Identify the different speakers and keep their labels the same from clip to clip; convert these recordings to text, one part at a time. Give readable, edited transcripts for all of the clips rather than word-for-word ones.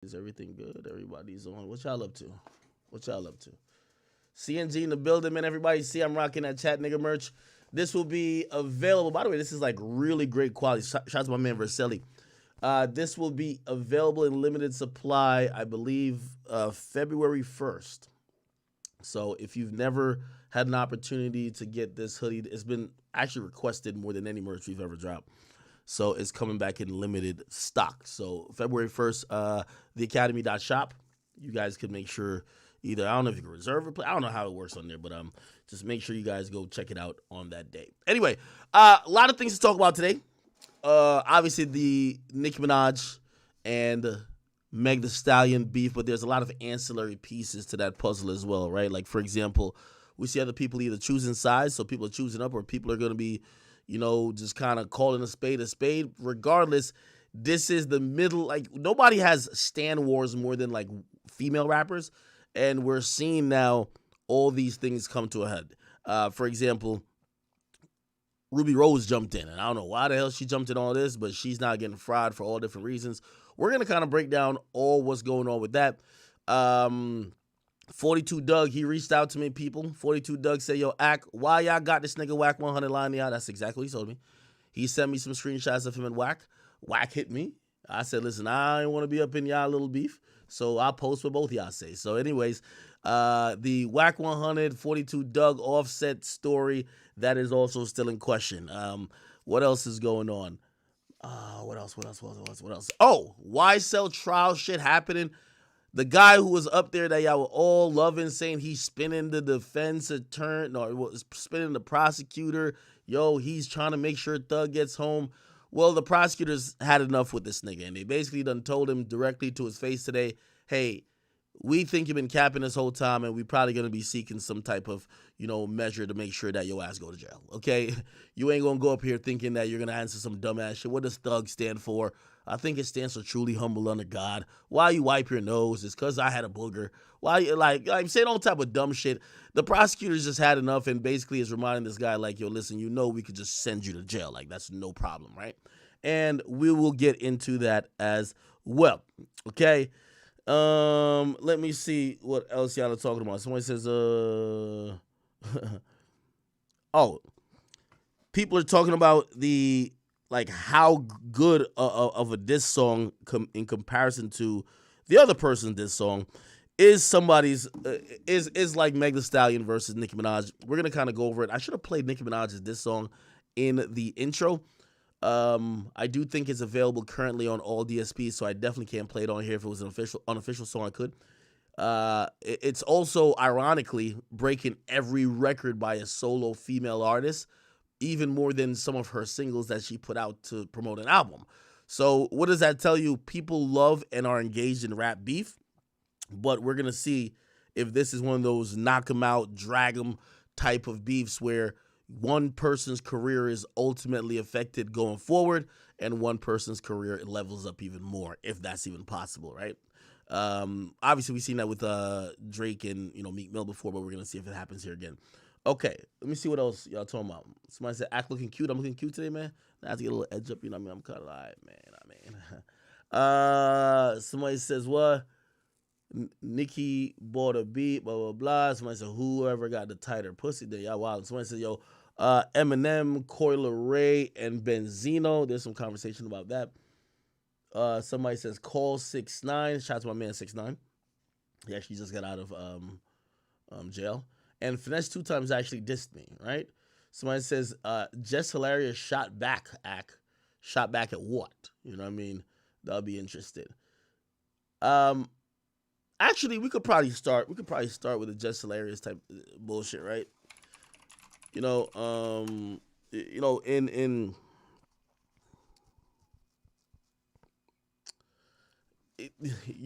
Speaker 1: Is everything good? Everybody's on. What y'all up to? What y'all up to? CNG in the building, man. Everybody see I'm rocking that chat nigga merch. This will be available. By the way, this is like really great quality. Shout out to my man Verselli. This will be available in limited supply, I believe, February 1st. So if you've never had an opportunity to get this hoodie, it's been actually requested more than any merch we've ever dropped. So it's coming back in limited stock. So February 1st, theacademy.shop. You guys can make sure either, I don't know if you can reserve or play. I don't know how it works on there, but just make sure you guys go check it out on that day. Anyway, a lot of things to talk about today. Obviously the Nicki Minaj and Meg the Stallion beef, but there's a lot of ancillary pieces to that puzzle as well, right? Like, for example, we see other people either choosing sides, so people are choosing up, or people are going to be, just kind of calling a spade a spade. Regardless, this is the middle. Like, nobody has stan wars more than, like, female rappers, and we're seeing now all these things come to a head. For example, Ruby Rose jumped in, and I don't know why the hell she jumped in all this, but she's not getting fried for all different reasons. We're going to kind of break down all what's going on with that. 42 Dugg, he reached out to me, people. 42 Dugg said, yo, Ack, why y'all got this nigga Whack 100 lying out? That's exactly what he told me. He sent me some screenshots of him and Whack. Whack hit me. I said, listen, I ain't want to be up in y'all little beef, so I'll post what both y'all say. So anyways, the Whack 100, 42 Dugg Offset story, that is also still in question. What else is going on? What else? Oh, YSL trial shit happening. The guy who was up there that y'all were all loving, saying he's spinning the defense attorney, no, spinning the prosecutor. Yo, he's trying to make sure Thug gets home. Well, the prosecutors had enough with this nigga, and they basically done told him directly to his face today, hey, we think you've been capping this whole time, and we probably going to be seeking some type of, measure to make sure that your ass go to jail, okay? You ain't going to go up here thinking that you're going to answer some dumbass shit. What does Thug stand for? I think it stands for truly humble under God. Why you wipe your nose? It's because I had a booger. Why you, like saying all type of dumb shit. The prosecutors just had enough and basically is reminding this guy, like, yo, listen, we could just send you to jail. Like, that's no problem, right? And we will get into that as well, okay? Let me see what else y'all are talking about. Somebody says, oh, people are talking about the, like, how good of a diss song in comparison to the other person's diss song is somebody's, is like Meg Thee Stallion versus Nicki Minaj. We're going to kind of go over it. I should have played Nicki Minaj's diss song in the intro. I do think it's available currently on all DSPs, so I definitely can't play it on here. If it was an unofficial song, I could. It's also, ironically, breaking every record by a solo female artist, even more than some of her singles that she put out to promote an album. So what does that tell you? People love and are engaged in rap beef, but we're going to see if this is one of those knock them out, drag them type of beefs where one person's career is ultimately affected going forward and one person's career levels up even more, if that's even possible, right? Obviously, we've seen that with Drake and Meek Mill before, but we're going to see if it happens here again. Okay, let me see what else y'all talking about. Somebody said, Act looking cute. I'm looking cute today, man. I have to get a little edge up, you know what I mean? I'm kind of like, man, somebody says, what? Nicki bought a beat, blah, blah, blah. Somebody said, whoever got the tighter pussy there, y'all wild. Somebody said, yo, Eminem, Coil Ray, and Benzino. There's some conversation about that. Somebody says, call 6ix9ine. Shout out to my man 6ix9ine. He actually just got out of jail. And Finesse2tymes actually dissed me, right? Somebody says, Just Hilarious shot back at what? You know what I mean? That'll be interested. Actually, we could probably start with the Just Hilarious type bullshit, right? In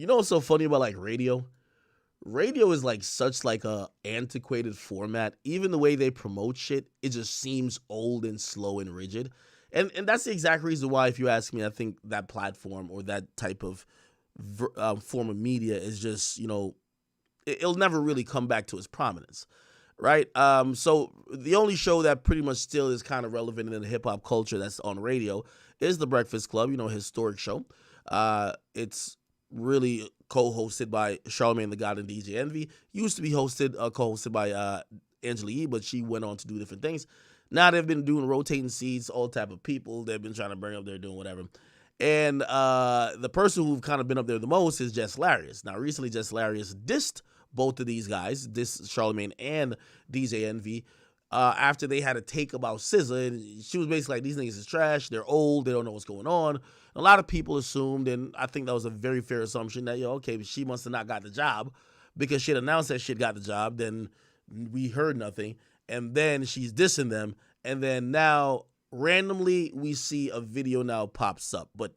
Speaker 1: what's so funny about like radio? Radio is like such like a antiquated format. Even the way they promote shit, it just seems old and slow and rigid. And that's the exact reason why, if you ask me, I think that platform or that type of form of media is just, it'll never really come back to its prominence, right? So the only show that pretty much still is kind of relevant in the hip hop culture that's on radio is The Breakfast Club, historic show. It's really co-hosted by Charlamagne the God and DJ Envy. Used to be co-hosted by Angela Yee, but she went on to do different things. Now they've been doing rotating seats, all type of people. They've been trying to bring up there, doing whatever. And the person who've kind of been up there the most is Jess Hilarious. Now, recently, Jess Hilarious dissed both of these guys, dissed Charlamagne and DJ Envy, after they had a take about SZA. And she was basically like, these niggas is trash. They're old. They don't know what's going on. A lot of people assumed, and I think that was a very fair assumption, that, okay, but she must have not got the job because she had announced that she had got the job. Then we heard nothing. And then she's dissing them. And then now, randomly, we see a video now pops up. But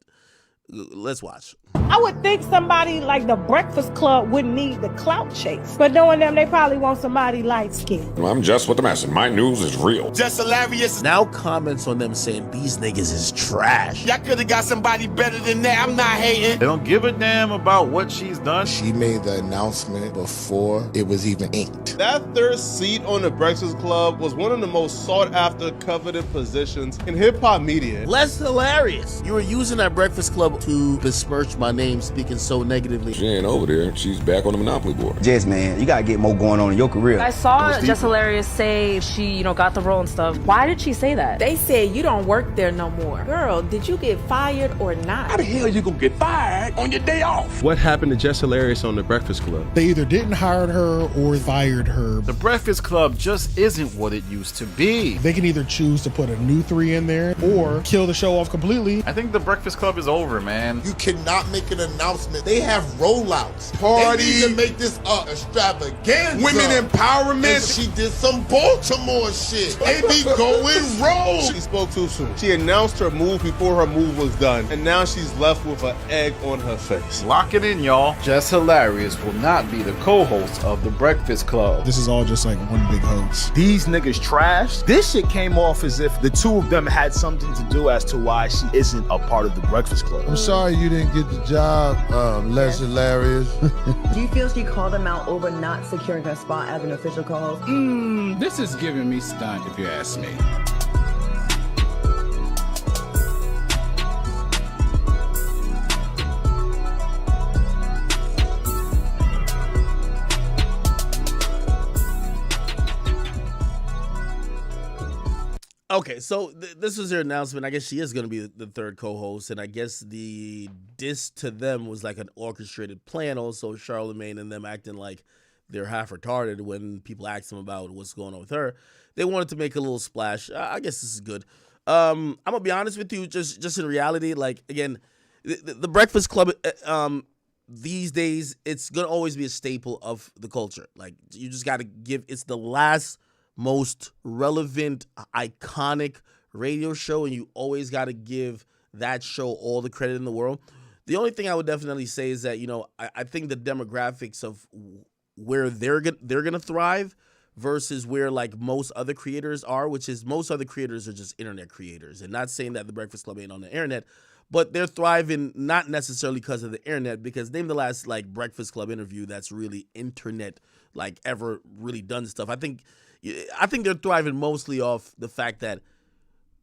Speaker 1: let's watch.
Speaker 2: I would think somebody like the Breakfast Club wouldn't need the clout chase. But knowing them, they probably want somebody light-skinned.
Speaker 3: I'm just with the message. My news is real.
Speaker 4: Just hilarious.
Speaker 1: Now comments on them saying these niggas is trash.
Speaker 4: Y'all could have got somebody better than that. I'm not hating.
Speaker 5: They don't give a damn about what she's done.
Speaker 6: She made the announcement before it was even inked.
Speaker 7: That third seat on the Breakfast Club was one of the most sought-after, coveted positions in hip-hop media.
Speaker 1: Less hilarious. You were using that Breakfast Club to besmirch my name, speaking so negatively.
Speaker 3: She ain't over there. She's back on the Monopoly board.
Speaker 8: Jess, man, you gotta get more going on in your career.
Speaker 9: I saw Jess Hilarious say she, got the role and stuff. Why did she say that?
Speaker 10: They said you don't work there no more. Girl, did you get fired or not?
Speaker 4: How the hell you gonna get fired on your day off?
Speaker 11: What happened to Jess Hilarious on the Breakfast Club?
Speaker 12: They either didn't hire her or fired her.
Speaker 5: The Breakfast Club just isn't what it used to be.
Speaker 12: They can either choose to put a new 3 in there or kill the show off completely.
Speaker 5: I think the Breakfast Club is over, man.
Speaker 6: You cannot make an announcement. They have rollouts.
Speaker 4: Party.
Speaker 6: They need to make this extravaganza.
Speaker 4: Women empowerment.
Speaker 6: And she did some Baltimore shit. They be going rogue.
Speaker 7: She spoke too soon. She announced her move before her move was done, and now she's left with an egg on her face.
Speaker 5: Lock it in, y'all. Jess Hilarious will not be the co-host of the Breakfast Club.
Speaker 12: This is all just like one big hoax.
Speaker 13: These niggas trash. This shit came off as if the two of them had something to do as to why she isn't a part of the Breakfast Club.
Speaker 14: I'm sorry you didn't get the job, less hilarious.
Speaker 15: Do you feel she called them out over not securing her spot as an official co-host?
Speaker 16: This is giving me stunt, if you ask me.
Speaker 1: Okay, so this was their announcement. I guess she is going to be the third co-host, and I guess the diss to them was like an orchestrated plan. Also, Charlamagne and them acting like they're half retarded when people ask them about what's going on with her. They wanted to make a little splash. I guess this is good. I'm gonna be honest with you, just in reality, like again, the Breakfast Club these days, it's gonna always be a staple of the culture. Like you just got to give. It's the last most relevant, iconic radio show, and you always got to give that show all the credit in the world. The only thing I would definitely say is that I think the demographics of where they're gonna thrive versus where like most other creators are, which is most other creators are just internet creators, and not saying that the Breakfast Club ain't on the internet, but they're thriving not necessarily because of the internet. Because name the last like Breakfast Club interview that's really internet like ever really done stuff. I think they're thriving mostly off the fact that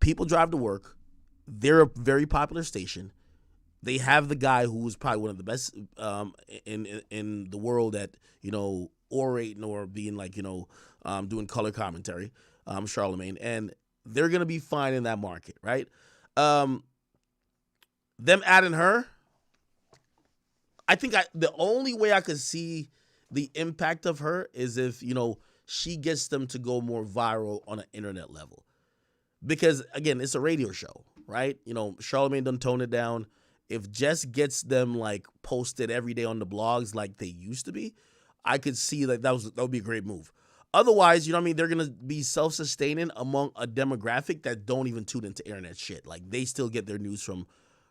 Speaker 1: people drive to work. They're a very popular station. They have the guy who was probably one of the best in the world at orating or being like doing color commentary, Charlamagne, and they're gonna be fine in that market, right? Them adding her, I think the only way I could see the impact of her is if she gets them to go more viral on an internet level. Because, again, it's a radio show, right? Charlamagne done toned it down. If Jess gets them, like, posted every day on the blogs like they used to be, I could see that would be a great move. Otherwise, they're going to be self-sustaining among a demographic that don't even tune into internet shit. Like, they still get their news from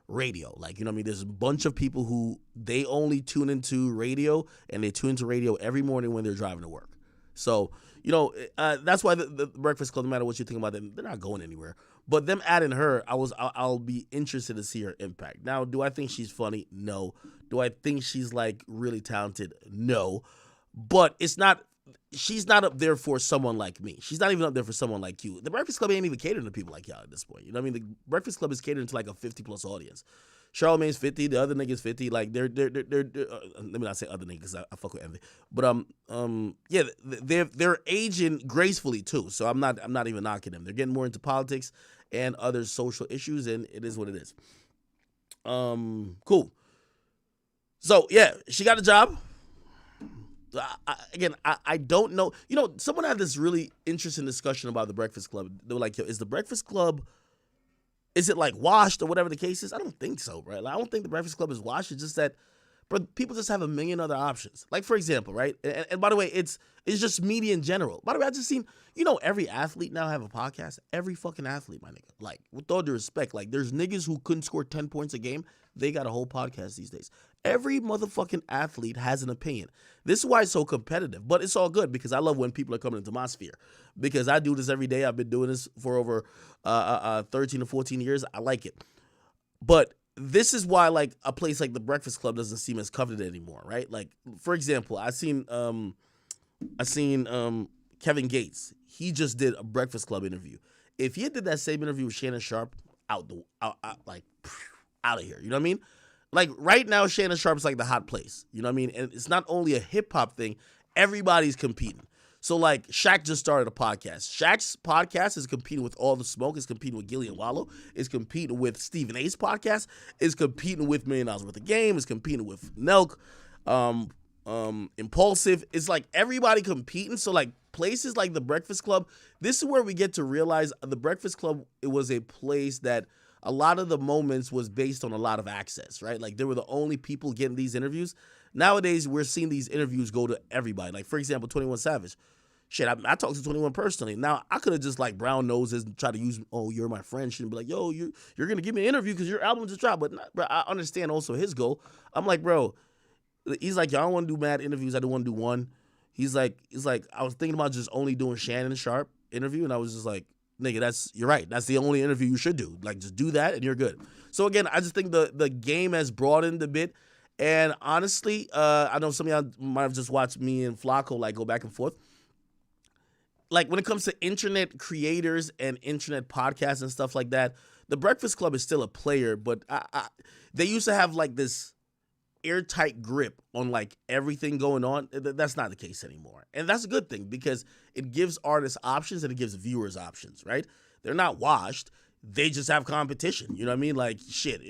Speaker 1: radio. Like, there's a bunch of people who they only tune into radio, and they tune into radio every morning when they're driving to work. So, that's why the Breakfast Club, no matter what you think about them, they're not going anywhere. But them adding her, I'll be interested to see her impact. Now, do I think she's funny? No. Do I think she's like really talented? No. But she's not up there for someone like me. She's not even up there for someone like you. The Breakfast Club ain't even catering to people like y'all at this point. The Breakfast Club is catering to like a 50+ audience. Charlamagne's 50. The other niggas 50. Like they're let me not say other niggas. I fuck with Envy. But yeah, they're aging gracefully too. So I'm not even knocking them. They're getting more into politics and other social issues, and it is what it is. Cool. So yeah, she got a job. I don't know. You know, someone had this really interesting discussion about the Breakfast Club. They were like, yo, is the Breakfast Club, is it like washed or whatever the case is? I don't think so, right? Like, I don't think the Breakfast Club is washed. It's just that, but people just have a million other options. Like, for example, right? And by the way, it's just media in general. By the way, I just seen, you know, every athlete now have a podcast. Every fucking athlete, my nigga. Like, with all due respect, like, there's niggas who couldn't score 10 points a game. They got a whole podcast these days. Every motherfucking athlete has an opinion. This is why it's so competitive, but it's all good because I love when people are coming into my sphere because I do this every day. I've been doing this for over 13 or 14 years. I like it. But this is why, like, a place like the Breakfast Club doesn't seem as coveted anymore, right? Like, for example, I seen Kevin Gates. He just did a Breakfast Club interview. If he did that same interview with Shannon Sharpe, out of here. You know what I mean? Like, right now, Shannon Sharpe's like the hot place. You know what I mean? And it's not only a hip-hop thing. Everybody's competing. So, like, Shaq just started a podcast. Shaq's podcast is competing with All the Smoke. It's competing with Gillian Wallow. It's competing with Stephen A's podcast. It's competing with $1 Million Worth of Game. It's competing with Nelk. Impulsive. It's like everybody competing. So, like, places like the Breakfast Club, this is where we get to realize the Breakfast Club, it was a place that a lot of the moments was based on a lot of access, right? Like, they were the only people getting these interviews. Nowadays, we're seeing these interviews go to everybody. Like, for example, 21 Savage. Shit, I talked to 21 personally. Now, I could have just, like, brown noses and try to use, oh, you're my friend. Shouldn't be like, yo, you're going to give me an interview because your album just dropped. But, bro, I understand also his goal. I'm like, bro, he's like, yo, I don't want to do mad interviews. I don't want to do one. He's like, I was thinking about just only doing Shannon Sharpe interview. And I was just like, nigga, you're right. That's the only interview you should do. Like, just do that and you're good. So again, I just think the game has broadened a bit. And honestly, I know some of y'all might have just watched me and Flacco like go back and forth. Like, when it comes to internet creators and internet podcasts and stuff like that, the Breakfast Club is still a player, but they used to have like this airtight grip on like everything going on. That's not the case anymore. And that's a good thing because it gives artists options and it gives viewers options, right? They're not washed. They just have competition. You know what I mean? Like, shit.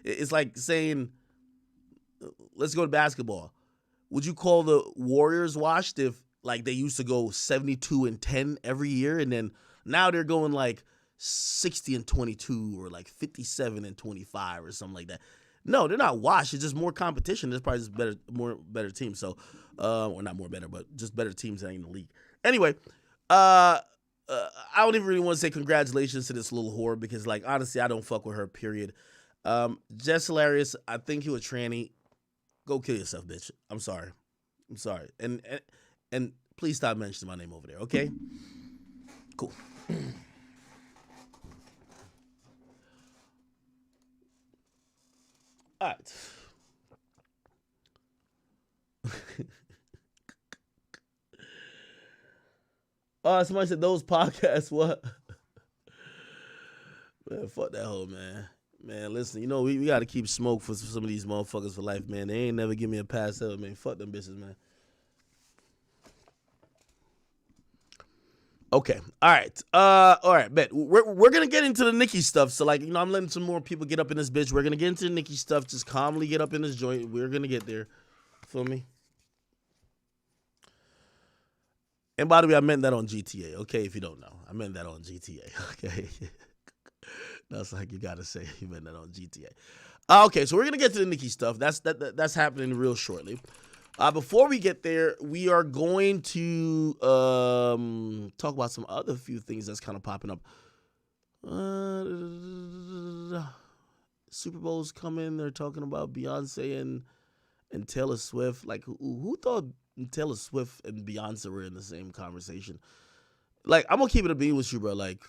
Speaker 1: It's like saying, let's go to basketball. Would you call the Warriors washed if like they used to go 72-10 every year and then now they're going like 60-22 or like 57-25 or something like that? No, they're not washed. It's just more competition. There's probably just better teams. So, or not more better, but just better teams that ain't in the league. Anyway, I don't even really want to say congratulations to this little whore because, like, honestly, I don't fuck with her. Period. Jess Hilarious. I think you a tranny. Go kill yourself, bitch. I'm sorry. And please stop mentioning my name over there. Okay. Cool. All right. Somebody said those podcasts, what? Man, fuck that hoe, man. Man, listen, you know, we got to keep smoke for some of these motherfuckers for life, man. They ain't never give me a pass ever, man. Fuck them bitches, man. Okay. All right, bet. We're gonna get into the Nicki stuff. So, like, you know, I'm letting some more people get up in this bitch. We're gonna get into the Nicki stuff. Just calmly get up in this joint. We're gonna get there. Feel me? And by the way, I meant that on GTA, okay? If you don't know. I meant that on GTA, okay? That's like you gotta say you meant that on GTA. Okay, so we're gonna get to the Nicki stuff. That's happening real shortly. Before we get there, we are going to talk about some other few things that's kind of popping up. Super Bowl's coming. They're talking about Beyonce and Taylor Swift. Like, who thought Taylor Swift and Beyonce were in the same conversation? Like, I'm gonna keep it a bean with you, bro. Like,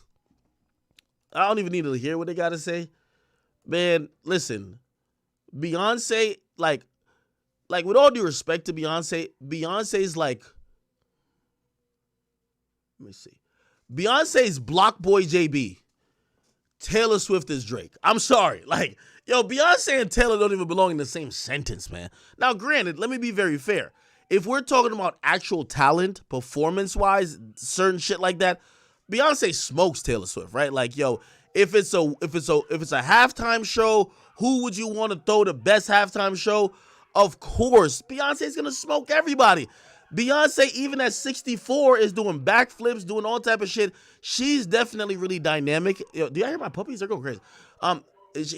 Speaker 1: I don't even need to hear what they gotta say. Man, listen, Beyonce, like with all due respect to Beyonce, Beyonce's like, let me see. Beyonce's Block Boy JB. Taylor Swift is Drake. I'm sorry. Like, Yo, Beyonce and Taylor don't even belong in the same sentence, man. Now, granted, let me be very fair. If we're talking about actual talent, performance-wise, certain shit like that, Beyonce smokes Taylor Swift, right? Like, yo, if it's a halftime show, who would you want to throw the best halftime show? Of course, Beyonce's gonna smoke everybody. Beyonce, even at 64, is doing backflips, doing all type of shit. She's definitely really dynamic. Yo, do y'all hear my puppies? They're going crazy.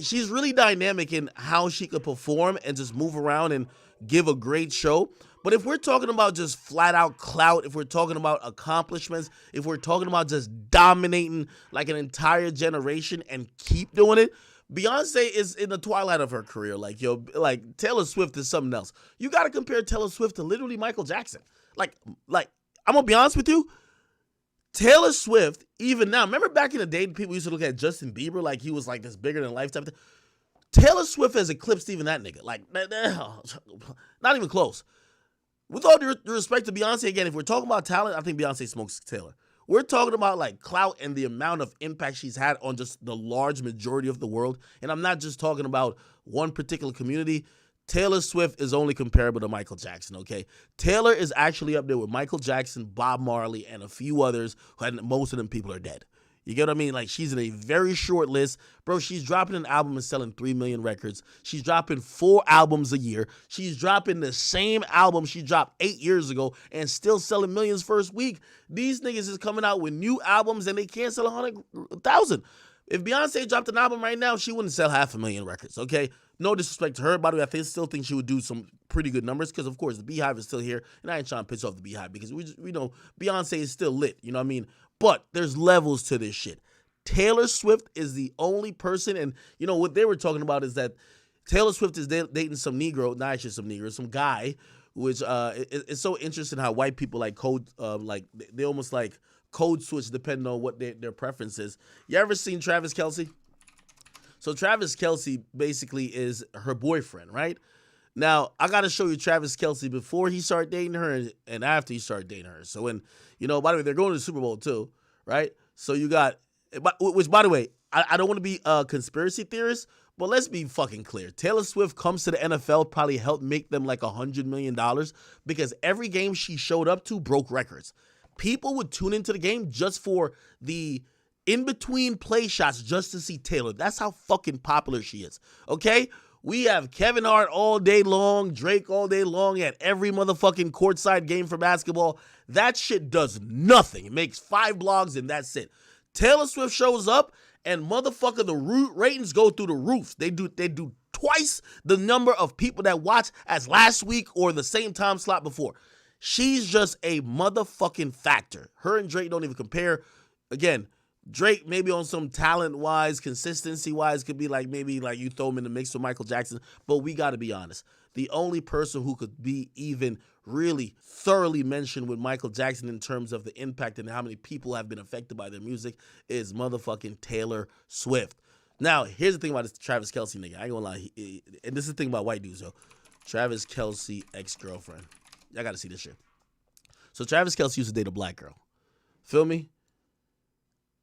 Speaker 1: She's really dynamic in how she could perform and just move around and give a great show. But if we're talking about just flat out clout, if we're talking about accomplishments, if we're talking about just dominating like an entire generation and keep doing it, Beyonce is in the twilight of her career. Like, yo, like Taylor Swift is something else. You got to compare Taylor Swift to literally Michael Jackson. Like, I'm going to be honest with you. Taylor Swift, even now, remember back in the day, people used to look at Justin Bieber like he was like this bigger than life type of thing. Taylor Swift has eclipsed even that nigga. Like, not even close. With all due respect to Beyonce, again, if we're talking about talent, I think Beyonce smokes Taylor. We're talking about like clout and the amount of impact she's had on just the large majority of the world. And I'm not just talking about one particular community. Taylor Swift is only comparable to Michael Jackson, okay? Taylor is actually up there with Michael Jackson, Bob Marley, and a few others, and most of them people are dead. You get what I mean? Like, she's in a very short list. Bro, she's dropping an album and selling 3 million records. She's dropping 4 albums a year. She's dropping the same album she dropped 8 years ago and still selling millions first week. These niggas is coming out with new albums and they can't sell 100,000. If Beyonce dropped an album right now, she wouldn't sell 500,000 records, okay? No disrespect to her. By the way, I still think she would do some pretty good numbers because, of course, the Beehive is still here. And I ain't trying to piss off the Beehive because we know Beyonce is still lit. You know what I mean? But there's levels to this shit. Taylor Swift is the only person, and you know what they were talking about is that Taylor Swift is dating some Negro, not actually some Negro, some guy, which it's so interesting how white people like code, like they almost like code switch depending on what their preference is. You ever seen Travis Kelce? So Travis Kelce basically is her boyfriend, right? Now, I got to show you Travis Kelce before he started dating her and after he started dating her. So when, by the way, they're going to the Super Bowl too, right? So you got, which by the way, I don't want to be a conspiracy theorist, but let's be fucking clear. Taylor Swift comes to the NFL, probably helped make them like $100 million because every game she showed up to broke records. People would tune into the game just for the in-between play shots just to see Taylor. That's how fucking popular she is, okay? We have Kevin Hart all day long, Drake all day long at every motherfucking courtside game for basketball. That shit does nothing. It makes 5 blogs and that's it. Taylor Swift shows up and motherfucker the ratings go through the roof. They do twice the number of people that watch as last week or the same time slot before. She's just a motherfucking factor. Her and Drake don't even compare. Again, Drake maybe on some talent-wise, consistency-wise could be like maybe like you throw him in the mix with Michael Jackson, but we got to be honest. The only person who could be even really thoroughly mentioned with Michael Jackson in terms of the impact and how many people have been affected by their music is motherfucking Taylor Swift. Now, here's the thing about this Travis Kelce nigga. I ain't gonna lie. And this is the thing about white dudes, yo. Travis Kelce ex-girlfriend. Y'all got to see this shit. So Travis Kelce used to date a black girl. Feel me?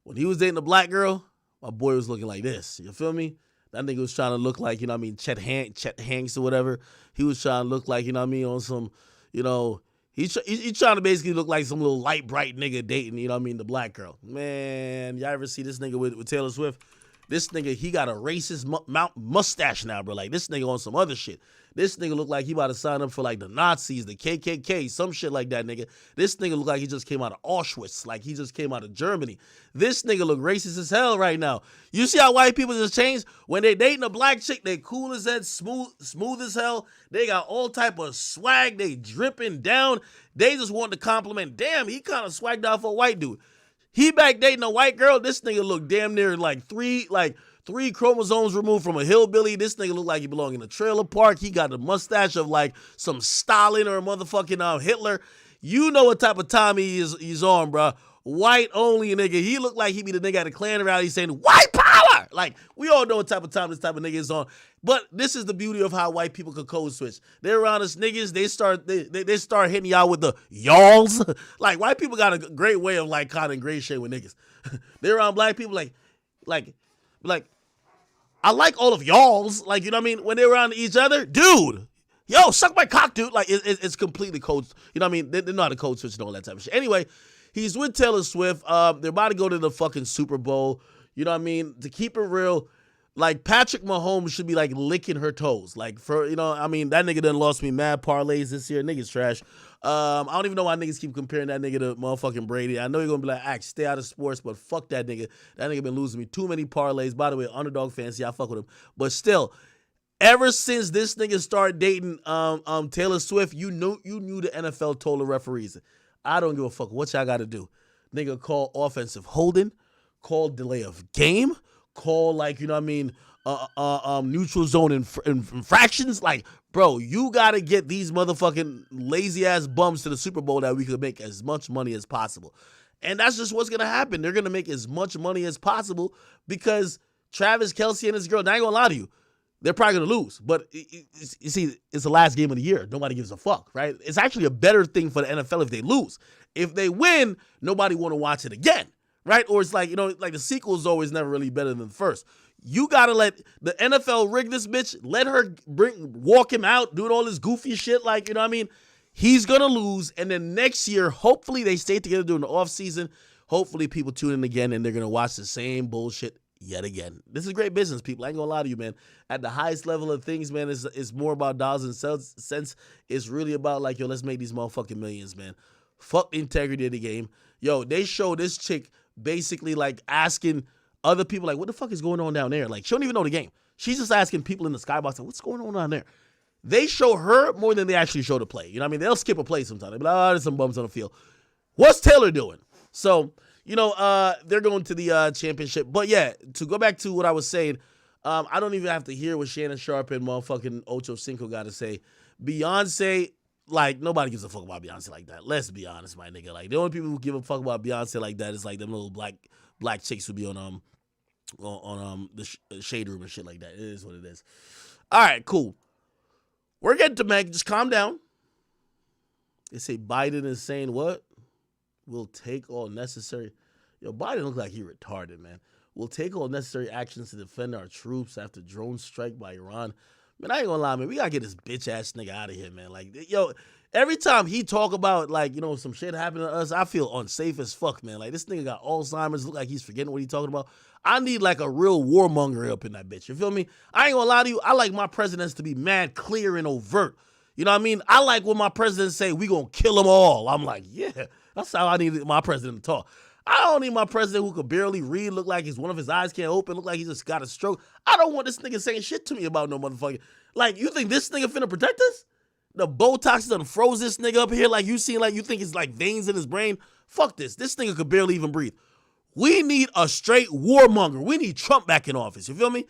Speaker 1: When he was dating a black girl, my boy was looking like this. You feel me? That nigga was trying to look like, Chet Hanks or whatever. He was trying to look like, on some, he's trying to basically look like some little light, bright nigga dating, the black girl. Man, y'all ever see this nigga with Taylor Swift? This nigga, he got a racist mustache now, bro. Like, this nigga on some other shit. This nigga look like he about to sign up for, like, the Nazis, the KKK, some shit like that, nigga. This nigga look like he just came out of Auschwitz, like he just came out of Germany. This nigga look racist as hell right now. You see how white people just change? When they dating a black chick, they cool as that, smooth as hell. They got all type of swag. They dripping down. They just want to compliment. Damn, he kind of swagged out for a white dude. He back dating a white girl. This nigga look damn near like three chromosomes removed from a hillbilly. This nigga look like he belong in a trailer park. He got a mustache of like some Stalin or a motherfucking Hitler. You know what type of time he's on, bro. White only nigga. He look like he be the nigga at a Klan rally saying white power. Like, we all know what type of time this type of nigga is on. But this is the beauty of how white people could code switch. They're around us niggas. They start hitting y'all with the y'alls. Like, white people got a great way of like kind of ingratiating with niggas. They're around black people like I like all of y'all's. Like, you know what I mean? When they're around each other, dude, yo, suck my cock, dude. Like, it's completely code. You know what I mean? They know how to code switch and all that type of shit. Anyway, he's with Taylor Swift. They're about to go to the fucking Super Bowl. You know what I mean? To keep it real, like, Patrick Mahomes should be, like, licking her toes. Like, for, you know, I mean, that nigga done lost me mad parlays this year. Nigga's trash. I don't even know why niggas keep comparing that nigga to motherfucking Brady. I know you're going to be like, stay out of sports, but fuck that nigga. That nigga been losing me too many parlays. By the way, underdog fancy, I fuck with him. But still, ever since this nigga started dating Taylor Swift, you knew the NFL told the referees, I don't give a fuck what y'all got to do. Nigga, call offensive holding, call delay of game, call, like, you know what I mean, neutral zone infractions. Like, bro, you got to get these motherfucking lazy-ass bums to the Super Bowl that we could make as much money as possible. And that's just what's going to happen. They're going to make as much money as possible because Travis Kelce and his girl, I ain't going to lie to you, they're probably going to lose. But you see, it's the last game of the year. Nobody gives a fuck, right? It's actually a better thing for the NFL if they lose. If they win, nobody want to watch it again, right? Or it's like, you know, like the sequel is always never really better than the first. You got to let the NFL rig this bitch, let her walk him out, doing all this goofy shit, like, you know what I mean? He's going to lose, and then next year, hopefully they stay together during the offseason. Hopefully people tune in again, and they're going to watch the same bullshit yet again. This is great business, people. I ain't going to lie to you, man. At the highest level of things, man, it's more about dollars and cents. It's really about, like, yo, let's make these motherfucking millions, man. Fuck the integrity of the game. Yo, they show this chick basically, like, asking other people, like, what the fuck is going on down there? Like, she don't even know the game. She's just asking people in the skybox, like, what's going on down there? They show her more than they actually show the play. You know what I mean? They'll skip a play sometimes. They'll be like, oh, there's some bums on the field. What's Taylor doing? So, you know, they're going to the championship. But, yeah, to go back to what I was saying, I don't even have to hear what Shannon Sharp and motherfucking Ocho Cinco got to say. Beyonce, like, nobody gives a fuck about Beyonce like that. Let's be honest, my nigga. Like, the only people who give a fuck about Beyonce like that is, like, them little black chicks who be on the shade room and shit like that. It is what it is. All right, cool. We're getting to Meg. Just calm down. They say Biden is saying what? We'll take all necessary. Yo, Biden looks like he retarded, man. We'll take all necessary actions to defend our troops after drone strike by Iran. Man, I ain't gonna lie, man. We gotta get this bitch ass nigga out of here, man. Like, yo, every time he talk about, like, you know, some shit happening to us, I feel unsafe as fuck, man. Like, this nigga got Alzheimer's. Look like he's forgetting what he talking about. I need, like, a real warmonger up in that bitch. You feel me? I ain't gonna lie to you. I like my presidents to be mad clear and overt. You know what I mean? I like when my presidents say, we gonna kill them all. I'm like, yeah, that's how I need my president to talk. I don't need my president who could barely read, look like one of his eyes can't open, look like he just got a stroke. I don't want this nigga saying shit to me about no motherfucker. Like, you think this nigga finna protect us? The Botox done froze this nigga up here like you think it's like veins in his brain. Fuck this. This nigga could barely even breathe. We need a straight warmonger. We need Trump back in office. You feel me?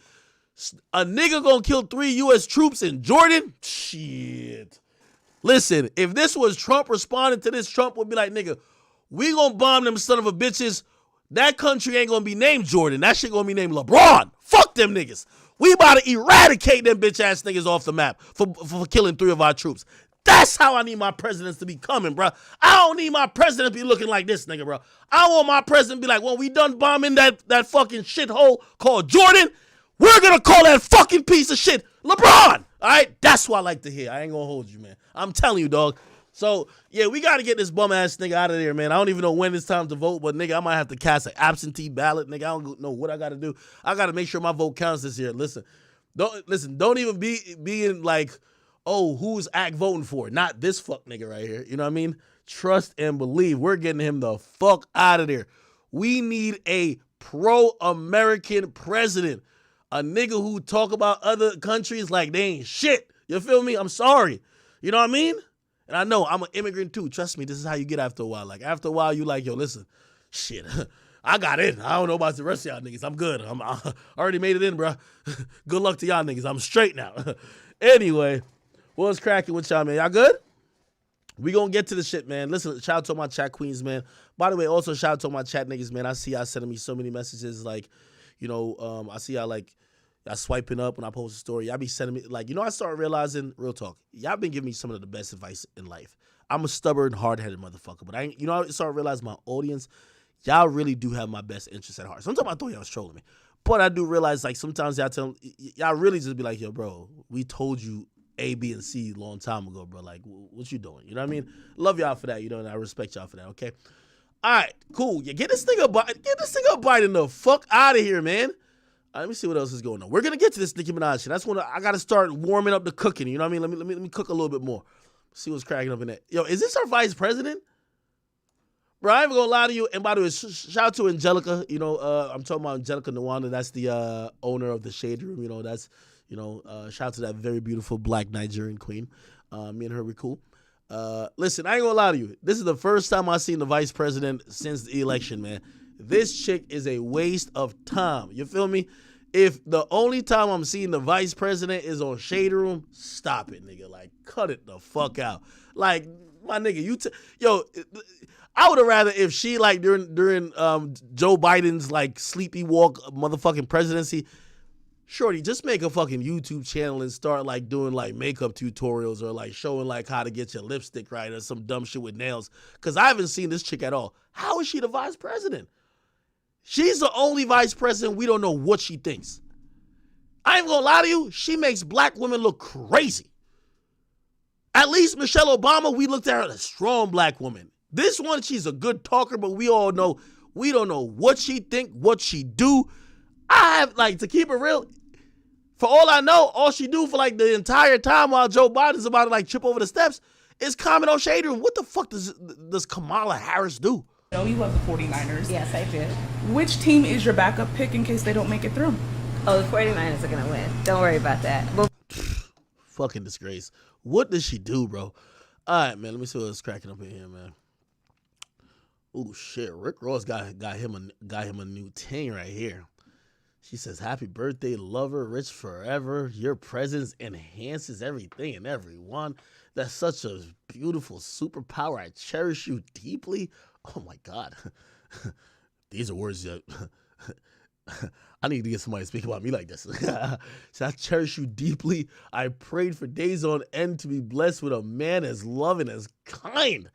Speaker 1: A nigga gonna kill 3 U.S. troops in Jordan? Shit. Listen, if this was Trump responding to this, Trump would be like, nigga, we gonna bomb them son of a bitches. That country ain't gonna be named Jordan. That shit gonna be named LeBron. Fuck them niggas. We about to eradicate them bitch ass niggas off the map for killing 3 of our troops. That's how I need my presidents to be coming, bro. I don't need my president to be looking like this nigga, bro. I want my president to be like, well, we done bombing that fucking shithole called Jordan. We're gonna call that fucking piece of shit LeBron. All right? That's what I like to hear. I ain't gonna hold you, man. I'm telling you, dog. So, yeah, we got to get this bum-ass nigga out of there, man. I don't even know when it's time to vote, but, nigga, I might have to cast an absentee ballot. Nigga, I don't know what I got to do. I got to make sure my vote counts this year. Listen, don't even be in, like, oh, who's act voting for? Not this fuck nigga right here. You know what I mean? Trust and believe. We're getting him the fuck out of there. We need a pro-American president. A nigga who talk about other countries like they ain't shit. You feel me? I'm sorry. You know what I mean? And I know I'm an immigrant too. Trust me, this is how you get after a while. Like, after a while, you like, yo, listen, shit, I got in. I don't know about the rest of y'all niggas. I'm good. I already made it in, bro. Good luck to y'all niggas. I'm straight now. Anyway, what's cracking with y'all, man? Y'all good? We gonna get to the shit, man. Listen, shout out to my chat queens, man. By the way, also shout out to my chat niggas, man. I see y'all sending me so many messages, like, you know, I see y'all, like, y'all swiping up when I post a story. Y'all be sending me, like, you know, I started realizing, real talk, y'all been giving me some of the best advice in life. I'm a stubborn, hard-headed motherfucker, but you know, I started realizing my audience, y'all really do have my best interest at heart. Sometimes I thought y'all was trolling me, But I do realize, like, sometimes y'all really just be like, yo, bro, we told you A, B, and C a long time ago, bro. Like, what you doing? You know what I mean? Love y'all for that, you know, and I respect y'all for that, okay? All right, cool. Yeah, get this nigga Biden the fuck out of here, man. Let me see what else is going on. We're gonna get to this Nicki Minaj shit. That's when I gotta start warming up the cooking. You know what I mean? Let me cook a little bit more. See what's cracking up in that. Yo, is this our vice president? Bro, I ain't even gonna lie to you. And by the way, shout out to Angelica. You know, I'm talking about Angelica Nwanda. That's the owner of the Shade Room. You know, that's, you know, shout out to that very beautiful black Nigerian queen. Me and her, we cool. Listen, I ain't gonna lie to you. This is the first time I've seen the vice president since the election, man. This chick is a waste of time. You feel me? If the only time I'm seeing the vice president is on Shade Room, stop it, nigga. Like, cut it the fuck out. Like, my nigga, yo, I would have rather if she, like, during Joe Biden's, like, sleepy walk motherfucking presidency, shorty, just make a fucking YouTube channel and start, like, doing, like, makeup tutorials or, like, showing, like, how to get your lipstick right or some dumb shit with nails. Because I haven't seen this chick at all. How is she the vice president? She's the only vice president we don't know what she thinks. I ain't gonna lie to you, she makes black women look crazy. At least Michelle Obama, we looked at her as a strong black woman. This one, she's a good talker, but we all know, we don't know what she think, what she do. I have, like, to keep it real, for all I know, all she do for, like, the entire time while Joe Biden's about to, like, trip over the steps is comment on Shade Room. What the fuck does Kamala Harris do?
Speaker 17: No, you love the 49ers.
Speaker 9: Yes, I did.
Speaker 17: Which team is your backup pick in case they don't make it through?
Speaker 9: Oh, the 49ers are going to win. Don't worry about that.
Speaker 1: Fucking disgrace. What does she do, bro? All right, man, let me see what's cracking up in here, man. Oh, shit. Rick Ross got him a new ting right here. She says, happy birthday, lover, rich forever. Your presence enhances everything and everyone. That's such a beautiful superpower. I cherish you deeply. Oh, my God. These are words that I need to get somebody to speak about me like this. So I cherish you deeply. I prayed for days on end to be blessed with a man as loving, as kind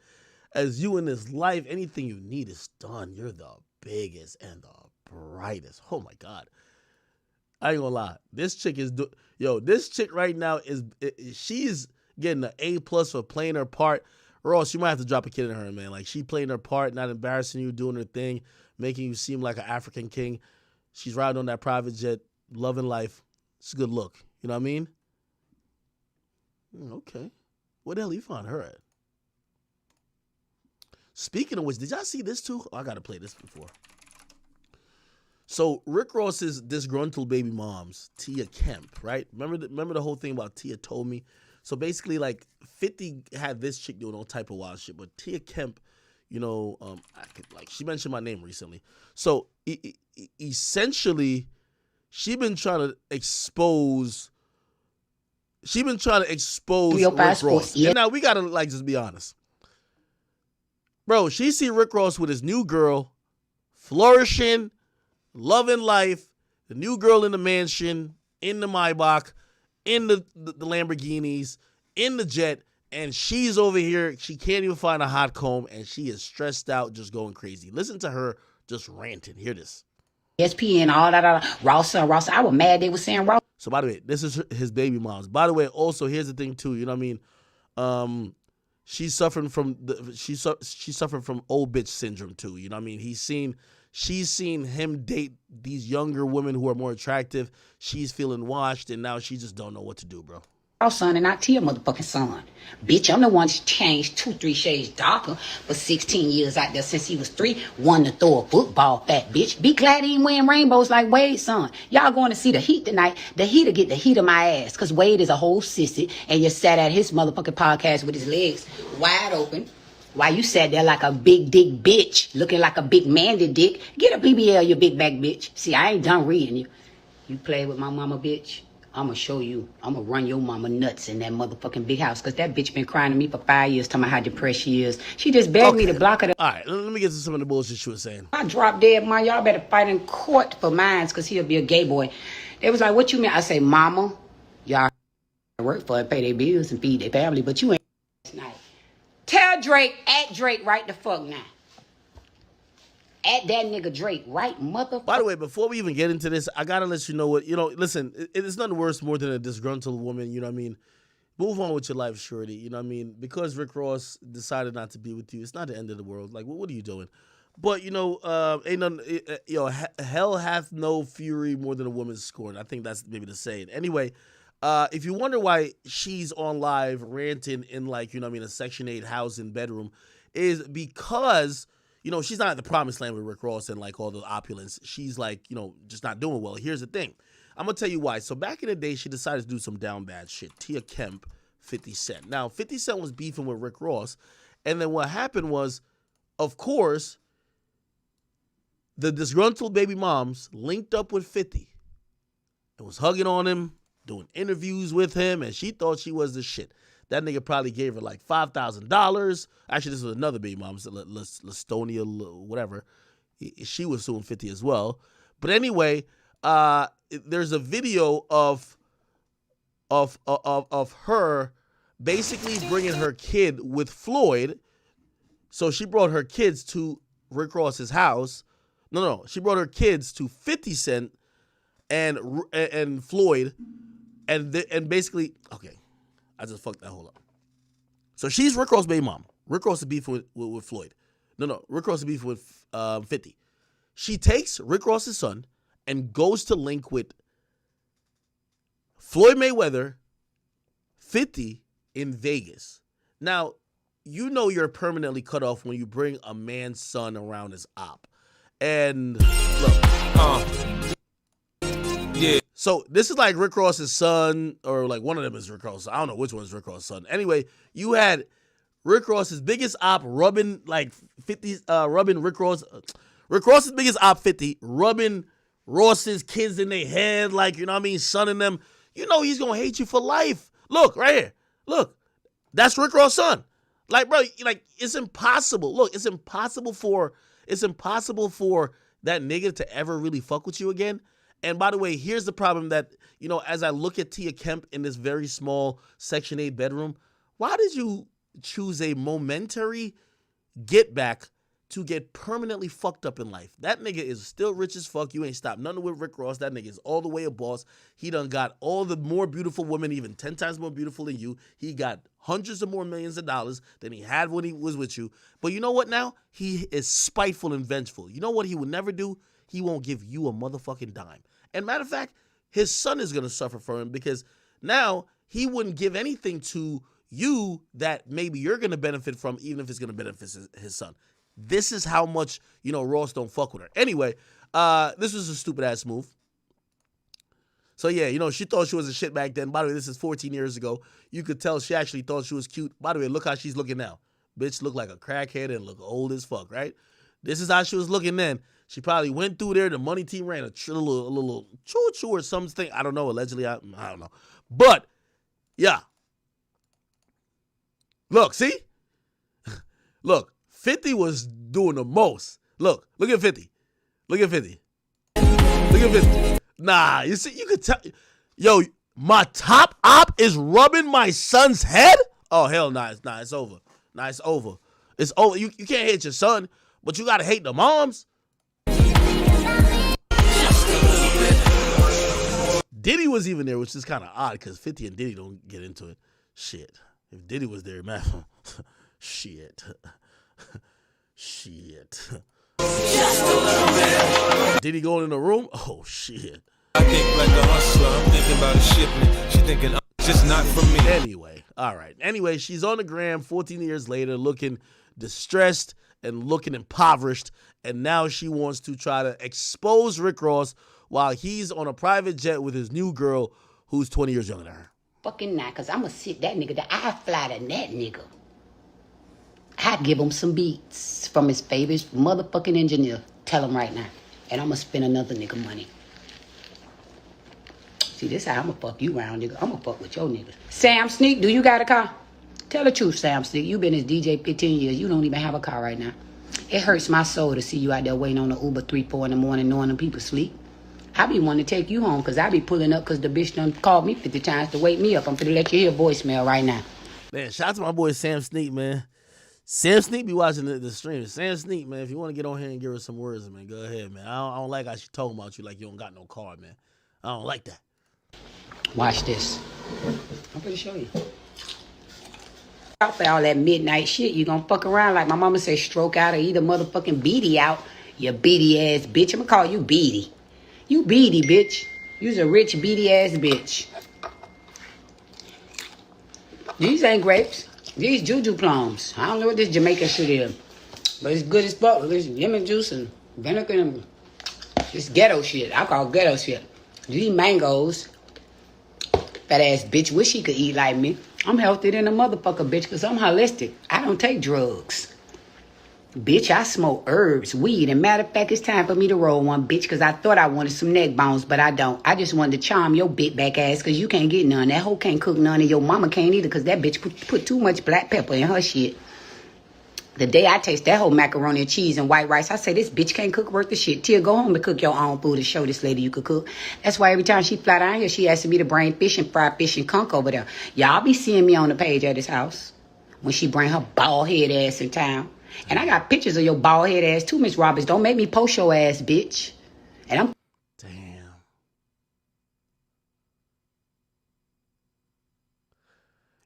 Speaker 1: as you in this life. Anything you need is done. You're the biggest and the brightest. Oh, my God. I ain't gonna lie. This chick is, this chick right now she's getting an A+ for playing her part. Ross, you might have to drop a kid in her, man. Like, she playing her part, not embarrassing you, doing her thing, making you seem like an African king. She's riding on that private jet, loving life. It's a good look. You know what I mean? Okay. Where the hell you find her at? Speaking of which, did y'all see this too? Oh, I got to play this before. So Rick Ross's disgruntled baby moms, Tia Kemp, right? Remember the whole thing about Tia Told Me? So basically, like, 50 had this chick doing all type of wild shit, but Tia Kemp, she mentioned my name recently. So essentially, she been trying to expose Rick Ross. Yeah. And now we gotta, like, just be honest, bro. She see Rick Ross with his new girl, flourishing, loving life, the new girl in the mansion, in the Maybach, in the Lamborghinis, in the jet, and she's over here. She can't even find a hot comb, and she is stressed out, just going crazy. Listen to her just ranting. Hear this.
Speaker 18: ESPN, all that, Ross. I was mad they were saying Ross.
Speaker 1: So, by the way, this is his baby moms. By the way, also, here's the thing, too. You know what I mean? She's suffering from she's suffering from old bitch syndrome, too. You know what I mean? She's seen him date these younger women who are more attractive. She's feeling washed, and now she just don't know what to do, bro.
Speaker 18: Son and not Tia motherfucking son. Bitch, I'm the one that's changed 2-3 shades darker for 16 years out there since he was 3. One to throw a football, fat bitch. Be glad he ain't wearing rainbows like Wade's son. Y'all going to see the Heat tonight. The Heat'll get the heat of my ass, because Wade is a whole sissy, and you sat at his motherfucking podcast with his legs wide open. Why you sat there like a big dick bitch, looking like a big manly dick? Get a BBL, you big back bitch. See, I ain't done reading you. You play with my mama, bitch, I'ma show you. I'ma run your mama nuts in that motherfucking big house, because that bitch been crying to me for 5 years, telling me how depressed she is. She just begged me to block her.
Speaker 1: All right, let me get to some of the bullshit she was saying.
Speaker 18: I dropped dead, man. Y'all better fight in court for mines, because he'll be a gay boy. They was like, what you mean? I say, mama, y'all work for it, pay their bills and feed their family, but you ain't tonight. Tell Drake, at Drake right the fuck now. At that nigga Drake, right, motherfucker?
Speaker 1: By the way, before we even get into this, I gotta let you know what, listen, it's nothing worse more than a disgruntled woman, you know what I mean? Move on with your life, shorty, you know what I mean? Because Rick Ross decided not to be with you, it's not the end of the world. Like, what are you doing? But, ain't nothing, hell hath no fury more than a woman's scorn. I think that's maybe the saying. Anyway, if you wonder why she's on live ranting in, like, a Section 8 housing bedroom, is because, she's not at the promised land with Rick Ross and, like, all the opulence. She's, like, just not doing well. Here's the thing. I'm going to tell you why. So back in the day, she decided to do some down bad shit. Tia Kemp, 50 Cent. Now, 50 Cent was beefing with Rick Ross. And then what happened was, of course, the disgruntled baby moms linked up with 50 and was hugging on him, doing interviews with him, and she thought she was the shit. That nigga probably gave her like $5,000. Actually, this was another baby mom, Lastonia, whatever. She was suing 50 as well. But anyway, there's a video of her basically bringing her kid with Floyd. So she brought her kids to Rick Ross's house. No, she brought her kids to 50 Cent and Floyd, and basically, okay, I just fucked that whole up. So she's Rick Ross' baby mom. Rick Ross is beefing with Floyd. No, Rick Ross is beefing with 50. She takes Rick Ross's son and goes to link with Floyd Mayweather, 50 in Vegas. Now, you're permanently cut off when you bring a man's son around as op. And look, yeah. So this is like Rick Ross's son, or like one of them is Rick Ross. I don't know which one is Rick Ross's son. Anyway, you had Rick Ross's biggest op rubbing like 50, rubbing Rick Ross. Rick Ross's biggest op 50, rubbing Ross's kids in their head, like, sonning them. He's gonna hate you for life. Look right here. Look, that's Rick Ross' son. Like, bro, like it's impossible. Look, it's impossible for that nigga to ever really fuck with you again. And by the way, here's the problem that, as I look at Tia Kemp in this very small Section 8 bedroom, why did you choose a momentary get back to get permanently fucked up in life? That nigga is still rich as fuck. You ain't stopped nothing with Rick Ross. That nigga is all the way a boss. He done got all the more beautiful women, even 10 times more beautiful than you. He got hundreds of more millions of dollars than he had when he was with you. But you know what now? He is spiteful and vengeful. You know what he would never do? He won't give you a motherfucking dime. And matter of fact, his son is going to suffer for him, because now he wouldn't give anything to you that maybe you're going to benefit from, even if it's going to benefit his son. This is how much, Ross don't fuck with her. Anyway, this was a stupid ass move. So yeah, she thought she was a shit back then. By the way, this is 14 years ago. You could tell she actually thought she was cute. By the way, look how she's looking now. Bitch look like a crackhead and look old as fuck, right? This is how she was looking then. She probably went through there. The money team ran a little choo-choo or something. I don't know. Allegedly, I don't know. But, yeah. Look, see? Look, 50 was doing the most. Look at 50. Look at 50. Look at 50. Nah, you see, you could tell. Yo, my top op is rubbing my son's head? Oh, hell nah, it's over. Nah, it's over. It's over. You can't hate your son, but you gotta hate the moms. Diddy was even there, which is kind of odd, because 50 and Diddy don't get into it. Shit. If Diddy was there, man. Shit. Diddy going in the room? Oh, shit.
Speaker 19: I think like a hustler. I'm thinking about a shipment. She thinking, it's just not for me.
Speaker 1: Anyway, all right. Anyway, she's on the gram 14 years later, looking distressed and looking impoverished. And now she wants to try to expose Rick Ross while he's on a private jet with his new girl who's 20 years younger than her.
Speaker 18: Fucking not, because I'm going to sit that nigga. I fly to that nigga. I'd give him some beats from his favorite motherfucking engineer. Tell him right now. And I'm going to spend another nigga money. See, this how I'm going to fuck you around, nigga. I'm going to fuck with your niggas. Sam Sneak, do you got a car? Tell the truth, Sam Sneak. You been his DJ 15 years. You don't even have a car right now. It hurts my soul to see you out there waiting on the Uber 3, 4 in the morning knowing them people sleep. I be wanting to take you home because I be pulling up because the bitch done called me 50 times to wake me up. I'm finna let you hear a voicemail right now.
Speaker 1: Man, shout out to my boy Sam Sneak, man. Sam Sneak be watching the stream. Sam Sneak, man, if you want to get on here and give her some words, man, go ahead, man. I don't like how she talking about you like you don't got no car, man. I don't like that.
Speaker 18: Watch this. I'm gonna show you. Out for all that midnight shit, you gonna fuck around like my mama say, stroke out or either motherfucking beady out. You beady ass bitch. I'ma call you beady. You beady, bitch. You's a rich beady ass bitch. These ain't grapes. These juju plums. I don't know what this Jamaican shit is. But it's good as fuck. There's lemon juice and vinegar and it's ghetto shit. I call it ghetto shit. These mangoes. Fat ass bitch wish she could eat like me. I'm healthy than a motherfucker, bitch, because I'm holistic. I don't take drugs. Bitch, I smoke herbs, weed, and matter of fact, it's time for me to roll one, bitch, because I thought I wanted some neck bones, but I don't. I just wanted to charm your big back ass, because you can't get none. That hoe can't cook none, and your mama can't either, because that bitch put too much black pepper in her shit. The day I taste that whole macaroni and cheese and white rice, I say, this bitch can't cook worth the shit. Tia, go home and cook your own food and show this lady you could cook. That's why every time she fly down here, she asks me to bring fish and fried fish and conch over there. Y'all be seeing me on the page at this house when she bring her bald head ass in town. And I got pictures of your bald head ass too, Miss Roberts. Don't make me post your ass, bitch. And I'm...
Speaker 1: Damn.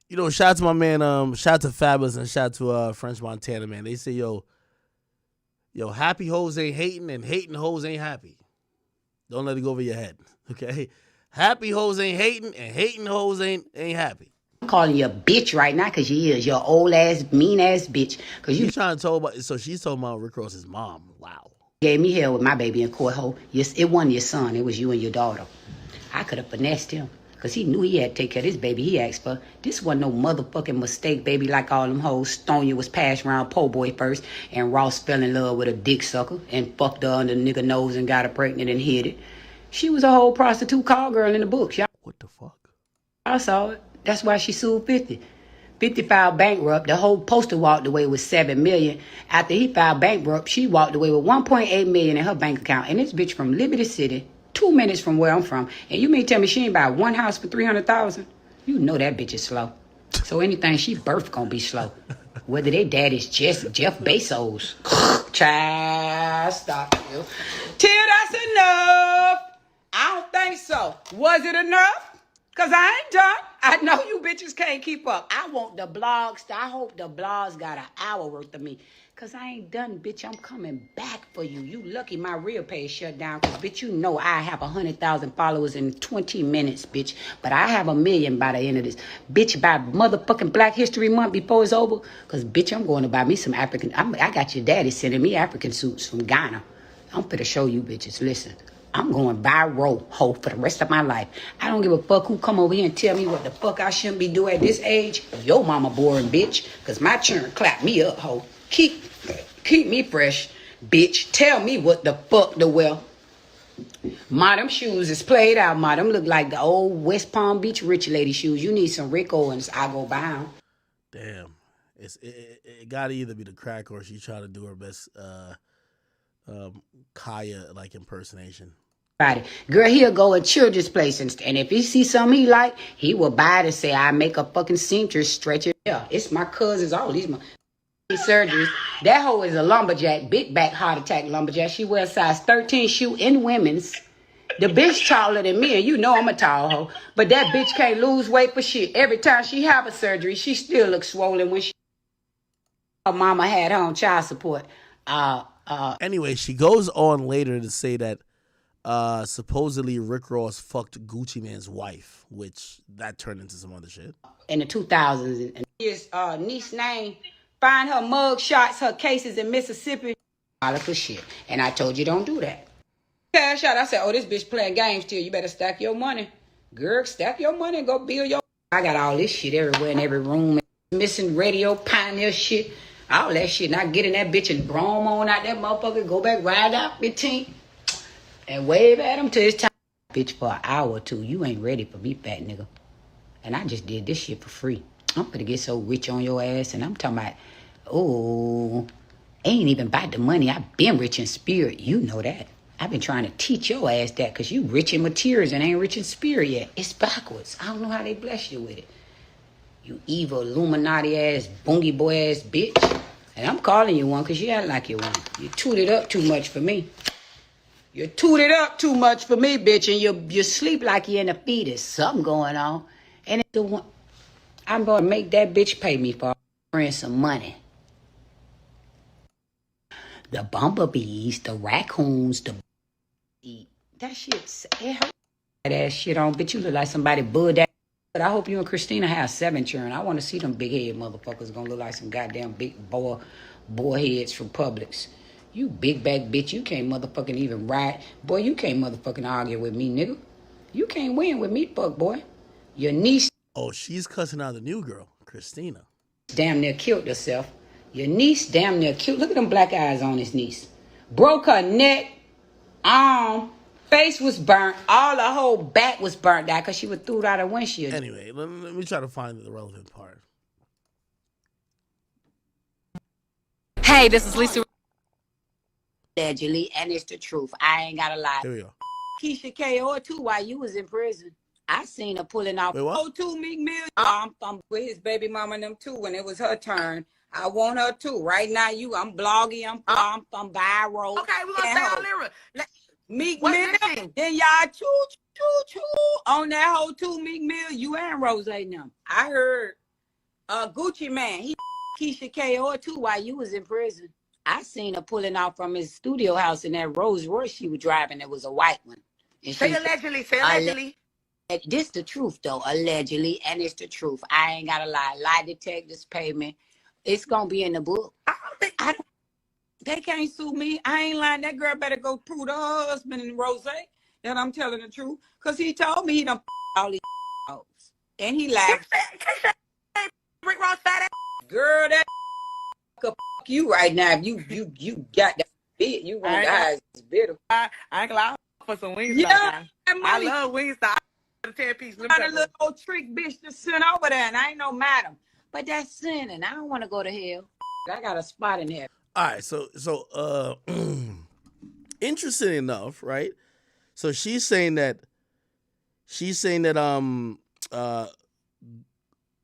Speaker 1: You know, shout out to my man, shout out to Fabulous and shout out to French Montana, man. They say, yo, happy hoes ain't hating and hating hoes ain't happy. Don't let it go over your head, okay? Happy hoes ain't hating and hating hoes ain't happy.
Speaker 18: I'm calling you a bitch right now because you is. You're old ass, mean ass bitch. Cause you
Speaker 1: trying to talk about, so she's talking about Rick Ross's mom. Wow.
Speaker 18: Gave me hell with my baby in court, ho. Yes, it wasn't your son. It was you and your daughter. I could have finessed him because he knew he had to take care of this baby he asked for. This wasn't no motherfucking mistake, baby, like all them hoes. Stonia was passed around po' boy first, and Ross fell in love with a dick sucker and fucked her under the nigga nose and got her pregnant and hid it. She was a whole prostitute call girl in the books, y'all.
Speaker 1: What the fuck?
Speaker 18: I saw it. That's why she sued 50. 50 filed bankrupt. The whole poster walked away with $7 million. After he filed bankrupt, she walked away with $1.8 million in her bank account. And this bitch from Liberty City, 2 minutes from where I'm from. And you mean tell me she ain't buy one house for $300,000? You know that bitch is slow. So anything she birthed gonna be slow. Whether they daddy's Jeff Bezos. Child, stop you. Till that's enough. I don't think so. Was it enough? Because I ain't done. I know you bitches can't keep up. I want the blogs. I hope the blogs got an hour worth of me. Because I ain't done, bitch. I'm coming back for you. You lucky my real page shut down. Because, bitch, you know I have 100,000 followers in 20 minutes, bitch. But I have 1 million by the end of this. Bitch, by motherfucking Black History Month before it's over. Because, bitch, I'm going to buy me some African. I got your daddy sending me African suits from Ghana. I'm finna show you bitches. Listen. I'm going viral, ho, for the rest of my life. I don't give a fuck who come over here and tell me what the fuck I shouldn't be doing at this age. Yo mama boring, bitch. Because my churn clap me up, ho. Keep me fresh, bitch. Tell me what the fuck to wear. Ma, them shoes is played out, ma. Them look like the old West Palm Beach rich lady shoes. You need some Rick Owens. I go buy them.
Speaker 1: Damn. It got to either be the crack or she trying to do her best Kaya like impersonation.
Speaker 18: Right. Girl, he'll go at children's place and if he see something he like, he will buy it and say, I make a fucking seamstress stretch it. Yeah, it's my cousins, all these my surgeries. That hoe is a lumberjack, big back heart attack lumberjack. She wears size 13 shoe in women's. The bitch taller than me, and you know I'm a tall hoe. But that bitch can't lose weight for shit. Every time she have a surgery, she still looks swollen when her mama had her on child support.
Speaker 1: Anyway, she goes on later to say that supposedly Rick Ross fucked Gucci Mane's wife, which that turned into some other shit.
Speaker 18: In the 2000s, and his niece name, find her mug shots, her cases in Mississippi. All for shit. And I told you don't do that. Cash out. I said, oh, this bitch playing games till you better stack your money. Girl, stack your money and go build your... I got all this shit everywhere in every room. Missing radio, pioneer shit. All that shit. And I get in that bitch and roam on out that motherfucker. Go back, ride out 15. And wave at him till it's time. Bitch, for an hour or two. You ain't ready for me, fat nigga. And I just did this shit for free. I'm gonna get so rich on your ass. And I'm talking about, oh, ain't even about the money. I've been rich in spirit. You know that. I've been trying to teach your ass that because you rich in materials and ain't rich in spirit yet. It's backwards. I don't know how they bless you with it. You evil Illuminati ass, boongie boy ass bitch. And I'm calling you one because you act like you one. You tooted up too much for me. You tooted up too much for me, bitch, and you sleep like you're in a fetus. Something going on. And it's the one, I'm going to make that bitch pay me for some money. The bumblebees, the raccoons, the eat. That shit, it hurt. That shit on, bitch, you look like somebody bud that. But I hope you and Christina have 7 children. I want to see them big head motherfuckers gonna look like some goddamn big boy heads from Publix. You big back bitch, you can't motherfucking even ride. Boy, you can't motherfucking argue with me, nigga. You can't win with me, fuck boy. Your niece.
Speaker 1: Oh, she's cussing out the new girl, Christina.
Speaker 18: Damn near killed herself. Your niece damn near killed. Look at them black eyes on his niece. Broke her neck, arm, face was burnt. All her whole back was burnt out because she was threw out her windshield.
Speaker 1: Anyway, let me try to find the relevant part.
Speaker 9: Hey, this is Lisa.
Speaker 18: Allegedly, and it's the truth. I ain't gotta lie.
Speaker 1: Here we go.
Speaker 18: Keisha K.O. too while you was in prison. I seen her pulling off.
Speaker 1: Wait, what?
Speaker 18: O2 Meek Mill. I'm with his baby mama and them too when it was her turn. I want her too. Right now, I'm bloggy. I'm viral.
Speaker 20: Okay, we're gonna stay on lyric.
Speaker 18: Meek Mill. Then y'all choo on that whole 2 Meek Mill. You and Rose them. I heard Gucci Man. He Keisha K.O. too while you was in prison. I seen her pulling out from his studio house in that Rolls Royce she was driving. It was a white one.
Speaker 20: Say allegedly. Say allegedly.
Speaker 18: This the truth though, allegedly, and it's the truth. I ain't gotta lie. Lie detectors pay me. It's gonna be in the book. They can't sue me. I ain't lying. That girl better go prove to her husband and Rose that I'm telling the truth. Cause he told me he done all these hoes. And he laughed.
Speaker 20: Rick Ross fat ass.
Speaker 18: Girl, that could fuck you right now. If you got that bit, you want guys bitter.
Speaker 20: I ain't gonna lie for some wings.
Speaker 18: Yeah,
Speaker 20: I love wings. I 10-piece.
Speaker 18: Got a little old trick bitch to send over there, and I ain't no madam. But that's sinning. I don't want to go to hell. I got a spot in there.
Speaker 1: All right, so interesting enough, right? So she's saying that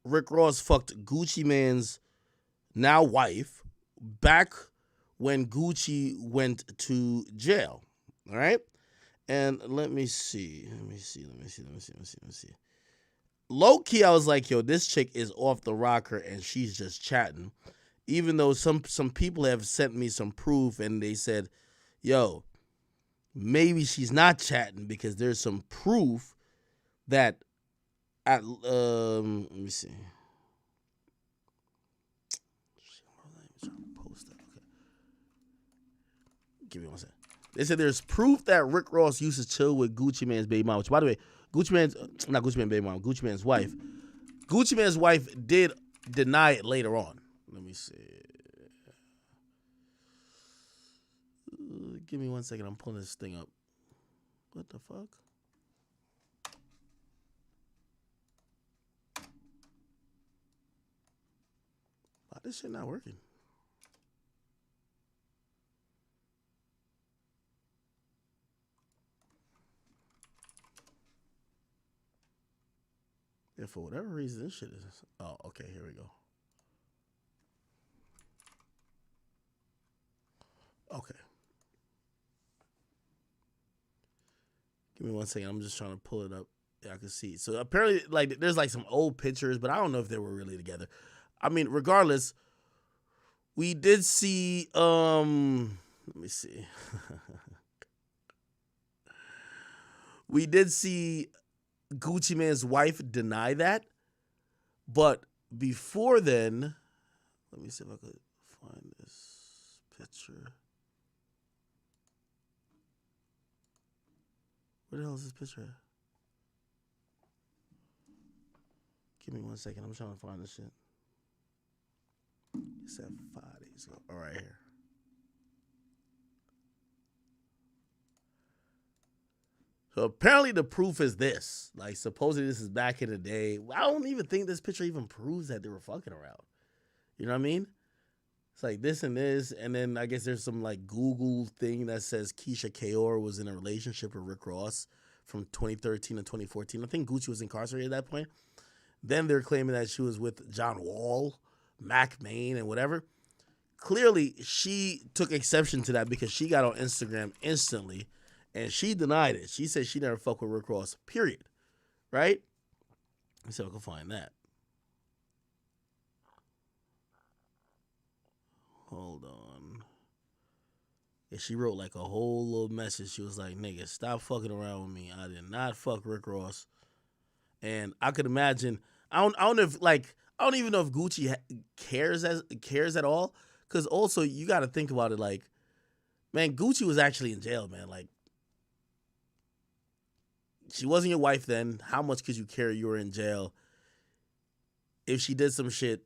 Speaker 1: Rick Ross fucked Gucci Mane's now wife back when Gucci went to jail. All right? And let me see. Low key, I was like, yo, this chick is off the rocker and she's just chatting. Even though some people have sent me some proof and they said, yo, maybe she's not chatting because there's some proof that let me see. Give me one second. They said there's proof that Rick Ross used to chill with Gucci Mane's baby mom, which, by the way, Gucci Mane's baby mom, Gucci Mane's wife. Gucci Mane's wife did deny it later on. Let me see. Give me 1 second. I'm pulling this thing up. What the fuck? Why this shit not working? Yeah, for whatever reason, this shit is. Oh, okay. Here we go. Okay. Give me 1 second. I'm just trying to pull it up. Yeah, I can see. So apparently, like, there's like some old pictures, but I don't know if they were really together. I mean, regardless, we did see. Let me see. We did see Gucci Mane's wife deny that, but before then, let me see if I could find this picture. Where the hell is this picture at? Give me 1 second. I'm trying to find this shit. It's at 5 days ago. All right, here. So apparently the proof is this. Like, supposedly this is back in the day. I don't even think this picture even proves that they were fucking around. You know what I mean? It's like this and this, and then I guess there's some like Google thing that says Keisha K.O. was in a relationship with Rick Ross from 2013 to 2014. I think Gucci was incarcerated at that point. Then they're claiming that she was with John Wall, Mac Main, and whatever. clearly she took exception to that because she got on Instagram instantly and she denied it. She said she never fucked with Rick Ross, period. Right? Let's see if I can find that. Hold on. Yeah, she wrote like a whole little message. She was like, nigga, stop fucking around with me. I did not fuck Rick Ross. And I could imagine, I don't know if like, I don't even know if Gucci cares at all. Because also, you got to think about it like, man, Gucci was actually in jail, man. Like, she wasn't your wife then. How much could you care you were in jail? If she did some shit,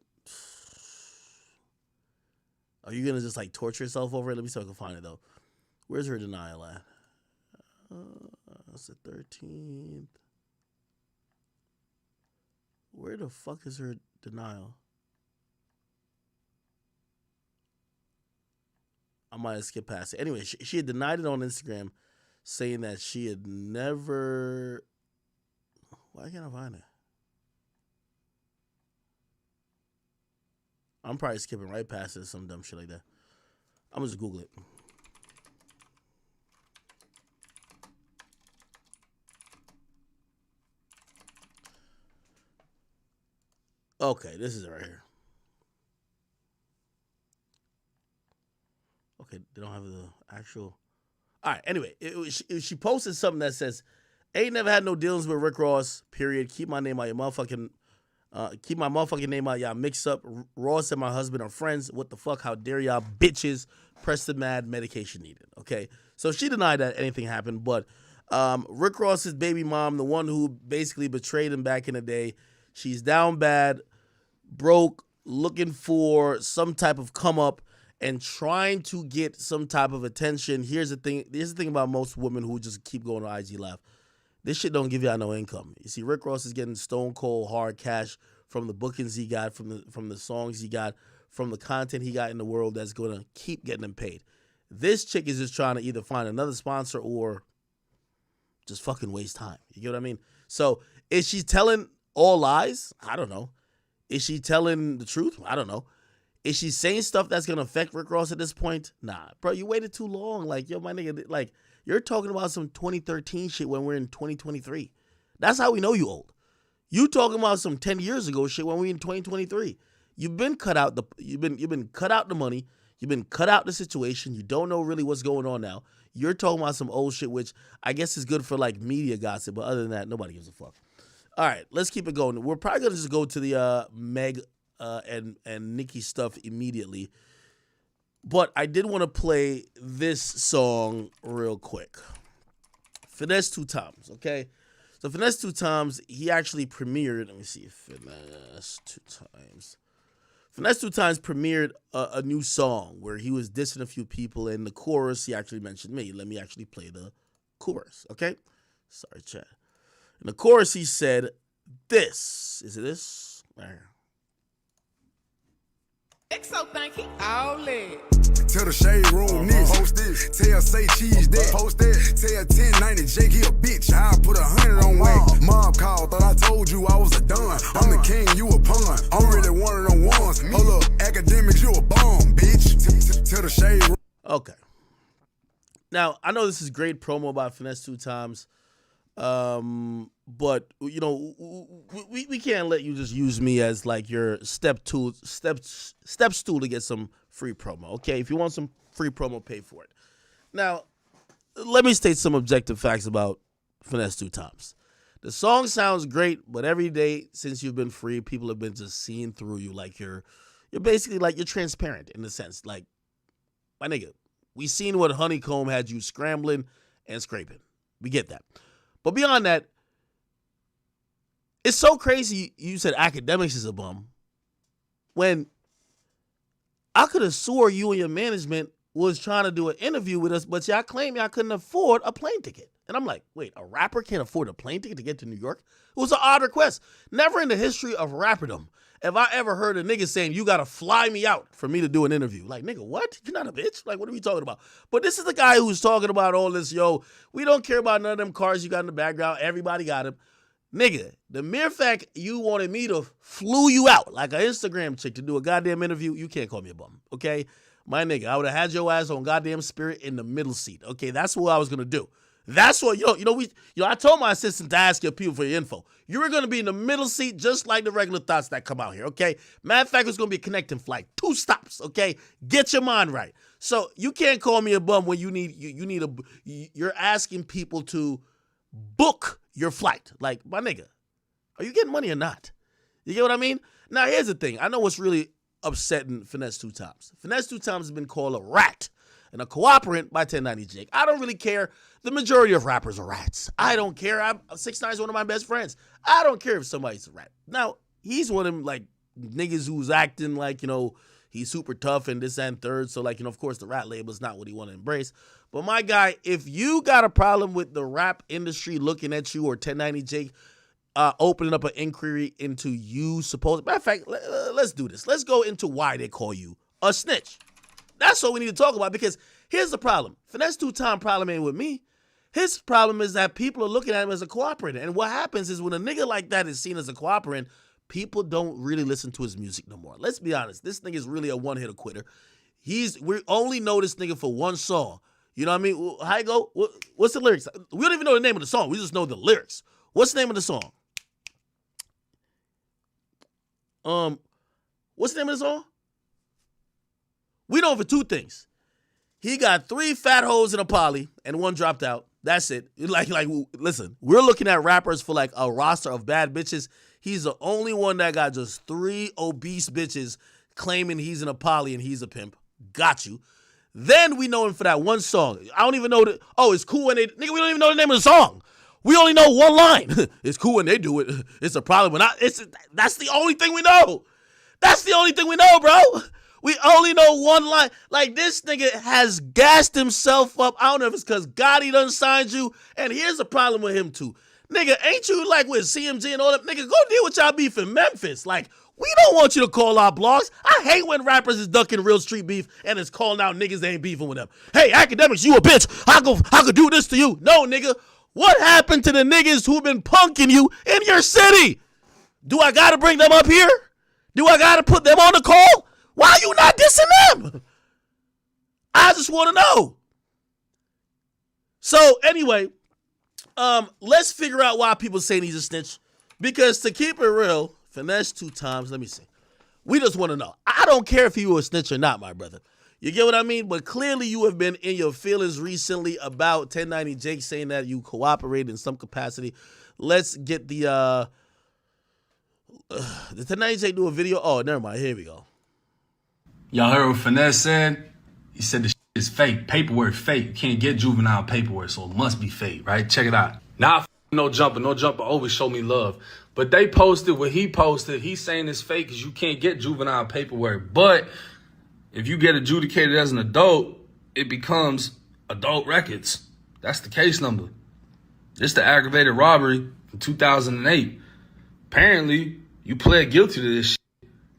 Speaker 1: are you going to just like torture yourself over it? Let me see if I can find it though. Where's her denial at? It's the 13th. Where the fuck is her denial? I might have skipped past it. Anyway, she had denied it on Instagram, saying that she had never... Why can't I find it? I'm probably skipping right past it, some dumb shit like that. I'm gonna just Google it. Okay, this is it right here. Okay, they don't have the actual... All right, anyway, she posted something that says, ain't never had no dealings with Rick Ross, period. Keep my name out your motherfucking... keep my motherfucking name out y'all mix up. Ross and my husband are friends. What the fuck? How dare y'all bitches press the mad medication needed? Okay, so she denied that anything happened, but Rick Ross's baby mom, the one who basically betrayed him back in the day, she's down bad, broke, looking for some type of come up and trying to get some type of attention. Here's the thing about most women who just keep going to IG Live. This shit don't give y'all no income. You see, Rick Ross is getting stone cold hard cash from the bookings he got, from the songs he got, from the content he got in the world that's going to keep getting him paid. This chick is just trying to either find another sponsor or just fucking waste time. You get what I mean? So is she telling all lies? I don't know. Is she telling the truth? I don't know. Is she saying stuff that's going to affect Rick Ross at this point? Nah. Bro, you waited too long. Like, yo, my nigga, like, you're talking about some 2013 shit when we're in 2023. That's how we know you old. You talking about some 10 years ago shit when we're in 2023. You've been cut out you've been cut out the money. You've been cut out the situation. You don't know really what's going on now. You're talking about some old shit, which I guess is good for like media gossip, but other than that, nobody gives a fuck. All right, let's keep it going. We're probably gonna just go to the Meg and Nicki stuff immediately. But I did want to play this song real quick. Finesse2tymes, okay? So Finesse2tymes, he actually premiered, let me see, Finesse2tymes. Finesse2tymes premiered a new song where he was dissing a few people. In the chorus, he actually mentioned me. Let me actually play the chorus, okay? Sorry, chat. In the chorus, he said this. Is it this? There.
Speaker 20: So thank you. All it.
Speaker 21: Tell the shade room this. Post this. Tell say cheese that. Post that. Tell 1090 Jake he a bitch. I'll put 100 on wax. Mom called, thought I told you I was a done. I'm the king, you a pawn. I'm really one of them ones. Hold up, academics, you a bomb, bitch. Tell the shade room.
Speaker 1: Okay. Now, I know this is great promo by Finesse2tymes. But you know, we can't let you just use me as like your step stool to get some free promo. Okay, if you want some free promo, pay for it. Now, let me state some objective facts about Finesse2tymes. The song sounds great, but every day since you've been free, people have been just seeing through you. Like you're basically like you're transparent in a sense. Like, my nigga, we seen what Honeycomb had you scrambling and scraping. We get that. But beyond that, it's so crazy you said academics is a bum when I could have swore you and your management was trying to do an interview with us, but y'all claim y'all couldn't afford a plane ticket. And I'm like, wait, a rapper can't afford a plane ticket to get to New York? It was an odd request. Never in the history of rapperdom have I ever heard a nigga saying, you got to fly me out for me to do an interview. Like, nigga, what? You're not a bitch? Like, what are we talking about? But this is the guy who's talking about all this, yo, we don't care about none of them cars you got in the background. Everybody got him. Nigga, the mere fact you wanted me to flew you out like an Instagram chick to do a goddamn interview, you can't call me a bum, okay? My nigga, I would have had your ass on goddamn Spirit in the middle seat, okay? That's what I was gonna do. That's what, I told my assistant to ask your people for your info. You were gonna be in the middle seat just like the regular thoughts that come out here, okay? Matter of fact, it's gonna be a connecting flight, 2 stops, okay? Get your mind right. So you can't call me a bum when you're asking people to book your flight. Like, my nigga, are you getting money or not? You get what I mean? Now, here's the thing. I know what's really upsetting Finesse2tymes. Finesse2tymes has been called a rat and a cooperant by 1090 Jake. I don't really care. The majority of rappers are rats. I don't care. 6ix9ine is one of my best friends. I don't care if somebody's a rat. Now, he's one of them, like, niggas who's acting like, he's super tough and this and third. So, like, of course, the rat label is not what he want to embrace. But, my guy, if you got a problem with the rap industry looking at you or 1090 Jake opening up an inquiry into you supposed... Matter of fact, let's do this. Let's go into why they call you a snitch. That's what we need to talk about, because here's the problem. Finesse2tymes problem ain't with me. His problem is that people are looking at him as a cooperator. And what happens is when a nigga like that is seen as a cooperator, people don't really listen to his music no more. Let's be honest. This nigga is really a one-hitter quitter. We only know this nigga for one song. You know what I mean? How you go? What's the lyrics? We don't even know the name of the song. We just know the lyrics. What's the name of the song? What's the name of the song? We know for 2 things. He got 3 fat hoes in a poly and 1 dropped out. That's it. Like, listen, we're looking at rappers for like a roster of bad bitches. He's the only one that got just 3 obese bitches claiming he's in a poly and he's a pimp. Got you. Then we know him for that 1 song. I don't even know it's cool when they... Nigga, we don't even know the name of the song. We only know 1 line. It's cool when they do it. It's a problem when that's the only thing we know. That's the only thing we know, bro. We only know 1 line. Like, this nigga has gassed himself up. I don't know if it's because Gotti done signed you. And here's the problem with him, too. Nigga, ain't you like with CMG and all that? Nigga, go deal with y'all beef in Memphis. Like, we don't want you to call our blogs. I hate when rappers is ducking real street beef and is calling out niggas that ain't beefing with them. Hey, academics, you a bitch. I could do this to you. No, nigga. What happened to the niggas who been punking you in your city? Do I got to bring them up here? Do I got to put them on the call? Why are you not dissing them? I just want to know. So, anyway, let's figure out why people saying he's a snitch. Because to keep it real, Finesse2tymes, let me see. We just want to know. I don't care if you were a snitch or not, my brother. You get what I mean? But clearly you have been in your feelings recently about 1090 Jake saying that you cooperate in some capacity. Let's get the 1090 Jake do a video? Oh, never mind. Here we go.
Speaker 2: Y'all heard what Finesse said? He said the shit is fake. Paperwork fake. You can't get juvenile paperwork, so it must be fake, right? Check it out. Now, no jumper. No jumper always show me love. But they posted what he posted. He's saying it's fake because you can't get juvenile paperwork. But if you get adjudicated as an adult, it becomes adult records. That's the case number. It's the aggravated robbery from 2008. Apparently, you pled guilty to this shit.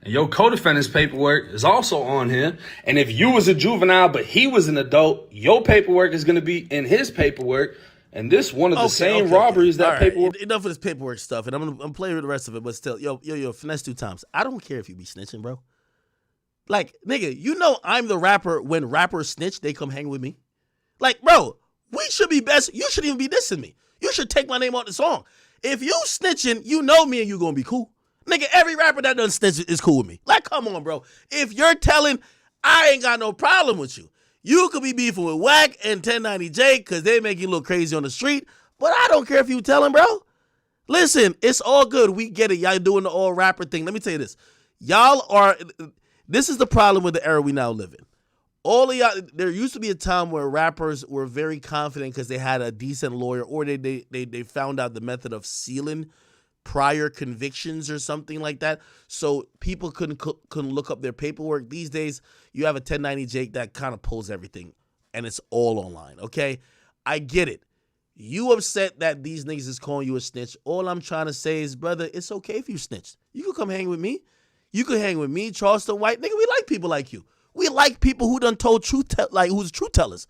Speaker 2: And your co-defendant's paperwork is also on here. And if you was a juvenile, but he was an adult, your paperwork is going to be in his paperwork. And this one of the same robberies that paperwork.
Speaker 1: Right. Enough of this paperwork stuff. And I'm playing with the rest of it. But still, yo, Finesse2tymes. I don't care if you be snitching, bro. Like, nigga, you know I'm the rapper. When rappers snitch, they come hang with me. Like, bro, we should be best. You shouldn't even be dissing me. You should take my name off the song. If you snitching, you know me and you gonna be cool. Nigga, every rapper that done snitch is cool with me. Like, come on, bro. If you're telling, I ain't got no problem with you. You could be beefing with Wack and 1090 Jake because they make you look crazy on the street. But I don't care if you tell him, bro. Listen, it's all good. We get it. Y'all doing the all rapper thing. Let me tell you this. This is the problem with the era we now live in. All of y'all, there used to be a time where rappers were very confident because they had a decent lawyer or they found out the method of sealing prior convictions or something like that. So people couldn't look up their paperwork. These days, you have a 1090 Jake that kind of pulls everything and it's all online, okay? I get it. You upset that these niggas is calling you a snitch. All I'm trying to say is, brother, it's okay if you snitched. You can come hang with me. You could hang with me, Charleston White. Nigga, we like people like you. We like people who done told truth, like who's truth tellers.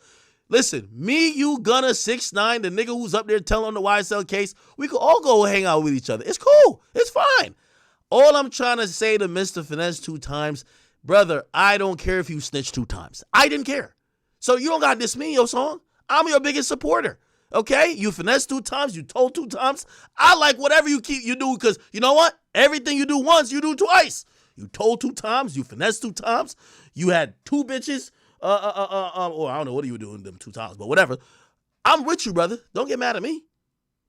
Speaker 1: Listen, me, you, Gunna, 6ix9ine, the nigga who's up there telling on the YSL case, we could all go hang out with each other. It's cool. It's fine. All I'm trying to say to Mr. Finesse2tymes, brother, I don't care if you snitch 2 times. I didn't care. So you don't got to diss me in your song. I'm your biggest supporter. Okay? You finesse 2 times. You told 2 times. I like whatever you do because you know what? Everything you do once, you do twice. You told 2 times. You finesse 2 times. You had 2 bitches. Or I don't know what you were doing them 2 times, but whatever. I'm with you, brother. Don't get mad at me.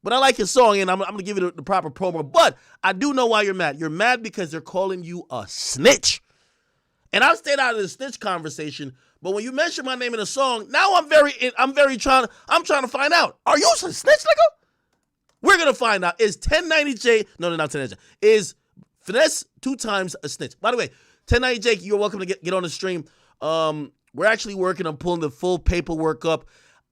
Speaker 1: But I like your song, and I'm going to give you the proper promo. But I do know why you're mad. You're mad because they're calling you a snitch. And I've stayed out of the snitch conversation, but when you mention my name in a song, now I'm trying to find out. Are you a snitch, nigga? We're gonna find out. Is 1090J? No, not 1090J. Is Finesse2tymes a snitch? By the way, 1090J, you're welcome to get on the stream. We're actually working on pulling the full paperwork up.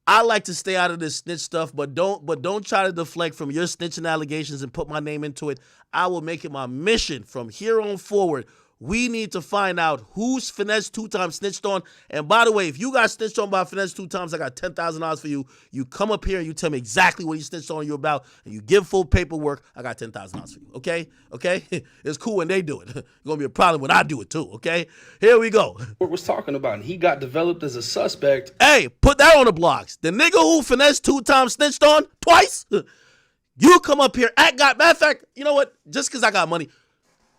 Speaker 1: I like to stay out of this snitch stuff, but don't try to deflect from your snitching allegations and put my name into it. I will make it my mission from here on forward. We need to find out who's Finesse2tymes snitched on. And by the way, if you got snitched on by Finesse2tymes, I got $10,000 for you. You come up here and you tell me exactly what he snitched on you about, and you give full paperwork. I got $10,000 for you. Okay? Okay? It's cool when they do it. It's gonna be a problem when I do it too. Okay? Here we go.
Speaker 2: What was talking about? And he got developed as a suspect.
Speaker 1: Hey, put that on the blogs. The nigga who Finesse2tymes snitched on twice. You come up here. Matter of fact, you know what? Just because I got money.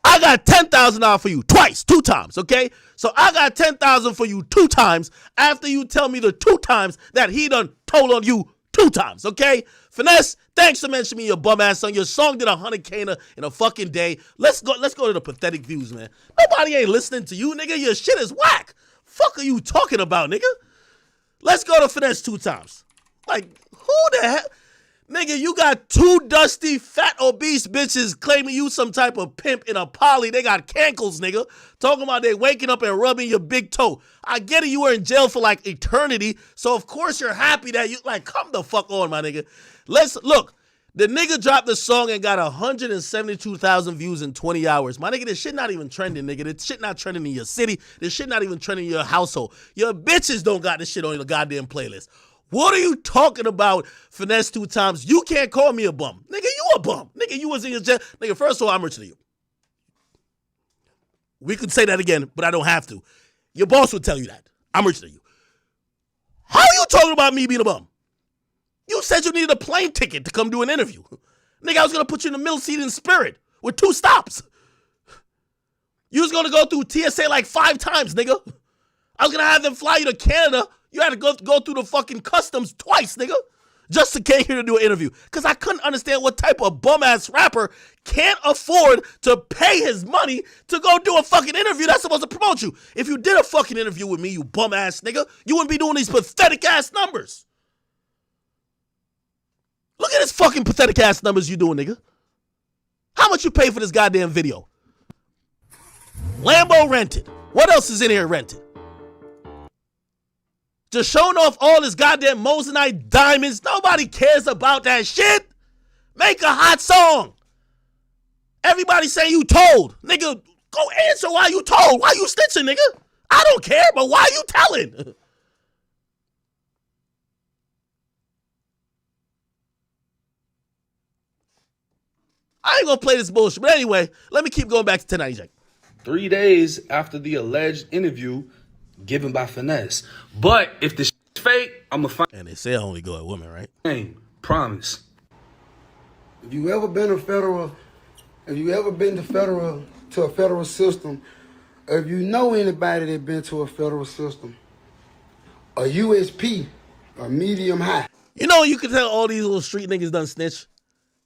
Speaker 1: I got $10,000 for you twice, 2 times, okay? So I got $10,000 for you 2 times after you tell me the 2 times that he done told on you 2 times, okay? Finesse, thanks for mentioning me, your bum ass song. Your song did 100K in a fucking day. Let's go to the pathetic views, man. Nobody ain't listening to you, nigga. Your shit is whack. Fuck are you talking about, nigga? Let's go to Finesse2tymes. Like, who the hell? Nigga, you got 2 dusty, fat, obese bitches claiming you some type of pimp in a poly. They got cankles, nigga. Talking about they waking up and rubbing your big toe. I get it, you were in jail for like eternity, so of course you're happy that you, like, come the fuck on, my nigga. Look, the nigga dropped the song and got 172,000 views in 20 hours. My nigga, this shit not even trending, nigga. This shit not trending in your city. This shit not even trending in your household. Your bitches don't got this shit on your goddamn playlist. What are you talking about, Finesse2tymes? You can't call me a bum. Nigga, you a bum. Nigga, you was in your jail. Nigga, first of all, I'm richer than you. We could say that again, but I don't have to. Your boss would tell you that. I'm richer than you. How are you talking about me being a bum? You said you needed a plane ticket to come do an interview. Nigga, I was going to put you in the middle seat in Spirit with 2 stops. You was going to go through TSA like 5 times, nigga. I was going to have them fly you to Canada. You had to go through the fucking customs twice, nigga, just to get here to do an interview. Because I couldn't understand what type of bum-ass rapper can't afford to pay his money to go do a fucking interview that's supposed to promote you. If you did a fucking interview with me, you bum-ass nigga, you wouldn't be doing these pathetic-ass numbers. Look at this fucking pathetic-ass numbers you doing, nigga. How much you pay for this goddamn video? Lambo rented. What else is in here rented? Just showing off all this goddamn Moissanite diamonds. Nobody cares about that shit. Make a hot song. Everybody say you told. Nigga, go answer why you told. Why you snitching, nigga? I don't care, but why you telling? I ain't gonna play this bullshit. But anyway, let me keep going back to 1090J.
Speaker 2: 3 days after the alleged interview given by Finesse. But if the shit's fake, I'm going to find.
Speaker 1: And they say I only go at women, right?
Speaker 2: Promise.
Speaker 3: If you ever been to a federal system, if you know anybody that been to a federal system, a USP, a medium high.
Speaker 1: You know, you can tell all these little street niggas done snitch.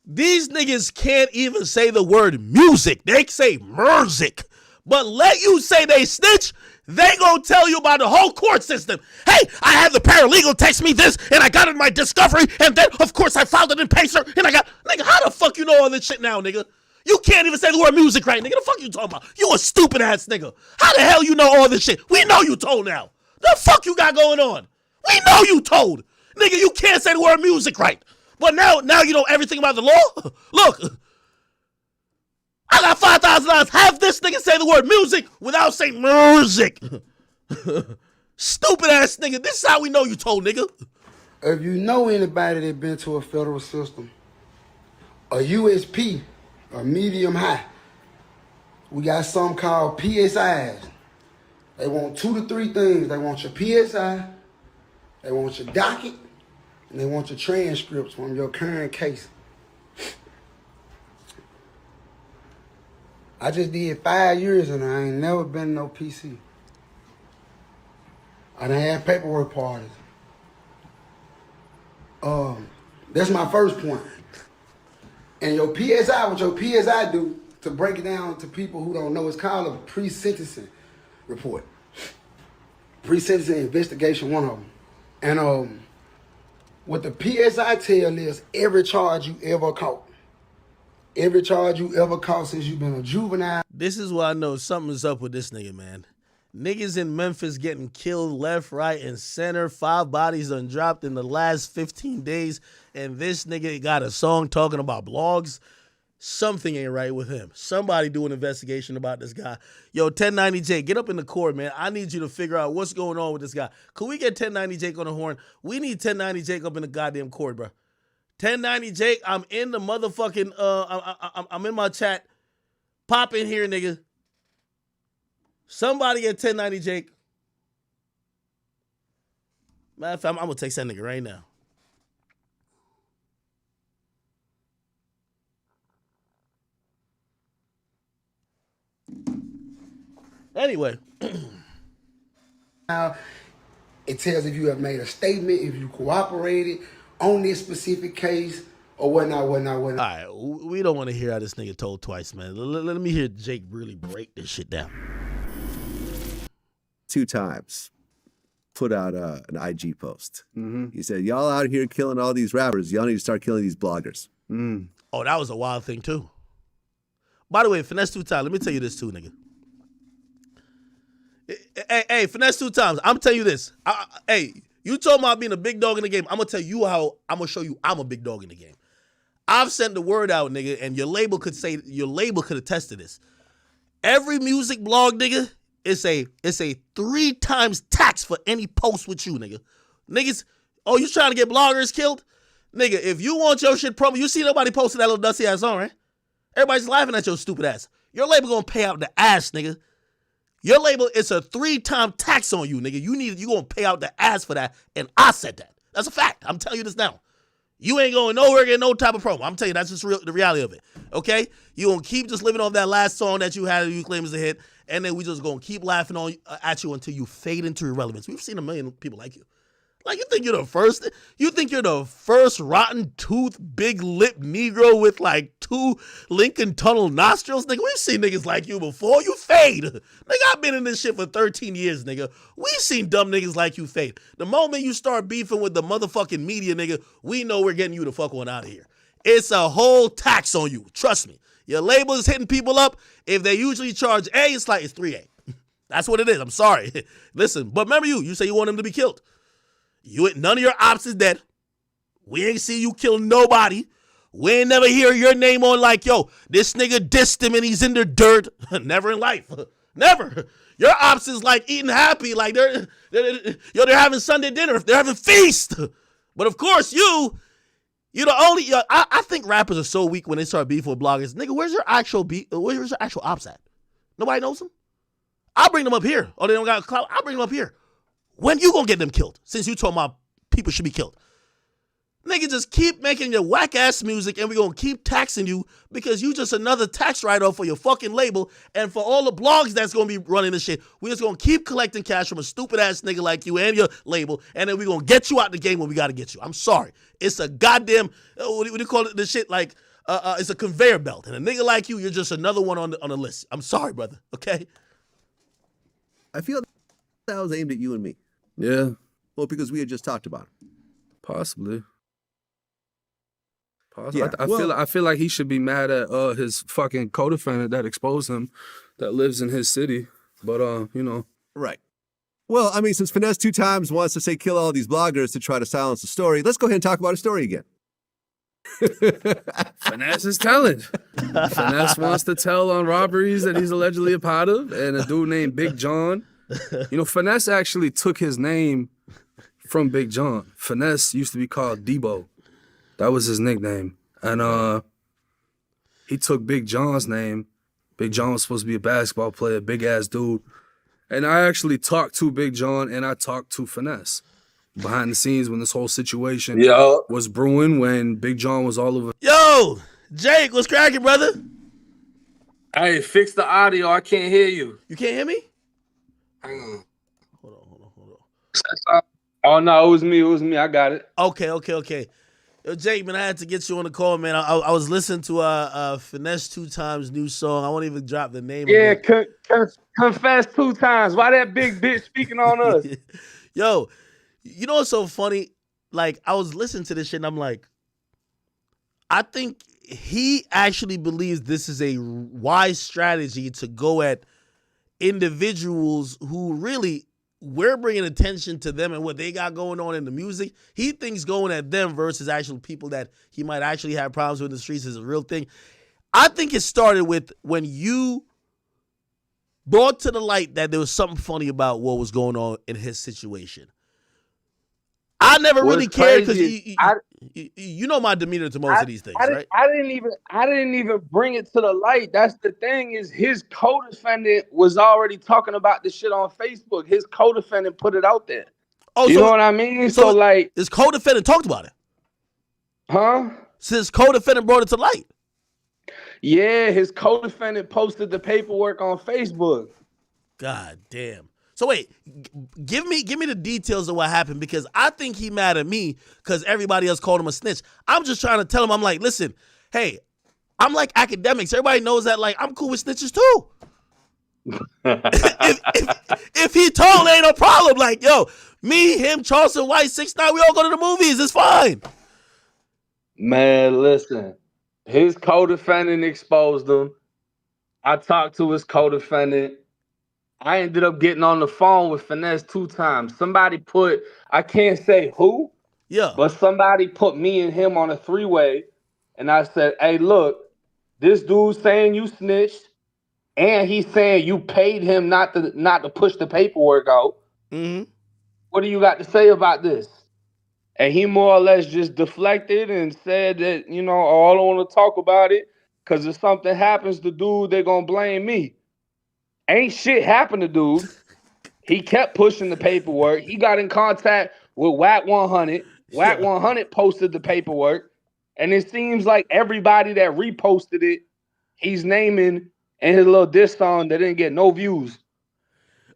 Speaker 1: These niggas can't even say the word music. They say music. But let you say they snitch, they gonna tell you about the whole court system. Hey, I had the paralegal text me this, and I got it in my discovery, and then, of course, I filed it in Pacer, and I got... Nigga, how the fuck you know all this shit now, nigga? You can't even say the word music right, nigga. The fuck you talking about? You a stupid-ass nigga. How the hell you know all this shit? We know you told now. The fuck you got going on? We know you told. Nigga, you can't say the word music right. But now you know everything about the law? Look... I got $5,000. Have this nigga say the word music without saying music. Stupid ass nigga. This is how we know you told, nigga.
Speaker 3: If you know anybody that been to a federal system, a USP, a medium high, we got something called PSIs. They want 2 to 3 things. They want your PSI, they want your docket, and they want your transcripts from your current case. I just did 5 years and I ain't never been in no PC. I done had paperwork parties. That's my first point. And your PSI, what your PSI do, to break it down to people who don't know, it's called a pre-sentencing report. Pre-sentencing investigation, one of them. And what the PSI tell is every charge you ever caught. Every charge you ever caught since you've been a juvenile.
Speaker 1: This is why I know something's up with this nigga, man. Niggas in Memphis getting killed left, right, and center. 5 bodies done dropped in the last 15 days. And this nigga got a song talking about blogs. Something ain't right with him. Somebody do an investigation about this guy. Yo, 1090J, get up in the court, man. I need you to figure out what's going on with this guy. Could we get 1090J on the horn? We need 1090J up in the goddamn court, bro. 1090J, I'm in the motherfucking, I'm in my chat. Pop in here, nigga. Somebody get 1090J. Matter of fact, I'm going to text that nigga right now. Anyway.
Speaker 3: Now, it tells if you have made a statement, if you cooperated on this specific case, or whatnot.
Speaker 1: All right, we don't want to hear how this nigga told twice, man. Let me hear Jake really break this shit down.
Speaker 8: 2Tymes put out an IG post. He said, y'all out here killing all these rappers. Y'all need to start killing these bloggers.
Speaker 1: Oh, that was a wild thing, too. By the way, Finesse2tymes, let me tell you this, too, nigga. Hey, Finesse2tymes, I'm telling you this. Hey, you told me about being a big dog in the game. I'm going to tell you how I'm going to show you I'm a big dog in the game. I've sent the word out, nigga, and your label could attest to this. Every music blog, nigga, it's a 3 times tax for any post with you, nigga. Niggas, oh, you trying to get bloggers killed? Nigga, if you want your shit promo, you see nobody posting that little dusty ass song, right? Everybody's laughing at your stupid ass. Your label gonna pay out the ass, nigga. Your label, it's a 3-time tax on you, nigga. You gonna pay out the ass for that, and I said that. That's a fact. I'm telling you this now. You ain't going nowhere getting no type of promo. I'm telling you, that's just the reality of it, okay? You gonna keep just living off that last song that you had you claim is a hit, and then we just gonna keep laughing at you until you fade into irrelevance. We've seen a million people like you. Like, you think you're the first? You think you're the first rotten tooth, big lip Negro with like 2 Lincoln Tunnel nostrils? Nigga, we've seen niggas like you before. You fade. Nigga, I've been in this shit for 13 years, nigga. We've seen dumb niggas like you fade. The moment you start beefing with the motherfucking media, nigga, we know we're getting you the fuck on out of here. It's a whole tax on you. Trust me. Your label is hitting people up. If they usually charge A, it's 3A. That's what it is. I'm sorry. Listen, but remember you say you want them to be killed. None of your ops is dead. We ain't see you kill nobody. We ain't never hear your name on like, yo, this nigga dissed him and he's in the dirt. Never in life. Never. Your ops is like eating happy, like they're having Sunday dinner, if they're having feast. But of course, you the only. I think rappers are so weak when they start beefing with bloggers. Nigga, where's your actual ops at? Nobody knows them. I'll bring them up here. Oh, they don't got clout. I'll bring them up here. When you gonna get them killed? Since you told my people should be killed. Nigga, just keep making your whack-ass music and we're gonna keep taxing you because you just another tax write-off for your fucking label and for all the blogs that's gonna be running this shit. We just gonna keep collecting cash from a stupid-ass nigga like you and your label, and then we're gonna get you out the game when we gotta get you. I'm sorry. It's a goddamn, what do you call it, this shit, like, it's a conveyor belt. And a nigga like you, you're just another one on the list. I'm sorry, brother, okay?
Speaker 8: I feel that was aimed at you and me.
Speaker 22: Yeah.
Speaker 8: Well, because we had just talked about it.
Speaker 22: Possibly.
Speaker 8: Yeah,
Speaker 22: I feel like he should be mad at his fucking co-defendant that exposed him, that lives in his city. But
Speaker 8: Right. Well, I mean, since Finesse2tymes wants to say kill all these bloggers to try to silence the story, let's go ahead and talk about a story again.
Speaker 22: Finesse is telling. Finesse wants to tell on robberies that he's allegedly a part of, and a dude named Big John You know, Finesse actually took his name from Big John. Finesse used to be called Debo. That was his nickname. And he took Big John's name. Big John was supposed to be a basketball player, big ass dude. And I actually talked to Big John and I talked to Finesse behind the scenes when this whole situation was brewing, when Big John was all over.
Speaker 1: Yo, Jake, what's cracking, brother?
Speaker 22: Hey, fix the audio. I can't hear you.
Speaker 1: You can't hear me?
Speaker 22: Hang on.
Speaker 1: Hold on.
Speaker 22: Oh, no, it was me. I got it.
Speaker 1: Okay. Yo, Jake, man, I had to get you on the call, man. I was listening to Finesse2tymes' new song. I won't even drop the name of it.
Speaker 22: Confess 2 times. Why that big bitch speaking on us?
Speaker 1: Yo, you know what's so funny? Like, I was listening to this shit, and I'm like, I think he actually believes this is a wise strategy to go at individuals who really, we're bringing attention to them and what they got going on in the music. He thinks going at them versus actual people that he might actually have problems with in the streets is a real thing. I think it started with when you brought to the light that there was something funny about what was going on in his situation. I never really cared because you know my demeanor to most of these things, right?
Speaker 22: I didn't even bring it to the light. That's the thing, is his co-defendant was already talking about this shit on Facebook. His co-defendant put it out there.
Speaker 1: Oh,
Speaker 22: you know what I mean? So like,
Speaker 1: his co-defendant talked about it.
Speaker 22: Huh?
Speaker 1: So his co-defendant brought it to light.
Speaker 22: Yeah, his co-defendant posted the paperwork on Facebook.
Speaker 1: God damn. So wait, give me the details of what happened, because I think he mad at me because everybody else called him a snitch. I'm just trying to tell him, I'm like, listen, hey, I'm like academics. Everybody knows that, like, I'm cool with snitches too. if he told, ain't no problem. Like, yo, me, him, Charleston White, 6ix9ine, we all go to the movies. It's fine.
Speaker 22: Man, listen, his co-defendant exposed him. I talked to his co-defendant. I ended up getting on the phone with Finesse2tymes. Somebody put, I can't say who, but somebody put me and him on a 3-way. And I said, hey, look, this dude's saying you snitched, and he's saying you paid him not to push the paperwork out.
Speaker 1: Mm-hmm.
Speaker 22: What do you got to say about this? And he more or less just deflected and said that, you know, I don't want to talk about it because if something happens to dude, they're going to blame me. Ain't shit happened to dude. He kept pushing the paperwork. He got in contact with Whack 100. Whack 100 posted the paperwork. And it seems like everybody that reposted it, he's naming in his little diss song that didn't get no views.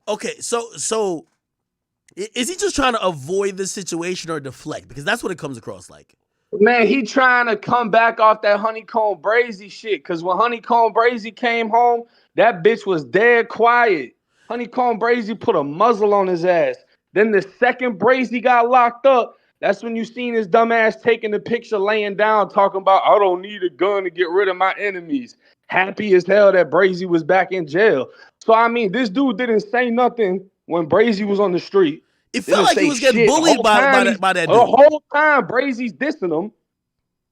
Speaker 1: Okay, so is he just trying to avoid the situation or deflect? Because that's what it comes across like.
Speaker 22: Man, he trying to come back off that Honeycomb Brazy shit. Because when Honeycomb Brazy came home, that bitch was dead quiet. Honeycomb Brazy put a muzzle on his ass. Then the second Brazy got locked up, that's when you seen his dumb ass taking the picture laying down talking about, I don't need a gun to get rid of my enemies. Happy as hell that Brazy was back in jail. So, I mean, this dude didn't say nothing when Brazy was on the street.
Speaker 1: It felt like he was getting bullied by that dude.
Speaker 22: The whole time, Brazy's dissing him.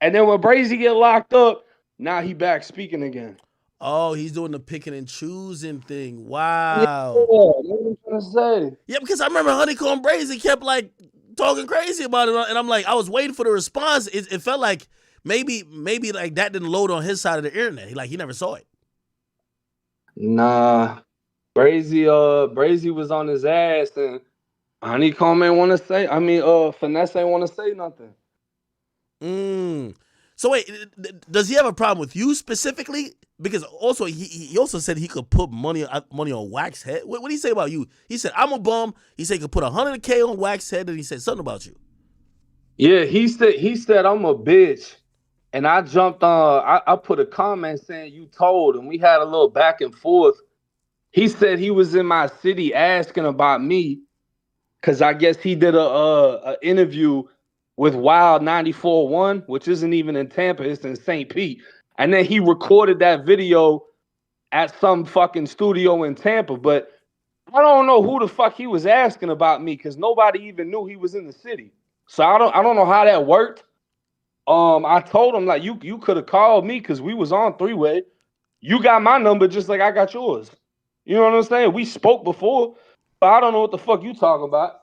Speaker 22: And then when Brazy get locked up, now he back speaking again.
Speaker 1: Oh, he's doing the picking and choosing thing. Wow.
Speaker 22: Yeah, that's what I'm trying to say.
Speaker 1: Yeah, because I remember Honeycomb Brazy kept like talking crazy about it, and I'm like, I was waiting for the response. It felt like maybe like that didn't load on his side of the internet. He never saw it.
Speaker 22: Nah, Brazy was on his ass, and Honeycomb ain't want to say. I mean, Finesse ain't want to say nothing.
Speaker 1: So wait, does he have a problem with you specifically? Because also he also said he could put money on Wax's head. What did he say about you? He said, I'm a bum. He said he could put $100K on Wax's head, and he said something about you.
Speaker 22: Yeah, he said I'm a bitch. And I jumped on, I put a comment saying you told, and we had a little back and forth. He said he was in my city asking about me, because I guess he did a interview with Wild 94.1, which isn't even in Tampa, it's in St. Pete. And then he recorded that video at some fucking studio in Tampa. But I don't know who the fuck he was asking about me, because nobody even knew he was in the city. So I don't know how that worked. I told him, like, you could have called me because we was on 3-way. You got my number just like I got yours. You know what I'm saying? We spoke before. But I don't know what the fuck you talking about.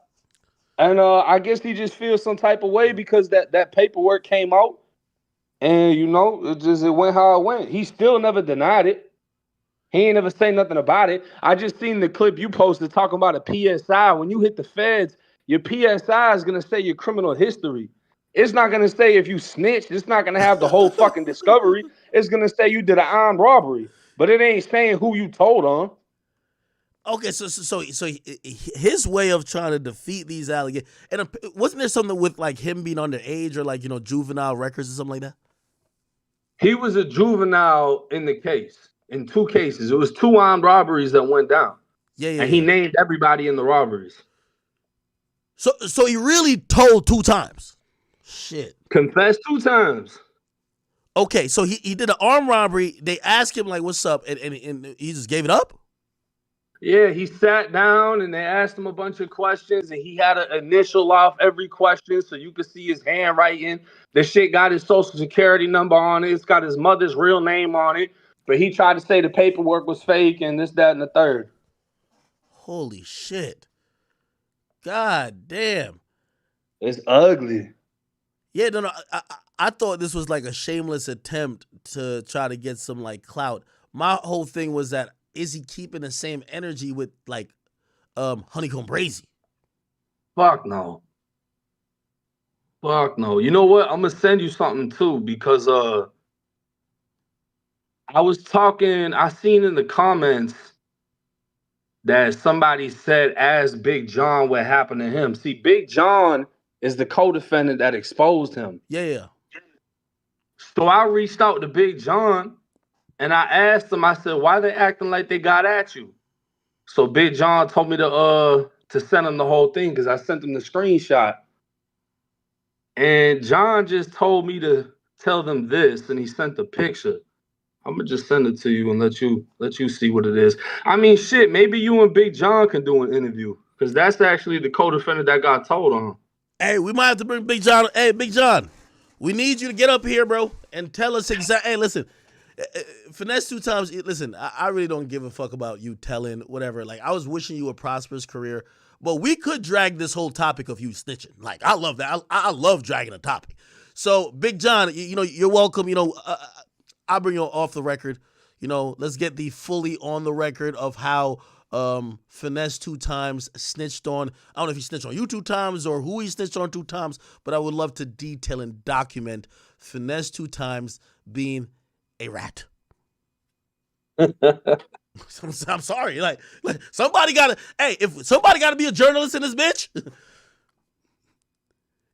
Speaker 22: And I guess he just feels some type of way because that paperwork came out, and you know, it went how it went. He still never denied it. He ain't never say nothing about it. I just seen the clip you posted talking about a PSI. When you hit the feds, your PSI is gonna say your criminal history. It's not gonna say if you snitched. It's not gonna have the whole fucking discovery. It's gonna say you did an armed robbery, but it ain't saying who you told on.
Speaker 1: Okay, so his way of trying to defeat these allegations, and wasn't there something with like him being underage or like, you know, juvenile records or something like that?
Speaker 22: He was a juvenile in the case, in 2 cases. It was 2 armed robberies that went down.
Speaker 1: Yeah.
Speaker 22: And he named everybody in the robberies.
Speaker 1: So he really told 2 times. Shit.
Speaker 22: Confessed 2 times.
Speaker 1: Okay, so he did an armed robbery. They asked him like, "What's up?" and he just gave it up.
Speaker 22: Yeah, he sat down and they asked him a bunch of questions, and he had an initial off every question so you could see his handwriting. The shit got his social security number on it. It's got his mother's real name on it. But he tried to say the paperwork was fake and this, that, and the third.
Speaker 1: Holy shit. God damn.
Speaker 22: It's ugly.
Speaker 1: Yeah, no. I thought this was like a shameless attempt to try to get some like clout. My whole thing was that, is he keeping the same energy with like Honeycomb Brazy?
Speaker 22: Fuck no. Fuck no. You know what? I'm gonna send you something too, because I seen in the comments that somebody said ask Big John what happened to him. See, Big John is the co-defendant that exposed him.
Speaker 1: Yeah.
Speaker 22: So I reached out to Big John and I asked him, I said, why they acting like they got at you? So Big John told me to send him the whole thing, because I sent him the screenshot. And John just told me to tell them this, and he sent the picture. I'm gonna just send it to you and let you see what it is. I mean, shit, maybe you and Big John can do an interview, because that's actually the co-defendant that got told on.
Speaker 1: Hey, we might have to bring Big John. Hey, Big John, we need you to get up here, bro, and tell us exactly. Hey, listen. Finesse2tymes, listen, I really don't give a fuck about you telling whatever. Like, I was wishing you a prosperous career, but we could drag this whole topic of you snitching. Like, I love that. I love dragging a topic. So, Big John, you know, you're welcome. You know, I'll bring you off the record. You know, let's get the fully on the record of how Finesse2tymes snitched on. I don't know if he snitched on you 2 times or who he snitched on 2 times, but I would love to detail and document Finesse2tymes being a rat. I'm sorry. Like somebody gotta. Hey, if somebody gotta be a journalist in this bitch.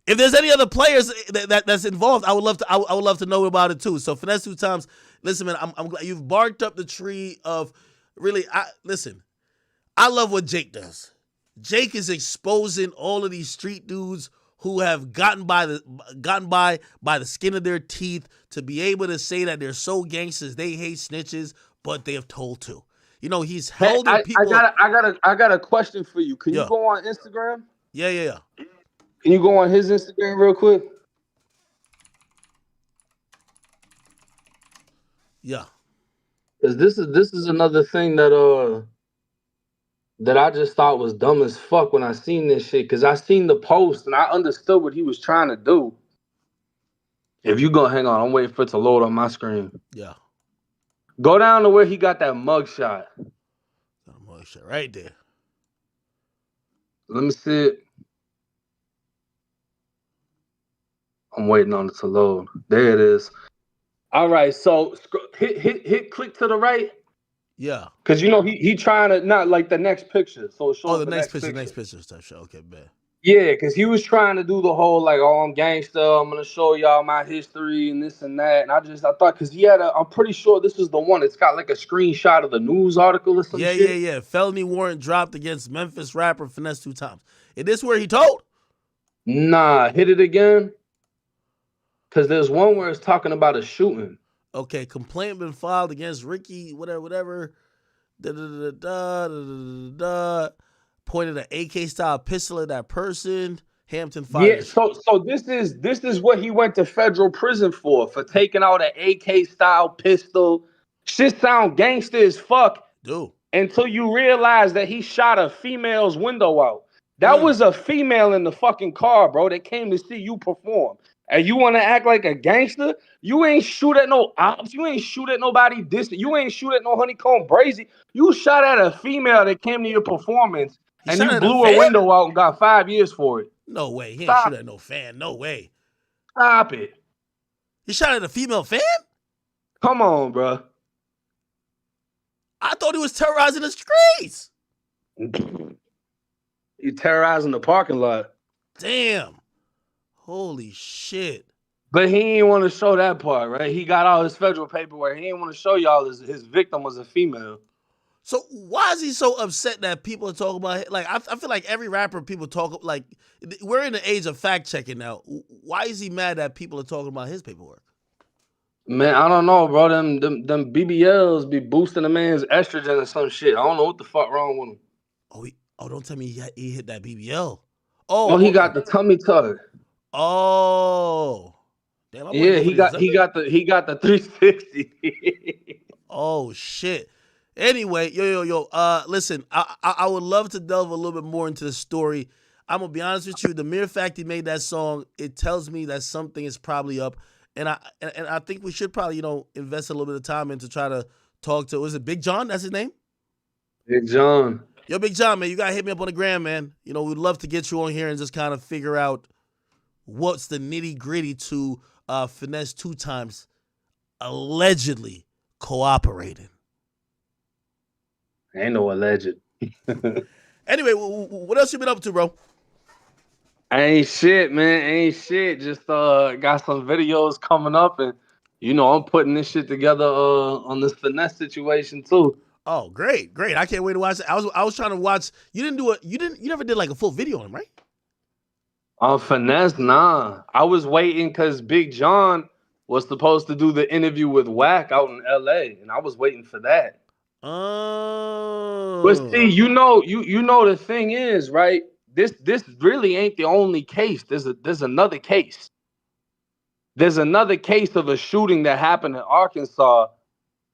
Speaker 1: If there's any other players that's involved, I would love to. I would love to know about it too. So Finesse2tymes, listen, man, I'm glad you've barked up the tree of really. Listen, I love what Jake does. Jake is exposing all of these street dudes who have gotten by the skin of their teeth to be able to say that they're so gangsters they hate snitches, but they have told too. You know, he's holding people.
Speaker 22: I got a question for you. Can you go on Instagram?
Speaker 1: Yeah.
Speaker 22: Can you go on his Instagram real quick?
Speaker 1: Yeah.
Speaker 22: Because this is another thing that I just thought was dumb as fuck when I seen this shit. Because I seen the post and I understood what he was trying to do. If you go, hang on, I'm waiting for it to load on my screen.
Speaker 1: Yeah.
Speaker 22: Go down to where he got that mugshot.
Speaker 1: That mugshot right there.
Speaker 22: Let me see it. I'm waiting on it to load. There it is. All right, so hit click to the right.
Speaker 1: Yeah.
Speaker 22: Because you know he trying to not like the next picture. So it shows
Speaker 1: the next picture stuff. Show. Okay, bad.
Speaker 22: Yeah, because he was trying to do the whole like, oh, I'm gangster. I'm gonna show y'all my history and this and that. And I thought because he had I'm pretty sure this is the one. It's got like a screenshot of the news article or some shit.
Speaker 1: Yeah. Felony warrant dropped against Memphis rapper Finesse2tymes. Is this where he told?
Speaker 22: Nah, hit it again. Because there's one where it's talking about a shooting.
Speaker 1: Okay, complaint been filed against Ricky, whatever. Pointed an AK style pistol at that person. Hampton fired.
Speaker 22: Yeah, so this is what he went to federal prison for taking out an AK style pistol. Shit sound gangster as fuck.
Speaker 1: Dude.
Speaker 22: until you realize that he shot a female's window out. That was a female in the fucking car, bro, that came to see you perform. And you want to act like a gangster? You ain't shoot at no ops. You ain't shoot at nobody distant. You ain't shoot at no Honeycomb Brazy. You shot at a female that came to your performance, and you blew her window out and got 5 years for it.
Speaker 1: No way. He ain't shoot at no fan. No way.
Speaker 22: Stop it.
Speaker 1: He shot at a female fan?
Speaker 22: Come on, bro.
Speaker 1: I thought he was terrorizing the streets.
Speaker 22: You terrorizing the parking lot.
Speaker 1: Damn. Holy shit.
Speaker 22: But he didn't want to show that part, right? He got all his federal paperwork. He didn't want to show y'all his victim was a female.
Speaker 1: So why is he so upset that people are talking about it? Like, I feel like every rapper people talk, like, we're in the age of fact checking now. Why is he mad that people are talking about his paperwork?
Speaker 22: Man, I don't know, bro. Them BBLs be boosting a man's estrogen or some shit. I don't know what the fuck wrong with him.
Speaker 1: Oh, don't tell me he hit that BBL.
Speaker 22: Oh, he got the tummy tuck.
Speaker 1: Oh. Damn,
Speaker 22: yeah, he got the 360.
Speaker 1: Oh shit. Anyway, yo. Listen, I would love to delve a little bit more into the story. I'm gonna be honest with you. The mere fact he made that song, it tells me that something is probably up. And I think we should probably, invest a little bit of time into try to talk to, was it Big John? That's his name?
Speaker 22: Big John.
Speaker 1: Yo, Big John, man, you got to hit me up on the gram, man. We'd love to get you on here and just kind of figure out what's the nitty gritty to Finesse2tymes allegedly cooperating.
Speaker 22: Ain't no alleged.
Speaker 1: Anyway, what else you been up to, bro?
Speaker 22: Ain't shit, man. Ain't shit. Just got some videos coming up, and I'm putting this shit together on this finesse situation too.
Speaker 1: Oh, great. I can't wait to watch it. I was trying to watch. You never did like a full video on him, right?
Speaker 22: On finesse, nah. I was waiting because Big John was supposed to do the interview with Wack out in LA, and I was waiting for that.
Speaker 1: Oh.
Speaker 22: But see, you know the thing is, right? This really ain't the only case. There's another case. There's another case of a shooting that happened in Arkansas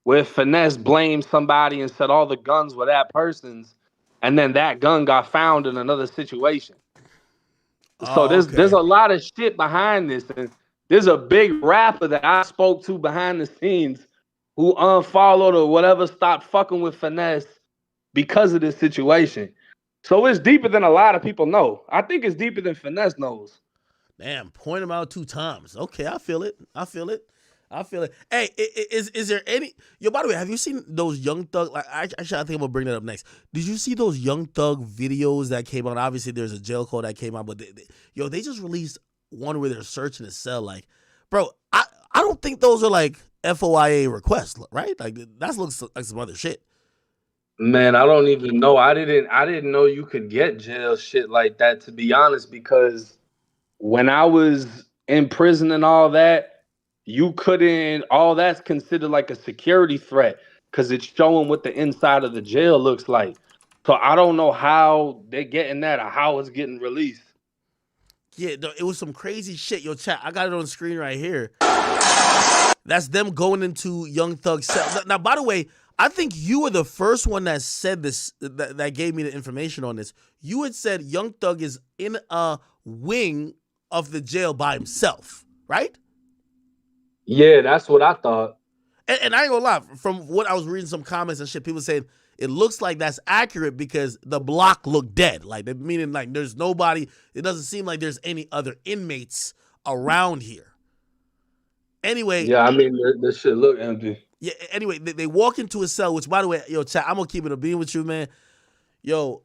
Speaker 22: where Finesse blamed somebody and said all the guns were that person's, and then that gun got found in another situation. So there's a lot of shit behind this, and there's a big rapper that I spoke to behind the scenes who unfollowed or whatever, stopped fucking with Finesse because of this situation. So it's deeper than a lot of people know. I think it's deeper than Finesse knows.
Speaker 1: Damn, point him out 2 times. Okay, I feel it. Hey, is there any? Yo, by the way, have you seen those Young Thug? Like, actually, I think I'm gonna bring that up next. Did you see those Young Thug videos that came out? Obviously, there's a jail call that came out, but they just released one where they're searching his cell. Like, bro, I don't think those are like FOIA requests, right? Like, that looks like some other shit.
Speaker 22: Man, I don't even know. I didn't know you could get jail shit like that, to be honest, because when I was in prison and all that, you couldn't, all that's considered like a security threat because it's showing what the inside of the jail looks like. So I don't know how they're getting that or how it's getting released.
Speaker 1: Yeah, it was some crazy shit. Yo, chat, I got it on the screen right here. That's them going into Young Thug's cell. Now, by the way, I think you were the first one that said this, that gave me the information on this. You had said Young Thug is in a wing of the jail by himself, right?
Speaker 22: Yeah, that's what I thought.
Speaker 1: And I ain't gonna lie, from what I was reading some comments and shit, people saying it looks like that's accurate because the block looked dead. Like, meaning like there's nobody, it doesn't seem like there's any other inmates around here. Anyway.
Speaker 22: Yeah, I mean, this shit look empty.
Speaker 1: Yeah, anyway, they walk into a cell, which, by the way, yo, chat, I'm gonna keep it a being with you, man. Yo,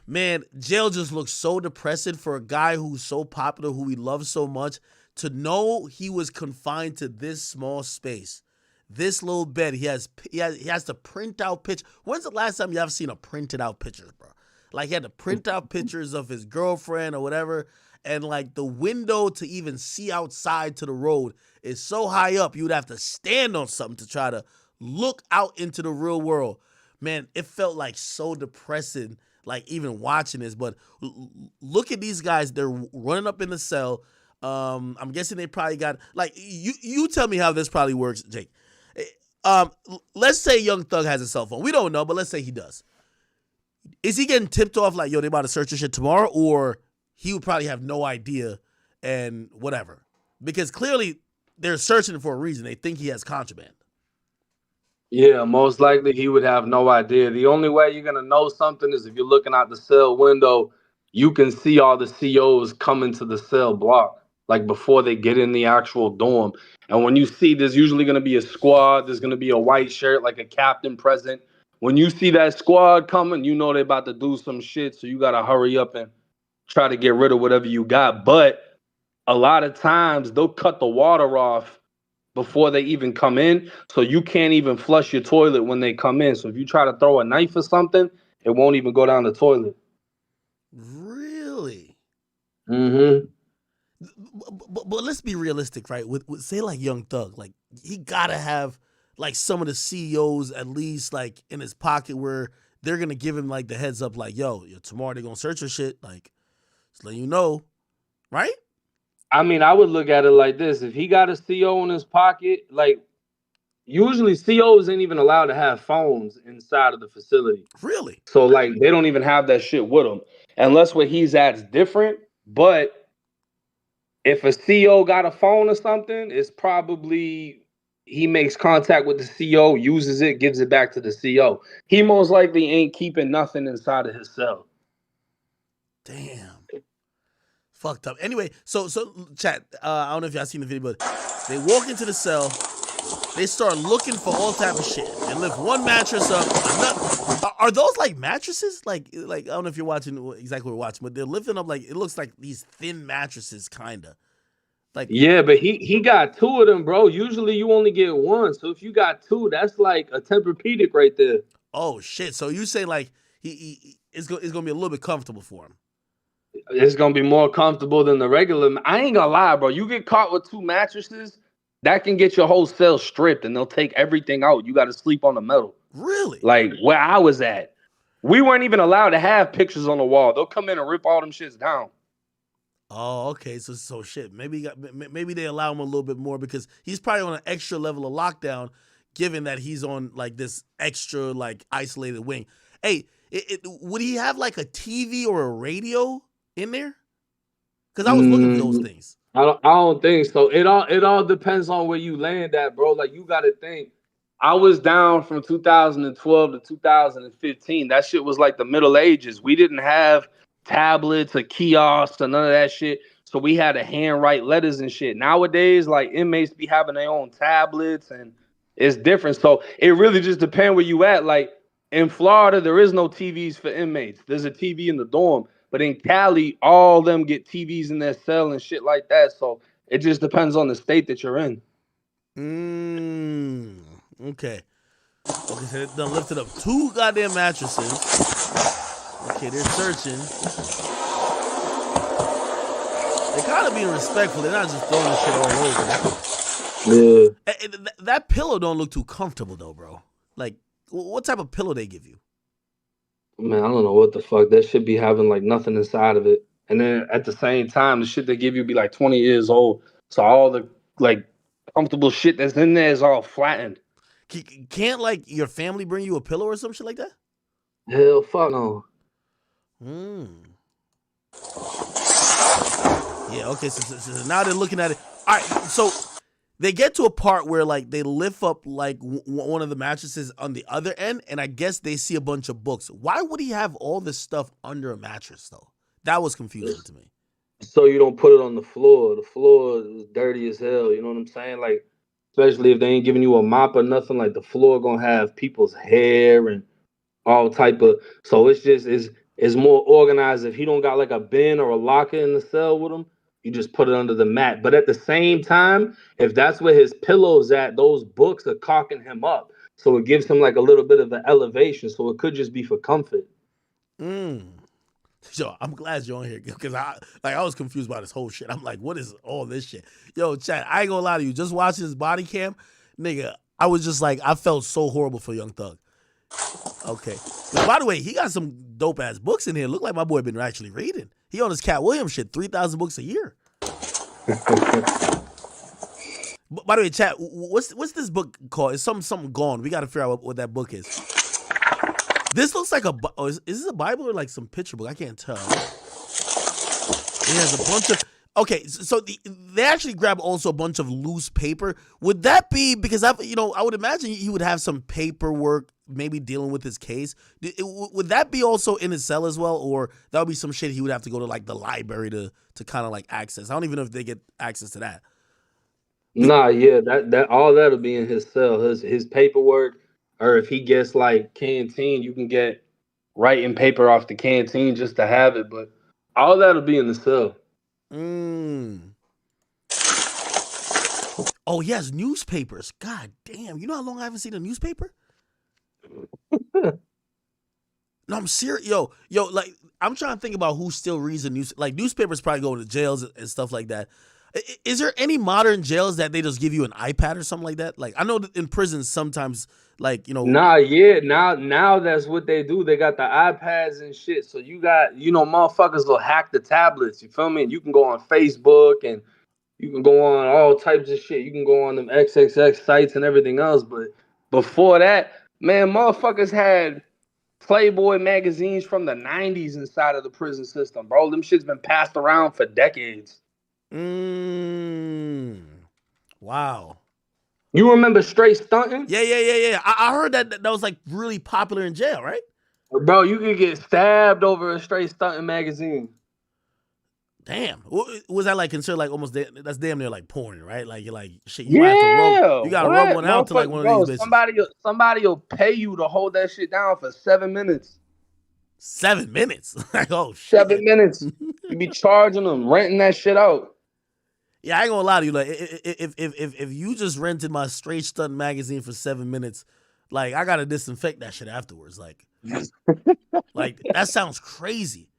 Speaker 1: man, jail just looks so depressing for a guy who's so popular, who we love so much. To know he was confined to this small space, this little bed, he has to print out pictures. When's the last time you ever seen a printed out pictures, bro? Like, he had to print out pictures of his girlfriend or whatever, and like the window to even see outside to the road is so high up, you'd have to stand on something to try to look out into the real world. Man, it felt like so depressing, like even watching this. But look at these guys, they're running up in the cell. I'm guessing they probably got, like, you tell me how this probably works, Jake. Let's say Young Thug has a cell phone. We don't know, but let's say he does. Is he getting tipped off like, yo, they about to search your shit tomorrow? Or he would probably have no idea and whatever? Because clearly they're searching for a reason. They think he has contraband.
Speaker 22: Yeah, most likely he would have no idea. The only way you're going to know something is if you're looking out the cell window, you can see all the COs coming to the cell block, like before they get in the actual dorm. And when you see there's usually going to be a squad, there's going to be a white shirt, like a captain present. When you see that squad coming, you know they're about to do some shit. So you got to hurry up and try to get rid of whatever you got. But a lot of times they'll cut the water off before they even come in. So you can't even flush your toilet when they come in. So if you try to throw a knife or something, it won't even go down the toilet.
Speaker 1: Really?
Speaker 22: Mm-hmm.
Speaker 1: But let's be realistic, right? With say like Young Thug, like he gotta have like some of the CEOs at least like in his pocket where they're gonna give him like the heads up, like, yo, tomorrow they're gonna search your shit, like just let you know, right?
Speaker 22: I mean, I would look at it like this. If he got a CO in his pocket, like usually COs ain't even allowed to have phones inside of the facility.
Speaker 1: Really?
Speaker 22: So like they don't even have that shit with them. Unless where he's at's different. But if a CO got a phone or something, it's probably he makes contact with the CO, uses it, gives it back to the CO. He most likely ain't keeping nothing inside of his cell.
Speaker 1: Damn. Fucked up. Anyway, so chat, I don't know if y'all seen the video, but they walk into the cell, they start looking for all type of shit. They lift one mattress up. Are those like mattresses? Like I don't know if you're watching exactly what we're watching, but they're lifting up like it looks like these thin mattresses, kinda. Like
Speaker 22: yeah, but he got two of them, bro. Usually you only get one. So if you got two, that's like a Tempur-Pedic right there.
Speaker 1: Oh shit! So you say like it's gonna be a little bit comfortable for him.
Speaker 22: It's gonna be more comfortable than the regular. I ain't gonna lie, bro. You get caught with two mattresses, that can get your whole cell stripped, and they'll take everything out. You got to sleep on the metal.
Speaker 1: Really?
Speaker 22: Like where I was at, we weren't even allowed to have pictures on the wall. They'll come in and rip all them shits down.
Speaker 1: Oh, okay. So shit. Maybe they allow him a little bit more because he's probably on an extra level of lockdown, given that he's on like this extra like isolated wing. Hey, would he have like a TV or a radio in there? Because I was looking for those things.
Speaker 22: I don't think so. It all depends on where you land at, bro. Like you got to think. I was down from 2012 to 2015. That shit was like the Middle Ages. We didn't have tablets or kiosks or none of that shit. So we had to handwrite letters and shit. Nowadays, like inmates be having their own tablets and it's different. So it really just depends where you at. Like in Florida, there is no TVs for inmates. There's a TV in the dorm. But in Cali, all of them get TVs in their cell and shit like that. So it just depends on the state that you're in.
Speaker 1: Okay. So they done lifted up 2 goddamn mattresses. Okay, they're searching. They're kind of being respectful. They're not just throwing the shit all over.
Speaker 22: Yeah.
Speaker 1: That pillow don't look too comfortable though, bro. Like, what type of pillow they give you?
Speaker 22: Man, I don't know what the fuck. That should be having like nothing inside of it. And then at the same time, the shit they give you be like 20 years old. So all the like comfortable shit that's in there is all flattened.
Speaker 1: Can't like your family bring you a pillow or some shit like that?
Speaker 22: Hell fuck no.
Speaker 1: Yeah, okay, so now they're looking at it. All right, so they get to a part where like they lift up like one of the mattresses on the other end, and I guess they see a bunch of books. Why would he have all this stuff under a mattress though? That was confusing to me.
Speaker 22: So you don't put it on the floor. The floor is dirty as hell. You know what I'm saying? Like, especially if they ain't giving you a mop or nothing, like the floor gonna have people's hair and all type of. So it's just is more organized. If he don't got like a bin or a locker in the cell with him, you just put it under the mat. But at the same time, if that's where his pillow's at, those books are cocking him up. So it gives him like a little bit of an elevation. So it could just be for comfort.
Speaker 1: Yo, I'm glad you're on here because I was confused by this whole shit. I'm like, what is all this shit? Yo, chat, I ain't gonna lie to you. Just watching his body cam, nigga, I was just like, I felt so horrible for Young Thug. Okay. Now, by the way, he got some dope ass books in here. Look like my boy been actually reading. He on his Cat Williams shit, 3,000 books a year. By the way, chat, what's this book called? It's something gone. We got to figure out what that book is. This looks like is this a Bible or like some picture book? I can't tell. It has a bunch of. Okay, so they actually grab also a bunch of loose paper. Would that be because I would imagine he would have some paperwork maybe dealing with his case. Would that be also in his cell as well, or that would be some shit he would have to go to like the library to kind of like access? I don't even know if they get access to that.
Speaker 22: Nah, yeah, that all that'll be in his cell. His paperwork, or if he gets like canteen, you can get writing paper off the canteen just to have it, but all that'll be in the cell.
Speaker 1: Oh, yes, newspapers. God damn. You know how long I haven't seen a newspaper? No, I'm serious. Yo, like, I'm trying to think about who still reads the news. Like, newspapers probably go to jails and stuff like that. Is there any modern jails that they just give you an iPad or something like that? Like, I know that in prisons sometimes, like,
Speaker 22: Nah, yeah, now that's what they do. They got the iPads and shit. So you got, motherfuckers will hack the tablets. You feel me? And you can go on Facebook and you can go on all types of shit. You can go on them XXX sites and everything else. But before that, man, motherfuckers had Playboy magazines from the 90s inside of the prison system, bro. Them shit's been passed around for decades.
Speaker 1: Wow.
Speaker 22: You remember Straight Stunting?
Speaker 1: Yeah. I heard that was like really popular in jail, right?
Speaker 22: Bro, you could get stabbed over a Straight Stunting magazine.
Speaker 1: Damn. Was that like considered like almost that's damn near like porn, right? Like you're like shit. You might have to rub, you gotta rub one out to like one of these bitches.
Speaker 22: Somebody will pay you to hold that shit down for 7 minutes.
Speaker 1: 7 minutes? Like, oh shit.
Speaker 22: 7 minutes. You be charging them, renting that shit out.
Speaker 1: Yeah, I ain't gonna lie to you. Like, if you just rented my Straight Stunt magazine for 7 minutes, like I gotta disinfect that shit afterwards. Like, like that sounds crazy.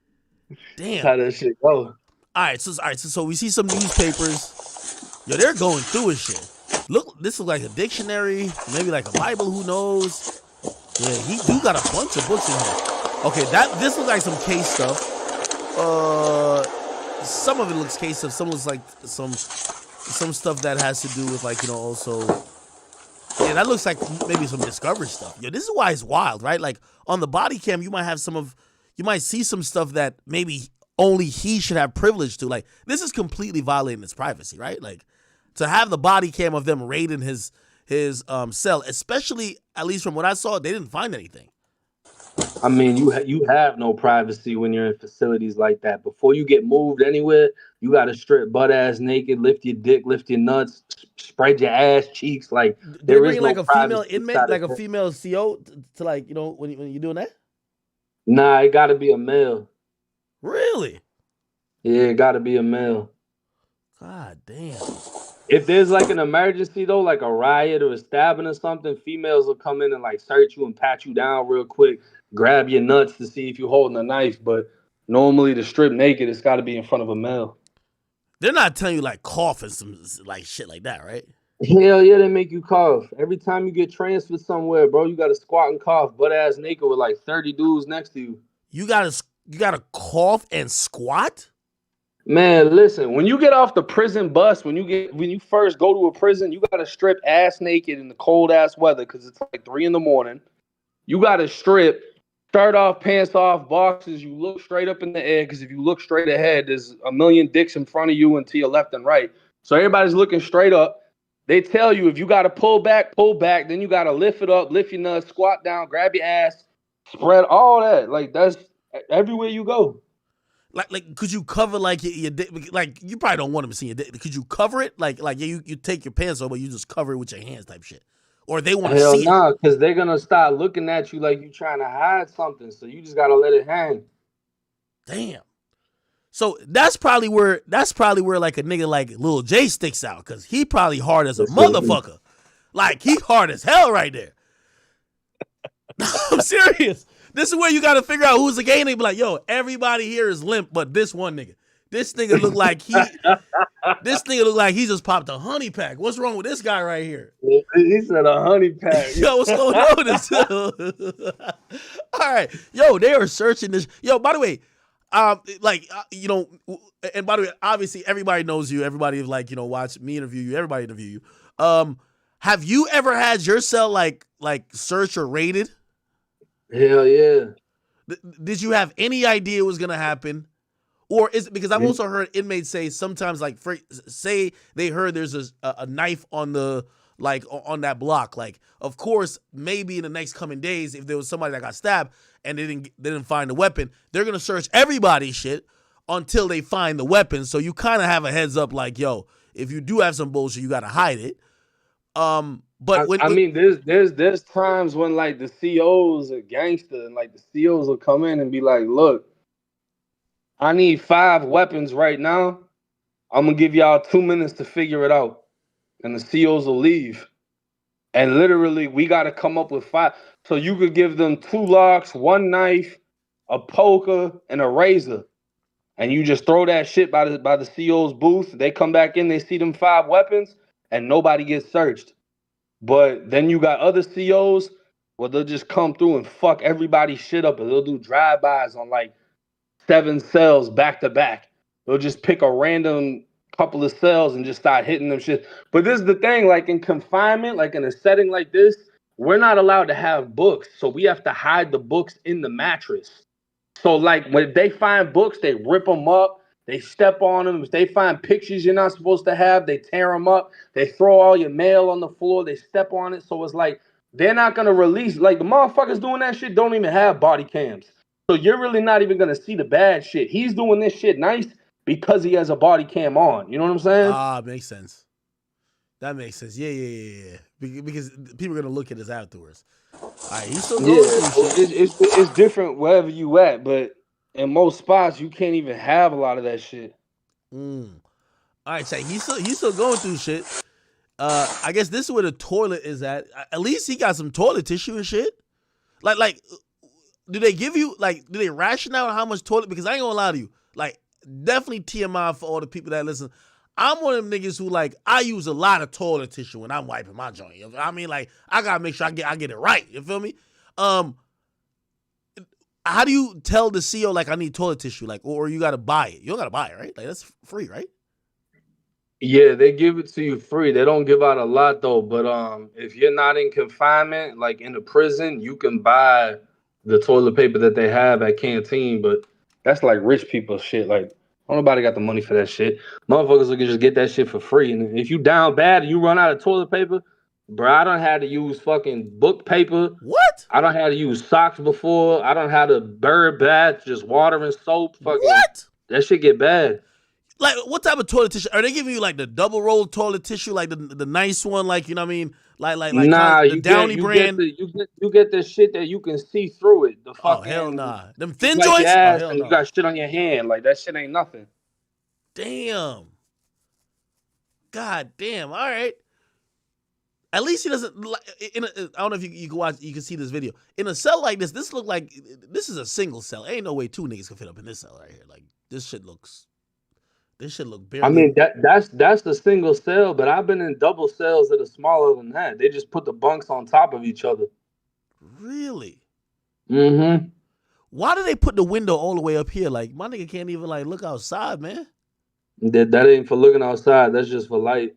Speaker 1: Damn.
Speaker 22: How that shit go?
Speaker 1: All right, so we see some newspapers. Yo, they're going through his shit. Look, this looks like a dictionary, maybe like a Bible. Who knows? Yeah, he do got a bunch of books in here. Okay, this looks like some case stuff. Some of it looks case stuff. Some looks like some stuff that has to do with like also. Yeah, that looks like maybe some discovery stuff. Yo, this is why it's wild, right? Like on the body cam, you might see some stuff that maybe only he should have privilege to. Like, this is completely violating his privacy, right? Like, to have the body cam of them raiding his cell, especially, at least from what I saw, they didn't find anything.
Speaker 22: I mean, you have no privacy when you're in facilities like that. Before you get moved anywhere, you got to strip butt ass naked, lift your dick, lift your nuts, spread your ass cheeks. Like,
Speaker 1: They're bringing like a female inmate, like a female CO to like, when you're doing that?
Speaker 22: Nah, it got to be a male.
Speaker 1: Really?
Speaker 22: Yeah, it got to be a male.
Speaker 1: God damn.
Speaker 22: If there's like an emergency though, like a riot or a stabbing or something, females will come in and like search you and pat you down real quick, grab your nuts to see if you're holding a knife. But normally to strip naked, it's got to be in front of a male.
Speaker 1: They're not telling you like cough and some like shit like that, right?
Speaker 22: Hell yeah, they make you cough. Every time you get transferred somewhere, bro, you got to squat and cough, butt ass naked with like 30 dudes next to you.
Speaker 1: You gotta cough and squat?
Speaker 22: Man, listen, when you get off the prison bus, when you first go to a prison, you gotta strip ass naked in the cold ass weather because it's like 3 a.m. You gotta strip, shirt off, pants off, boxes. You look straight up in the air because if you look straight ahead, there's a million dicks in front of you and to your left and right. So everybody's looking straight up. They tell you if you gotta pull back, then you gotta lift it up, lift your nuts, squat down, grab your ass, spread all that. Like that's everywhere you go.
Speaker 1: Like, could you cover like your dick? Like, you probably don't want them to see your dick. Could you cover it? Like you take your pants off, but you just cover it with your hands, type shit. Or they want to see it?
Speaker 22: Hell nah, because they're gonna start looking at you like you trying to hide something. So you just gotta let it hang.
Speaker 1: Damn. So that's probably where like a nigga like Lil J sticks out, because he probably hard as a motherfucker. Like, he hard as hell right there. I'm serious. This is where you got to figure out who's the gay nigga. Be like, yo, everybody here is limp, but this one nigga. This nigga look like he just popped a honey pack. What's wrong with this guy right here?
Speaker 22: He said a honey pack.
Speaker 1: Yo, what's going on with this? All right. Yo, they are searching this. Yo, by the way, You know, and by the way, obviously everybody knows you. Everybody like, you know, watch me interview you. Everybody interview you. Have you ever had your cell like searched or raided?
Speaker 22: Hell yeah.
Speaker 1: Did you have any idea it was gonna happen? Or is it because I've also heard inmates say sometimes, like, say they heard there's a knife on the, like, on that block. Like, of course, maybe in the next coming days, if there was somebody that got stabbed and they didn't find the weapon, they're gonna search everybody's shit until they find the weapon. So you kind of have a heads up, like, yo, if you do have some bullshit, you gotta hide it. But
Speaker 22: I mean, there's times when like the COs are gangster and like the COs will come in and be like, look, I need 5 weapons right now. I'm gonna give y'all 2 minutes to figure it out. And the COs will leave. And literally we gotta come up with 5. So you could give them 2 locks, 1 knife, a poker, and a razor. And you just throw that shit by the CO's booth. They come back in, they see them 5 weapons, and nobody gets searched. But then you got other COs where they'll just come through and fuck everybody's shit up, and they'll do drive-bys on like 7 cells back to back. They'll just pick a random couple of cells and just start hitting them shit. But this is the thing, like in confinement, like in a setting like this, we're not allowed to have books. So we have to hide the books in the mattress. So like when they find books, they rip them up, they step on them. If they find pictures you're not supposed to have, they tear them up. They throw all your mail on the floor, they step on it. So it's like they're not gonna release, like the motherfuckers doing that shit don't even have body cams. So you're really not even going to see the bad shit. He's doing this shit nice because he has a body cam on. You know what I'm saying?
Speaker 1: Makes sense. That makes sense. Yeah. Because people are going to look at this afterwards. All right, he's still going through shit.
Speaker 22: It's different wherever you at, but in most spots, you can't even have a lot of that shit.
Speaker 1: All right, so he's still going through shit. I guess this is where the toilet is at. At least he got some toilet tissue and shit. Like, do they give you, like, do they ration out how much toilet? Because I ain't gonna lie to you. Like, definitely TMI for all the people that listen. I'm one of them niggas who, like, I use a lot of toilet tissue when I'm wiping my joint. I mean, like, I gotta make sure I get it right. You feel me? How do you tell the CO, like, I need toilet tissue? Like, or you gotta buy it? You don't gotta buy it, right? Like, that's free, right?
Speaker 22: Yeah, they give it to you free. They don't give out a lot, though. But if you're not in confinement, like in a prison, you can buy the toilet paper that they have at canteen, but that's like rich people shit. Like, nobody got the money for that shit. Motherfuckers will just get that shit for free. And if you down bad and you run out of toilet paper, bro, I done had to use fucking book paper.
Speaker 1: What?
Speaker 22: I done had to use socks before. I done had a bird bath, just water and soap. Fucking,
Speaker 1: what?
Speaker 22: That shit get bad.
Speaker 1: Like, what type of toilet tissue? Are they giving you, like, the double roll toilet tissue, like the nice one, like, you know what I mean? Like
Speaker 22: nah,
Speaker 1: the Downy brand?
Speaker 22: You get the shit that you can see through it. The fucking,
Speaker 1: hell nah. Them thin
Speaker 22: like
Speaker 1: joints?
Speaker 22: Ass
Speaker 1: hell
Speaker 22: and
Speaker 1: nah.
Speaker 22: You got shit on your hand. Like, that shit ain't nothing.
Speaker 1: Damn. God damn. All right. At least he doesn't. I don't know if you can watch. You can see this video in a cell like this. This look like this is a single cell. Ain't no way 2 niggas can fit up in this cell right here. Like, this shit look barely.
Speaker 22: I mean, that's the single cell, but I've been in double cells that are smaller than that. They just put the bunks on top of each other.
Speaker 1: Really?
Speaker 22: Mm-hmm.
Speaker 1: Why do they put the window all the way up here? Like, my nigga can't even, like, look outside, man.
Speaker 22: That ain't for looking outside. That's just for light.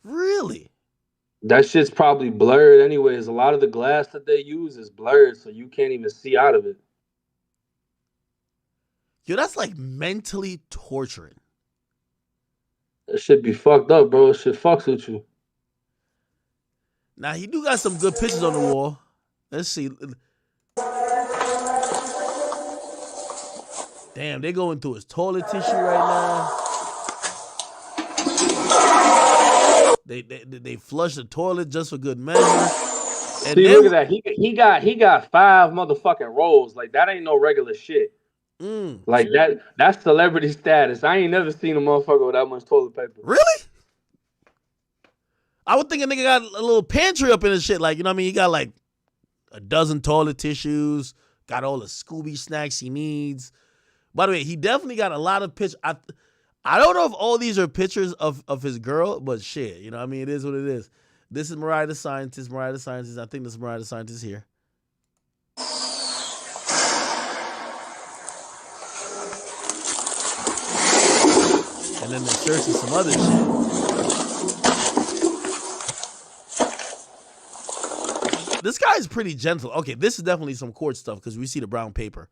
Speaker 1: Really?
Speaker 22: That shit's probably blurred anyways. A lot of the glass that they use is blurred, so you can't even see out of it.
Speaker 1: Yo, that's like mentally torturing.
Speaker 22: That shit be fucked up, bro. Shit fucks with you.
Speaker 1: Now, he do got some good pictures on the wall. Let's see. Damn, they going through his toilet tissue right now. They flush the toilet just for good measure. And
Speaker 22: see, look at that. He got 5 motherfucking rolls. Like, that ain't no regular shit. Like, that's celebrity status. I ain't never seen a motherfucker with that much toilet paper.
Speaker 1: Really? I would think a nigga got a little pantry up in his shit. Like, you know what I mean? He got like a dozen toilet tissues, got all the Scooby snacks he needs. By the way, he definitely got a lot of pictures. I don't know if all these are pictures of his girl, but shit, you know what I mean? It is what it is. This is Mariah the Scientist. Mariah the Scientist. I think this is Mariah the Scientist here. then they're searching some other shit. This guy is pretty gentle. Okay, this is definitely some court stuff because we see the brown paper.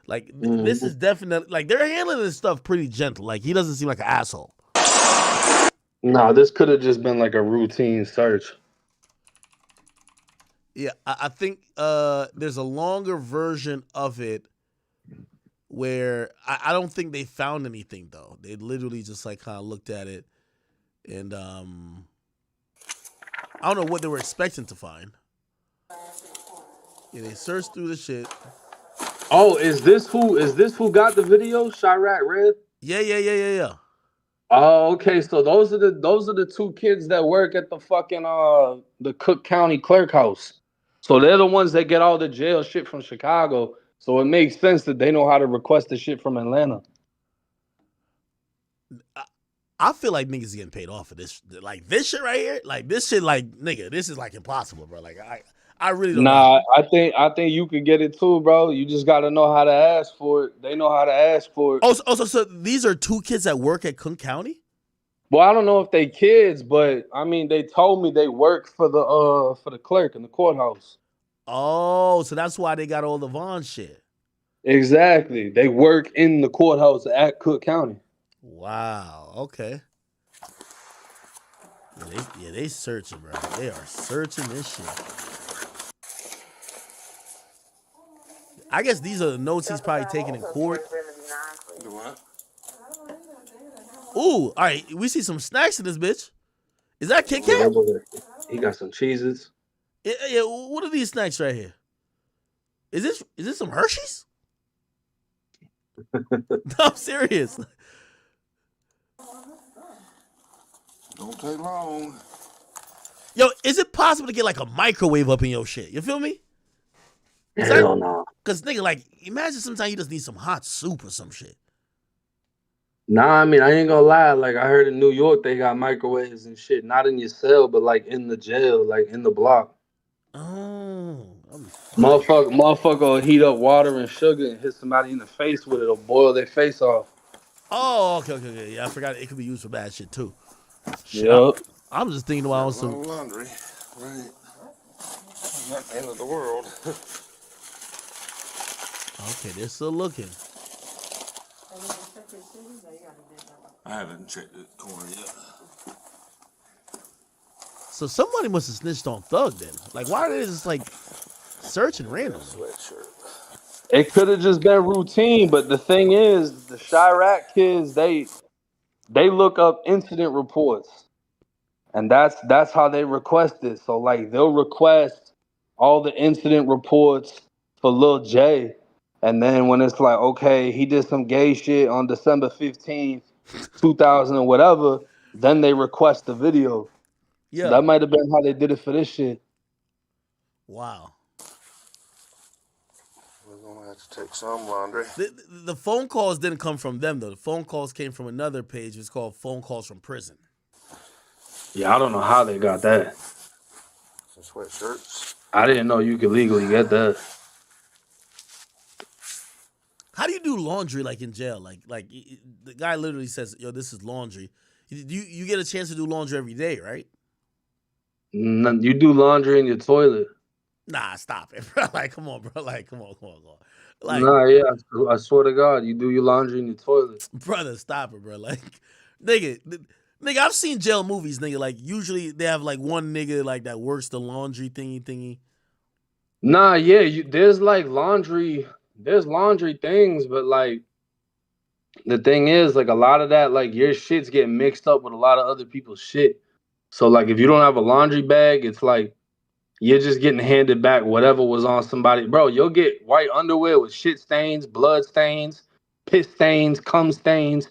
Speaker 1: Like, this is definitely, like, they're handling this stuff pretty gentle. Like, he doesn't seem like an asshole.
Speaker 22: Nah, this could have just been like a routine search.
Speaker 1: Yeah, I think there's a longer version of it where I don't think they found anything, though. They literally just, like, kind of looked at it. And I don't know what they were expecting to find. Yeah, they searched through the shit.
Speaker 22: Oh, is this who got the video? Chirac Red?
Speaker 1: Yeah.
Speaker 22: Oh, okay. So those are the two kids that work at the fucking the Cook County clerk house. So they're the ones that get all the jail shit from Chicago. So it makes sense that they know how to request the shit from Atlanta.
Speaker 1: I feel like niggas getting paid off for this. Like, this shit right here, like, this shit, like, nigga, this is, like, impossible, bro. Like, I really don't know.
Speaker 22: I think you could get it too, bro. You just got to know how to ask for it. They know how to ask for it.
Speaker 1: So these are two kids that work at Cook County?
Speaker 22: Well, I don't know if they kids, but I mean, they told me they work for the clerk in the courthouse.
Speaker 1: Oh, so that's why they got all the Vaughn shit.
Speaker 22: Exactly. They work in the courthouse at Cook County.
Speaker 1: Wow. Okay. Yeah, they searching, bro. They are searching this shit. I guess these are the notes he's probably taking in court. Ooh, all right. We see some snacks in this bitch. Is that Kit Kat?
Speaker 22: He got some cheeses.
Speaker 1: Yeah. What are these snacks right here? Is this some Hershey's? No, I'm serious.
Speaker 6: Don't take long.
Speaker 1: Yo, is it possible to get like a microwave up in your shit? You feel me?
Speaker 22: Hell no.
Speaker 1: Cause nigga, like, imagine sometimes you just need some hot soup or some shit.
Speaker 22: Nah, I mean, I ain't gonna lie. Like, I heard in New York they got microwaves and shit. Not in your cell, but like in the jail, like in the block.
Speaker 1: Oh.
Speaker 22: Motherfucker will heat up water and sugar and hit somebody in the face with it or boil their face off.
Speaker 1: Oh, okay. Yeah, I forgot it could be used for bad shit too.
Speaker 22: Yep.
Speaker 1: I'm just thinking about some
Speaker 6: laundry, right? Not the end of the world.
Speaker 1: Okay, they're still looking.
Speaker 6: I haven't checked the corner yet.
Speaker 1: So somebody must have snitched on Thug then. Like, why are they just like searching randomly?
Speaker 22: It could have just been routine, but the thing is, the Chirac kids, they look up incident reports. And that's how they request it. So like they'll request all the incident reports for Lil J. And then when it's like, okay, he did some gay shit on December 15th, 2000 or whatever, then they request the video.
Speaker 1: Yeah.
Speaker 22: So that might have been how they did it for this shit.
Speaker 1: Wow.
Speaker 6: We're gonna have to take some laundry.
Speaker 1: The phone calls didn't come from them though. The phone calls came from another page. It's called Phone Calls from Prison.
Speaker 22: Yeah, I don't know how they got that.
Speaker 6: Some sweatshirts.
Speaker 22: I didn't know you could legally get that.
Speaker 1: How do you do laundry like in jail? Like the guy literally says, "Yo, this is laundry." You get a chance to do laundry every day, right?
Speaker 22: You do laundry in your toilet.
Speaker 1: Nah, stop it, bro. Like, come on, bro. Like, come on. Like,
Speaker 22: nah, yeah, I swear to God, you do your laundry in your toilet.
Speaker 1: Brother, stop it, bro. Like, nigga, I've seen jail movies, nigga. Like, usually they have like one nigga like that works the laundry thingy.
Speaker 22: Nah, yeah, there's laundry things, but like the thing is, like a lot of that, like your shit's getting mixed up with a lot of other people's shit. So like if you don't have a laundry bag, it's like you're just getting handed back whatever was on somebody. Bro, you'll get white underwear with shit stains, blood stains, piss stains, cum stains.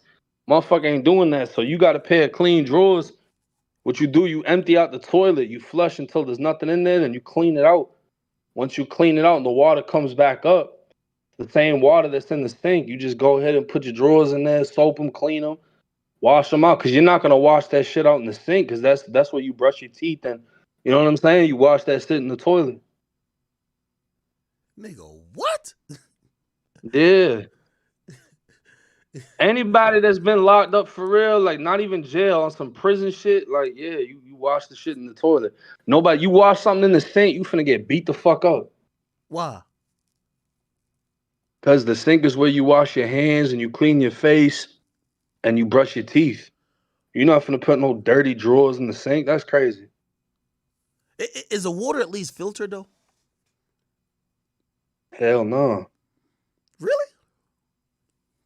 Speaker 22: Motherfucker ain't doing that. So you got a pair of clean drawers. What you do, you empty out the toilet, you flush until there's nothing in there, and you clean it out. Once you clean it out and the water comes back up, the same water that's in the sink, you just go ahead and put your drawers in there, soap them, clean them, wash them out. Because you're not going to wash that shit out in the sink because that's where you brush your teeth. And you know what I'm saying? You wash that shit in the toilet.
Speaker 1: Nigga, what?
Speaker 22: Yeah. Anybody that's been locked up for real, like not even jail, on some prison shit, like yeah, you wash the shit in the toilet. Nobody, you wash something in the sink, you finna get beat the fuck up.
Speaker 1: Why?
Speaker 22: Cause the sink is where you wash your hands and you clean your face and you brush your teeth. You're not finna put no dirty drawers in the sink. That's crazy.
Speaker 1: Is the water at least filtered though?
Speaker 22: Hell no.
Speaker 1: Really?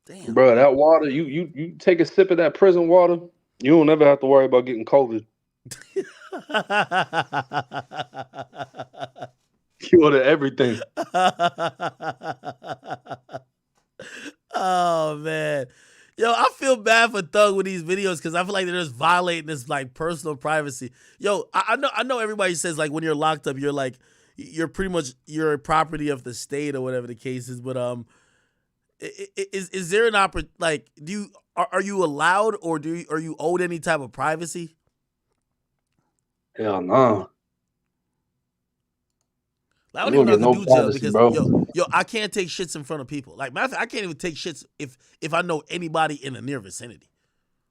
Speaker 1: Damn.
Speaker 22: Bro, that water, you take a sip of that prison water, you don't never have to worry about getting COVID. You order everything.
Speaker 1: Oh man. Yo, I feel bad for Thug with these videos because I feel like they're just violating this like personal privacy. Yo, I know everybody says like when you're locked up, you're like you're pretty much you're a property of the state or whatever the case is. But is there an like are you allowed or are you owed any type of privacy?
Speaker 22: Hell no.
Speaker 1: Like, I don't even know how to do jail because yo, I can't take shits in front of people. Like matter of fact, I can't even take shits if I know anybody in the near vicinity.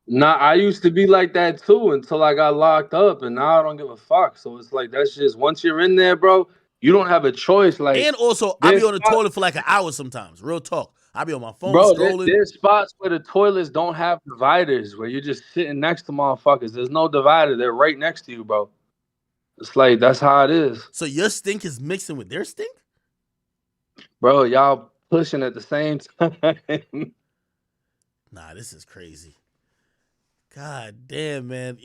Speaker 22: Nah, I used to be like that too until I got locked up, and now I don't give a fuck. So it's like that's just once you're in there, bro, you don't have a choice. Like,
Speaker 1: and also I be on the toilet for like an hour sometimes. Real talk. I be on my phone scrolling.
Speaker 22: There's spots where the toilets don't have dividers, where you're just sitting next to motherfuckers. There's no divider. They're right next to you, bro. It's like, that's how it is.
Speaker 1: So your stink is mixing with their stink?
Speaker 22: Bro, y'all pushing at the same time.
Speaker 1: Nah, this is crazy. God damn, man.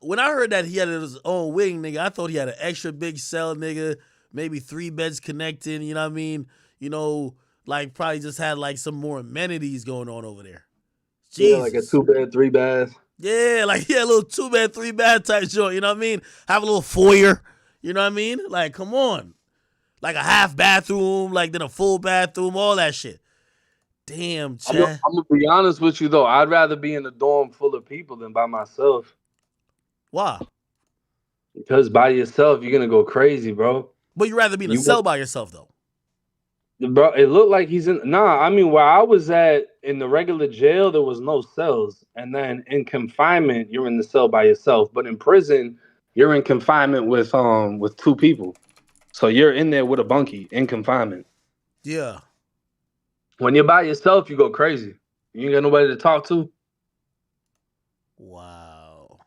Speaker 1: When I heard that he had his own wing, nigga, I thought he had an extra big cell, nigga. Maybe 3 beds connecting, you know what I mean? You know, like probably just had like some more amenities going on over there. Jesus.
Speaker 22: Yeah, like a 2-bed, 3-bath.
Speaker 1: Yeah, like a little 2-bed, 3-bath type joint, you know what I mean? Have a little foyer, you know what I mean? Like, come on. Like a half bathroom, like then a full bathroom, all that shit. Damn, Chad.
Speaker 22: I'm gonna be honest with you though. I'd rather be in a dorm full of people than by myself.
Speaker 1: Why?
Speaker 22: Because by yourself, you're gonna go crazy, bro.
Speaker 1: But you'd rather be in a cell by yourself though.
Speaker 22: Bro, it looked like he's in. Nah, I mean, where I was at in the regular jail, there was no cells, and then in confinement, you're in the cell by yourself. But in prison, you're in confinement with 2 people, so you're in there with a bunkie in confinement.
Speaker 1: Yeah.
Speaker 22: When you're by yourself, you go crazy. You ain't got nobody to talk to.
Speaker 1: Wow.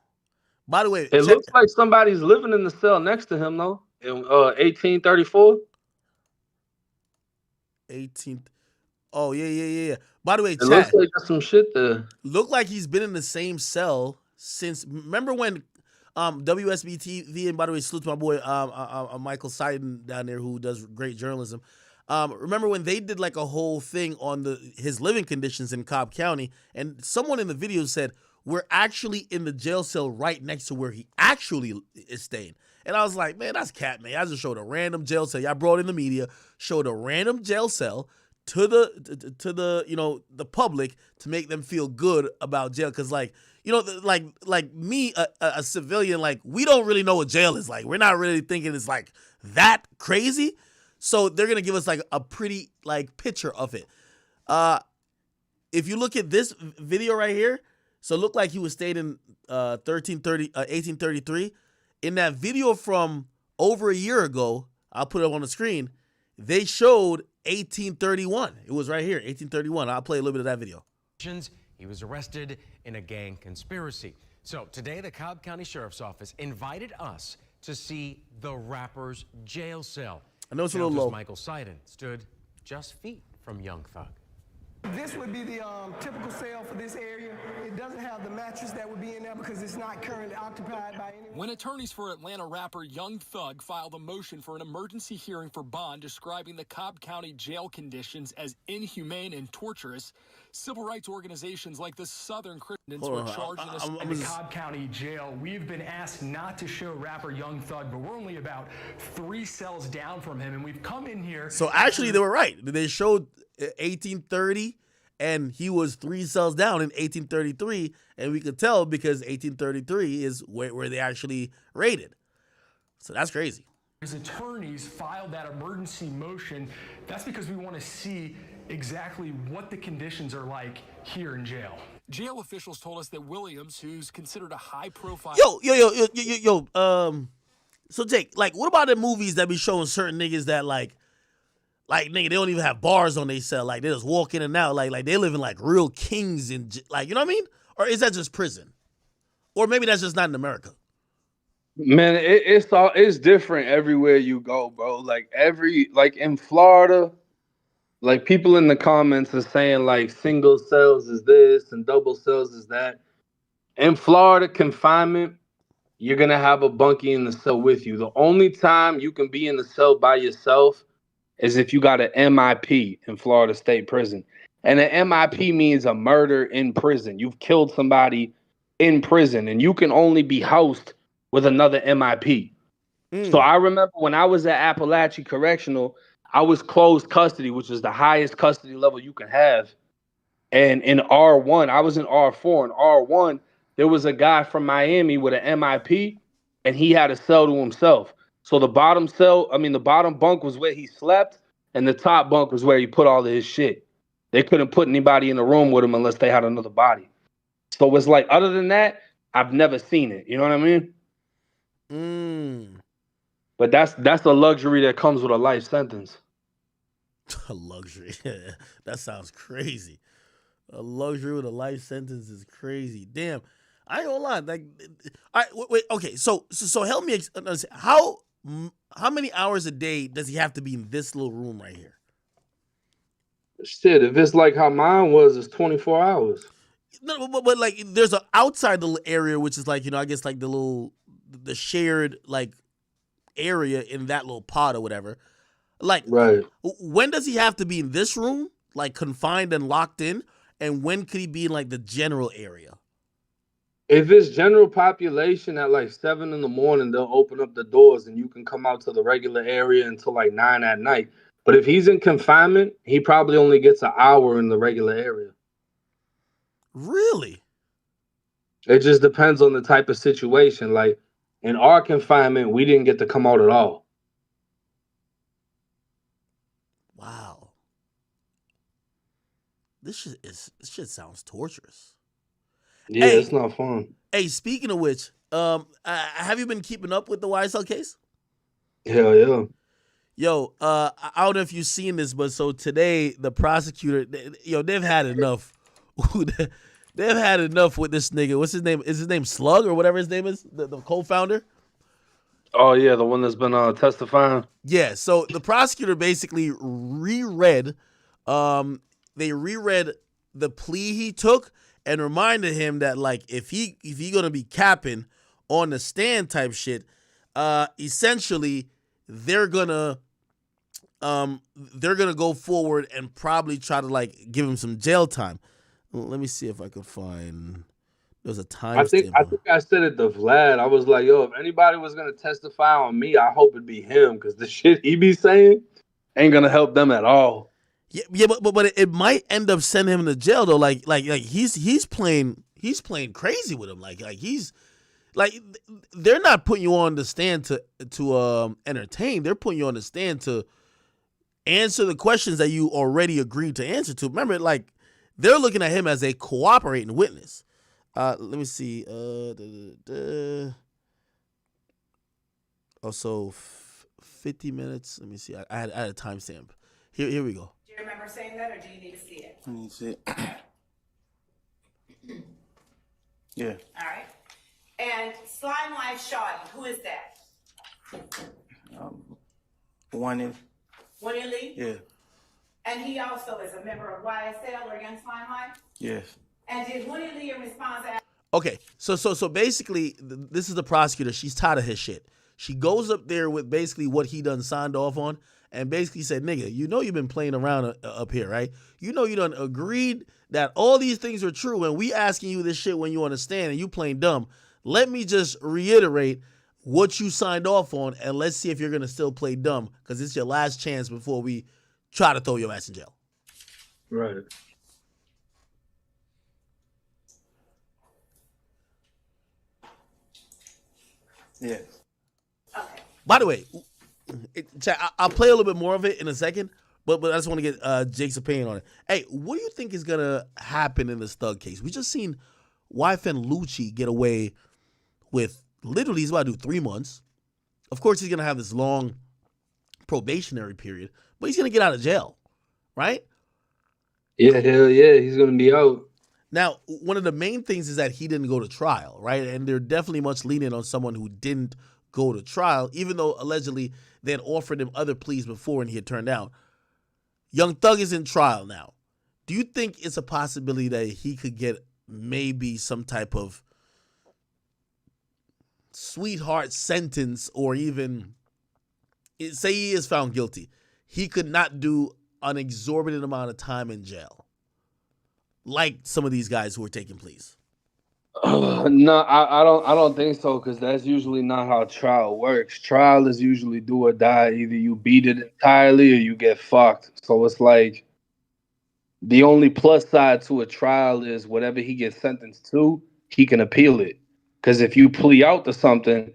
Speaker 1: By the way,
Speaker 22: it looks like somebody's living in the cell next to him though. In 1834.
Speaker 1: 18th. Oh, yeah. By the way,
Speaker 22: it looks like there's some shit there.
Speaker 1: Look like he's been in the same cell since. Remember when WSB TV, and by the way, salute to my boy Michael Seiden down there who does great journalism. Remember when they did like a whole thing on his living conditions in Cobb County, and someone in the video said, we're actually in the jail cell right next to where he actually is staying. And I was like, man, that's cat, man. I just showed a random jail cell. Y'all brought in the media, showed a random jail cell to the public to make them feel good about jail. Cause like, you know, like me, a civilian, like we don't really know what jail is like. We're not really thinking it's like that crazy. So they're gonna give us like a pretty like picture of it. If you look at this video right here, so it looked like he was staying in 1833. In that video from over a year ago, I'll put it up on the screen, they showed 1831. It was right here, 1831. I'll play a little bit of that video.
Speaker 10: He was arrested in a gang conspiracy. So today, the Cobb County Sheriff's Office invited us to see the rapper's jail cell.
Speaker 1: I know it's a little low.
Speaker 10: Michael Seiden stood just feet from Young Thug.
Speaker 11: This would be the typical cell for this area. It doesn't have the mattress that would be in there because it's not currently occupied by anyone.
Speaker 23: When attorneys for Atlanta rapper Young Thug filed a motion for an emergency hearing for bond describing the Cobb County jail conditions as inhumane and torturous, civil rights organizations like the Southern Christians were charging us.
Speaker 24: In the Cobb County jail, we've been asked not to show rapper Young Thug, but we're only about 3 cells down from him, and we've come in here.
Speaker 1: So actually, they were right. They showed 1830, and he was 3 cells down in 1833, and we could tell because 1833 is where they actually raided. So that's crazy.
Speaker 24: His attorneys filed that emergency motion. That's because we want to see exactly what the conditions are like here in jail.
Speaker 23: Jail officials told us that Williams, who's considered a high-profile...
Speaker 1: So Jake, like, what about the movies that be showing certain niggas that like nigga, they don't even have bars on their cell, like they just walk in and out, like they living like real kings and like, you know what I mean? Or is that just prison? Or maybe that's just not in America.
Speaker 22: Man, it's different everywhere you go, bro. Like in Florida, like people in the comments are saying like single cells is this and double cells is that. In Florida confinement, you're gonna have a bunkie in the cell with you. The only time you can be in the cell by yourself is if you got an MIP in Florida State Prison. And an MIP means a murder in prison. You've killed somebody in prison, and you can only be housed with another MIP. So I remember when I was at Appalachia Correctional, I was closed custody, which is the highest custody level you can have. And in R1, I was in R4. In R1, there was a guy from Miami with an MIP, and he had a cell to himself. So the bottom bunk was where he slept, and the top bunk was where he put all of his shit. They couldn't put anybody in the room with him unless they had another body. So it's like, other than that, I've never seen it. You know what I mean? But that's a luxury that comes with a life sentence.
Speaker 1: A luxury. That sounds crazy. A luxury with a life sentence is crazy. Damn. I ain't gonna lie. Like, wait. Okay, so help me understand. How many hours a day does he have to be in this little room right here?
Speaker 22: Shit, if it's like how mine was, it's 24 hours.
Speaker 1: No, but like, there's an outside the area, which is like, you know, I guess like the shared like area in that little pod or whatever. Like,
Speaker 22: right.
Speaker 1: When does he have to be in this room, like confined and locked in? And when could he be in like the general area?
Speaker 22: If it's general population at like 7 in the morning, they'll open up the doors and you can come out to the regular area until like 9 at night. But if he's in confinement, he probably only gets an hour in the regular area.
Speaker 1: Really?
Speaker 22: It just depends on the type of situation. Like in our confinement, we didn't get to come out at all.
Speaker 1: Wow. This shit sounds torturous.
Speaker 22: Yeah, it's not fun.
Speaker 1: Hey, speaking of which, have you been keeping up with the YSL case?
Speaker 22: Hell yeah.
Speaker 1: Yo, I don't know if you've seen this, but so today the prosecutor, they've had enough. They've had enough with this nigga. What's his name? Is his name Slug or whatever his name is? The co-founder?
Speaker 22: Oh, yeah, the one that's been testifying?
Speaker 1: Yeah, so the prosecutor basically reread the plea he took and reminded him that, like, if he gonna be capping on the stand type shit, essentially they're gonna go forward and probably try to like give him some jail time. Let me see if I could find. There's a time.
Speaker 22: I think I said it to Vlad. I was like, yo, if anybody was gonna testify on me, I hope it'd be him, because the shit he be saying ain't gonna help them at all.
Speaker 1: Yeah, but it might end up sending him to jail though. Like he's playing crazy with him. Like he's like, they're not putting you on the stand to entertain. They're putting you on the stand to answer the questions that you already agreed to answer to. Remember, like, they're looking at him as a cooperating witness. Let me see. Also, 50 minutes. Let me see. I had a timestamp. Here we go.
Speaker 4: Do you remember saying that, or do you need to see it?
Speaker 5: I need to see it. Yeah.
Speaker 4: All right. And Slime Life Shawty, who is that?
Speaker 5: One
Speaker 4: Lee?
Speaker 5: Yeah.
Speaker 4: And he also is a member of YSL or Young Slime Life?
Speaker 5: Yes.
Speaker 4: And did Winnie Lee in response to...
Speaker 1: Okay, so basically, this is the prosecutor. She's tired of his shit. She goes up there with basically what he done signed off on and basically said, nigga, you know you've been playing around up here, right? You know you done agreed that all these things are true, and we asking you this shit when you understand and you playing dumb. Let me just reiterate what you signed off on, and let's see if you're going to still play dumb, because it's your last chance before we try to throw your ass in jail.
Speaker 22: Right.
Speaker 5: Yes.
Speaker 4: Okay.
Speaker 1: By the way, I'll play a little bit more of it in a second, but I just want to get Jake's opinion on it. Hey, what do you think is gonna happen in this Thug case? We just seen YFN Lucci get away with literally he's about to do 3 months. Of course, he's gonna have this long probationary period, but he's gonna get out of jail, right?
Speaker 22: Yeah, hell yeah, he's gonna be out.
Speaker 1: Now, one of the main things is that he didn't go to trial, right? And they're definitely much lenient on someone who didn't go to trial, even though allegedly they had offered him other pleas before and he had turned down. Young Thug is in trial now. Do you think it's a possibility that he could get maybe some type of sweetheart sentence, or even say he is found guilty, he could not do an exorbitant amount of time in jail like some of these guys who are taking pleas?
Speaker 22: No, I don't think so, because that's usually not how trial works. Trial is usually do or die. Either you beat it entirely or you get fucked. So it's like the only plus side to a trial is whatever he gets sentenced to, he can appeal it. Because if you plea out to something,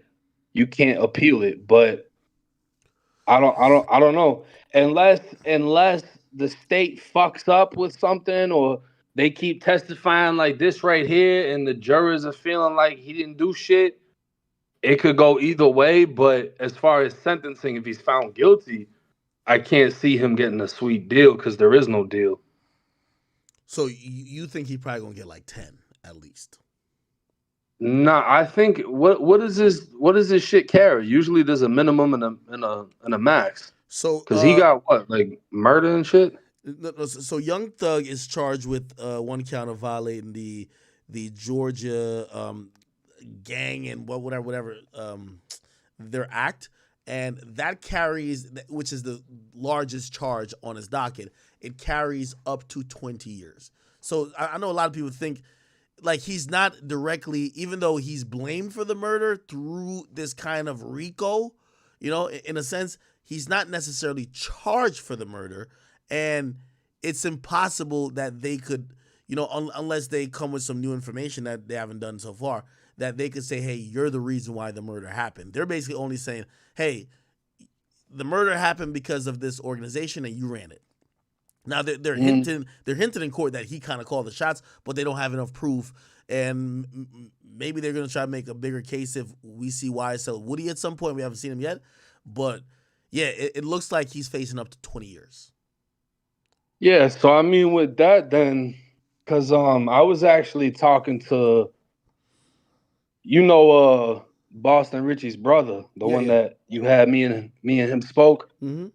Speaker 22: you can't appeal it. But I don't know. Unless the state fucks up with something, or they keep testifying like this right here and the jurors are feeling like he didn't do shit, it could go either way. But as far as sentencing, if he's found guilty, I can't see him getting a sweet deal because there is no deal.
Speaker 1: So you think he probably gonna get like 10 at least?
Speaker 22: Nah, I think what does this shit carry? Usually there's a minimum and a max.
Speaker 1: So
Speaker 22: because he got what, like murder and shit.
Speaker 1: So Young Thug is charged with one count of violating the Georgia gang and whatever their act, and that carries, which is the largest charge on his docket. It carries up to 20 years. So I know a lot of people think like he's not directly, even though he's blamed for the murder through this kind of RICO, in a sense, he's not necessarily charged for the murder. And it's impossible that they could, unless they come with some new information that they haven't done so far, that they could say, hey, you're the reason why the murder happened. They're basically only saying, hey, the murder happened because of this organization and you ran it. Now they're hinting in court that he kind of called the shots, but they don't have enough proof, and maybe they're gonna try to make a bigger case if we see YSL Woody at some point. We haven't seen him yet, but yeah, it looks like he's facing up to 20 years.
Speaker 22: Yeah, so I mean with that then, because I was actually talking to, Boston Richie's brother, the one that you had me and him spoke.
Speaker 1: Mm-hmm.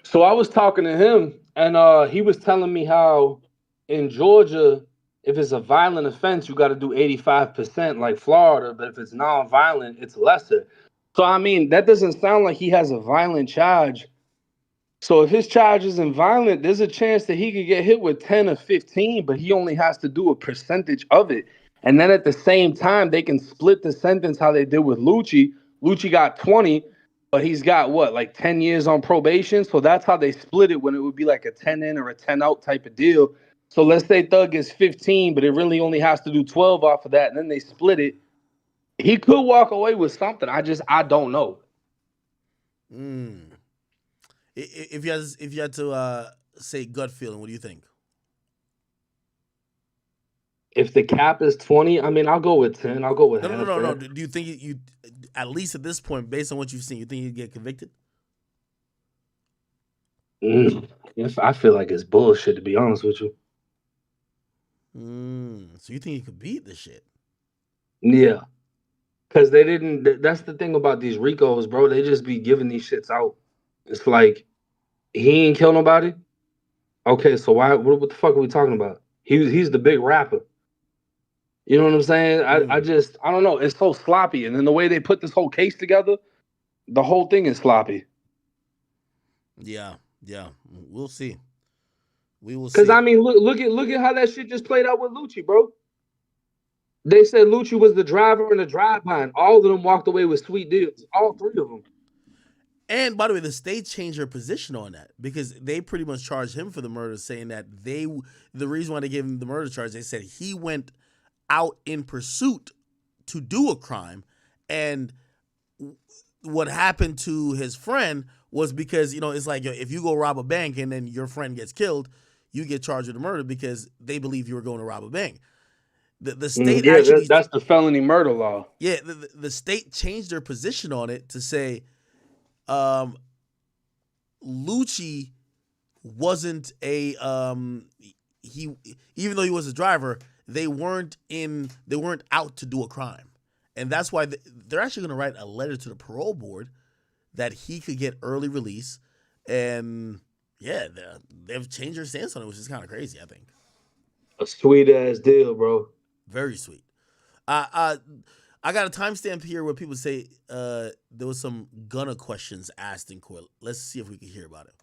Speaker 22: So I was talking to him, and he was telling me how in Georgia, if it's a violent offense, you got to do 85% like Florida, but if it's non-violent, it's lesser. So, I mean, that doesn't sound like he has a violent charge. So if his charge isn't violent, there's a chance that he could get hit with 10 or 15, but he only has to do a percentage of it. And then at the same time, they can split the sentence how they did with Lucci. Lucci got 20, but he's got like 10 years on probation. So that's how they split it, when it would be like a 10 in or a 10 out type of deal. So let's say Thug is 15, but it really only has to do 12 off of that. And then they split it. He could walk away with something. I don't know.
Speaker 1: If you had to say gut feeling, what do you think?
Speaker 22: If the cap is 20, I mean, I'll go with 10. I'll go with
Speaker 1: No. Do you think you at least at this point, based on what you've seen, you think he'd get convicted?
Speaker 22: I feel like it's bullshit, to be honest with you.
Speaker 1: So you think he could beat the shit?
Speaker 22: Yeah. Because they didn't. That's the thing about these RICOs, bro. They just be giving these shits out. It's like, he ain't kill nobody. Okay, so why? What the fuck are we talking about? He's the big rapper. You know what I'm saying? I don't know. It's so sloppy. And then the way they put this whole case together, the whole thing is sloppy.
Speaker 1: Yeah. We'll see. We will see.
Speaker 22: Because, I mean, look at how that shit just played out with Lucci, bro. They said Lucci was the driver in the drive-by, and all of them walked away with sweet deals. All three of them.
Speaker 1: And by the way, the state changed their position on that, because they pretty much charged him for the murder, saying that the reason why they gave him the murder charge, they said he went out in pursuit to do a crime, and what happened to his friend was because, it's like if you go rob a bank and then your friend gets killed, you get charged with murder because they believe you were going to rob a bank. The state actually...
Speaker 22: that's the felony murder law.
Speaker 1: Yeah, the state changed their position on it to say Lucci wasn't a he, even though he was a driver, they weren't out to do a crime. And that's why they're actually going to write a letter to the parole board that he could get early release. And yeah, they've changed their stance on it, which is kind of crazy, I think.
Speaker 22: A sweet ass deal, bro.
Speaker 1: Very sweet. I got a timestamp here where people say there was some Gunna questions asked in court. Let's see if we can hear about it.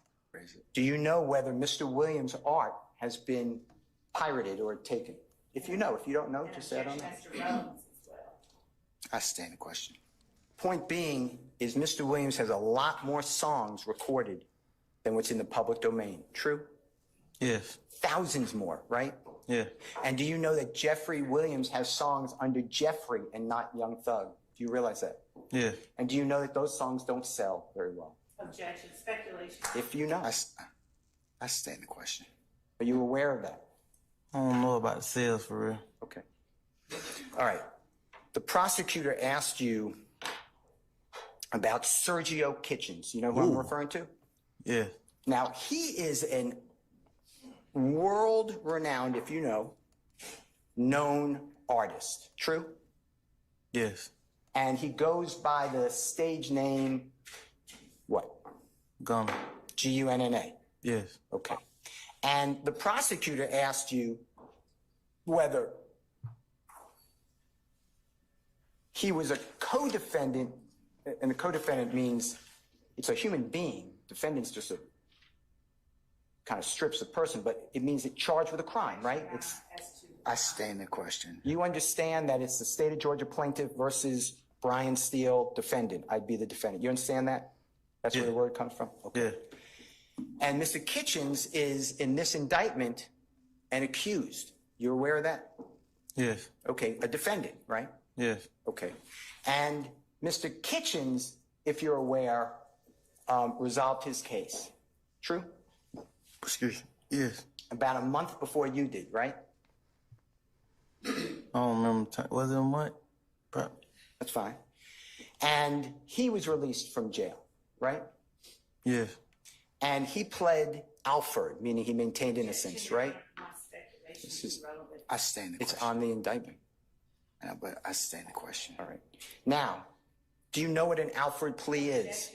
Speaker 7: Do you know whether Mr. Williams' art has been pirated or taken? If you know. If you don't know, just say I don't know. I stand the question. Point being is Mr. Williams has a lot more songs recorded than what's in the public domain. True?
Speaker 5: Yes.
Speaker 7: Thousands more, right?
Speaker 5: Yeah.
Speaker 7: And do you know that Jeffrey Williams has songs under Jeffrey and not Young Thug? Do you realize that?
Speaker 5: Yeah.
Speaker 7: And do you know that those songs don't sell very well?
Speaker 4: Objection, speculation.
Speaker 7: If you know. I stand the question. Are you aware of that?
Speaker 5: I don't know about the sales for real.
Speaker 7: Okay. All right. The prosecutor asked you about Sergio Kitchens. You know who I'm referring to?
Speaker 5: Yeah.
Speaker 7: Now, he is an world-renowned, if you know, known artist. True?
Speaker 5: Yes.
Speaker 7: And he goes by the stage name, what?
Speaker 5: Gunna.
Speaker 7: Gunna.
Speaker 5: Yes.
Speaker 7: Okay. And the prosecutor asked you whether he was a co-defendant, and a co-defendant means it's a human being. Defendant's just a kind of strips a person, but it means it charged with a crime, right?
Speaker 3: I stand the question.
Speaker 7: You understand that it's the state of Georgia plaintiff versus Brian Steele defendant. I'd be the defendant. You understand that? That's where the word comes from? Okay.
Speaker 5: Yeah.
Speaker 7: And Mr. Kitchens is, in this indictment, an accused. You're aware of that?
Speaker 5: Yes.
Speaker 7: Okay, a defendant, right?
Speaker 5: Yes.
Speaker 7: Okay. And Mr. Kitchens, if you're aware, resolved his case. True?
Speaker 5: Excuse me. Yes.
Speaker 7: About a month before you did, right?
Speaker 5: I don't remember. Was it a month?
Speaker 7: That's fine. And he was released from jail, right?
Speaker 5: Yes.
Speaker 7: And he pled Alford, meaning he maintained innocence, right?
Speaker 3: I stand the question.
Speaker 7: It's on the indictment.
Speaker 3: But I stand the question.
Speaker 7: All right. Now, do you know what an Alford plea is?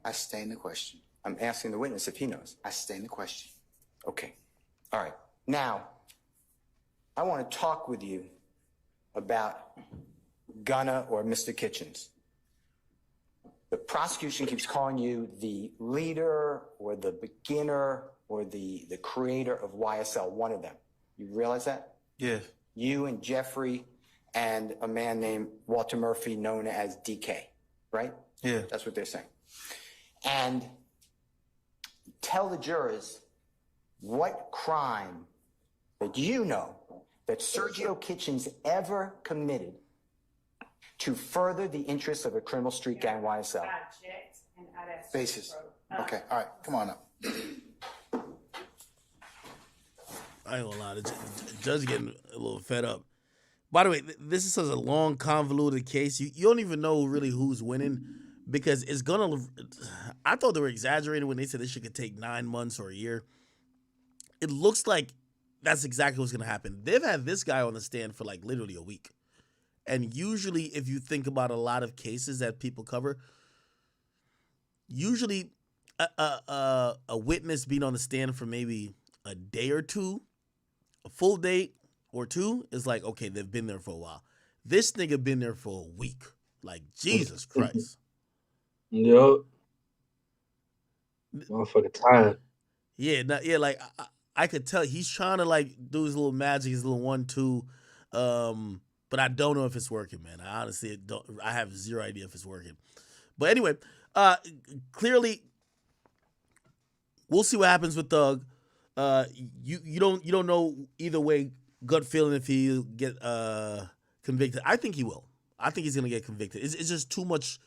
Speaker 3: I stand the question.
Speaker 7: I'm asking the witness if he knows.
Speaker 3: I stand the question.
Speaker 7: Okay. All right. Now, I want to talk with you about Gunna or Mr. Kitchens. The prosecution keeps calling you the leader or the beginner or the creator of YSL, one of them. You realize that?
Speaker 5: Yes.
Speaker 7: You and Jeffrey and a man named Walter Murphy known as DK, right?
Speaker 5: Yeah.
Speaker 7: That's what they're saying. And tell the jurors what crime that you know that Sergio Kitchens ever committed to further the interests of a criminal street gang YSL.
Speaker 3: Basis. Okay, all right, come on up.
Speaker 1: I ain't gonna lie, the judge getting a little fed up. By the way, this is such a long, convoluted case. You don't even know really who's winning because it's gonna. I thought they were exaggerating when they said this shit could take 9 months or a year. It looks like that's exactly what's gonna happen. They've had this guy on the stand for like literally a week. And usually, if you think about a lot of cases that people cover, usually a witness being on the stand for maybe a day or two, a full day or two, is like, okay, they've been there for a while. This nigga been there for a week. Like, Jesus Christ.
Speaker 22: Yup. Motherfucker tired.
Speaker 1: Yeah, like, I could tell he's trying to, like, do his little magic, his little 1-2, but I don't know if it's working, man. I honestly don't. I have zero idea if it's working. But anyway, clearly, we'll see what happens with Dugg. You don't know either way. Gut feeling if he'll get convicted. I think he will. I think he's gonna get convicted. It's just too much.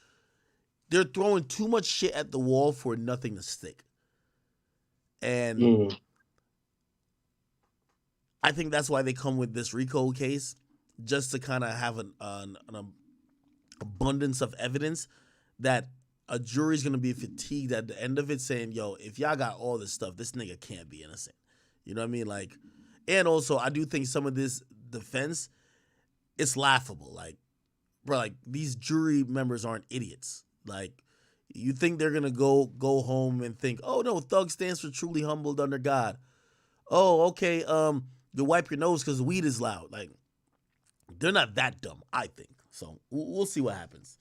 Speaker 1: they're throwing too much shit at the wall for nothing to stick. And I think that's why they come with this RICO case, just to kind of have an abundance of evidence that a jury's going to be fatigued at the end of it saying, yo, if y'all got all this stuff, this nigga can't be innocent. You know what I mean? Like, and also I do think some of this defense, it's laughable. Like, bro, like these jury members aren't idiots. Like, you think they're going to go home and think, oh no, Thug stands for truly humbled under God. Oh, okay, you wipe your nose because weed is loud. Like, they're not that dumb, I think. So we'll see what happens.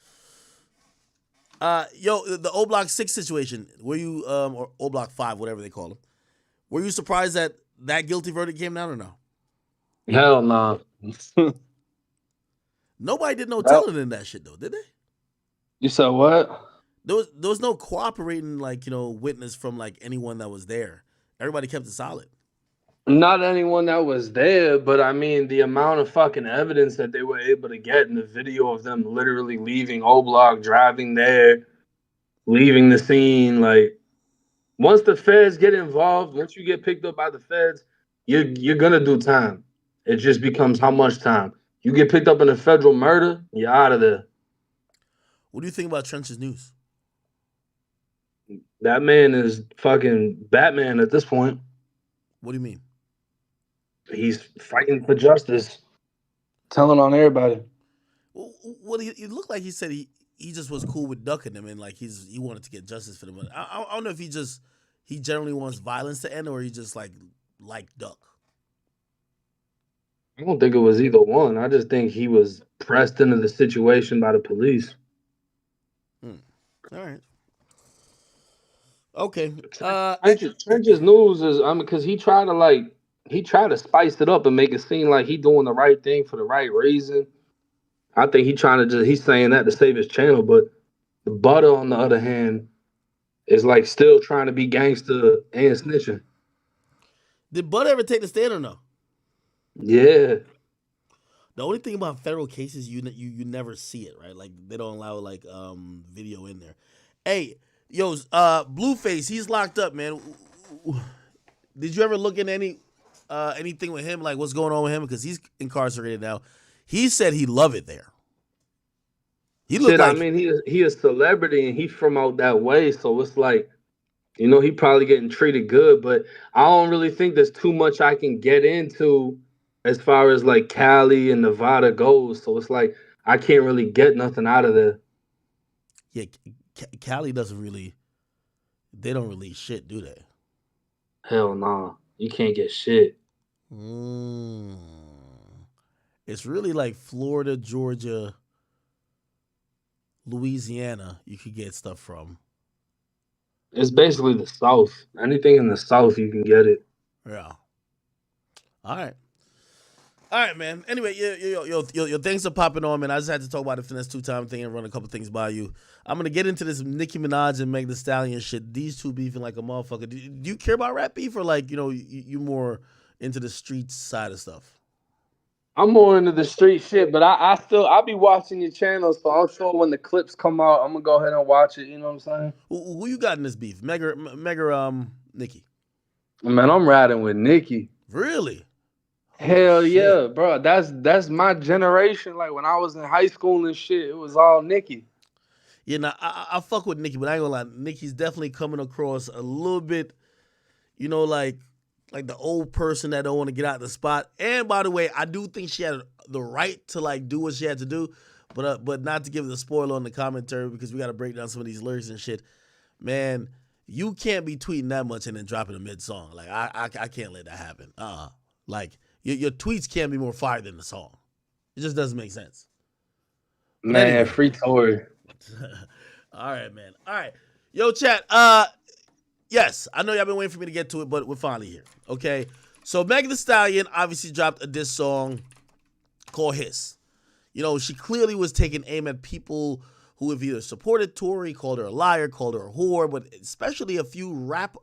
Speaker 1: Yo, the O Block 6 situation, were you, or O Block 5, whatever they call them, were you surprised that guilty verdict came down or no?
Speaker 22: Hell no.
Speaker 1: Nobody did no telling in that shit though, did they?
Speaker 22: You said what?
Speaker 1: There was no cooperating, like, you know, witness from like anyone that was there. Everybody kept it solid.
Speaker 22: Not anyone that was there, but I mean the amount of fucking evidence that they were able to get in the video of them literally leaving O Block, driving there, leaving the scene. Like, once the feds get involved, once you get picked up by the feds, you're gonna do time. It just becomes how much time. You get picked up in a federal murder, you're out of there.
Speaker 1: What do you think about Trench's news?
Speaker 22: That man is fucking Batman at this point.
Speaker 1: What do you mean?
Speaker 22: He's fighting for justice, telling on everybody.
Speaker 1: Well, it looked like he said he just was cool with ducking them and like he wanted to get justice for them. But I don't know if he generally wants violence to end or he just like Duck.
Speaker 22: I don't think it was either one. I just think he was pressed into the situation by the police.
Speaker 1: All right. Okay.
Speaker 22: Trench's news is because he tried to spice it up and make it seem like he doing the right thing for the right reason. I think he's saying that to save his channel, but the Butter, on the other hand, is like still trying to be gangster and snitching.
Speaker 1: Did Butter ever take the stand or no?
Speaker 22: Yeah.
Speaker 1: The only thing about federal cases, you never see it, right? Like they don't allow like video in there. Hey, yo, Blueface, he's locked up, man. Did you ever look at anything with him? Like what's going on with him? Because he's incarcerated now. He said he love it there. He looked like,
Speaker 22: I mean, he a celebrity and he's from out that way, so it's like, you know, he probably getting treated good, but I don't really think there's too much I can get into as far as like Cali and Nevada goes. So it's like I can't really get nothing out of there.
Speaker 1: Yeah, Cali doesn't really. They don't release shit, do they?
Speaker 22: Hell nah, you can't get shit.
Speaker 1: It's really like Florida, Georgia, Louisiana. You could get stuff from.
Speaker 22: It's basically the South. Anything in the South, you can get it.
Speaker 1: Yeah. All right, man. Anyway, yo, things are popping on, man. I just had to talk about the Finesse2tymes thing and run a couple things by you. I'm gonna get into this Nicki Minaj and Meg the Stallion shit. These two beefing like a motherfucker. Do you care about rap beef or like you more into the street side of stuff?
Speaker 22: I'm more into the street shit, but I'll be watching your channel, so I'm sure when the clips come out, I'm gonna go ahead and watch it. You know what I'm saying?
Speaker 1: Who you got in this beef? Meg or Nicki?
Speaker 22: Man, I'm riding with Nicki.
Speaker 1: Really?
Speaker 22: Hell yeah, bro. That's my generation. Like when I was in high school and shit, it was all Nicki.
Speaker 1: Yeah, nah, I fuck with Nicki, but I ain't gonna lie. Nicki's definitely coming across a little bit, you know, like the old person that don't want to get out of the spot. And by the way, I do think she had the right to like do what she had to do, but not to give the spoiler on the commentary because we got to break down some of these lyrics and shit. Man, you can't be tweeting that much and then dropping a mid song. Like I can't let that happen. Like your tweets can't be more fire than the song. It just doesn't make sense.
Speaker 22: Man, anyway. Free Tory.
Speaker 1: All right, man. All right. Yo, chat. Yes, I know y'all been waiting for me to get to it, but we're finally here. Okay. So Meg the Stallion obviously dropped a diss song called Hiss. You know, she clearly was taking aim at people who have either supported Tory, called her a liar, called her a whore, but especially a few rap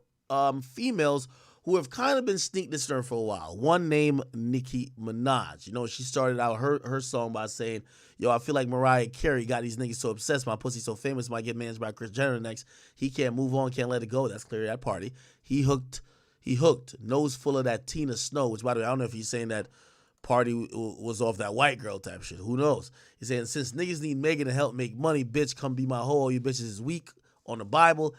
Speaker 1: females who have kind of been sneak dissing her for a while. One named Nicki Minaj. You know, she started out her song by saying, yo, I feel like Mariah Carey got these niggas so obsessed. My pussy so famous, might get managed by Kris Jenner next. He can't move on, can't let it go. That's clearly that party. He hooked. Nose full of that Tina Snow, which, by the way, I don't know if he's saying that party was off that white girl type shit. Who knows? He's saying, since niggas need Megan to help make money, bitch, come be my hoe. You bitches is weak on the Bible.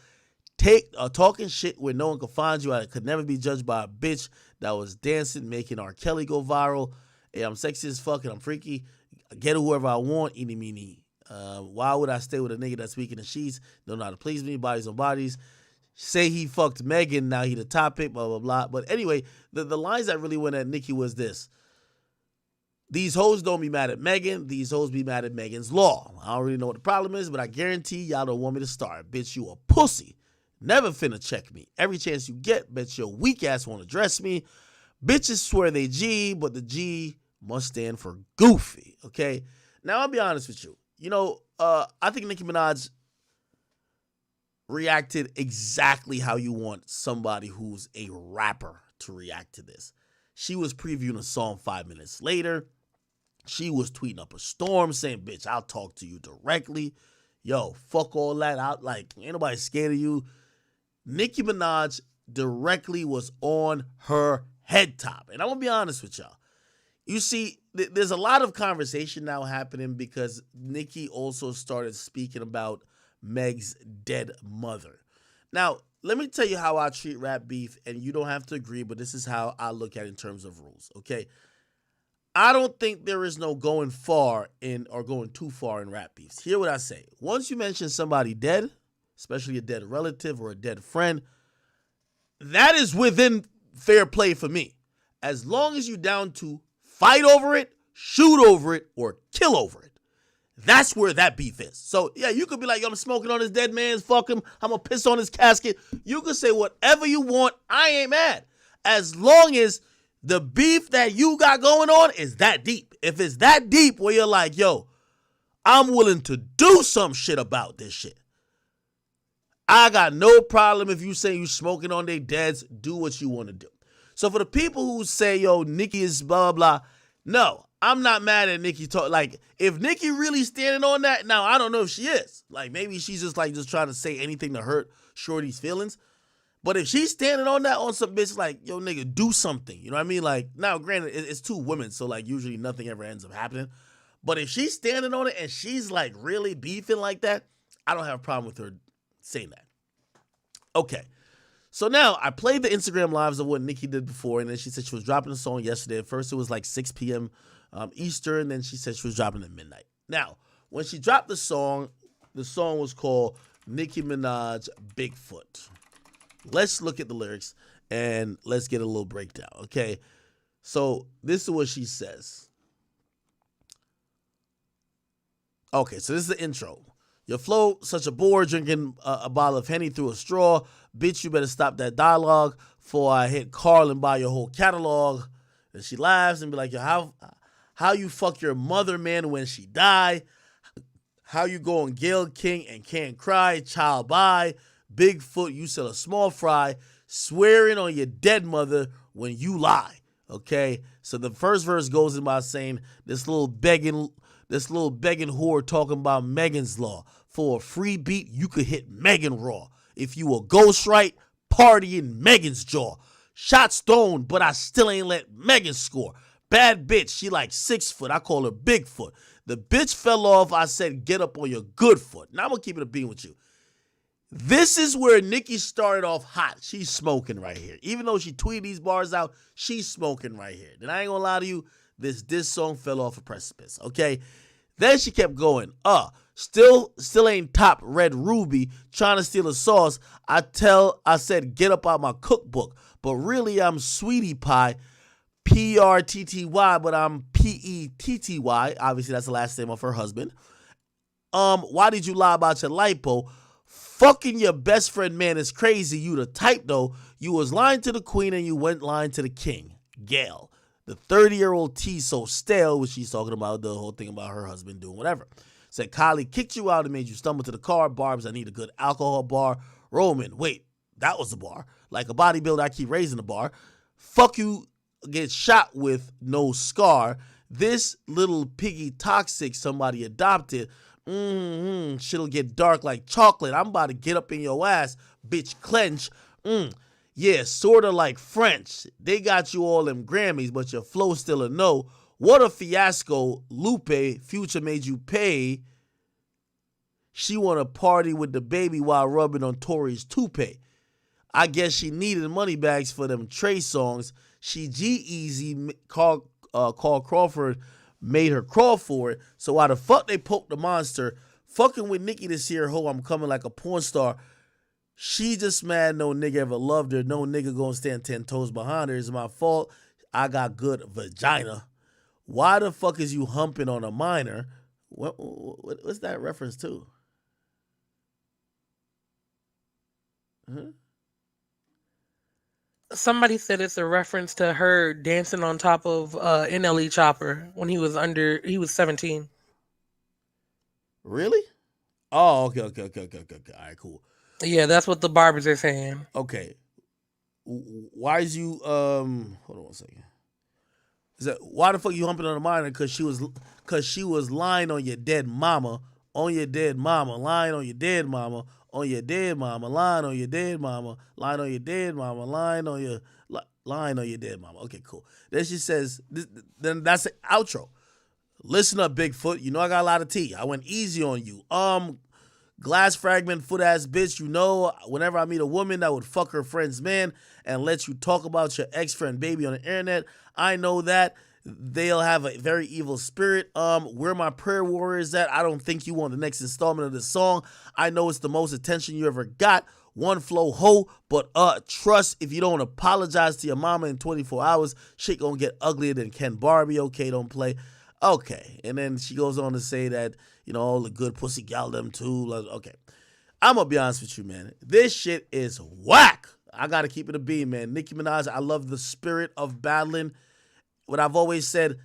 Speaker 1: Talking shit where no one could find you. I could never be judged by a bitch that was dancing, making R. Kelly go viral. Hey, I'm sexy as fuck and I'm freaky. I get whoever I want, eeny meeny. Why would I stay with a nigga that's weak in the sheets? Don't know how to please me, bodies on bodies. Say he fucked Megan, now he the topic, blah, blah, blah. But anyway, the lines that really went at Nicki was this. These hoes don't be mad at Megan. These hoes be mad at Megan's law. I don't really know what the problem is, but I guarantee y'all don't want me to start. Bitch, you a pussy. Never finna check me. Every chance you get, bet your weak ass won't address me. Bitches swear they G, but the G must stand for goofy, okay? Now, I'll be honest with you. You know, I think Nicki Minaj reacted exactly how you want somebody who's a rapper to react to this. She was previewing a song 5 minutes later. She was tweeting up a storm saying, bitch, I'll talk to you directly. Yo, fuck all that out. Like, ain't nobody scared of you. Nicki Minaj directly was on her head top. And I'm going to be honest with y'all. You see, there's a lot of conversation now happening because Nicki also started speaking about Meg's dead mother. Now, let me tell you how I treat rap beef, and you don't have to agree, but this is how I look at it in terms of rules, okay? I don't think there is no going far in or going too far in rap beefs. Hear what I say. Once you mention somebody dead, especially a dead relative or a dead friend, that is within fair play for me. As long as you're down to fight over it, shoot over it, or kill over it. That's where that beef is. So, yeah, you could be like, yo, I'm smoking on his dead man's, fuck him. I'm going to piss on his casket. You could say whatever you want. I ain't mad. As long as the beef that you got going on is that deep. If it's that deep where you're like, yo, I'm willing to do some shit about this shit. I got no problem if you say you smoking on their deads. Do what you want to do. So for the people who say, yo, Nicki is blah, blah, blah. No, I'm not mad at Nicki. Like, if Nicki really standing on that, now I don't know if she is. Like, maybe she's just trying to say anything to hurt Shorty's feelings. But if she's standing on that on some bitch, like, yo, nigga, do something. You know what I mean? Like, now, granted, it's two women, so, like, usually nothing ever ends up happening. But if she's standing on it and she's, like, really beefing like that, I don't have a problem with her saying that. Okay. So now, I played the Instagram lives of what Nicki did before, and then she said she was dropping a song yesterday. At first, it was like 6 p.m. Eastern, then she said she was dropping at midnight. Now, when she dropped the song was called Nicki Minaj Bigfoot. Let's look at the lyrics, and let's get a little breakdown, okay? So, this is what she says. Okay, so this is the intro. Your flow, such a bore, drinking a bottle of Henny through a straw. Bitch, you better stop that dialogue before I hit Carl and buy your whole catalog. And she laughs and be like, yo, how you fuck your mother, man, when she die? How you go on Gayle King and can't cry? Child bye. Bigfoot, you sell a small fry. Swearing on your dead mother when you lie. Okay? So the first verse goes in by saying this little begging whore talking about Megan's law. For a free beat, you could hit Megan raw. If you a ghostwrite, party in Megan's jaw. Shot stoned, but I still ain't let Megan score. Bad bitch, she like 6 foot. I call her Bigfoot. The bitch fell off. I said, get up on your good foot. Now I'm going to keep it a bean with you. This is where Nicki started off hot. She's smoking right here. Even though she tweeted these bars out, she's smoking right here. Then I ain't going to lie to you. This song fell off a precipice, okay? Then she kept going. Still ain't top Red Ruby, trying to steal a sauce. I said, get up out my cookbook. But really, I'm Sweetie Pie, P-R-T-T-Y, but I'm P-E-T-T-Y. Obviously, that's the last name of her husband. Why did you lie about your lipo? Fucking your best friend, man, is crazy. You the type, though. You was lying to the queen and you went lying to the king. Gayle. The 30-year-old tea so stale, which she's talking about the whole thing about her husband doing whatever. Said Kylie kicked you out and made you stumble to the car. Barbs, I need a good alcohol bar. Roman, wait, that was the bar. Like a bodybuilder, I keep raising the bar. Fuck you, get shot with no scar. This little piggy toxic somebody adopted. Shit'll get dark like chocolate. I'm about to get up in your ass, bitch, clench. Yeah, sorta like French. They got you all them Grammys, but your flow still a no. What a fiasco, Lupe. Future made you pay. She wanna party with the baby while rubbing on Tory's toupee. I guess she needed money bags for them Trey songs. She G-Eazy, Carl Crawford made her crawl for it. So why the fuck they poked the monster? Fucking with Nicki this year, ho, I'm coming like a porn star. She just mad no nigga ever loved her. No nigga gonna stand 10 toes behind her. It's my fault. I got good vagina. Why the fuck is you humping on a minor? What's that reference to? Huh?
Speaker 12: Somebody said it's a reference to her dancing on top of NLE Chopper when he was 17.
Speaker 1: Really? Oh, okay. All right, cool.
Speaker 12: Yeah, that's what the barbers are saying.
Speaker 1: Okay. Why is you hold on one second. Is that why the fuck you humping on a minor? Cause she was lying on your dead mama, lying on your dead mama, lying on your dead mama, lying on your dead mama, lying on your dead mama. Okay, cool. Then she says, then that's the outro. Listen up, Bigfoot. You know I got a lot of tea. I went easy on you. Glass fragment, foot ass bitch. You know, whenever I meet a woman that would fuck her friend's man and let you talk about your ex-friend baby on the internet, I know that they'll have a very evil spirit. Where my prayer warriors at? I don't think you want the next installment of this song. I know it's the most attention you ever got. One flow ho, but trust if you don't apologize to your mama in 24 hours, shit gonna get uglier than Ken Barbie. Okay, don't play. Okay, and then she goes on to say that, you know, all the good pussy gal them too. Okay, I'm gonna be honest with you, man. This shit is whack. I gotta keep it a beam, man. Nicki Minaj, I love the spirit of battling. What I've always said,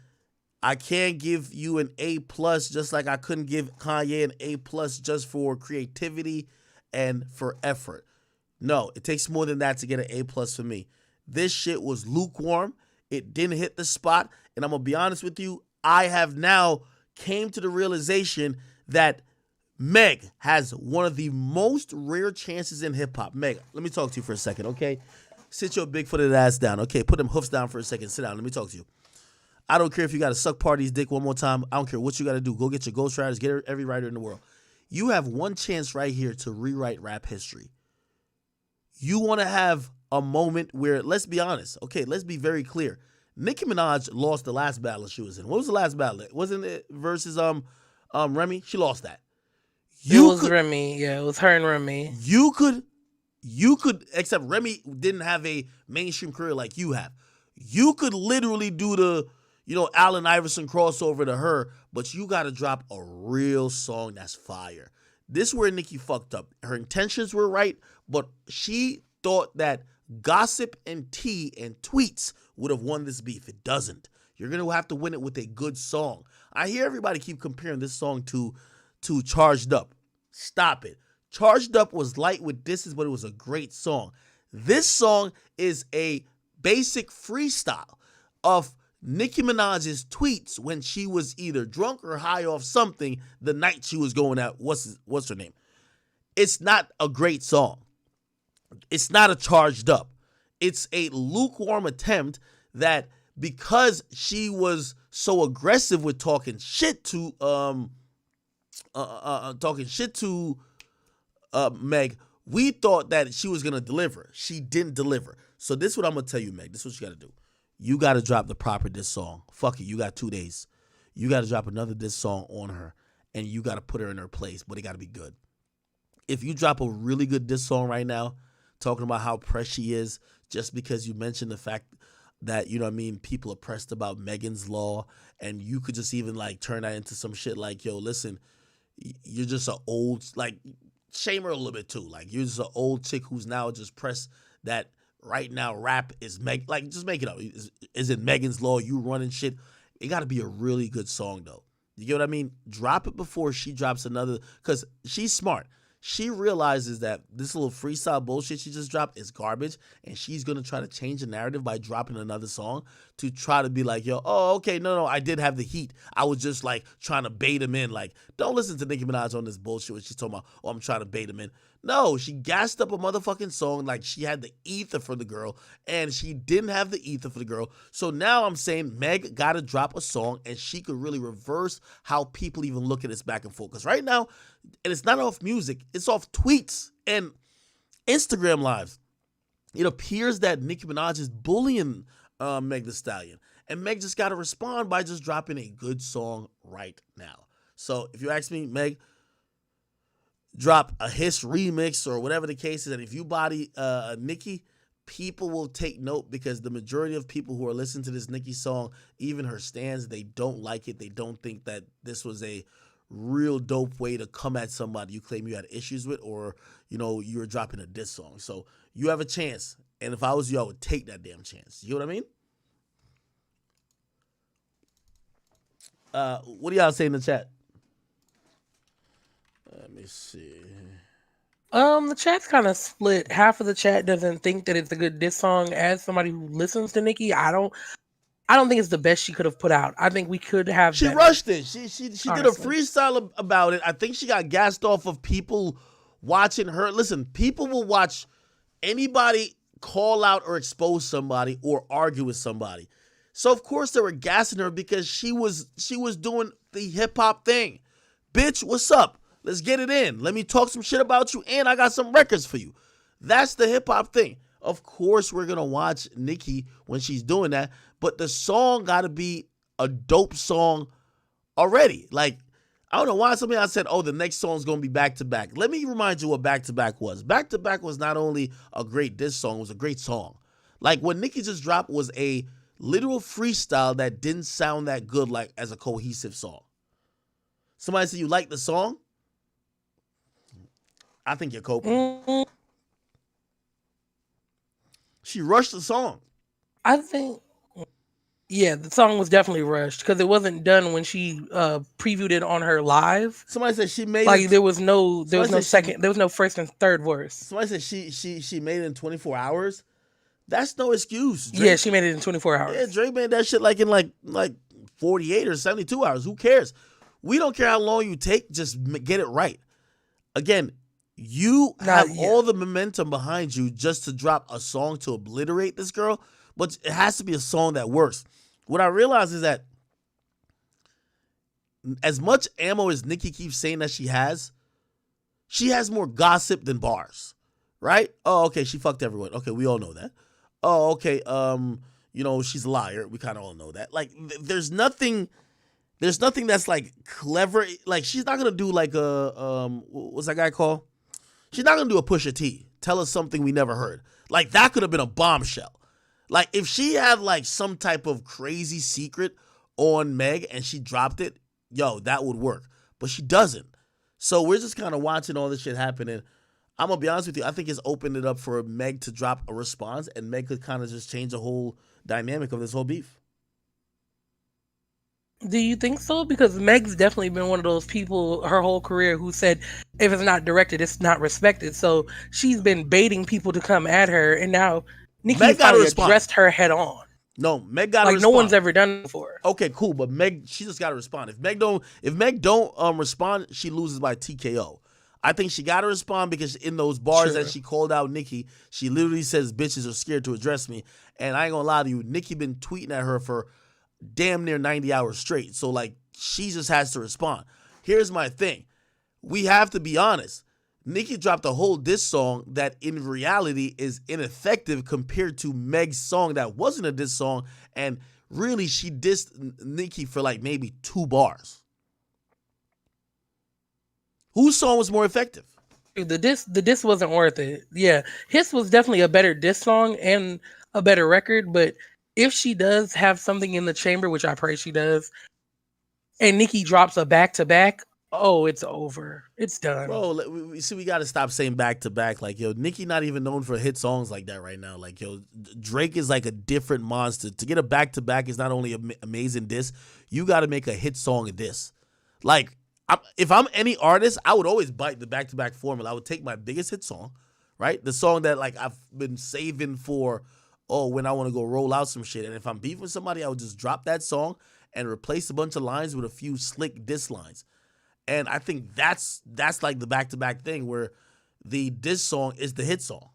Speaker 1: I can't give you an A+, just like I couldn't give Kanye an A+ just for creativity and for effort. No, it takes more than that to get an A+ for me. This shit was lukewarm. It didn't hit the spot. And I'm gonna be honest with you, I have now came to the realization that Meg has one of the most rare chances in hip-hop. Meg, let me talk to you for a second, okay? Sit your big-footed ass down, okay? Put them hoofs down for a second. Sit down. Let me talk to you. I don't care if you got to suck Party's dick one more time. I don't care what you got to do. Go get your ghostwriters. Get every writer in the world. You have one chance right here to rewrite rap history. You want to have a moment where, let's be honest, okay, let's be very clear. Nicki Minaj lost the last battle she was in. What was the last battle? Wasn't it versus Remy? She lost that.
Speaker 12: Remy. Yeah, it was her and Remy.
Speaker 1: You could, except Remy didn't have a mainstream career like you have. You could literally do the, Allen Iverson crossover to her, but you got to drop a real song that's fire. This is where Nicki fucked up. Her intentions were right, but she thought that gossip and tea and tweets would have won this beef. It doesn't. You're going to have to win it with a good song. I hear everybody keep comparing this song to Charged Up. Stop it. Charged Up was light with disses, but it was a great song. This song is a basic freestyle of Nicki Minaj's tweets when she was either drunk or high off something the night she was going out. What's her name? It's not a great song. It's not a Charged Up. It's a lukewarm attempt that, because she was so aggressive with talking shit to Meg, we thought that she was gonna deliver. She didn't deliver. So this is what I'm gonna tell you, Meg. This is what you gotta do. You gotta drop the proper diss song. Fuck it. You got 2 days. You gotta drop another diss song on her, and you gotta put her in her place, but it gotta be good. If you drop a really good diss song right now, talking about how pressed she is, just because you mentioned the fact that, people are pressed about Megan's Law, and you could just even turn that into some shit like, yo, listen, you're just an old, shame her a little bit too. You're just an old chick who's now just pressed that right now rap is just make it up. Is it Megan's Law? You running shit. It got to be a really good song though. You get what I mean? Drop it before she drops another, because she's smart. she realizes that this little freestyle bullshit she just dropped is garbage, and she's gonna try to change the narrative by dropping another song to try to be like, yo, oh, okay, no, I did have the heat. I was just like trying to bait him in. Like, don't listen to Nicki Minaj on this bullshit when she's talking about, oh, I'm trying to bait him in. No, she gassed up a motherfucking song like she had the ether for the girl, and she didn't have the ether for the girl. So now I'm saying Meg gotta drop a song, and she could really reverse how people even look at this back and forth. Because right now, and it's not off music, it's off tweets and Instagram lives. It appears that Nicki Minaj is bullying Meg Thee Stallion. And Meg just got to respond by just dropping a good song right now. So if you ask me, Meg, drop a Hiss remix or whatever the case is. And if you body Nicki, people will take note, because the majority of people who are listening to this Nicki song, even her stans, they don't like it. They don't think that this was a real dope way to come at somebody you claim you had issues with, or, you know, you're dropping a diss song. So you have a chance. And if I was you, I would take that damn chance. You know what I mean? What do y'all say in the chat? Let me see.
Speaker 12: The chat's kind of split. Half of the chat doesn't think that it's a good diss song. As somebody who listens to Nicki, I don't think it's the best she could have put out. I think we could have.
Speaker 1: She rushed it. She did a freestyle about it. I think she got gassed off of people watching her. Listen, people will watch anybody call out or expose somebody or argue with somebody. So of course they were gassing her because she was doing the hip hop thing. Bitch, what's up? Let's get it in. Let me talk some shit about you, and I got some records for you. That's the hip hop thing. Of course we're gonna watch Nicki when she's doing that, but the song gotta be a dope song already. Like, I don't know why somebody else said, oh, the next song's gonna be back to back. Let me remind you what back to back was. Back to back was not only a great diss song, it was a great song. Like, what Nicki just dropped was a literal freestyle that didn't sound that good, like as a cohesive song. Somebody said you like the song? I think you're coping. She rushed the song.
Speaker 12: I think, yeah, the song was definitely rushed because it wasn't done when she previewed it on her live.
Speaker 1: Somebody said she made
Speaker 12: like
Speaker 1: it.
Speaker 12: There was no second, there was no first and third verse.
Speaker 1: Somebody said she made it in 24 hours. That's no excuse. Drake,
Speaker 12: yeah, she made it in 24 hours.
Speaker 1: Yeah, Drake made that shit like in like 48 or 72 hours. Who cares? We don't care how long you take. Just get it right. Again, you have all the momentum behind you just to drop a song to obliterate this girl, but it has to be a song that works. What I realize is that as much ammo as Nicki keeps saying that she has more gossip than bars, right? Oh, okay, she fucked everyone. Okay, we all know that. Oh, okay, you know, she's a liar. We kind of all know that. Like, there's nothing that's like clever. Like, she's not gonna do like a what's that guy called? She's not gonna do a Pusha T. Tell us something we never heard. Like, that could have been a bombshell. Like, if she had like some type of crazy secret on Meg and she dropped it, yo, that would work. But she doesn't. So we're just kind of watching all this shit happen. And I'm gonna be honest with you, I think it's opened it up for Meg to drop a response, and Meg could kind of just change the whole dynamic of this whole beef.
Speaker 12: Do you think so? Because Meg's definitely been one of those people her whole career who said, if it's not directed, it's not respected. So she's been baiting people to come at her, and now Nicki finally addressed her head on.
Speaker 1: No, Meg got to respond.
Speaker 12: No one's ever done it before.
Speaker 1: Okay, cool, but Meg, she just got to respond. If Meg don't respond, she loses by TKO. I think she got to respond because in those bars that she called out Nicki, she literally says bitches are scared to address me. And I ain't gonna lie to you, Nicki been tweeting at her for damn near 90 hours straight. So, like, she just has to respond. Here's my thing. We have to be honest. Nicki dropped a whole diss song that in reality is ineffective compared to Meg's song that wasn't a diss song. And really, she dissed Nicki for like maybe 2 bars. Whose song was more effective?
Speaker 12: The diss wasn't worth it. Yeah. His was definitely a better diss song and a better record, but if she does have something in the chamber, which I pray she does, and Nicki drops a back-to-back, oh, it's over. It's done.
Speaker 1: Bro, we got to stop saying back-to-back. Like, yo, Nicki not even known for hit songs like that right now. Like, yo, Drake is like a different monster. To get a back-to-back is not only an amazing diss, you got to make a hit song a diss. Like, if I'm any artist, I would always bite the back-to-back formula. I would take my biggest hit song, right? The song that like I've been saving for, when I want to go roll out some shit. And if I'm beefing with somebody, I would just drop that song and replace a bunch of lines with a few slick diss lines. And I think that's like the back-to-back thing where the diss song is the hit song.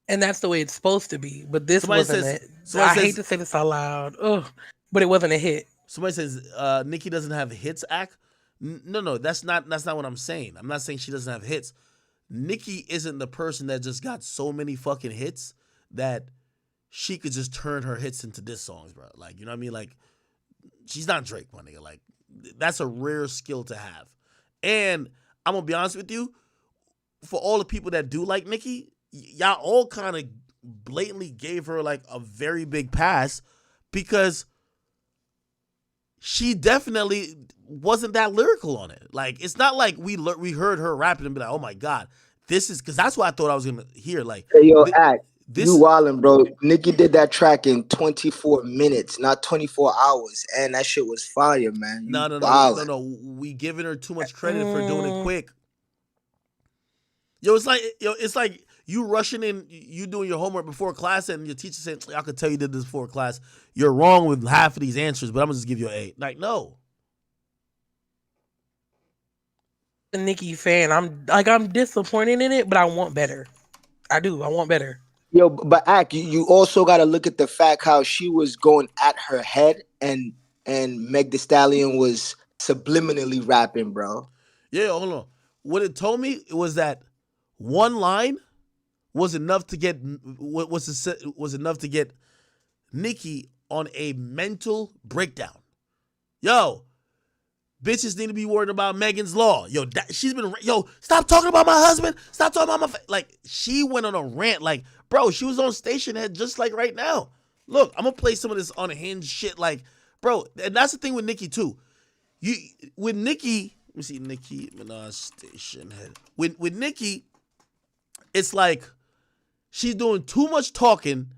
Speaker 12: And that's the way it's supposed to be. But this wasn't it.
Speaker 1: I
Speaker 12: hate to say this out loud. Ugh, but it wasn't a hit.
Speaker 1: Somebody says Nicki doesn't have hits, act. No, that's not what I'm saying. I'm not saying she doesn't have hits. Nicki isn't the person that just got so many fucking hits that she could just turn her hits into diss songs, bro. Like, you know what I mean? Like, she's not Drake, my nigga. Like, that's a rare skill to have. And I'm gonna be honest with you, for all the people that do like Nicki, y'all all kind of blatantly gave her like a very big pass because she definitely wasn't that lyrical on it. Like, it's not like we heard her rapping and be like, oh my God, this is, because that's what I thought I was going to hear. Like,
Speaker 13: hey, yo, you wildin', bro. Nicki did that track in 24 minutes, not 24 hours. And that shit was fire, man.
Speaker 1: No. We giving her too much credit for doing it quick. It's like you rushing in, you doing your homework before class, and your teacher saying, I could tell you did this before class. You're wrong with half of these answers, but I'm gonna just give you an A. Like, no.
Speaker 12: A Nicki fan. I'm disappointed in it, but I want better. I do. I want better.
Speaker 13: Yo, but you also got to look at the fact how she was going at her head, and Meg Thee Stallion was subliminally rapping, bro.
Speaker 1: Yeah, hold on. What it told me was that one line was enough to get Nicki on a mental breakdown. Yo, bitches need to be worried about Megan's Law. Yo, stop talking about my husband. Stop talking about my like. She went on a rant. Like, bro, she was on station head just like right now. Look, I'm gonna play some of this unhinged shit. Like, bro, and that's the thing with Nicki too. With Nicki, let me see, Nicki Minaj station head. With Nicki, it's like she's doing too much talking,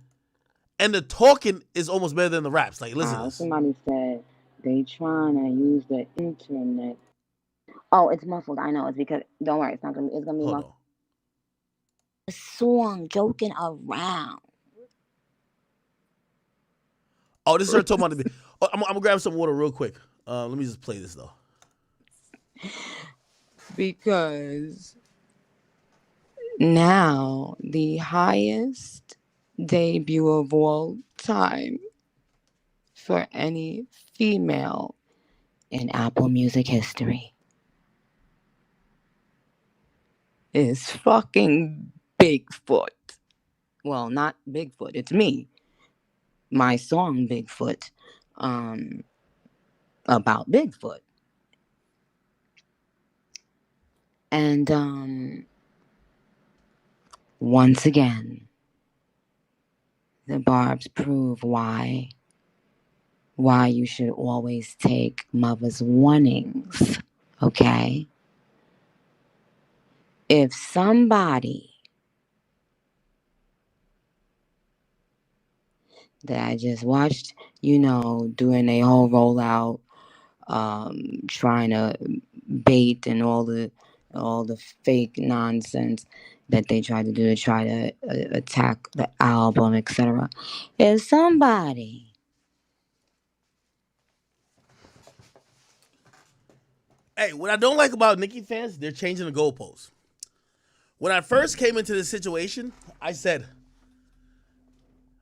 Speaker 1: and the talking is almost better than the raps. Like, listen to this.
Speaker 14: Somebody said they trying to use the internet. Oh, it's muffled. I know. It's because, don't worry, it's gonna be muffled. A song joking around.
Speaker 1: Oh, this is her talking about the. Oh, I'm gonna grab some water real quick. Let me just play this though.
Speaker 14: Because now the highest debut of all time for any female in Apple Music history is fucking Bigfoot. Well, not Bigfoot, it's me. My song Bigfoot, about Bigfoot. And once again, the barbs prove why you should always take mother's warnings, okay? If somebody that I just watched, doing a whole rollout, trying to bait and all the fake nonsense that they tried to do to try to attack the album, etc. If somebody
Speaker 1: Hey, what I don't like about Nicki fans, they're changing the goalposts. When I first came into this situation, I said,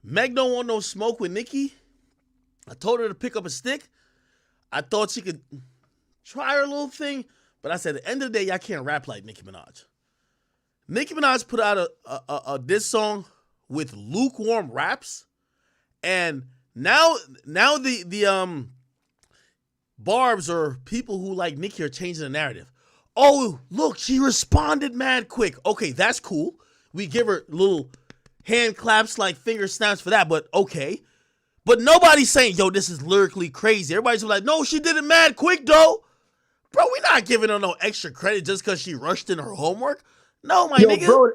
Speaker 1: Meg don't want no smoke with Nicki. I told her to pick up a stick. I thought she could try her little thing, but I said, at the end of the day, y'all can't rap like Nicki Minaj. Nicki Minaj put out a diss song with lukewarm raps, and now the barbs or people who like Nicki are changing the narrative. Oh, look, she responded mad quick. Okay, that's cool. We give her little hand claps, like finger snaps for that, but okay. But nobody's saying, yo, this is lyrically crazy. Everybody's like, no, she did it mad quick, though. Bro, we're not giving her no extra credit just because she rushed in her homework. No, my nigga.
Speaker 13: Bro,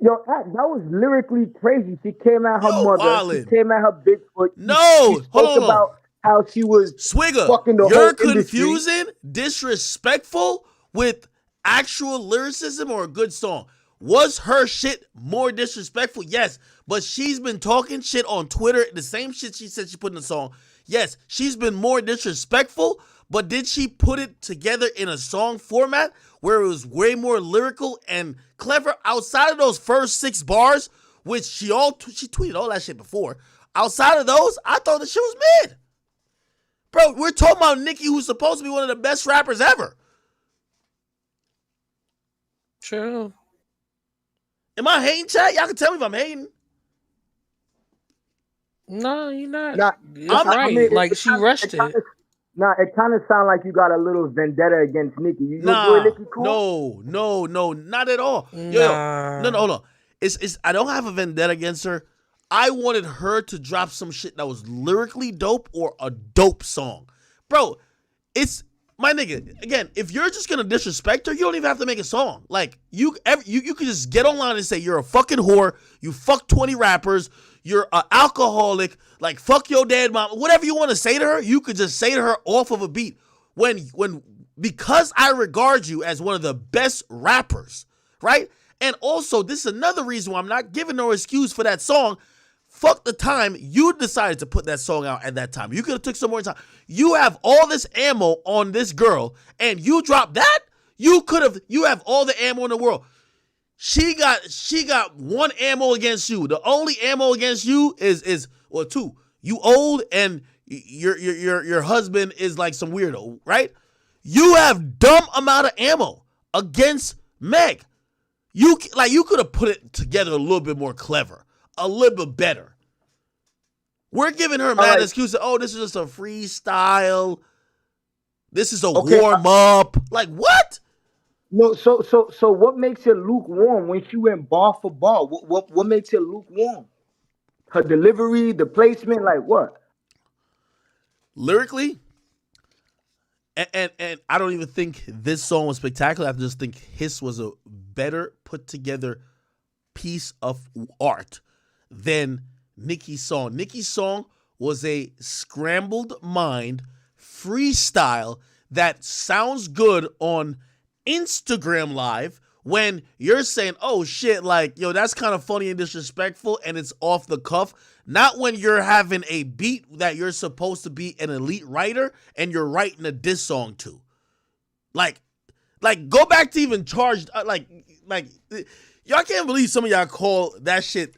Speaker 13: that was lyrically crazy. She came at her mother.
Speaker 1: Wildin'.
Speaker 13: She came at her Bigfoot.
Speaker 1: No,
Speaker 13: she spoke about how she was
Speaker 1: Swigger,
Speaker 13: fucking the
Speaker 1: you're
Speaker 13: whole industry.
Speaker 1: confusing disrespectful with actual lyricism or a good song. Was her shit more disrespectful? Yes, but she's been talking shit on Twitter, the same shit she said she put in the song. Yes, she's been more disrespectful, but did she put it together in a song format where it was way more lyrical and clever outside of those first 6 bars, which she tweeted all that shit before. Outside of those, I thought the shit was mid. Bro, we're talking about Nicki, who's supposed to be one of the best rappers ever.
Speaker 12: True.
Speaker 1: Am I hating, chat? Y'all can tell me if I'm hating.
Speaker 12: No, you're not.
Speaker 13: It's
Speaker 12: I'm right.
Speaker 13: I mean,
Speaker 12: like, she rushed it.
Speaker 13: It kind of sounds like you got a little vendetta against Nicki. You enjoy Nicki cool?
Speaker 1: No, not at all. Yo, no, hold on. It's I don't have a vendetta against her. I wanted her to drop some shit that was lyrically dope or a dope song. Bro, it's my nigga. Again, if you're just gonna disrespect her, you don't even have to make a song. Like you could just get online and say you're a fucking whore, you fuck 20 rappers, you're an alcoholic, like fuck your dad, mom, whatever you want to say to her, you could just say to her off of a beat. Because I regard you as one of the best rappers, right? And also, this is another reason why I'm not giving no excuse for that song. Fuck the time you decided to put that song out at that time. You could have took some more time. You have all this ammo on this girl, and you drop that. You have all the ammo in the world. She got one ammo against you. The only ammo against you is 2. You old, and your husband is like some weirdo, right? You have dumb amount of ammo against Meg. You could have put it together a little bit more clever. A little bit better. We're giving her mad excuses. Oh, this is just a freestyle. This is a warm up. Like what?
Speaker 13: No, so what makes it lukewarm when she went bar for bar? What makes it lukewarm? Her delivery, the placement, like what?
Speaker 1: Lyrically, and I don't even think this song was spectacular. I just think his was a better put together piece of art than Nicki's song. Nicki's song was a scrambled mind freestyle that sounds good on Instagram Live when you're saying, oh shit, like, yo, that's kind of funny and disrespectful and it's off the cuff. Not when you're having a beat that you're supposed to be an elite writer and you're writing a diss song to. Like go back to even Charged, like y'all can't believe some of y'all call that shit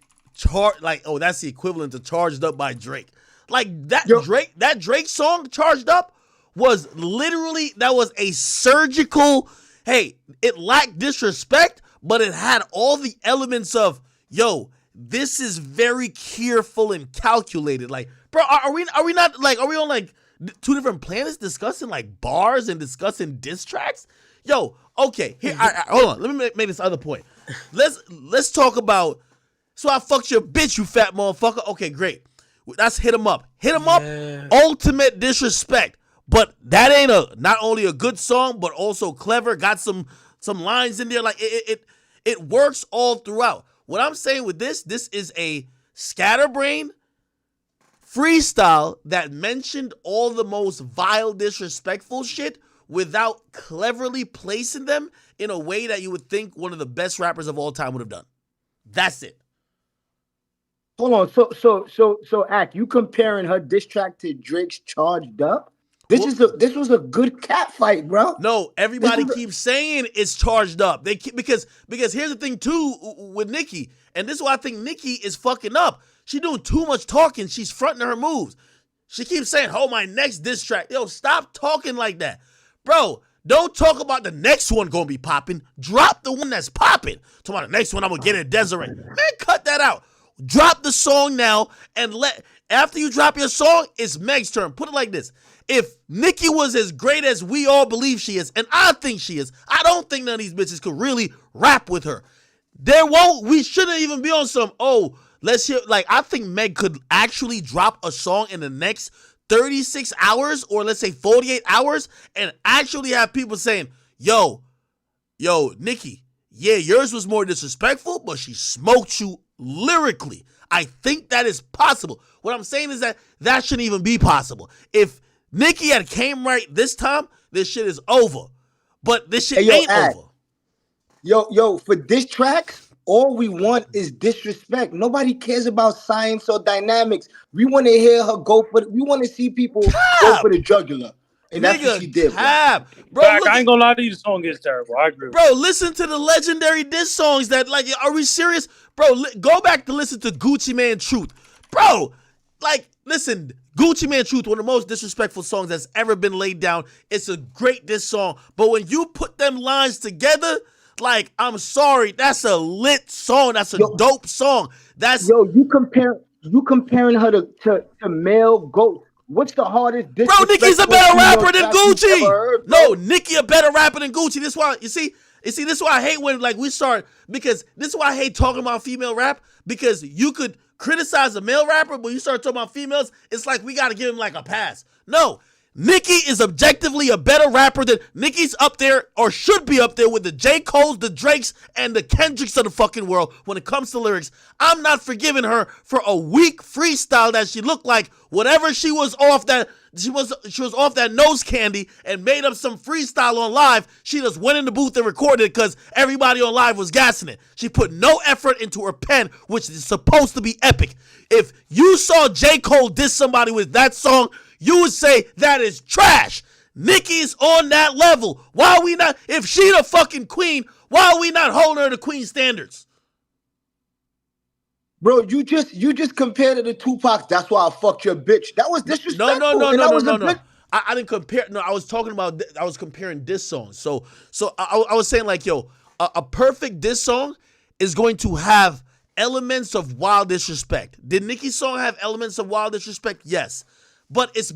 Speaker 1: oh, that's the equivalent to Charged Up by Drake. Like that Drake song, Charged Up, was literally, that was a surgical, hey, it lacked disrespect, but it had all the elements of, yo, this is very careful and calculated. Like, bro, are we not like, are we on like 2 different planets discussing like bars and discussing diss tracks? Yo, okay, here, hold on, let me make this other point. Let's talk about, so I fucked your bitch, you fat motherfucker. Okay, great. That's Hit 'Em Up. Hit 'Em Up, ultimate disrespect. But that ain't not only a good song, but also clever. Got some lines in there. Like it works all throughout. What I'm saying with this is a scatterbrain freestyle that mentioned all the most vile, disrespectful shit without cleverly placing them in a way that you would think one of the best rappers of all time would have done. That's it.
Speaker 13: Hold on. So, Ak, you comparing her diss track to Drake's Charged Up? This was a good cat fight, bro.
Speaker 1: No, everybody keeps saying it's Charged Up. They keep, because here's the thing too with Nicki, and this is why I think Nicki is fucking up. She doing too much talking. She's fronting her moves. She keeps saying, "Oh, my next diss track." Yo, stop talking like that, bro. Don't talk about the next one gonna be popping. Drop the one that's popping. Talk about the next one I'm gonna get at Desiree. Man, cut that out. Drop the song now and after you drop your song, it's Meg's turn. Put it like this. If Nicki was as great as we all believe she is, and I think she is, I don't think none of these bitches could really rap with her. We shouldn't even be on some, let's hear, like, I think Meg could actually drop a song in the next 36 hours, or let's say 48 hours, and actually have people saying, yo, Nicki, yeah, yours was more disrespectful, but she smoked you lyrically. I think that is possible. What I'm saying is that shouldn't even be possible. If Nicki had came right this time, this shit is over. But this shit ain't over.
Speaker 13: Yo, for diss tracks, all we want is disrespect. Nobody cares about science or dynamics. We want to hear her go for we want to see people go for the jugular. And that's what she did,
Speaker 1: bro.
Speaker 15: Back, I ain't gonna lie to you, the song is terrible. I agree.
Speaker 1: Bro, listen to the legendary diss songs that, like, are we serious? Bro, go back to listen to Gucci Mane Truth. Bro, like, listen, Gucci Mane Truth, one of the most disrespectful songs that's ever been laid down. It's a great diss song. But when you put them lines together, like, I'm sorry, that's a lit song. That's a dope song.
Speaker 13: You comparing her to male goats. What's the hardest?
Speaker 1: Bro, Nicki's a better rapper than Gucci. No, Nicki a better rapper than Gucci. This why you see, this is why I hate when we start, because this is why I hate talking about female rap, because you could criticize a male rapper, but you start talking about females, it's like we gotta give him like a pass. No. Nicki is objectively a better rapper than Nicki's up there, or should be up there, with the J. Coles, the Drakes, and the Kendricks of the fucking world when it comes to lyrics. I'm not forgiving her for a weak freestyle that she looked like whatever she was off that she was off that nose candy and made up some freestyle on live. She just went in the booth and recorded it because everybody on live was gassing it. She put no effort into her pen, which is supposed to be epic. If you saw J. Cole diss somebody with that song, you would say that is trash. Nicki's on that level. Why are we not? If she the fucking queen, why are we not holding her to queen standards?
Speaker 13: Bro, you just compared her to Tupac. That's why I fucked your bitch. That was disrespectful.
Speaker 1: No. I didn't compare. No, I was comparing diss songs. So I was saying, like, yo, a perfect diss song is going to have elements of wild disrespect. Did Nicki's song have elements of wild disrespect? Yes. But it's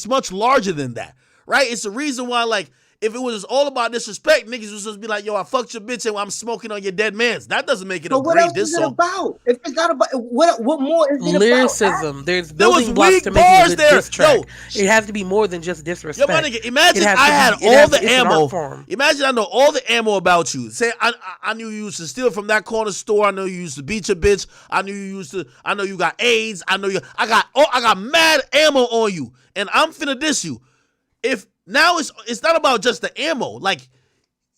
Speaker 1: much larger than that, right? It's the reason why, like, if it was all about disrespect, niggas was supposed to be like, yo, I fucked your bitch and I'm smoking on your dead mans. That doesn't make it a great diss song.
Speaker 13: About? If it's not about, what more is it
Speaker 12: lyricism?
Speaker 13: about?
Speaker 12: There's building blocks to make it a diss track. Yo, it has to be more than just disrespect.
Speaker 1: Yo, my nigga, imagine I had all the ammo. Imagine I know all the ammo about you. Say I knew you used to steal from that corner store. I know you used to beat your bitch. I know you got AIDS. I got mad ammo on you, and I'm finna diss you. If now it's not about just the ammo. Like,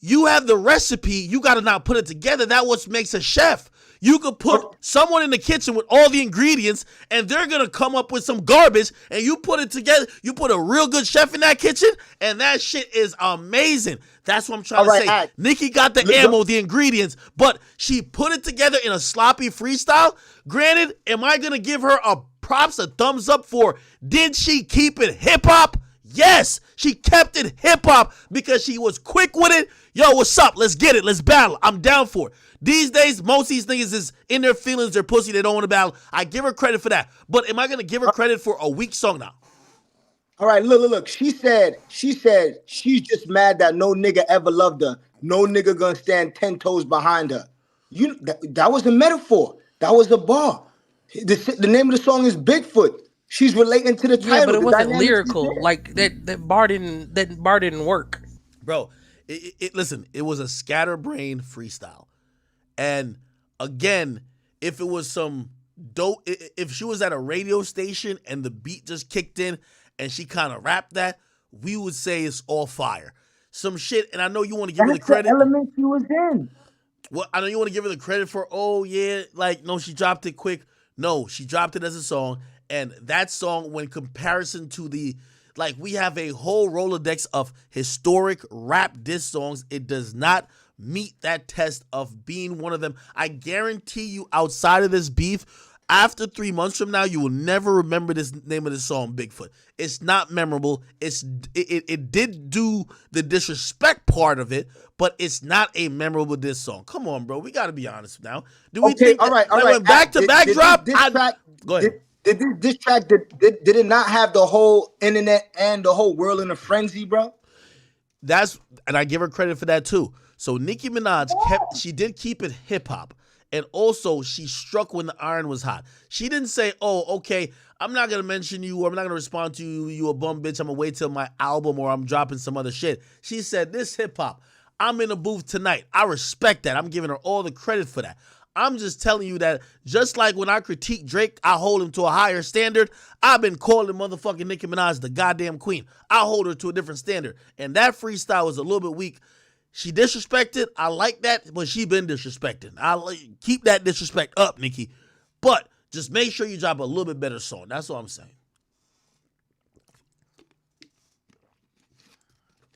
Speaker 1: you have the recipe, you got to not put it together. That's what makes a chef. You could put someone in the kitchen with all the ingredients, and they're going to come up with some garbage, and you put it together. You put a real good chef in that kitchen, and that shit is amazing. That's what I'm trying to say. Nicki got the ammo, the ingredients, but she put it together in a sloppy freestyle. Granted, am I going to give her a thumbs up for, did she keep it hip-hop? Yes, she kept it hip-hop because she was quick with it. Yo, what's up? Let's get it. Let's battle. I'm down for it. These days, most of these niggas is in their feelings, their pussy, they don't want to battle. I give her credit for that. But am I going to give her credit for a weak song now?
Speaker 13: All right, look. She said she's just mad that no nigga ever loved her. No nigga gonna stand 10 toes behind her. That was a metaphor. That was a bar. The name of the song is Bigfoot. She's relating to the title.
Speaker 12: Yeah, but it wasn't lyrical. Like that bar didn't work.
Speaker 1: Bro, listen, it was a scatterbrain freestyle. And again, if it was some dope, if she was at a radio station and the beat just kicked in and she kind of rapped that, we would say it's all fire. Some shit, and I know you want to give her the credit.
Speaker 13: That's the element she was in.
Speaker 1: Well, I know you want to give her the credit for, oh yeah, like, no, she dropped it quick. No, she dropped it as a song. And that song, when comparison to we have a whole Rolodex of historic rap diss songs, it does not meet that test of being one of them. I guarantee you, outside of this beef, after 3 months from now, you will never remember this name of the song, Bigfoot. It's not memorable. It did do the disrespect part of it, but it's not a memorable diss song. Come on, bro. We got to be honest now. Do we think
Speaker 13: all right.
Speaker 1: When back-to-back drop? Go ahead.
Speaker 13: Did this track, did it not have the whole internet and the whole world in a frenzy, bro?
Speaker 1: And I give her credit for that too. So Nicki Minaj she did keep it hip hop. And also she struck when the iron was hot. She didn't say, oh, okay, I'm not going to mention you or I'm not going to respond to you, you a bum bitch. I'm going to wait till my album or I'm dropping some other shit. She said, this hip hop, I'm in a booth tonight. I respect that. I'm giving her all the credit for that. I'm just telling you that just like when I critique Drake, I hold him to a higher standard. I've been calling motherfucking Nicki Minaj the goddamn queen. I hold her to a different standard. And that freestyle was a little bit weak. She disrespected. I like that, but she been disrespecting. Keep that disrespect up, Nicki. But just make sure you drop a little bit better song. That's all I'm saying.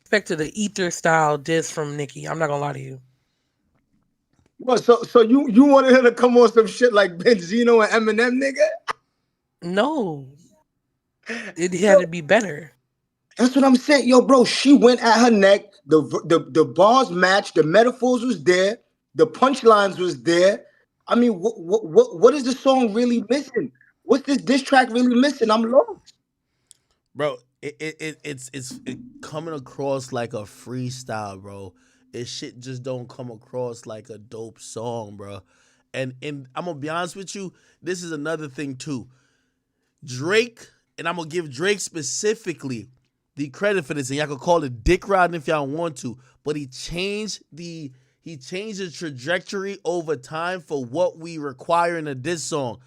Speaker 12: Respect to the ether style diss from Nicki. I'm not gonna lie to you.
Speaker 13: Well, so you wanted her to come on some shit like Benzino and Eminem, nigga?
Speaker 12: No. It had to be better.
Speaker 13: That's what I'm saying. Yo, bro, she went at her neck. The bars matched. The metaphors was there. The punchlines was there. I mean, what is the song really missing? What's this diss track really missing? I'm lost.
Speaker 1: Bro, it's coming across like a freestyle, bro. It shit just don't come across like a dope song, bro. And I'm gonna be honest with you, this is another thing too. Drake, and I'm gonna give Drake specifically the credit for this, and y'all can call it dick riding if y'all want to, but he changed the trajectory over time for what we require in a diss song.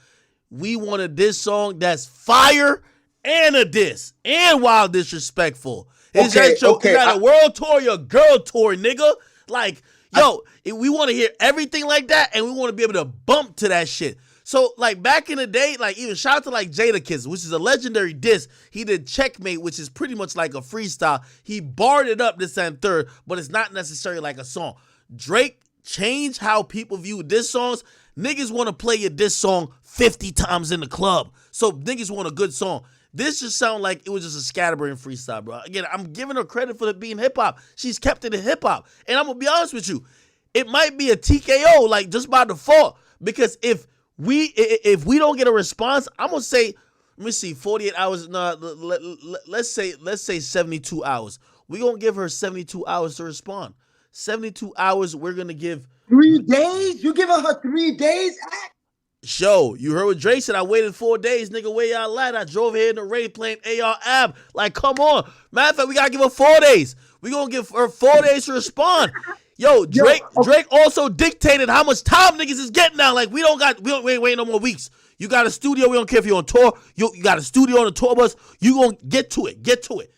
Speaker 1: We want a diss song that's fire and a diss and wild disrespectful. It's just you got a world tour, your girl tour, nigga. Like, yo, we want to hear everything like that, and we want to be able to bump to that shit. So, like, back in the day, like, even shout out to, like, Jadakiss, which is a legendary diss. He did Checkmate, which is pretty much like a freestyle. He barred it up this and third, but it's not necessarily like a song. Drake changed how people view diss songs. Niggas want to play your diss song 50 times in the club. So, niggas want a good song. This just sound like it was just a scatterbrain freestyle, bro. Again, I'm giving her credit for it being hip-hop. She's kept it in hip-hop. And I'm going to be honest with you. It might be a TKO, like, just by default. Because if we don't get a response, I'm going to say, let me see, 48 hours. No, let's say 72 hours. We're going to give her 72 hours to respond. 72 hours, we're going to give.
Speaker 13: 3 days? You giving her 3 days?
Speaker 1: Show, you heard what Drake said. I waited 4 days, nigga. Where y'all at? I drove here in the rain playing AR Ab. Like, come on. Matter of fact, we gotta give her 4 days. We gonna give her 4 days to respond. Yo, Drake also dictated how much time niggas is getting now. Like, we ain't waiting no more weeks. You got a studio. We don't care if you're on tour. You got a studio on a tour bus. You gonna get to it. Get to it.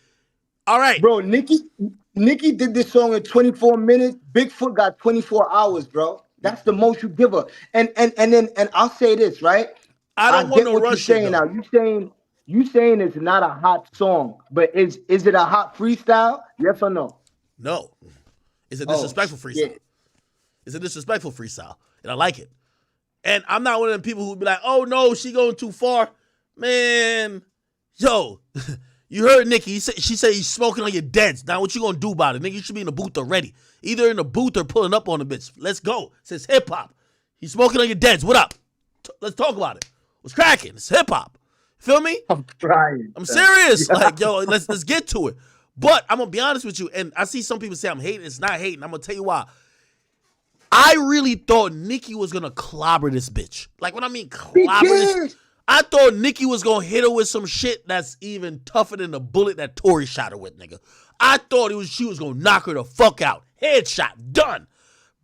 Speaker 1: All right,
Speaker 13: bro. Nicki did this song in 24 minutes. Bigfoot got 24 hours, bro. That's the most you give her. And I'll say this, right?
Speaker 1: I don't want to rush
Speaker 13: saying now. You saying it's not a hot song, but is it a hot freestyle? Yes or no?
Speaker 1: No. It's a disrespectful freestyle. Yeah. It's a disrespectful freestyle. And I like it. And I'm not one of them people who be like, oh no, she going too far. Man, yo, you heard Nicki. She said he's smoking on your deads. Now what you gonna do about it? Nigga, you should be in the booth already. Either in the booth or pulling up on the bitch. Let's go. It says hip hop. He's smoking on your deads. What up? Let's talk about it. What's cracking? It's hip hop. Feel me?
Speaker 13: I'm trying.
Speaker 1: I'm serious. Like, yo, let's get to it. But I'm gonna be honest with you, and I see some people say I'm hating. It's not hating. I'm gonna tell you why. I really thought Nicki was gonna clobber this bitch. Like, when I mean clobber this, I thought Nicki was gonna hit her with some shit that's even tougher than the bullet that Tory shot her with, nigga. I thought she was gonna knock her the fuck out. Headshot, done.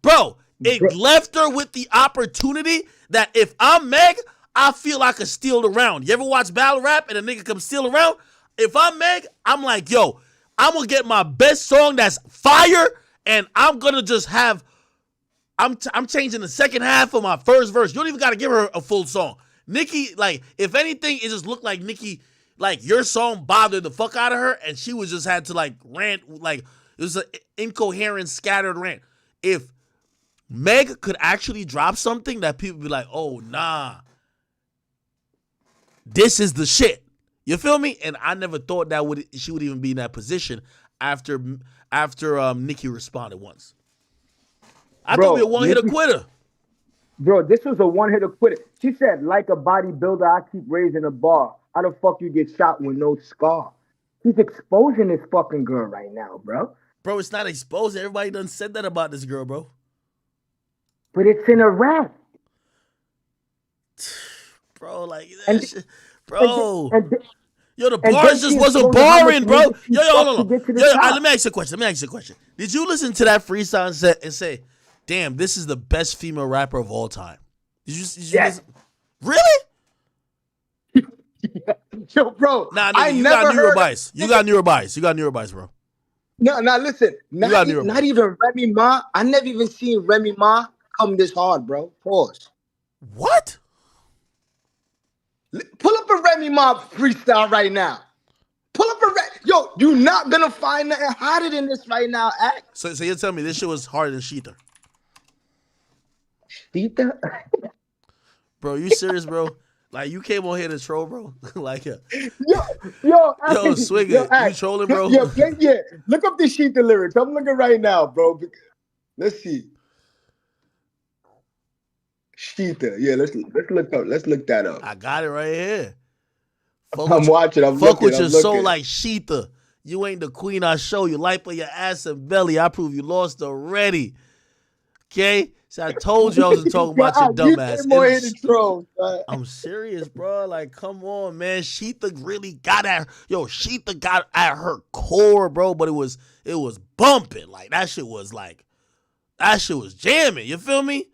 Speaker 1: Bro, it left her with the opportunity that if I'm Meg, I feel I could steal the round. You ever watch battle rap and a nigga come steal a round? If I'm Meg, I'm like, yo, I'm gonna get my best song that's fire, and I'm gonna just have, I'm changing the second half of my first verse. You don't even gotta give her a full song. Nicki, like, if anything, it just looked like Nicki, like, your song bothered the fuck out of her, and she was just had to, like, rant, like, it was an incoherent, scattered rant. If Meg could actually drop something that people be like, oh, nah, this is the shit. You feel me? And I never thought that she would even be in that position after Nicki responded once. I thought we were one-hitter quitter.
Speaker 13: Bro, this was a one-hitter quitter. She said, like a bodybuilder, I keep raising the bar. How the fuck you get shot with no scar? He's exposing this fucking girl right now, bro.
Speaker 1: Bro, it's not exposed. Everybody done said that about this girl, bro.
Speaker 13: But it's in a rap.
Speaker 1: Bro, like, that shit. Bro. Yo, the bars just wasn't boring, bro. Yo, hold on. Yo, let me ask you a question. Did you listen to that freestyle and say, damn, this is the best female rapper of all time. Did you
Speaker 13: Yes.
Speaker 1: listen? Really?
Speaker 13: Yo, bro,
Speaker 1: Nah, nigga,
Speaker 13: I
Speaker 1: you
Speaker 13: never
Speaker 1: got
Speaker 13: heard.
Speaker 1: neurobias. You got neurobias. You got neurobias, bro.
Speaker 13: No, listen.
Speaker 1: got
Speaker 13: Not even Remy Ma. I never even seen Remy Ma come this hard, bro. Pause.
Speaker 1: What?
Speaker 13: Pull up a Remy Ma freestyle right now. Pull up a yo. You not gonna find nothing hotter than this right now, act.
Speaker 1: So you're telling me this shit was harder than Sheetha?
Speaker 13: Sheetha?
Speaker 1: Bro, you serious, bro? Like, you came on here to troll, bro? Like,
Speaker 13: yo,
Speaker 1: Swigger, you trolling, bro?
Speaker 13: Yeah, look up the Sheetha lyrics. I'm looking right now, bro. Let's see. Sheetha. Yeah, let's look that up.
Speaker 1: I got it right here.
Speaker 13: I'm watching.
Speaker 1: Fuck with your soul like Sheetha. You ain't the queen I show you. Life of your ass and belly. I prove you lost already. Okay? So I told you I wasn't talking about your dumb ass. I'm serious, bro. Like, come on, man. Sheetha really got at her. Yo, Sheetha got at her core, bro. But it was bumping. Like, that shit was jamming. You feel me?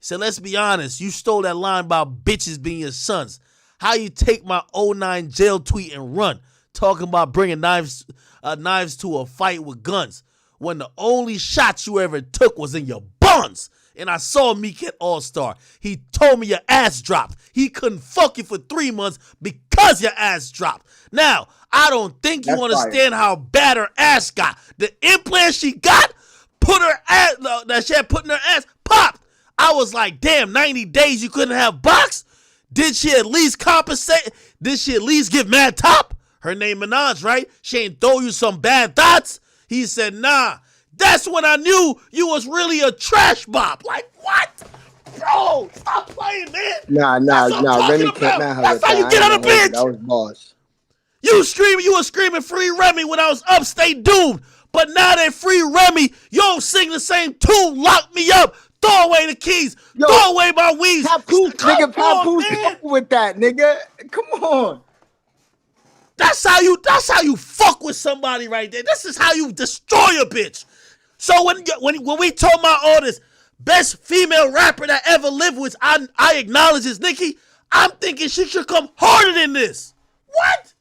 Speaker 1: So let's be honest. You stole that line about bitches being your sons. How you take my 09 jail tweet and run, talking about bringing knives to a fight with guns, when the only shots you ever took was in your buns. And I saw Meek at All-Star. He told me your ass dropped. He couldn't fuck you for 3 months because your ass dropped. Now, I don't think you understand how bad her ass got. The implant she got, that she had put in her ass, popped. I was like, damn, 90 days you couldn't have box? Did she at least compensate? Did she at least give mad top? Her name Minaj, right? She ain't throw you some bad thoughts? He said, nah. That's when I knew you was really a trash bop. Like, what? Bro, stop playing, man.
Speaker 13: Nah. Remy can't have her.
Speaker 1: That's how you get on the bench.
Speaker 13: That was boss.
Speaker 1: You were screaming free Remy when I was upstate doomed. But now that free Remy, you don't sing the same tune. Lock me up. Throw away the keys. Throw away my weeds.
Speaker 13: Papoose with that, nigga. Come on.
Speaker 1: That's how you fuck with somebody right there. This is how you destroy a bitch. So when we told my artist, best female rapper that ever lived, which I acknowledge is Nicki, I'm thinking she should come harder than this. What?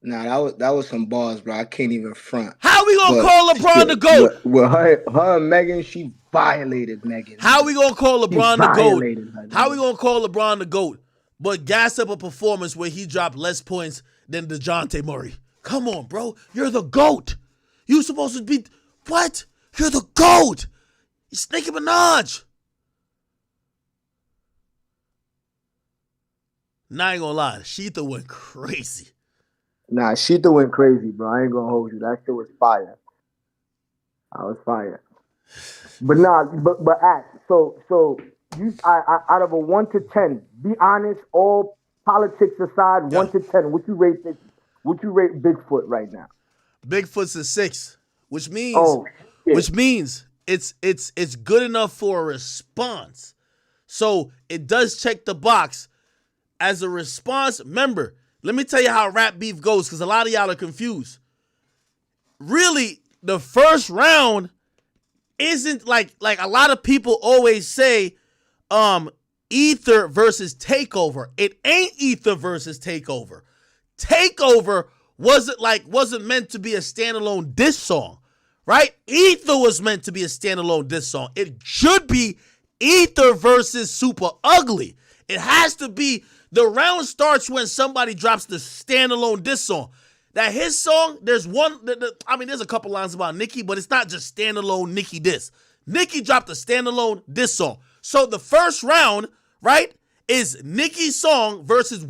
Speaker 13: Nah, that was some bars, bro. I can't even front.
Speaker 1: How we gonna call LeBron the GOAT?
Speaker 13: With her and Megan, she violated Megan.
Speaker 1: How we gonna call LeBron the GOAT? How we gonna call LeBron the GOAT? But gas up a performance where he dropped less points than DeJounte Murray. Come on, bro. You're the GOAT. You supposed to be what? You're the GOAT. It's Nicki Minaj. Nah, I ain't gonna lie. Sheetha went crazy.
Speaker 13: Nah, Sheetha went crazy, bro. I ain't gonna hold you. That shit was fire. I was fire. But act. So you out of a 1 to 10, be honest, all politics aside, 1 to 10, what you rate Bigfoot right now?
Speaker 1: Bigfoot's a 6, which means it's good enough for a response. So it does check the box as a response. Remember, let me tell you how rap beef goes, because a lot of y'all are confused. Really, the first round isn't like a lot of people always say, Ether versus Takeover. It ain't Ether versus Takeover. Takeover wasn't meant to be a standalone diss song, right? Ether was meant to be a standalone diss song. It should be Ether versus Super Ugly. It has to be. The round starts when somebody drops the standalone diss song. That his song, there's a couple lines about Nicki, but it's not just standalone Nicki diss. Nicki dropped a standalone diss song. So the first round, right, is Nicki's song versus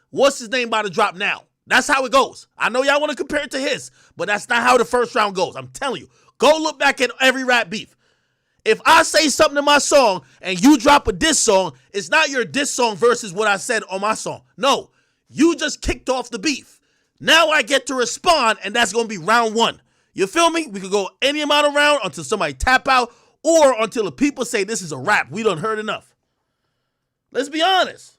Speaker 1: what's his name about to drop now. That's how it goes. I know y'all want to compare it to his, but that's not how the first round goes. I'm telling you. Go look back at every rap beef. If I say something in my song and you drop a diss song, it's not your diss song versus what I said on my song. No, you just kicked off the beef. Now I get to respond, and that's going to be round 1. You feel me? We could go any amount of round until somebody tap out or until the people say this is a rap. We done heard enough. Let's be honest.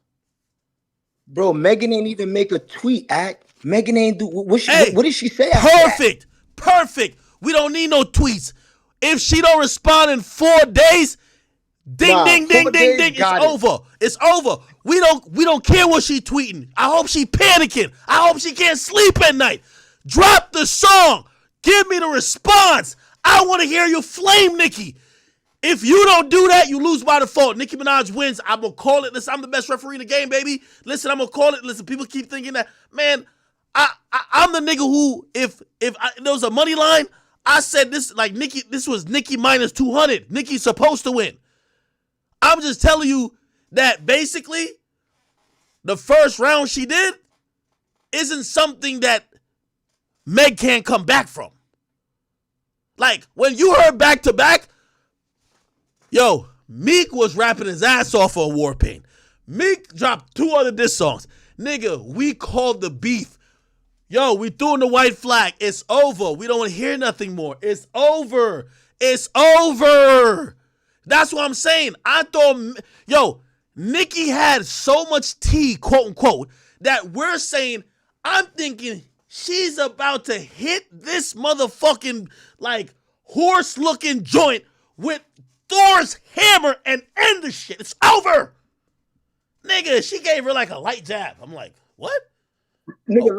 Speaker 13: Bro, Megan ain't even make a tweet, act. Megan ain't do what did she say?
Speaker 1: Perfect. We don't need no tweets. If she don't respond in 4 days, ding, it's over. It's over. We don't care what she tweeting. I hope she panicking. I hope she can't sleep at night. Drop the song. Give me the response. I want to hear you flame Nicki. If you don't do that, you lose by default. Nicki Minaj wins. I'm going to call it. Listen, I'm the best referee in the game, baby. Listen, I'm going to call it. Listen, people keep thinking that. Man, I'm the nigga who, if there was a money line, I said this, like Nicki, this was Nicki minus 200. Nicki's supposed to win. I'm just telling you that basically the first round she did isn't something that Meg can't come back from. Like, when you heard back to back, yo, Meek was rapping his ass off for War Paint. Meek dropped 2 other diss songs. Nigga, we called the beef. Yo, we threw in the white flag. It's over. We don't want to hear nothing more. It's over. It's over. That's what I'm saying. I thought, yo, Nicki had so much tea, quote unquote, that we're saying, I'm thinking she's about to hit this motherfucking, like, horse-looking joint with Thor's hammer and end the shit. It's over. Nigga, she gave her like a light jab. I'm like, what?
Speaker 13: Nigga,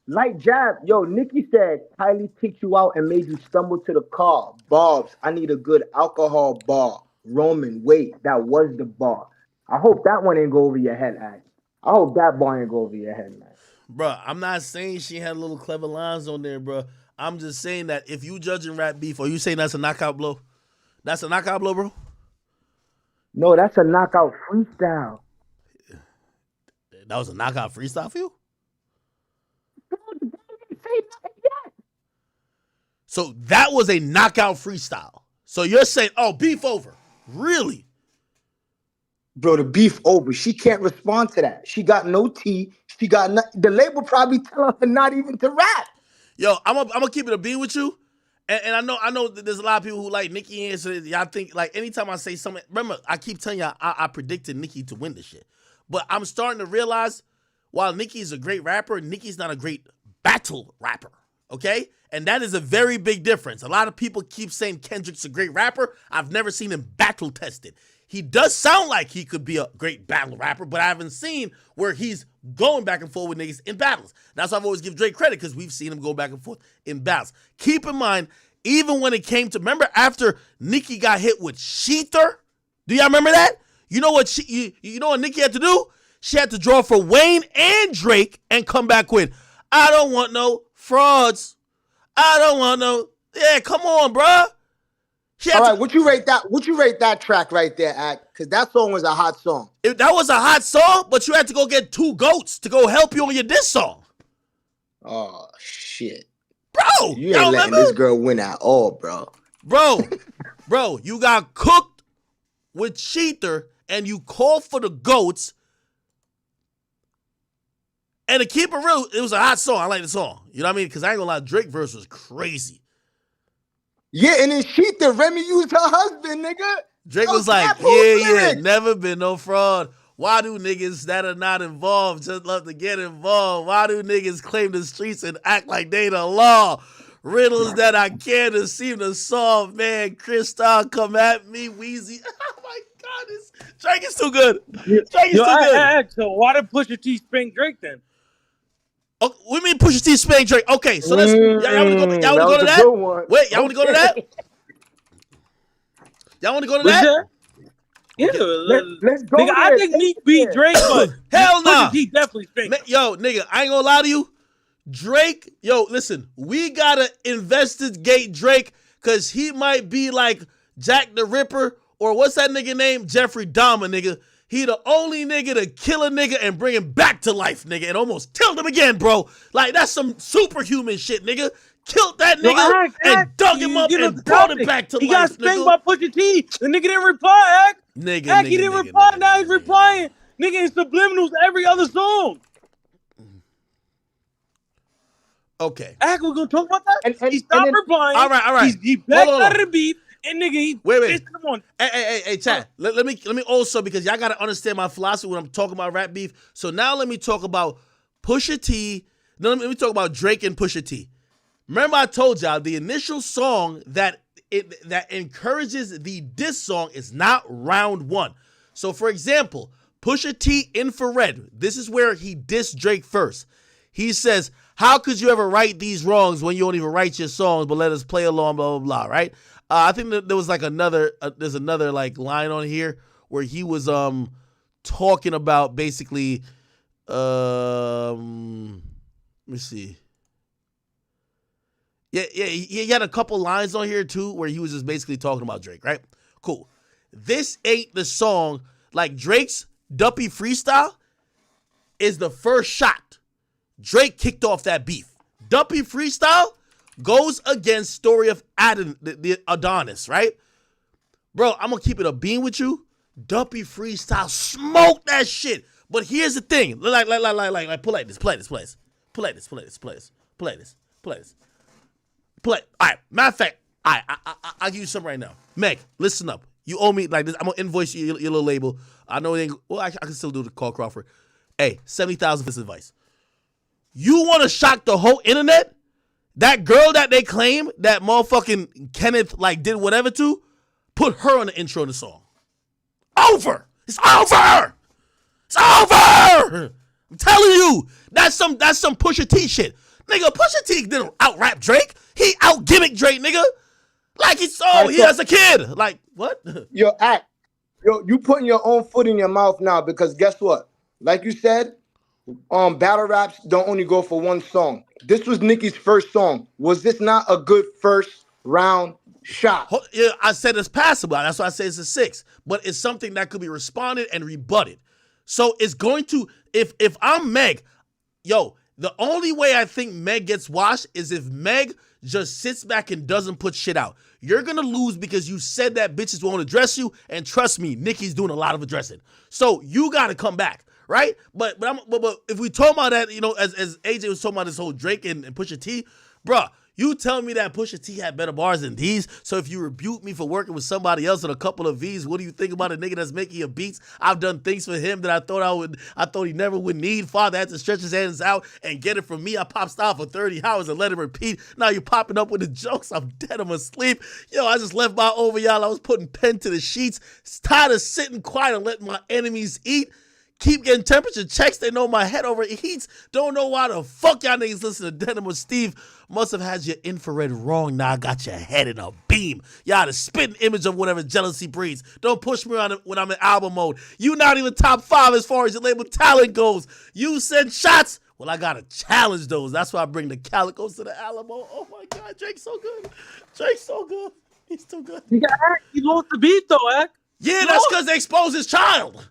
Speaker 13: light jab. Yo, Nicki said Kylie kicked you out and made you stumble to the car. Barbs, I need a good alcohol bar. Roman, wait, that was the bar. I hope that one ain't go over your head, Ash. I hope that bar ain't go over your head, man.
Speaker 1: Bruh, I'm not saying she had little clever lines on there, bruh. I'm just saying that if you judging rap beef, are you saying that's a knockout blow? That's a knockout blow, bro?
Speaker 13: No, that's a knockout freestyle.
Speaker 1: That was a knockout freestyle for you? So that was a knockout freestyle. So you're saying, oh, beef over. Really?
Speaker 13: Bro, the beef over. She can't respond to that. She got no tea. She got the label probably telling her not even to rap.
Speaker 1: Yo, I'm gonna keep it a bean with you. And I know that there's a lot of people who like Nicki and so y'all think, like, anytime I say something, remember, I keep telling y'all I predicted Nicki to win this shit. But I'm starting to realize while Nicki is a great rapper, Nicki's not a great battle rapper. Okay? And that is a very big difference. A lot of people keep saying Kendrick's a great rapper. I've never seen him battle tested. He does sound like he could be a great battle rapper, but I haven't seen where he's going back and forth with niggas in battles. That's why I've always give Drake credit, because we've seen him go back and forth in battles. Keep in mind, even when it came to, remember after Nicki got hit with Sheether? Do y'all remember that? You know what you know what Nicki had to do? She had to draw for Wayne and Drake and come back with, I don't want no frauds. I don't want no, yeah, come on, bruh.
Speaker 13: All right, would you rate that track right there, Act? Because that song was a hot song.
Speaker 1: That was a hot song, but you had to go get 2 goats to go help you on your diss song.
Speaker 13: Oh, shit.
Speaker 1: Bro,
Speaker 13: you ain't letting this girl win at all, bro.
Speaker 1: Bro, you got cooked with Sheether and you called for the goats. And to keep it real, it was a hot song. I like the song. You know what I mean? Because I ain't gonna lie, Drake verse was crazy.
Speaker 13: Yeah, and then Sheether, Remy used her husband, nigga.
Speaker 1: Drake was like, yeah, never been no fraud. Why do niggas that are not involved just love to get involved? Why do niggas claim the streets and act like they the law? Riddles that I can't seem to solve, man. Crystal, come at me, Wheezy. Oh my God, Drake is too good. Drake is too good.
Speaker 15: So why did Pusha T spank Drake then?
Speaker 1: Oh, we mean Pusha T spank Drake. Okay, so let's y'all want to go to that? Wait, y'all want to go to that? Y'all want to go to that?
Speaker 15: Yeah,
Speaker 13: let's go.
Speaker 15: Nigga, I think Meek beat Drake, but
Speaker 1: hell no.
Speaker 15: Pusha T definitely spanked.
Speaker 1: Yo, nigga, I ain't gonna lie to you. Drake, yo, listen, we gotta investigate Drake because he might be like Jack the Ripper or what's that nigga name? Jeffrey Dahmer, nigga. He the only nigga to kill a nigga and bring him back to life, nigga, and almost killed him again, bro. Like, that's some superhuman shit, nigga. Killed that nigga and dug him up and brought him back to life, nigga.
Speaker 15: He got spanked by Pusha T. The nigga didn't reply, Act. He didn't reply. Now he's replying. Nigga in subliminals every other song.
Speaker 1: Okay.
Speaker 15: Act, we're going to talk about that? He stopped replying.
Speaker 1: All right.
Speaker 15: He backed out of the beef. And nigga, he
Speaker 1: wait.
Speaker 15: Come on.
Speaker 1: Hey, chat. Let me also, because y'all gotta understand my philosophy when I'm talking about rap beef. So now let me talk about Pusha T. No, let me talk about Drake and Pusha T. Remember I told y'all the initial song that encourages the diss song is not round one. So for example, Pusha T Infrared, this is where he dissed Drake first. He says, how could you ever right these wrongs when you don't even write your songs, but let us play along, blah, blah, blah, right? I think that there was like there's another like line on here where he was talking about basically, let me see. Yeah, he had a couple lines on here too where he was just basically talking about Drake, right? Cool. This ain't the song, like Drake's Duppy freestyle is the first shot. Drake kicked off that beef. Duppy freestyle goes against Story of the Adonis, right? Bro, I'm gonna keep it a beam with you. Duppy freestyle, smoke that shit. But here's the thing, like, play this. All right, matter of fact, I'll give you something right now. Meg, listen up. You owe me like this. I'm gonna invoice you your little label. I know it ain't. Well, I can still do the call Crawford. Hey, 70,000 for this advice. You want to shock the whole internet? That girl that they claim that motherfucking Kenneth like did whatever to, put her on the intro of the song. Over. It's over. It's over. I'm telling you, that's some Pusha T shit, nigga. Pusha T didn't out rap Drake. He out gimmick Drake, nigga. Like he as a kid. Like what?
Speaker 13: You putting your own foot in your mouth now because guess what? Like you said, battle raps don't only go for one song. This was Nicki's first song. Was this not a good first round shot?
Speaker 1: Yeah, I said it's passable. That's why I say it's a 6. But it's something that could be responded and rebutted. So it's going to, if I'm Meg, the only way I think Meg gets washed is if Meg just sits back and doesn't put shit out. You're going to lose because you said that bitches won't address you. And trust me, Nicki's doing a lot of addressing. So you got to come back. Right, but if we talk about that, as AJ was talking about this whole Drake and Pusha T, bruh, you tell me that Pusha T had better bars than these. So if you rebuke me for working with somebody else on a couple of V's, what do you think about a nigga that's making your beats? I've done things for him that I thought he never would need. Father had to stretch his hands out and get it from me. I pop style for 30 hours and let him repeat. Now you popping up with the jokes. I'm dead. I'm asleep. I just left my over y'all. I was putting pen to the sheets. It's tired of sitting quiet and letting my enemies eat. Keep getting temperature checks. They know my head overheats. Don't know why the fuck y'all niggas listen to Denim with Steve. Must have had your infrared wrong. Now I got your head in a beam. Y'all the spitting image of whatever jealousy breeds. Don't push me on when I'm in album mode. You not even top 5 as far as your label talent goes. You send shots. Well, I gotta challenge those. That's why I bring the Calicos to the Alamo. Oh my God, Drake's so good. Drake's so good. He's too good.
Speaker 15: He lost the beat though, Ak.
Speaker 1: Yeah, that's because they exposed his child.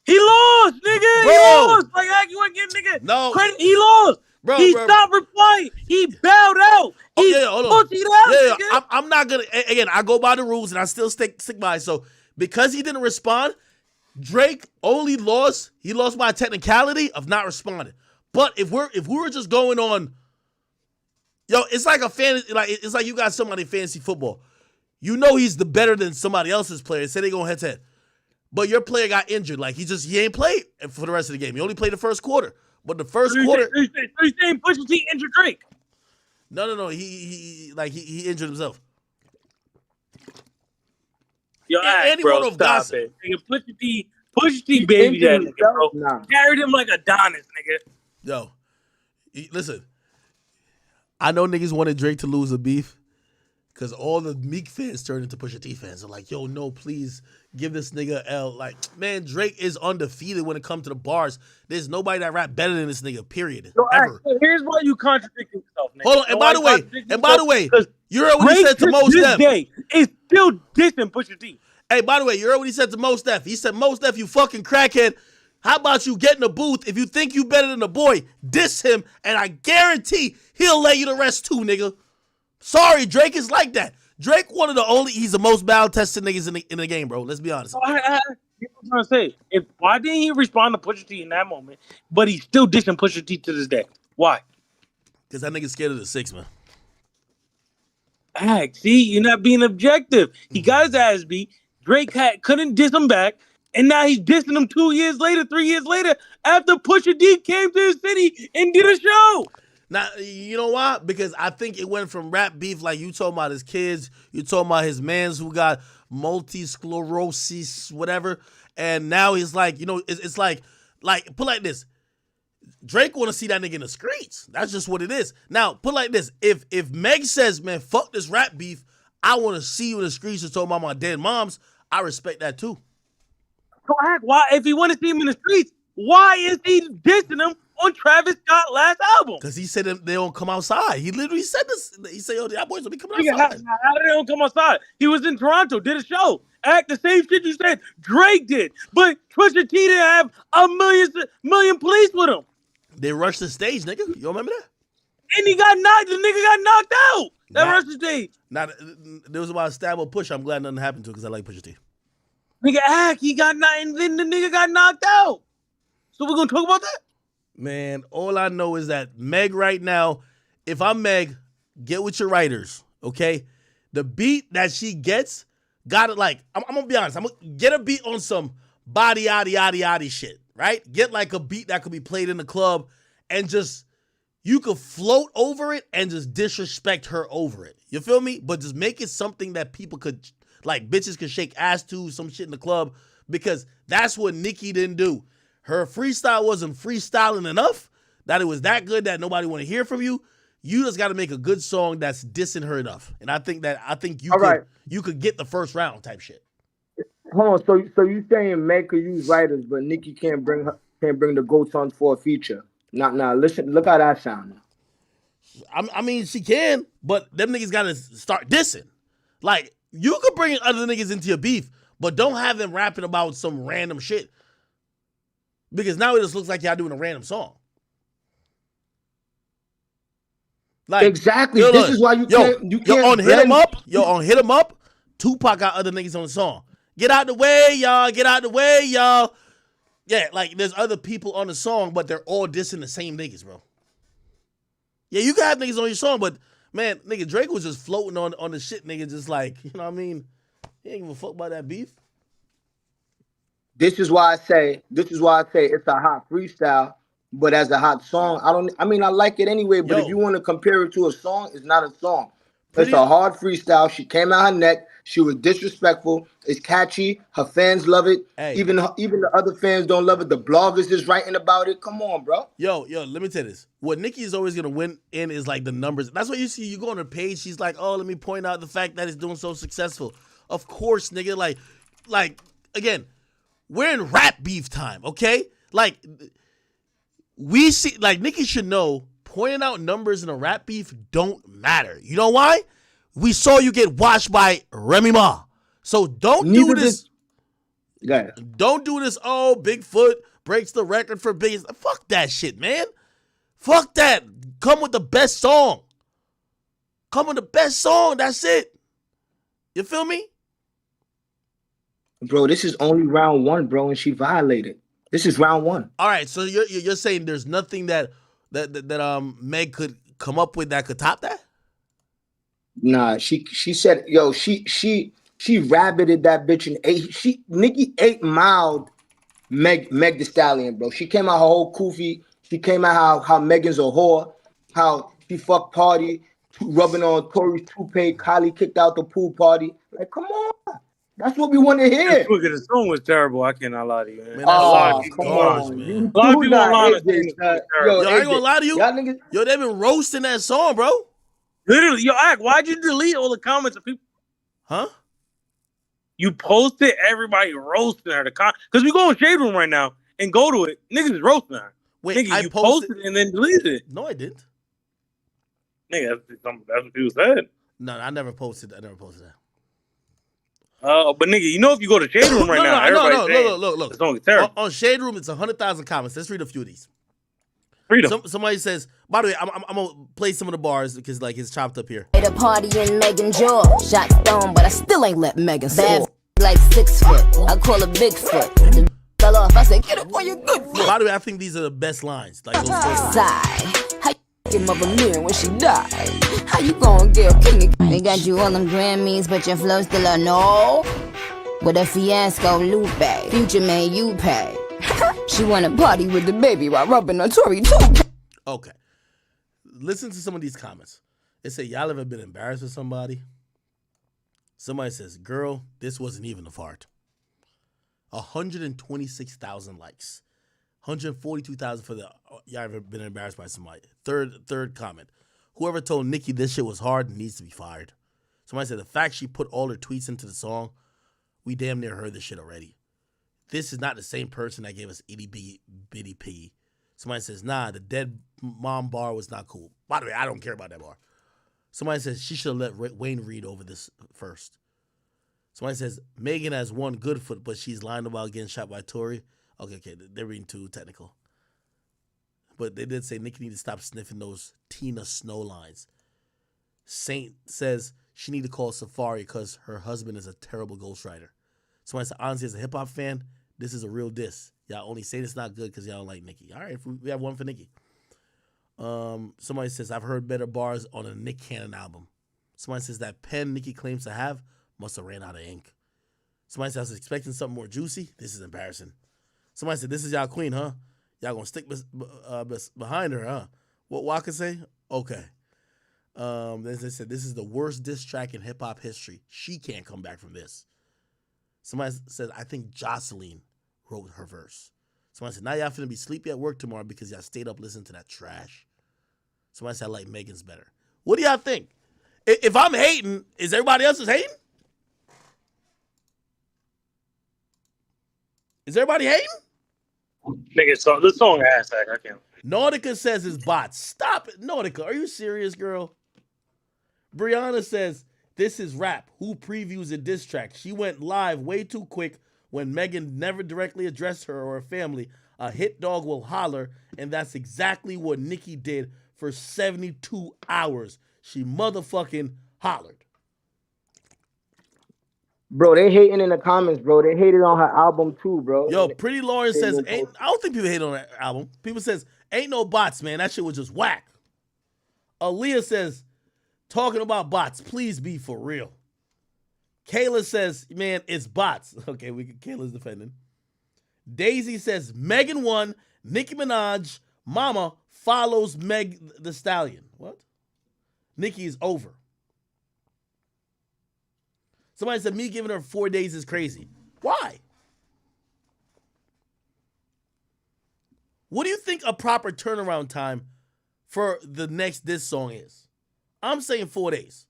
Speaker 15: He lost, nigga. Bro. He lost. Like, you ain't getting nigga credit. He lost.
Speaker 1: Bro,
Speaker 15: he stopped replying. He bowed out.
Speaker 1: Hold on.
Speaker 15: Out,
Speaker 1: yeah. I'm not gonna. Again, I go by the rules and I still stick by it. So because he didn't respond, Drake only lost. He lost by a technicality of not responding. But if we were just going on, it's like a fantasy. Like it's like you got somebody in fantasy football. You know he's the better than somebody else's player. Say they going head to head. But your player got injured. Like, he ain't played for the rest of the game. He only played the first quarter. But the first quarter...
Speaker 15: So you saying Pusha T injured Drake?
Speaker 1: No. He injured himself.
Speaker 15: Yo, bro, stop it. Nigga, Pusha T baby that nigga, bro. Nah. Carried him like Adonis, nigga.
Speaker 1: Yo, listen. I know niggas wanted Drake to lose a beef because all the Meek fans turned into Pusha T fans. They're like, yo, no, please... give this nigga L. Like, man, Drake is undefeated when it comes to the bars. There's nobody that rap better than this nigga, period.
Speaker 15: So,
Speaker 1: ever.
Speaker 15: Here's why you contradict yourself, nigga.
Speaker 1: Hold on, and by the way, you heard what he said to Mos Def.
Speaker 15: It's still dissing Pusha T.
Speaker 1: Hey, by the way, you heard what he said to Mos Def. He said, Mos Def, you fucking crackhead. How about you get in the booth? If you think you better than the boy, diss him, and I guarantee he'll lay you the rest too, nigga. Sorry, Drake is like that. Drake, he's the most battle-tested niggas in the game, bro. Let's be honest.
Speaker 15: You know what I'm trying to say? Why didn't he respond to Pusha T in that moment, but he's still dissing Pusha T to this day? Why?
Speaker 1: Because that nigga's scared of the 6, man.
Speaker 15: See, you're not being objective. He got his ass beat. Drake couldn't diss him back, and now he's dissing him 2 years later, 3 years later, after Pusha T came to his city and did a show.
Speaker 1: Now, you know why? Because I think it went from rap beef, like you talking about his kids, you talking about his mans who got multi-sclerosis, whatever, and now he's like, you know, it's like put like this. Drake want to see that nigga in the streets. That's just what it is. Now, put like this. If Meg says, man, fuck this rap beef, I want to see you in the streets and talk about my dead moms, I respect that too.
Speaker 15: So why, if he want to see him in the streets, why is he dissing him on Travis Scott's last album?
Speaker 1: Because he said they don't come outside. He literally said this. He said, yo, that boys don't be coming
Speaker 15: Nigga,
Speaker 1: outside.
Speaker 15: how did they don't come outside? He was in Toronto, did a show. Act the same shit you said Drake did. But Twisha T didn't have a million police with him.
Speaker 1: They rushed the stage, nigga. You remember that?
Speaker 15: And the nigga got knocked out. That rushed the stage.
Speaker 1: Now, there was about a stab or push. I'm glad nothing happened to it because I like Pusha T.
Speaker 15: Nigga, he got knocked, and then the nigga got knocked out. So we're going to talk about that?
Speaker 1: Man, all I know is that Meg right now, if I'm Meg, get with your writers, okay? The beat that she gets, got it like, I'm going to be honest, I'm going to get a beat on some body, yaddy shit, right? Get like a beat that could be played in the club and just, you could float over it and just disrespect her over it. You feel me? But just make it something that people could, like bitches could shake ass to, some shit in the club, because that's what Nicki didn't do. Her freestyle wasn't freestyling enough, that it was that good that nobody want to hear from you. You just got to make a good song that's dissing her enough. And I think you could get the first round type shit.
Speaker 13: Hold on, so you saying Meg could use writers, but Nicki can't bring the GOATs on for a feature? Nah, listen, look how that sound.
Speaker 1: I mean, she can, but them niggas got to start dissing. Like, you could bring other niggas into your beef, but don't have them rapping about some random shit. Because now it just looks like y'all doing a random song. Like,
Speaker 13: exactly. This is why you can't
Speaker 1: on Hit 'Em Up. On Hit 'Em Up, Tupac got other niggas on the song. Get out the way, y'all. Get out the way, y'all. Yeah, like there's other people on the song, but they're all dissing the same niggas, bro. Yeah, you can have niggas on your song, but man, nigga, Drake was just floating on the shit, nigga, just like, you know what I mean? He ain't give a fuck about that beef.
Speaker 13: This is why I say it's a hot freestyle, but as a hot song, I like it anyway, but if you want to compare it to a song, it's not a song. It's a hard freestyle. She came out her neck. She was disrespectful. It's catchy. Her fans love it.
Speaker 1: Hey.
Speaker 13: Even the other fans don't love it. The bloggers is writing about it. Come on, bro.
Speaker 1: Yo, let me tell you this. What Nicki is always going to win in is like the numbers. That's what you see. You go on her page. She's like, oh, let me point out the fact that it's doing so successful. Of course, nigga. Like again, we're in rap beef time, okay? Like, we see, like, Nicki should know pointing out numbers in a rap beef don't matter. You know why? We saw you get watched by Remy Ma. So don't do this. Don't do this, oh, Bigfoot breaks the record for biggest. Fuck that shit, man. Fuck that. Come with the best song. Come with the best song. That's it. You feel me?
Speaker 13: Bro, this is only round one, bro, and she violated. This is round one.
Speaker 1: All right, so you're saying there's nothing that Meg could come up with that could top that?
Speaker 13: Nah, she said, yo, she rabbited that bitch and Nicki 8 Mile Meg the Stallion, bro. She came out her whole koofy. She came out how Megan's a whore, how she fucked party, rubbing on Tori's toupee. Kylie kicked out the pool party. Like, come on. That's what we want to hear.
Speaker 15: The song was terrible. I cannot lie to you, man.
Speaker 1: Man, a lot of people online. Yo, I ain't gonna lie to you. Yo, they've been roasting that song, bro.
Speaker 15: Literally, yo, why'd you delete all the comments of people?
Speaker 1: Huh?
Speaker 15: You posted everybody roasting her. Because we go in Shade Room right now and go to it. Niggas is roasting her.
Speaker 1: Wait,
Speaker 15: nigga, you posted it and then deleted it.
Speaker 1: No, I didn't.
Speaker 15: Nigga, that's what you said.
Speaker 1: No, I never posted that.
Speaker 15: But nigga, you know if you go to Shade Room right now, everybody's
Speaker 1: look.
Speaker 15: The song is terrible.
Speaker 1: On Shade Room, it's 100,000 comments. Let's read a few of these. Somebody says, by the way, I'm gonna play some of the bars because like it's chopped up here.
Speaker 9: At a party in Megan jaw, shot stone, but I still ain't let Megan bad like 6 foot. I call her Bigfoot. The fell off. I said, get up on your good foot.
Speaker 1: By the way, I think these are the best lines. Like those
Speaker 9: side. How you get mother mirror when she died? How you gonna get king? They got you all them Grammys, but your flow still a no. With a fiasco Lupe, Future made you pay. She wanna party with the baby while rubbing on Tory too.
Speaker 1: Okay. listen to some of these comments. They say, y'all ever been embarrassed with somebody? Somebody says, girl, this wasn't even a fart. 126,000 likes. 142,000 for the, y'all ever been embarrassed by somebody? Third comment. Whoever told Nicki this shit was hard needs to be fired. Somebody said, the fact she put all her tweets into the song, we damn near heard this shit already. This is not the same person that gave us itty bitty piggy. Somebody says, nah, the dead mom bar was not cool. By the way, I don't care about that bar. Somebody says she should have let Wayne read over this first. Somebody says Megan has one good foot, but she's lying about getting shot by Tory. Okay, they're reading too technical. But they did say Nicki need to stop sniffing those Tina Snow lines. Saint says she need to call Safari because her husband is a terrible ghostwriter. Somebody said, honestly, as a hip-hop fan, this is a real diss. Y'all only say this not good because y'all don't like Nicki. All right, we have one for Nicki. Somebody says, I've heard better bars on a Nick Cannon album. Somebody says that pen Nicki claims to have must have ran out of ink. Somebody says, I was expecting something more juicy. This is embarrassing. Somebody said, this is y'all queen, huh? Y'all gonna stick behind her, huh? What Walker say? Okay. They said, this is the worst diss track in hip-hop history. She can't come back from this. Somebody says, I think Jocelyn wrote her verse. Somebody said, now y'all finna be sleepy at work tomorrow because y'all stayed up listening to that trash. Somebody said, I like Megan's better. What do y'all think? If I'm hating, is everybody else hating? Is everybody hating?
Speaker 15: Nigga, so this song ass act. I can't.
Speaker 1: Nautica says it's bots. Stop it. Nautica, are you serious, girl? Brianna says, this is rap. Who previews a diss track? She went live way too quick when Megan never directly addressed her or her family. A hit dog will holler, and that's exactly what Nicki did for 72 hours. She motherfucking hollered.
Speaker 13: Bro, they hating in the comments, bro. They hated on her album too, bro.
Speaker 1: Yo, Pretty Lauren says, I don't think people hate on that album. People says, ain't no bots, man. That shit was just whack. Aaliyah says, talking about bots, please be for real. Kayla says, man, it's bots. Okay, Kayla's defending. Daisy says, Megan won. Nicki Minaj, mama follows Meg the Stallion. What? Nicki is over. Somebody said me giving her 4 days is crazy. Why? What do you think a proper turnaround time for the next diss song is? I'm saying 4 days.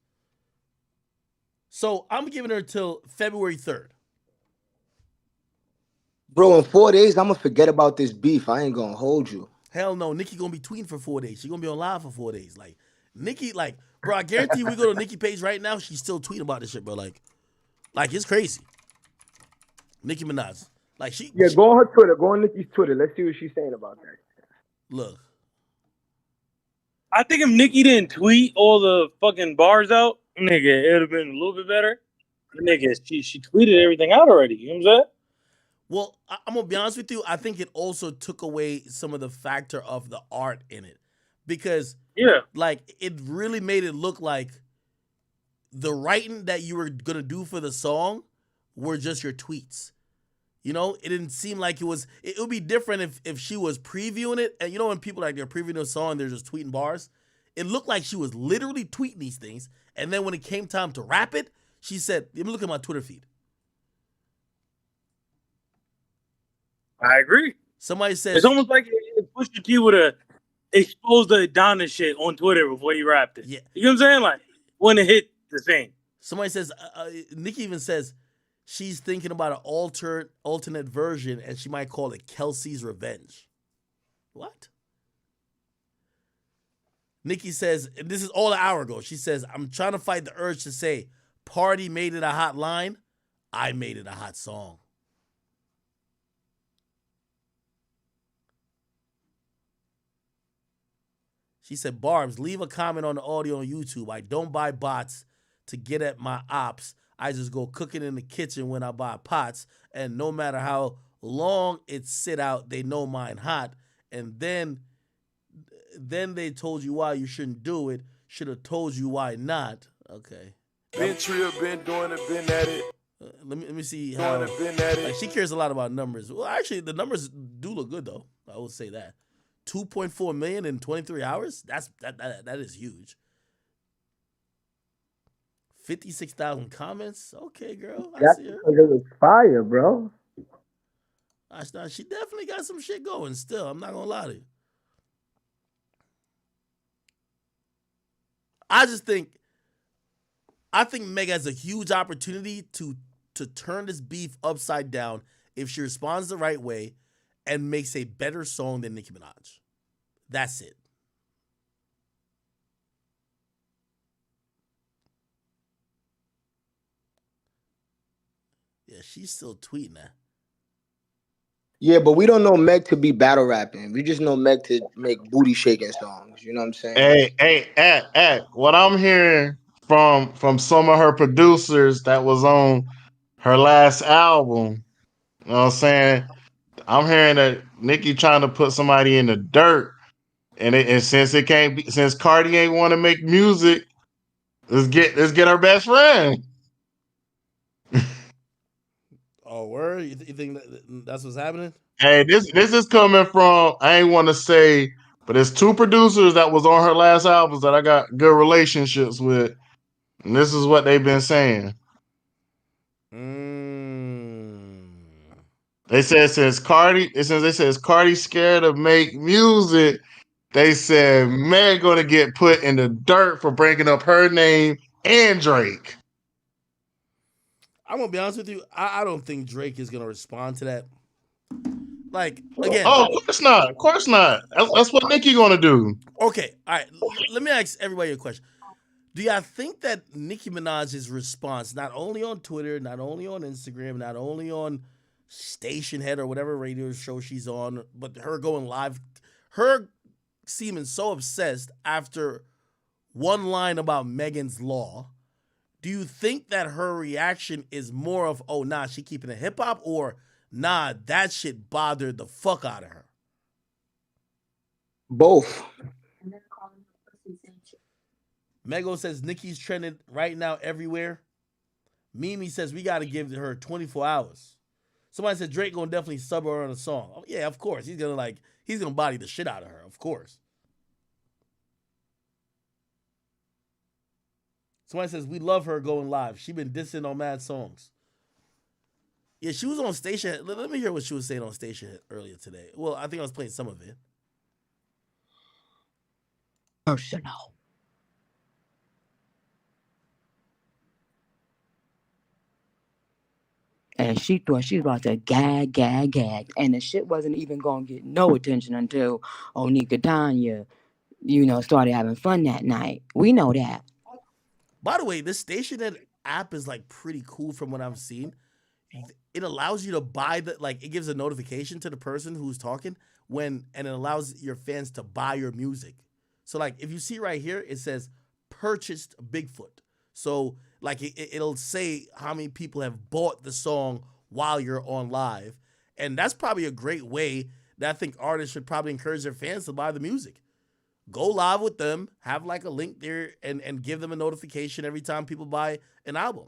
Speaker 1: So I'm giving her till February 3rd.
Speaker 13: Bro, in 4 days, I'm going to forget about this beef. I ain't going to hold you.
Speaker 1: Hell no. Nicki going to be tweeting for 4 days. She going to be on live for 4 days. Like, Nicki, like, bro, I guarantee you we go to Nicki page right now, she's still tweeting about this shit, bro. Like it's crazy. Nicki Minaj. Like
Speaker 13: go on her Twitter. Go on Nicki's Twitter. Let's see what she's saying about that.
Speaker 1: Look.
Speaker 15: I think if Nicki didn't tweet all the fucking bars out, nigga, it would have been a little bit better. Nigga, she tweeted everything out already. You know what I'm saying?
Speaker 1: Well, I'm going to be honest with you. I think it also took away some of the factor of the art in it. Because, like, it really made it look like the writing that you were going to do for the song were just your tweets. You know, it didn't seem like it was, it would be different if she was previewing it. And you know, when people like they're previewing a song, they're just tweeting bars. It looked like she was literally tweeting these things. And then when it came time to rap it, she said, let me look at my Twitter feed.
Speaker 15: I agree.
Speaker 1: Somebody says,
Speaker 15: it's almost like Pusha T would have exposed the Adonis shit on Twitter before he rapped it.
Speaker 1: Yeah.
Speaker 15: You know what I'm saying? Like, when it hit the thing.
Speaker 1: Somebody says, Nicki even says she's thinking about an alternate version and she might call it Kelsey's Revenge. What? Nicki says, and this is all an hour ago, she says, I'm trying to fight the urge to say, Party made it a hot line, I made it a hot song. She said, Barbs, leave a comment on the audio on YouTube. I don't buy bots to get at my ops. I just go cooking in the kitchen when I buy pots. And no matter how long it sit out, they know mine hot. And then they told you why you shouldn't do it. Should have told you why not. Okay.
Speaker 16: Been trill, been doing it, been at it.
Speaker 1: Let me see how. Like, she cares a lot about numbers. Well, actually, the numbers do look good, though. I will say that. 2.4 million in 23 hours. That is huge. 56,000 comments. Okay, girl, I
Speaker 13: That's
Speaker 1: see her.
Speaker 13: because it was fire, bro.
Speaker 1: She definitely got some shit going. Still, I'm not gonna lie to you. I think Meg has a huge opportunity to turn this beef upside down if she responds the right way and makes a better song than Nicki Minaj. That's it. Yeah, she's still tweeting that.
Speaker 13: Yeah, but we don't know Meg to be battle rapping. We just know Meg to make booty shaking songs. You know what I'm saying?
Speaker 6: What I'm hearing from some of her producers that was on her last album, you know what I'm saying? I'm hearing that Nicki trying to put somebody in the dirt, and since it can't be, since Cardi ain't want to make music, let's get her best friend.
Speaker 1: Oh, word? You think that's what's happening?
Speaker 6: Hey, this is coming from, I ain't want to say, but it's two producers that was on her last albums that I got good relationships with, and this is what they've been saying. They said since Cardi scared to make music, they said Meg gonna get put in the dirt for breaking up her name and Drake.
Speaker 1: I'm gonna be honest with you. I don't think Drake is gonna respond to that. Like again.
Speaker 6: Oh, of course not. Of course not. That's what Nicki gonna do.
Speaker 1: Okay, all right. Let me ask everybody a question. Do y'all think that Nicki Minaj's response, not only on Twitter, not only on Instagram, not only on Station Head or whatever radio show she's on, but her going live, her seeming so obsessed after one line about Megan's Law, do you think that her reaction is more of, oh, nah, she keeping it hip hop, or nah, that shit bothered the fuck out of her?
Speaker 13: Both.
Speaker 1: Mego says Nicki's trending right now everywhere. Mimi says we got to give her 24 hours. Somebody said Drake gonna definitely sub her on a song. Oh, yeah, of course. He's gonna body the shit out of her, of course. Somebody says we love her going live. She been dissing on mad songs. Yeah, she was on Station. Let me hear what she was saying on Station earlier today. Well, I think I was playing some of it.
Speaker 14: Personal. And she thought she was about to gag. And the shit wasn't even going to get no attention until Onika Tanya, started having fun that night. We know that.
Speaker 1: By the way, this Station app is like pretty cool from what I've seen. It allows you to buy it gives a notification to the person who's talking and it allows your fans to buy your music. So like if you see right here, it says purchased Bigfoot. So like it'll say how many people have bought the song while you're on live. And that's probably a great way that I think artists should probably encourage their fans to buy the music. Go live with them, have like a link there and give them a notification every time people buy an album.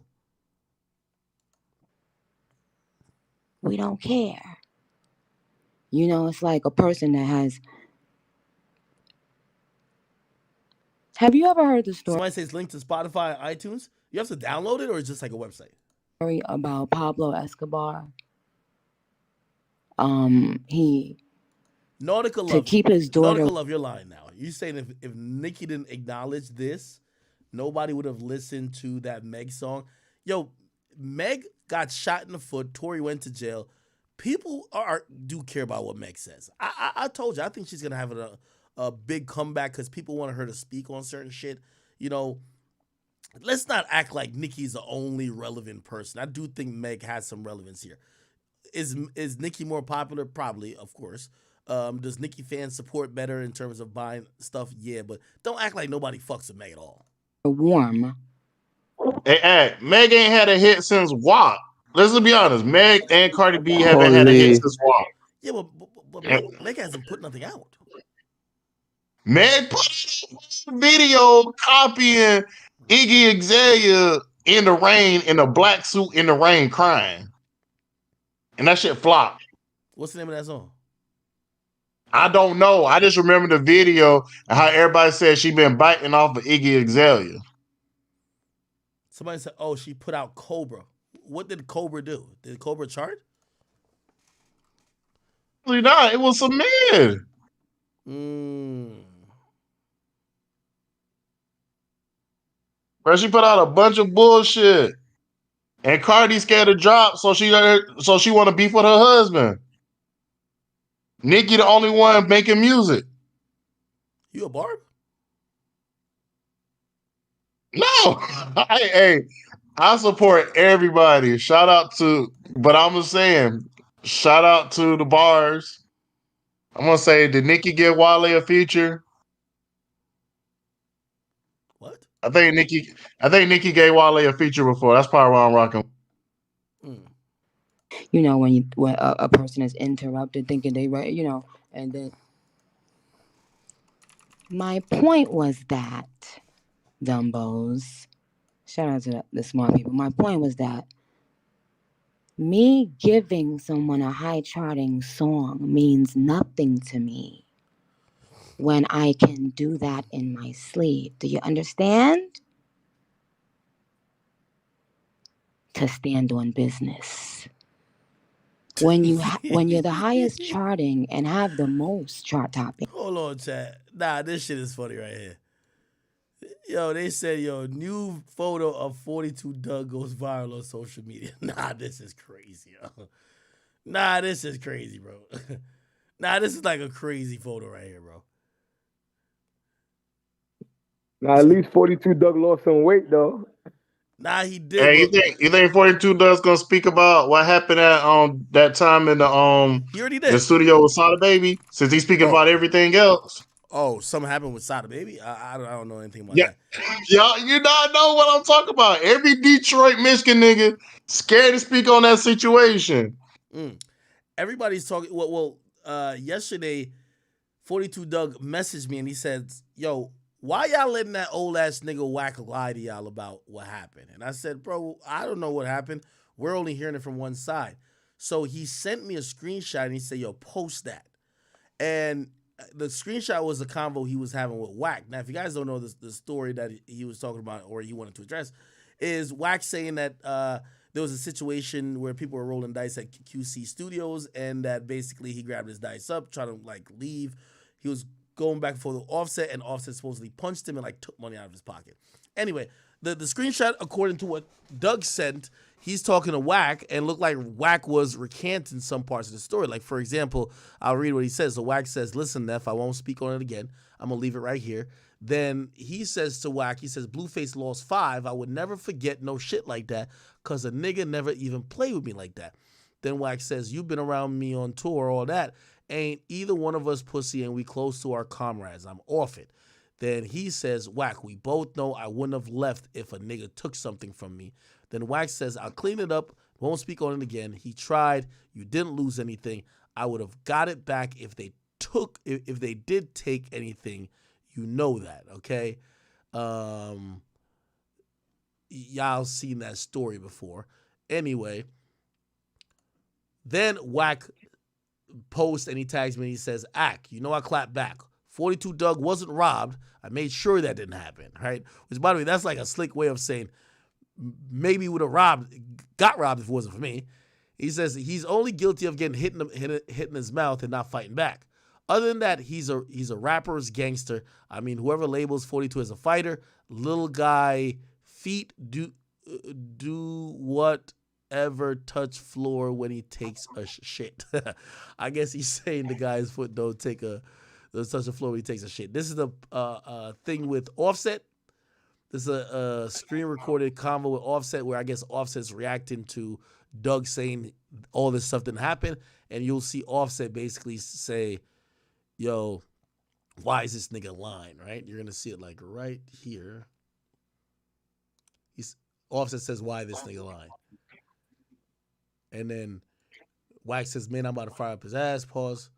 Speaker 14: We don't care. It's like a person that has... Have you ever heard the story?
Speaker 1: Somebody says link to Spotify and iTunes. You have to download it, or it's just like a website?
Speaker 14: Story about Pablo Escobar. He
Speaker 1: Nautica Love,
Speaker 14: to keep his daughter.
Speaker 1: Nautica Love, you're lying now. You saying if Nicki didn't acknowledge this, nobody would have listened to that Meg song. Yo, Meg got shot in the foot. Tory went to jail. People do care about what Meg says. I told you, I think she's gonna have a big comeback because people want her to speak on certain shit. Let's not act like Nicki's the only relevant person. I do think Meg has some relevance here. Is Nicki more popular? Probably, of course. Does Nicki fans support better in terms of buying stuff? Yeah, but don't act like nobody fucks with Meg at all.
Speaker 14: Warm.
Speaker 6: Hey, Meg ain't had a hit since WAP. Let's be honest. Meg and Cardi B haven't had a hit since WAP.
Speaker 1: Yeah, but Meg hasn't put nothing out.
Speaker 6: Meg put a video copying Iggy Azalea in the rain, in a black suit in the rain, crying. And that shit flopped.
Speaker 1: What's the name of that song?
Speaker 6: I don't know. I just remember the video and how everybody said she been biting off of Iggy Azalea.
Speaker 1: Somebody said, "Oh, she put out Cobra." What did Cobra do? Did Cobra chart?
Speaker 6: Actually, not. It was some men. Bro, she put out a bunch of bullshit. And Cardi scared to drop, so she want to beef with her husband. Nicki the only one making music.
Speaker 1: You a barb?
Speaker 6: No. I support everybody. Shout out to, but I'm just saying, shout out to the bars. I'm gonna say, did Nicki give Wale a feature?
Speaker 1: What?
Speaker 6: I think Nicki gave Wale a feature before. That's probably why I'm rocking.
Speaker 14: You know, when a person is interrupted thinking they right, you know, and then my point was that, Dumbos, shout out to the smart people. My point was that me giving someone a high charting song means nothing to me when I can do that in my sleep. Do you understand? To stand on business. When you're the highest charting and have the most chart topping.
Speaker 1: Hold on, chat. Nah, this shit is funny right here. Yo, they said, new photo of 42 Dugg goes viral on social media. Nah, this is crazy, yo. Nah, this is crazy, bro. Nah, this is like a crazy photo right here, bro.
Speaker 17: Now, at least 42 Dugg lost some weight, though.
Speaker 1: Nah, he did.
Speaker 6: Hey, you think 42 Doug's gonna speak about what happened at that time in
Speaker 1: He already
Speaker 6: the
Speaker 1: did.
Speaker 6: studio with Sada Baby? Since he's speaking about everything else.
Speaker 1: Oh, something happened with Sada Baby? I don't know anything about
Speaker 6: Yeah.
Speaker 1: that.
Speaker 6: Y'all, you not know what I'm talking about. Every Detroit, Michigan nigga scared to speak on that situation.
Speaker 1: Everybody's talking. Well, yesterday, 42 Dugg messaged me and he said, "Yo, why y'all letting that old ass nigga Whack lie to y'all about what happened?" And I said, "Bro, I don't know what happened. We're only hearing it from one side." So he sent me a screenshot and he said, "Yo, post that." And the screenshot was a convo he was having with Whack. Now, if you guys don't know the story that he was talking about or he wanted to address, is Whack saying that there was a situation where people were rolling dice at QC Studios and that basically he grabbed his dice up, trying to like leave. He was going back and forth with Offset, and Offset supposedly punched him and like took money out of his pocket. Anyway, the screenshot, according to what Dugg sent, he's talking to Whack and looked like Whack was recanting some parts of the story. Like, for example, I'll read what he says. So Whack says, "Listen, Neff, I won't speak on it again. I'm going to leave it right here." Then he says to Whack, he says, "Blueface lost 5. I would never forget no shit like that because a nigga never even played with me like that." Then Whack says, "You've been around me on tour, all that. Ain't either one of us pussy and we close to our comrades. I'm off it." Then he says, "Whack, we both know I wouldn't have left if a nigga took something from me." Then Whack says, "I'll clean it up. Won't speak on it again. He tried. You didn't lose anything. I would have got it back if they did take anything. You know that, okay?" Y'all seen that story before. Anyway, then Whack posts and he tags me and he says, "Ack, you know I clap back. 42 Dugg wasn't robbed. I made sure that didn't happen," right? Which, by the way, that's like a slick way of saying maybe would have got robbed if it wasn't for me. He says he's only guilty of getting hit in his mouth and not fighting back. Other than that, he's a rapper's gangster. I mean, whoever labels 42 as a fighter, little guy, feet do whatever touch floor when he takes a shit. I guess he's saying the guy's foot don't touch the floor when he takes a shit. This is the thing with Offset. This is a screen recorded convo with Offset where I guess Offset's reacting to Dugg saying all this stuff didn't happen, and you'll see Offset basically say, "Yo, why is this nigga lying?" Right? You're gonna see it like right here. Offset says, "Why this nigga lying?" And then Wax says, "Man, I'm about to fire up his ass." Pause.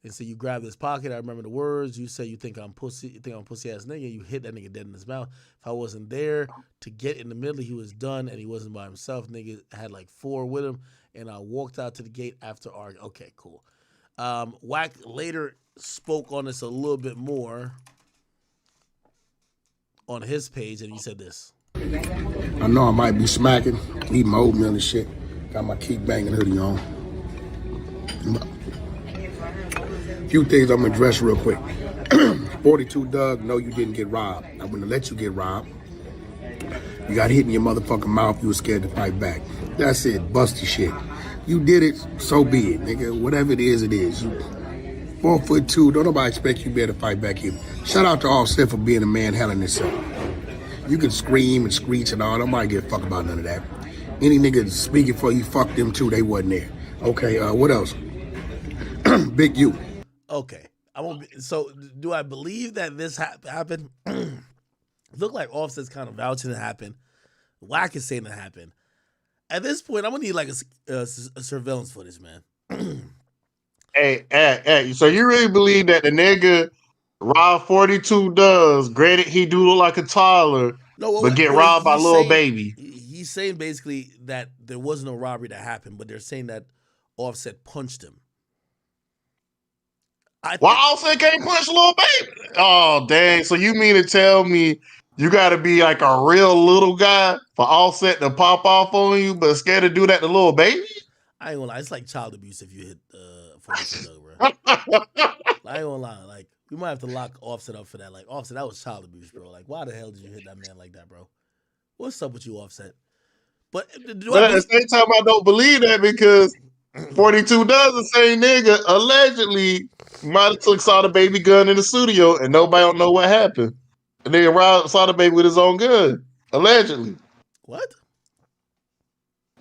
Speaker 1: And so you grab this pocket. I remember the words. You say you think I'm pussy. You think I'm a pussy ass nigga. You hit that nigga dead in his mouth. If I wasn't there to get in the middle, he was done, and he wasn't by himself. Nigga had like 4 with him, and I walked out to the gate after arguing. Okay, cool. Wack later spoke on this a little bit more on his page, and he said this.
Speaker 3: I know I might be smacking, eating my oatmeal and shit. Got my keep banging hoodie on. A few things I'm gonna address real quick. 42 Dugg, no, you didn't get robbed. I wouldn't let you get robbed. You got hit in your motherfucking mouth, you were scared to fight back. That's it, busty shit. You did it, so be it, nigga. Whatever it is, it is. You 4'2", don't nobody expect you to be able to fight back here. Shout out to Offset for being a man handling himself. You can scream and screech and all, nobody give a fuck about none of that. Any nigga speaking for you, fuck them too, they wasn't there. Okay, what else? Big U.
Speaker 1: Okay. So do I believe that this happened? Look like Offset's kind of vouching it happened. Wack is saying it happened. At this point, I'm gonna need like a surveillance footage, man.
Speaker 6: Hey, so you really believe that the nigga robbed 42 Dugg? Granted, he do look like a toddler, but get robbed by Lil Baby.
Speaker 1: He's saying basically that there was no robbery that happened, but they're saying that Offset punched him.
Speaker 6: Why Offset can't punch Lil Baby? Oh, dang. So you mean to tell me you got to be like a real little guy for Offset to pop off on you, but scared to do that to Lil Baby?
Speaker 1: I ain't gonna lie. It's like child abuse if you hit 42 Dugg, bro. I ain't gonna lie. Like, we might have to lock Offset up for that. Like, Offset, that was child abuse, bro. Like, why the hell did you hit that man like that, bro? What's up with you, Offset? But
Speaker 6: at the same time, I don't believe that because 42 Dugg, the same nigga, allegedly might have took Sada Baby gun in the studio and nobody don't know what happened. And they robbed Sada Baby with his own gun, allegedly.
Speaker 1: What?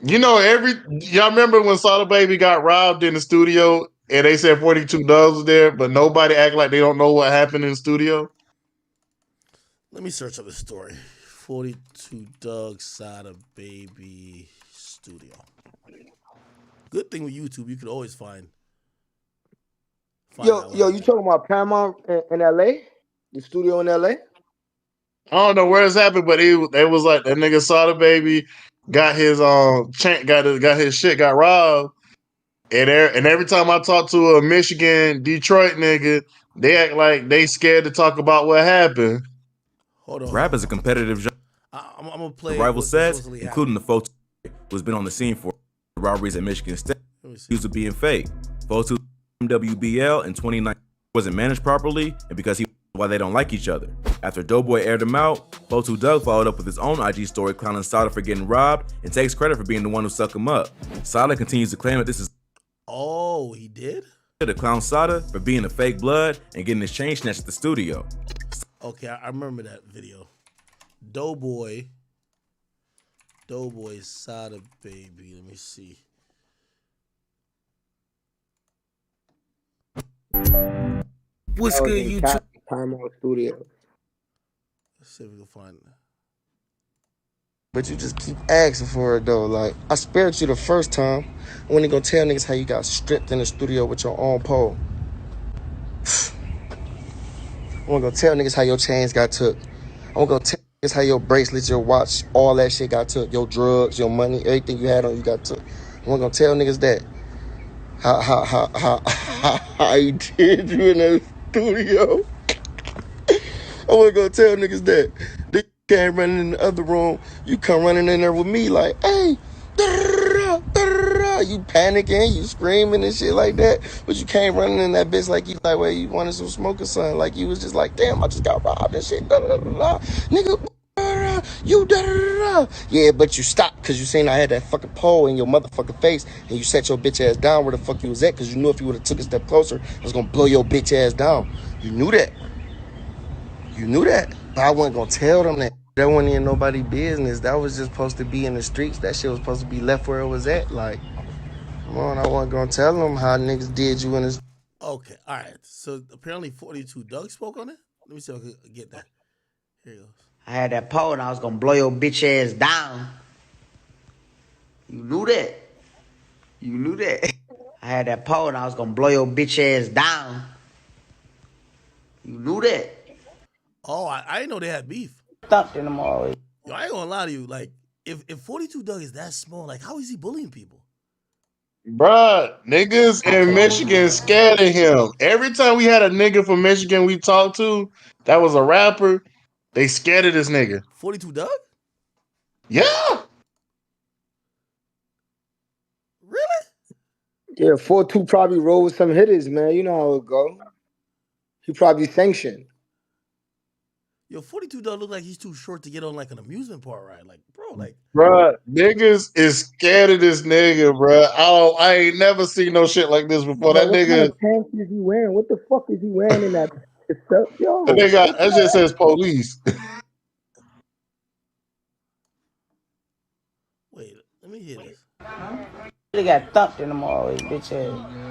Speaker 6: You know, y'all remember when Sada Baby got robbed in the studio and they said 42 Dugg was there, but nobody act like they don't know what happened in the studio?
Speaker 1: Let me search up the story. 42 Dugg, Sada Baby studio. Good thing with YouTube, you could always find
Speaker 13: Yo, you talking about Paramount in LA? The studio in LA?
Speaker 6: I don't know where it's happened, but it was like that nigga Sada Baby got his got his shit got robbed, and every time I talk to a Michigan, Detroit nigga, they act like they scared to talk about what happened.
Speaker 1: Hold on.
Speaker 18: Rap is a competitive genre.
Speaker 1: I'm gonna play
Speaker 18: rival sets, including the folks who's been on the scene for robberies at Michigan State, accused of being fake. Folks who MWBL in 2019 wasn't managed properly, and because why they don't like each other. After Doughboy aired him out, 42 Dugg followed up with his own IG story clowning Sada for getting robbed and takes credit for being the one who stuck him up. Sada continues to claim that this is
Speaker 1: he did?
Speaker 18: To clown Sada for being a fake blood and getting his chain snatched at the studio.
Speaker 1: Okay, I remember that video. Doughboy, Sada Baby. Let me see. What's good, YouTube?
Speaker 13: Paramount Studio.
Speaker 1: Let's see if we can find it.
Speaker 19: But you just keep asking for it though. Like, I spared you the first time. When you gonna tell niggas how you got stripped in the studio with your own pole? I'm gonna tell niggas how your chains got took. I'm gonna tell niggas how your bracelets, your watch, all that shit got took. Your drugs, your money, everything you had on you got took. I'm gonna tell niggas that. How I did you in the studio. I wasn't gonna tell niggas that. They came running in the other room. You come running in there with me like, hey, you panicking, you screaming and shit like that. But you came running in that bitch like you like, well, you wanted some smoke or something. Like you was just like, damn, I just got robbed and shit. Nigga, you yeah, but you stopped because you seen I had that fucking pole in your motherfucking face and you set your bitch ass down where the fuck you was at because you knew if you would have took a step closer, I was gonna blow your bitch ass down. You knew that. You knew that. But I wasn't gonna tell them that. That wasn't in nobody's business. That was just supposed to be in the streets. That shit was supposed to be left where it was at. Like, come on, I wasn't gonna tell them how niggas did you in the.
Speaker 1: Okay, all right. So apparently 42 Dugg spoke on it. Let me see if I can get that. Here he goes.
Speaker 20: I had that pole and I was gonna blow your bitch ass down. You knew that. You knew that. I had that pole and I was gonna blow your bitch ass down. You knew that.
Speaker 1: Oh, I didn't know they had beef.
Speaker 20: Stumped in them always.
Speaker 1: Yo, I ain't gonna lie to you. Like, if 42 Dugg is that small, like, how is he bullying people?
Speaker 6: Bruh, niggas in Michigan scared of him. Every time we had a nigga from Michigan we talked to that was a rapper, they scared of this nigga.
Speaker 1: 42 Dugg?
Speaker 6: Yeah.
Speaker 1: Really?
Speaker 13: Yeah, 4-2 probably roll with some hitters, man. You know how it go. He probably sanctioned.
Speaker 1: Yo, 42 Dugg look like he's too short to get on like an amusement park ride. Like, bro, like.
Speaker 6: Bruh, niggas is scared of this nigga, bruh. I ain't never seen no shit like this before.
Speaker 17: Bro,
Speaker 6: That
Speaker 17: what kind
Speaker 6: nigga,
Speaker 17: of pants is he wearing? What the fuck is he wearing in that? Yo,
Speaker 6: that nigga, that just says police.
Speaker 1: Wait, let me hear this.
Speaker 20: They got thumped in the mall, bitch ass.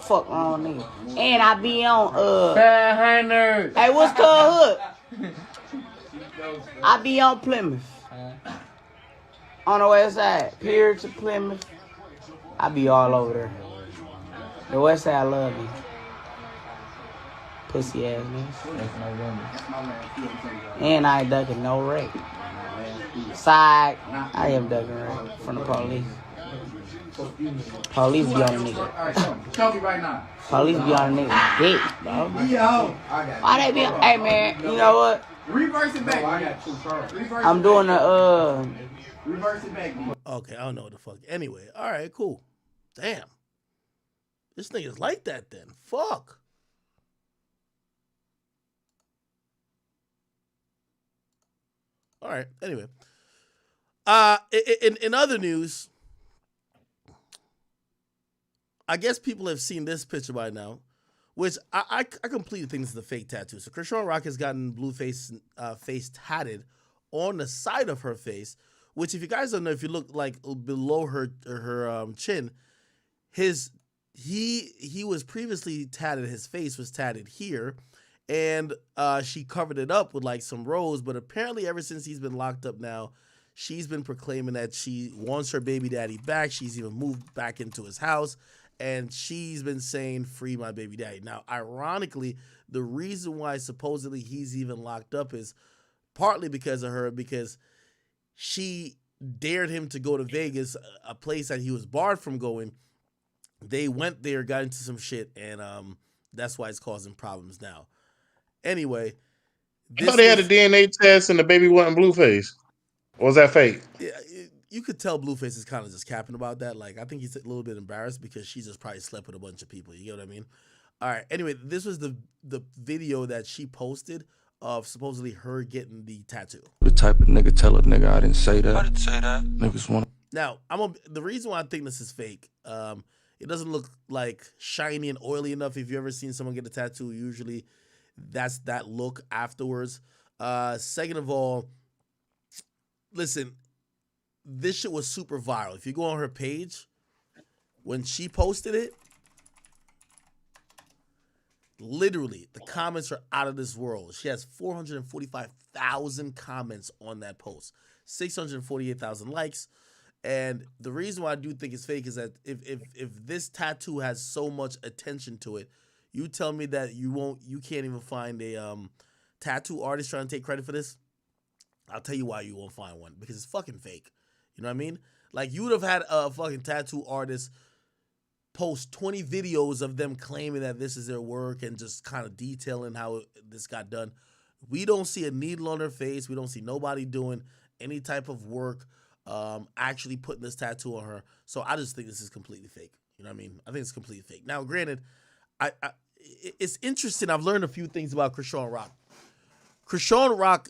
Speaker 20: Fuck wrong nigga. And I be on Hey, what's called hood? I be on Plymouth. On the west side. Pier to Plymouth. I be all over there. The west side love me. Pussy ass niggas. And I ain't ducking no rape. Side, I am ducking rape from the police. Police be on a nigga.
Speaker 2: Show me right now.
Speaker 20: Police be on a nigga dick, bro. Why they be on? Hey man, you know what?
Speaker 2: Reverse it back.
Speaker 20: I'm doing a
Speaker 2: Reverse it back.
Speaker 1: Okay, I don't know what the fuck. Anyway, all right, cool. Damn. This nigga's like that then. Fuck. All right, anyway. In other news, I guess people have seen this picture by now, which I completely think is the fake tattoo. So Krishan Rock has gotten Blueface face tatted on the side of her face, which if you guys don't know, if you look like below her chin, he was previously tatted. His face was tatted here, and she covered it up with like some rose. But apparently, ever since he's been locked up now, she's been proclaiming that she wants her baby daddy back. She's even moved back into his house. And she's been saying, free my baby daddy. Now, ironically, the reason why supposedly he's even locked up is partly because of her, because she dared him to go to Vegas, a place that he was barred from going. They went there, got into some shit, and that's why it's causing problems now. Anyway.
Speaker 6: I thought they had a DNA test and the baby wasn't Blueface. Or was that fake?
Speaker 1: Yeah, you could tell Blueface is kind of just capping about that. Like, I think he's a little bit embarrassed because she just probably slept with a bunch of people. You get what I mean? All right. Anyway, this was the video that she posted of supposedly her getting the tattoo.
Speaker 8: The type of nigga tell a nigga I didn't say that. I didn't say that. Niggas want.
Speaker 1: Now, the reason why I think this is fake, it doesn't look like shiny and oily enough. If you ever seen someone get a tattoo, usually that's that look afterwards. Second of all, listen, this shit was super viral. If you go on her page, when she posted it, literally, the comments are out of this world. She has 445,000 comments on that post, 648,000 likes. And the reason why I do think it's fake is that if this tattoo has so much attention to it, you tell me that you can't even find a tattoo artist trying to take credit for this. I'll tell you why you won't find one, because it's fucking fake. You know what I mean? Like, you would have had a fucking tattoo artist post 20 videos of them claiming that this is their work and just kind of detailing how this got done. We don't see a needle on her face. We don't see nobody doing any type of work actually putting this tattoo on her. So I just think this is completely fake. You know what I mean? I think it's completely fake. Now, granted, it's interesting. I've learned a few things about Krishan Rock. Krishan Rock,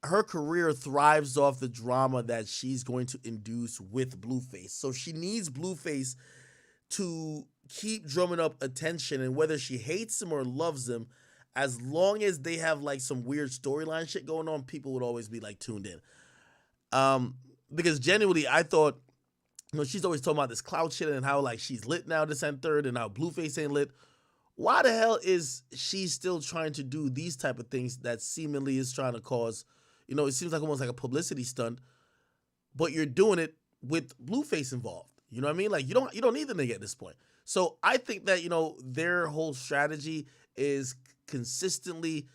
Speaker 1: her career thrives off the drama that she's going to induce with Blueface. So she needs Blueface to keep drumming up attention, and whether she hates him or loves him, as long as they have like some weird storyline shit going on, people would always be like tuned in. Because genuinely, I thought, she's always talking about this clout shit and how like she's lit now, this and third, and how Blueface ain't lit. Why the hell is she still trying to do these type of things that seemingly is trying to cause, it seems like almost like a publicity stunt, but you're doing it with Blueface involved. You know what I mean? Like, you don't need the nigga at this point. So I think that, their whole strategy is consistently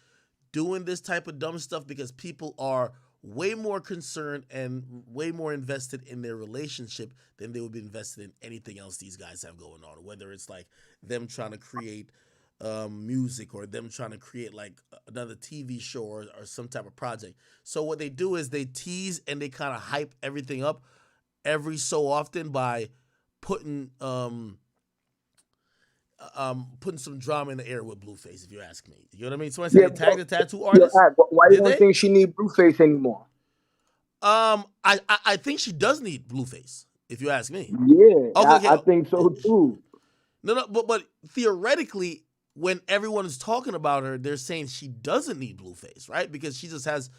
Speaker 1: doing this type of dumb stuff because people are way more concerned and way more invested in their relationship than they would be invested in anything else these guys have going on. Whether it's like them trying to create music or them trying to create like another TV show or some type of project. So what they do is they tease and they kind of hype everything up every so often by putting some drama in the air with Blueface, if you ask me. You know what I mean? So I say they tagged the tattoo artist.
Speaker 13: Why you
Speaker 1: Did
Speaker 13: don't
Speaker 1: they?
Speaker 13: think she need Blueface anymore?
Speaker 1: I think she does need Blueface, if you ask me.
Speaker 13: Yeah,
Speaker 1: Okay.
Speaker 13: I think so too.
Speaker 1: No, but theoretically, when everyone is talking about her, they're saying she doesn't need Blueface, right? Because she just has,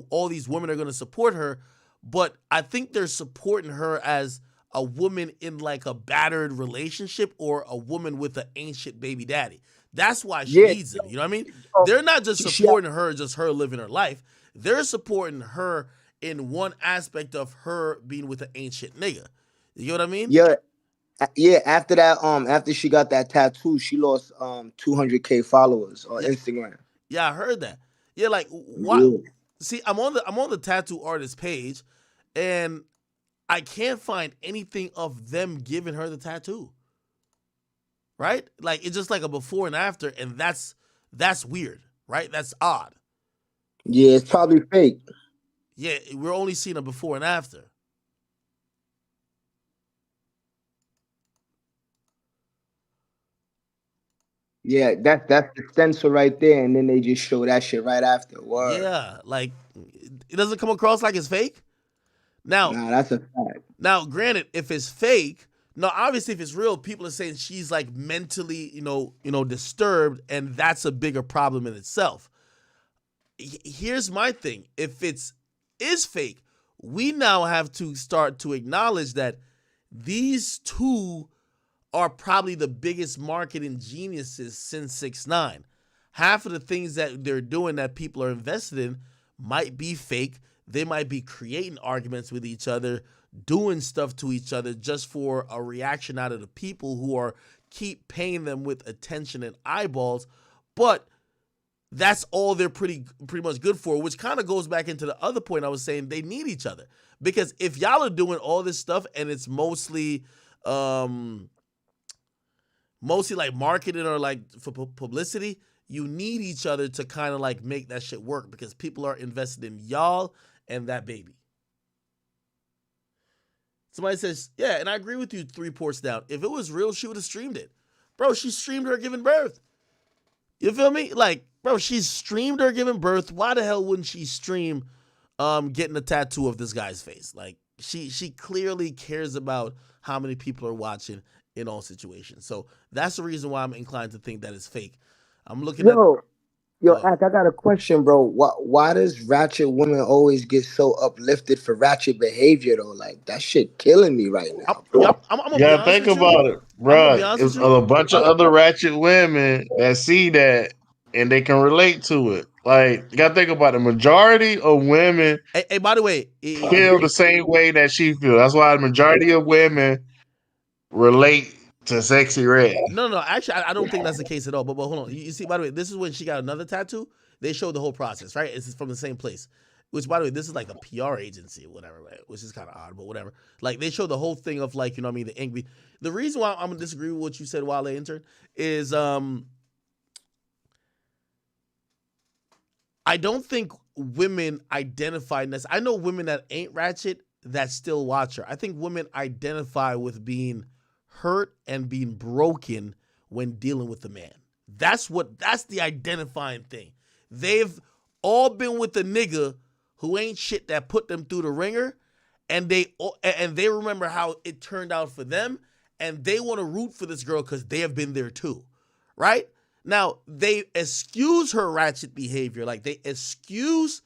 Speaker 1: all these women are going to support her. But I think they're supporting her as a woman in like a battered relationship or a woman with an ancient baby daddy. That's why she needs him. You know what I mean? They're not just supporting her, just her living her life. They're supporting her in one aspect of her being with an ancient nigga. You know what I mean?
Speaker 13: Yeah. After that, after she got that tattoo, she lost 200K followers on Instagram.
Speaker 1: Yeah, I heard that. Yeah, like why?
Speaker 13: Yeah.
Speaker 1: See, I'm on the tattoo artist page, and I can't find anything of them giving her the tattoo. Right? Like it's just like a before and after, and that's weird, right? That's odd.
Speaker 13: Yeah, it's probably fake.
Speaker 1: Yeah, we're only seeing a before and after.
Speaker 13: Yeah, that's the stencil right there, and then they just show that shit right after. Word.
Speaker 1: Yeah, like it doesn't come across like it's fake. Now,
Speaker 13: Nah, that's a fact.
Speaker 1: Now, granted, if it's fake, no, obviously if it's real, people are saying she's like mentally, disturbed, and that's a bigger problem in itself. Here's my thing: if is fake, we now have to start to acknowledge that these two are probably the biggest marketing geniuses since 6ix9ine. Half of the things that they're doing that people are invested in might be fake. They might be creating arguments with each other, doing stuff to each other just for a reaction out of the people who are keep paying them with attention and eyeballs. But that's all they're pretty much good for, which kind of goes back into the other point I was saying. They need each other, because if y'all are doing all this stuff and it's mostly like marketing or like for publicity, you need each other to kind of like make that shit work, because people are invested in y'all and that baby. Somebody says, yeah, and I agree with you 3 ports down. If it was real, she would have streamed it. Bro, she streamed her giving birth. You feel me? Like, bro, she streamed her giving birth. Why the hell wouldn't she stream getting a tattoo of this guy's face? Like, she clearly cares about how many people are watching in all situations. So that's the reason why I'm inclined to think that it's fake. I'm looking at...
Speaker 13: Ak, I got a question, bro. Why does ratchet women always get so uplifted for ratchet behavior, though? Like, that shit killing me right now, bro.
Speaker 1: I'm gonna
Speaker 6: You
Speaker 1: be
Speaker 6: gotta
Speaker 1: honest
Speaker 6: think
Speaker 1: with you.
Speaker 6: about it,
Speaker 1: I'm gonna be
Speaker 6: bro.
Speaker 1: honest
Speaker 6: It's
Speaker 1: with you.
Speaker 6: a bunch of other ratchet women that see that and they can relate to it. Like, you gotta think about it. Majority of women
Speaker 1: Hey, by the way,
Speaker 6: feel the same way that she feels. That's why the majority of women relate to Sexy Red.
Speaker 1: No. Actually, I don't think that's the case at all. But hold on. You see, by the way, this is when she got another tattoo. They showed the whole process, right? It's from the same place. Which, by the way, this is like a PR agency or whatever, right? Which is kind of odd, but whatever. Like, they showed the whole thing of, like, the ink. The reason why I'm going to disagree with what you said, Wale Intern, is I don't think women identify this. I know women that ain't ratchet that still watch her. I think women identify with being hurt and being broken when dealing with a man. That's the identifying thing. They've all been with a nigga who ain't shit that put them through the ringer, and they remember how it turned out for them, and they want to root for this girl because they have been there too, right? Now, they excuse her ratchet behavior. Like, they excuse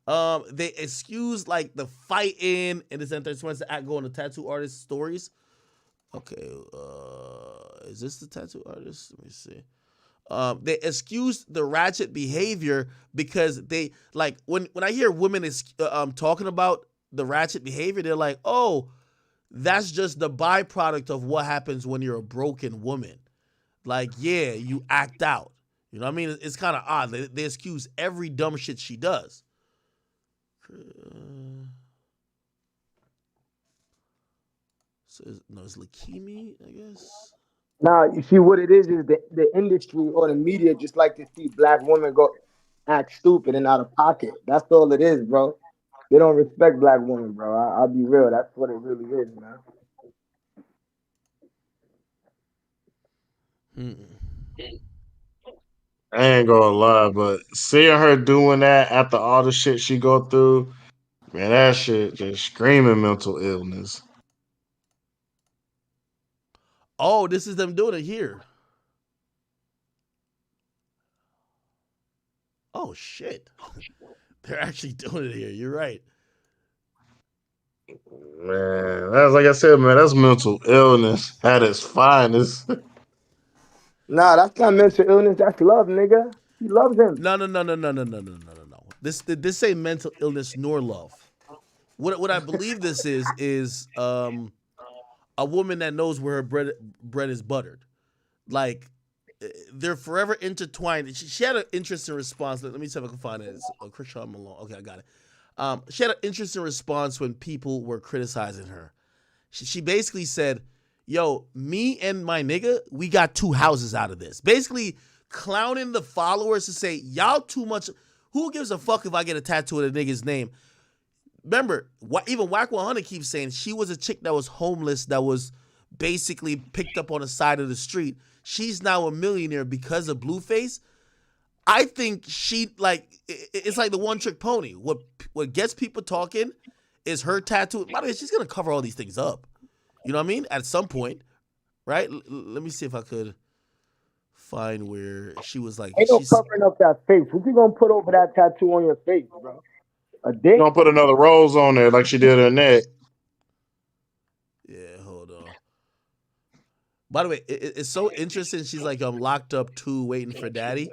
Speaker 1: like the fighting and this and that. Someone to go on the tattoo artist stories. Okay, is this the tattoo artist? Let me see. They excuse the ratchet behavior because they, like, when I hear women talking about the ratchet behavior, they're like, oh, that's just the byproduct of what happens when you're a broken woman. Like, yeah, you act out. You know what I mean? It's kind of odd. They excuse every dumb shit she does. No, it's leukemia, I guess.
Speaker 13: Now, you see what it is the industry or the media just like to see black women go act stupid and out of pocket. That's all it is, bro. They don't respect black women, bro. I'll be real. That's what it really is, man.
Speaker 6: I ain't gonna lie, but seeing her doing that after all the shit she go through, man, that shit just screaming mental illness.
Speaker 1: Oh, this is them doing it here. Oh shit. They're actually doing it here. You're right.
Speaker 6: Man, that's like I said, man, that's mental illness at its finest.
Speaker 13: Nah, that's not mental illness. That's love, nigga. She loves him.
Speaker 1: No. This ain't mental illness nor love. What I believe this is a woman that knows where her bread is buttered. Like they're forever intertwined. She had an interesting response. Let me see if I can find it. It's Krishan Malone. Okay, I got it. She had an interesting response when people were criticizing her. She basically said, yo, me and my nigga, we got 2 houses out of this. Basically clowning the followers to say, y'all too much. Who gives a fuck if I get a tattoo of a nigga's name? Remember, even Whack 100 keeps saying she was a chick that was homeless, that was basically picked up on the side of the street. She's now a millionaire because of Blueface. I think it's like the one trick pony. What gets people talking is her tattoo. By the way, she's gonna cover all these things up. You know what I mean? At some point, right? Let me see if I could find where she was like.
Speaker 13: Ain't no covering up that face. What you gonna put over that tattoo on your face, bro? A dick?
Speaker 6: Gonna put another rose on there like she did her neck.
Speaker 1: Yeah, hold on. By the way, it's so interesting. She's like, I'm locked up too, waiting for daddy.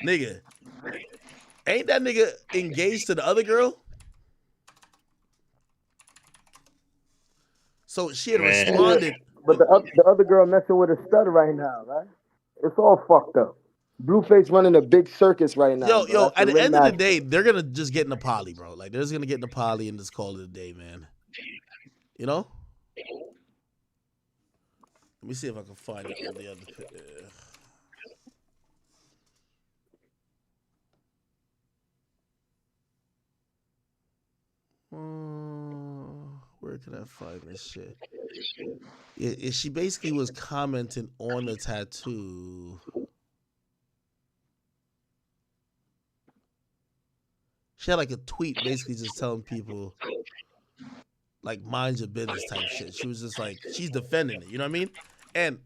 Speaker 1: Nigga, ain't that nigga engaged to the other girl? So she had responded.
Speaker 13: But the other girl messing with a stud right now, right? It's all fucked up. Blueface running a big circus right now.
Speaker 1: Yo, at the end of the day, they're gonna just get in a poly, bro. Like they're just gonna get in a poly and just call it a day, man. You know? Let me see if I can find it on the other page. Where can I find this shit? She basically was commenting on the tattoo. She had like a tweet basically just telling people, like, mind your business type shit. She was just like, she's defending it. You know what I mean? And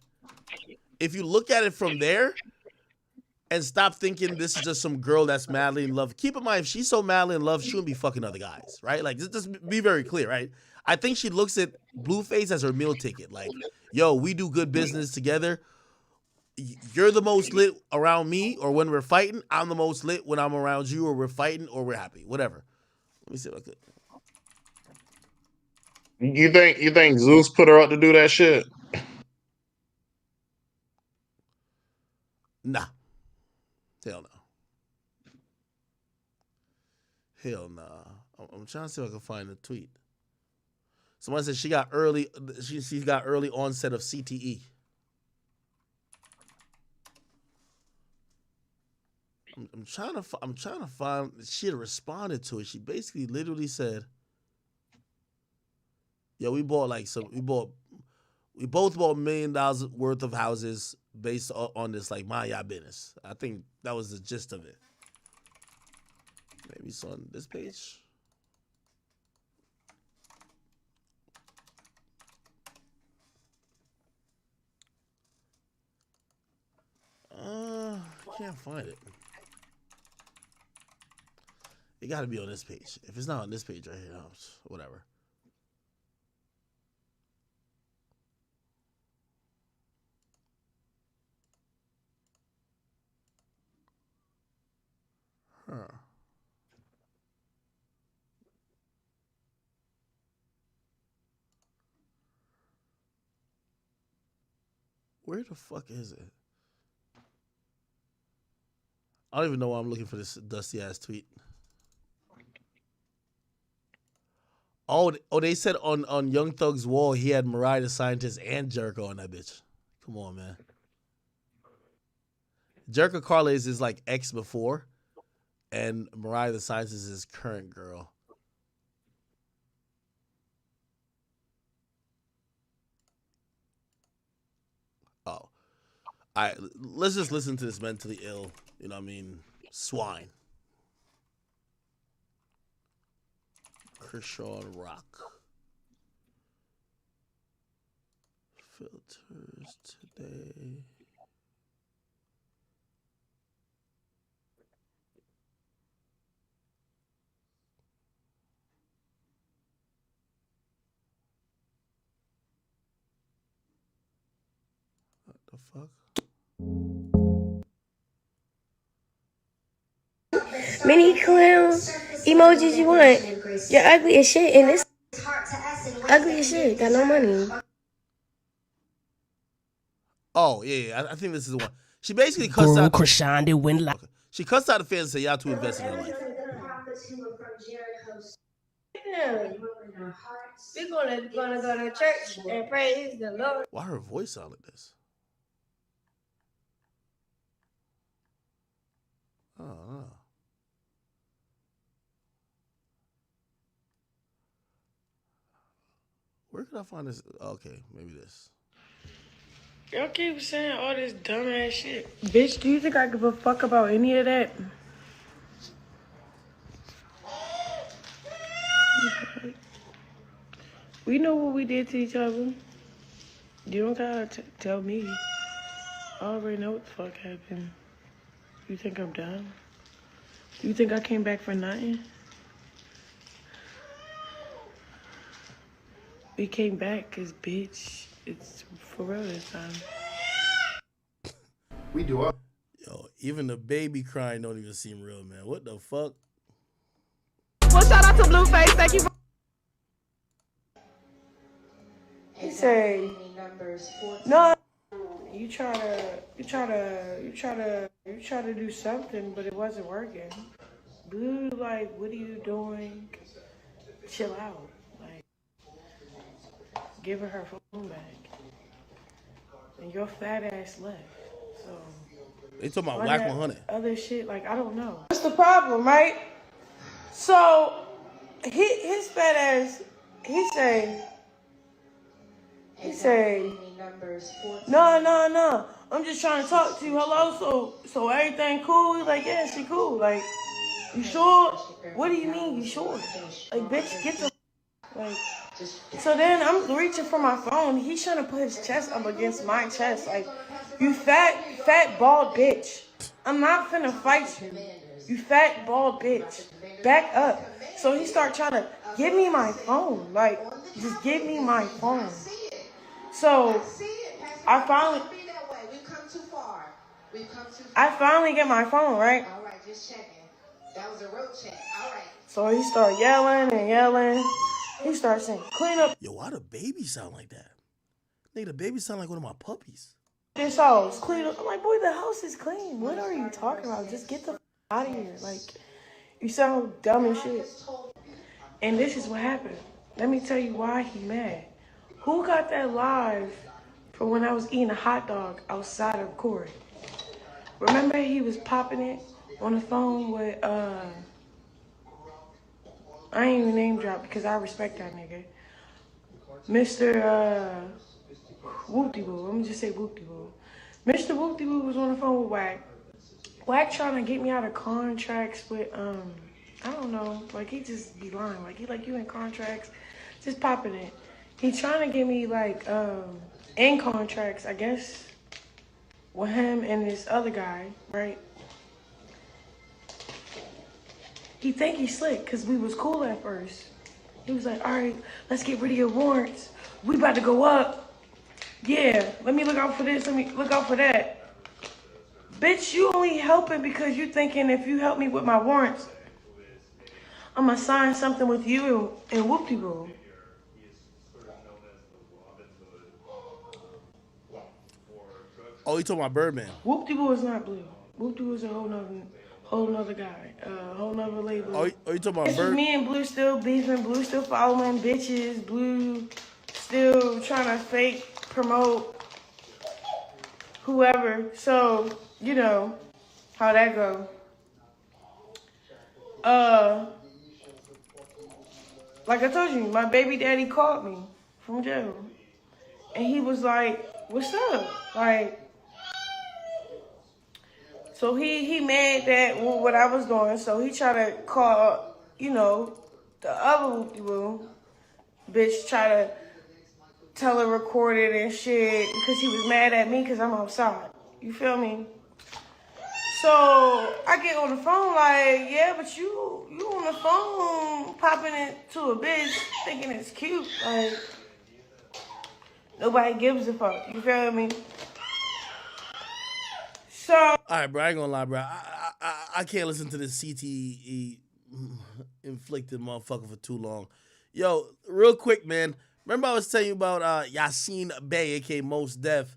Speaker 1: if you look at it from there and stop thinking this is just some girl that's madly in love. Keep in mind, if she's so madly in love, she wouldn't be fucking other guys, right? Like, just be very clear, right? I think she looks at Blueface as her meal ticket. Like, yo, we do good business together. You're the most lit around me, or when we're fighting, I'm the most lit when I'm around you, or we're fighting, or we're happy. Whatever. Let me see if I could.
Speaker 6: You think Zeus put her up to do that shit?
Speaker 1: Nah. Hell no. Hell nah. I'm trying to see if I can find the tweet. Someone said she got early onset of CTE. I'm trying to find. She had responded to it. She basically literally said, "Yo, we both bought $1 million worth of houses based on this like mind your business." I think that was the gist of it. Maybe it's on this page. Can't find it. It got to be on this page. If it's not on this page right here, whatever. Huh. Where the fuck is it? I don't even know why I'm looking for this dusty ass tweet. Oh, they said on Young Thug's wall he had Mariah the Scientist and Jericho on that bitch. Come on, man. Jericho Carla is his like ex before, and Mariah the Scientist is his current girl. Oh, let's just listen to this mentally ill. You know what I mean? Swine. Kershaw Rock. Filters today. What the fuck?
Speaker 10: Many clown emojis you want. You're ugly as shit, and this ugly as shit. Got no money.
Speaker 1: Oh yeah. I think this is the one. She basically cussed out.
Speaker 11: Krishanda Winlock.
Speaker 1: Okay. She cussed out the fans and said y'all too invested in her life.
Speaker 10: Yeah. We're gonna go to church and praise the Lord.
Speaker 1: Why her voice sound like this? Oh. Where could I find this? Okay, maybe this.
Speaker 12: Y'all keep saying all this dumbass shit. Bitch, do you think I give a fuck about any of that? We know what we did to each other. You don't gotta tell me. I already know what the fuck happened. You think I'm dumb? You think I came back for nothing? We came back because, bitch, it's for real this time.
Speaker 3: We do up.
Speaker 1: Yo, even the baby crying don't even seem real, man. What the fuck?
Speaker 10: Well, shout out to Blueface. Thank you for... He said, no, you try to do something, but it wasn't working. Blue, like, what are you doing? Chill out. Like, give her phone back. And your fat ass left. So
Speaker 1: They talking about Whack 100.
Speaker 12: Other shit, like, I don't know. That's the problem, right? So his fat ass, he say, no. I'm just trying to talk to you. Hello, so everything cool? He's like, yeah, she cool. Like, you sure? What do you mean you sure? Like, bitch, get the like. So then I'm reaching for my phone. He's trying to put his chest up against my chest. Like, you fat, bald bitch. I'm not finna fight you. You fat, bald bitch. Back up. So he started trying to give me my phone. Like, just give me my phone. So I finally get my phone, right?
Speaker 4: All right, just checking. That was a road check. All right.
Speaker 12: So he started yelling. He started saying, clean up
Speaker 1: Yo, why the baby sound like that? Nigga, the baby sound like one of my puppies.
Speaker 12: this house. Clean up. I'm like, boy, the house is clean. What are you talking about? Just get the out of here. Like, you sound dumb and shit. And this is what happened. Let me tell you why he mad. Who got that live from when I was eating a hot dog outside of Corey? Remember he was popping it on the phone with, I ain't even name drop because I respect that nigga. Mr. Whoop-de-boo. Let me just say Whoop-de-boo. Mr. Whoop-de-boo was on the phone with Wack. Wack trying to get me out of contracts with, I don't know. Like, he just be lying. Like, you in contracts, just popping it. He trying to get me, like, in contracts, I guess, with him and this other guy, right? He think he's slick because we was cool at first. He was like, all right, let's get rid of your warrants. We about to go up. Yeah, let me look out for this. Let me look out for that. Bitch, you only helping because you thinking if you help me with my warrants, I'm going to sign something with you and whoop-de-boo.
Speaker 1: Oh, you talking about Birdman?
Speaker 12: Whoop-de-boo is not blue. Whoop-de-boo is a whole nother.
Speaker 10: whole nother guy, whole nother label.
Speaker 1: Oh, you talking about
Speaker 10: It's just
Speaker 1: Bird?
Speaker 10: me and Blue still beefing, Blue still following bitches, Blue still trying to fake promote whoever. So, you know how that go. Like I told you, my baby daddy called me from jail. And he was like, what's up? Like, so he mad that what I was doing, so he tried to call, you know, the other little bitch, try to tell her record it and shit because he was mad at me because I'm outside. You feel me? So I get on the phone like, yeah, but you on the phone popping it to a bitch thinking it's cute. Like, nobody gives a fuck. You feel me? So,
Speaker 1: all right, bro. I ain't gonna lie, bro. I can't listen to this CTE inflicted motherfucker for too long. Yo, real quick, man. Remember I was telling you about Yasin Bey, aka Mos Def.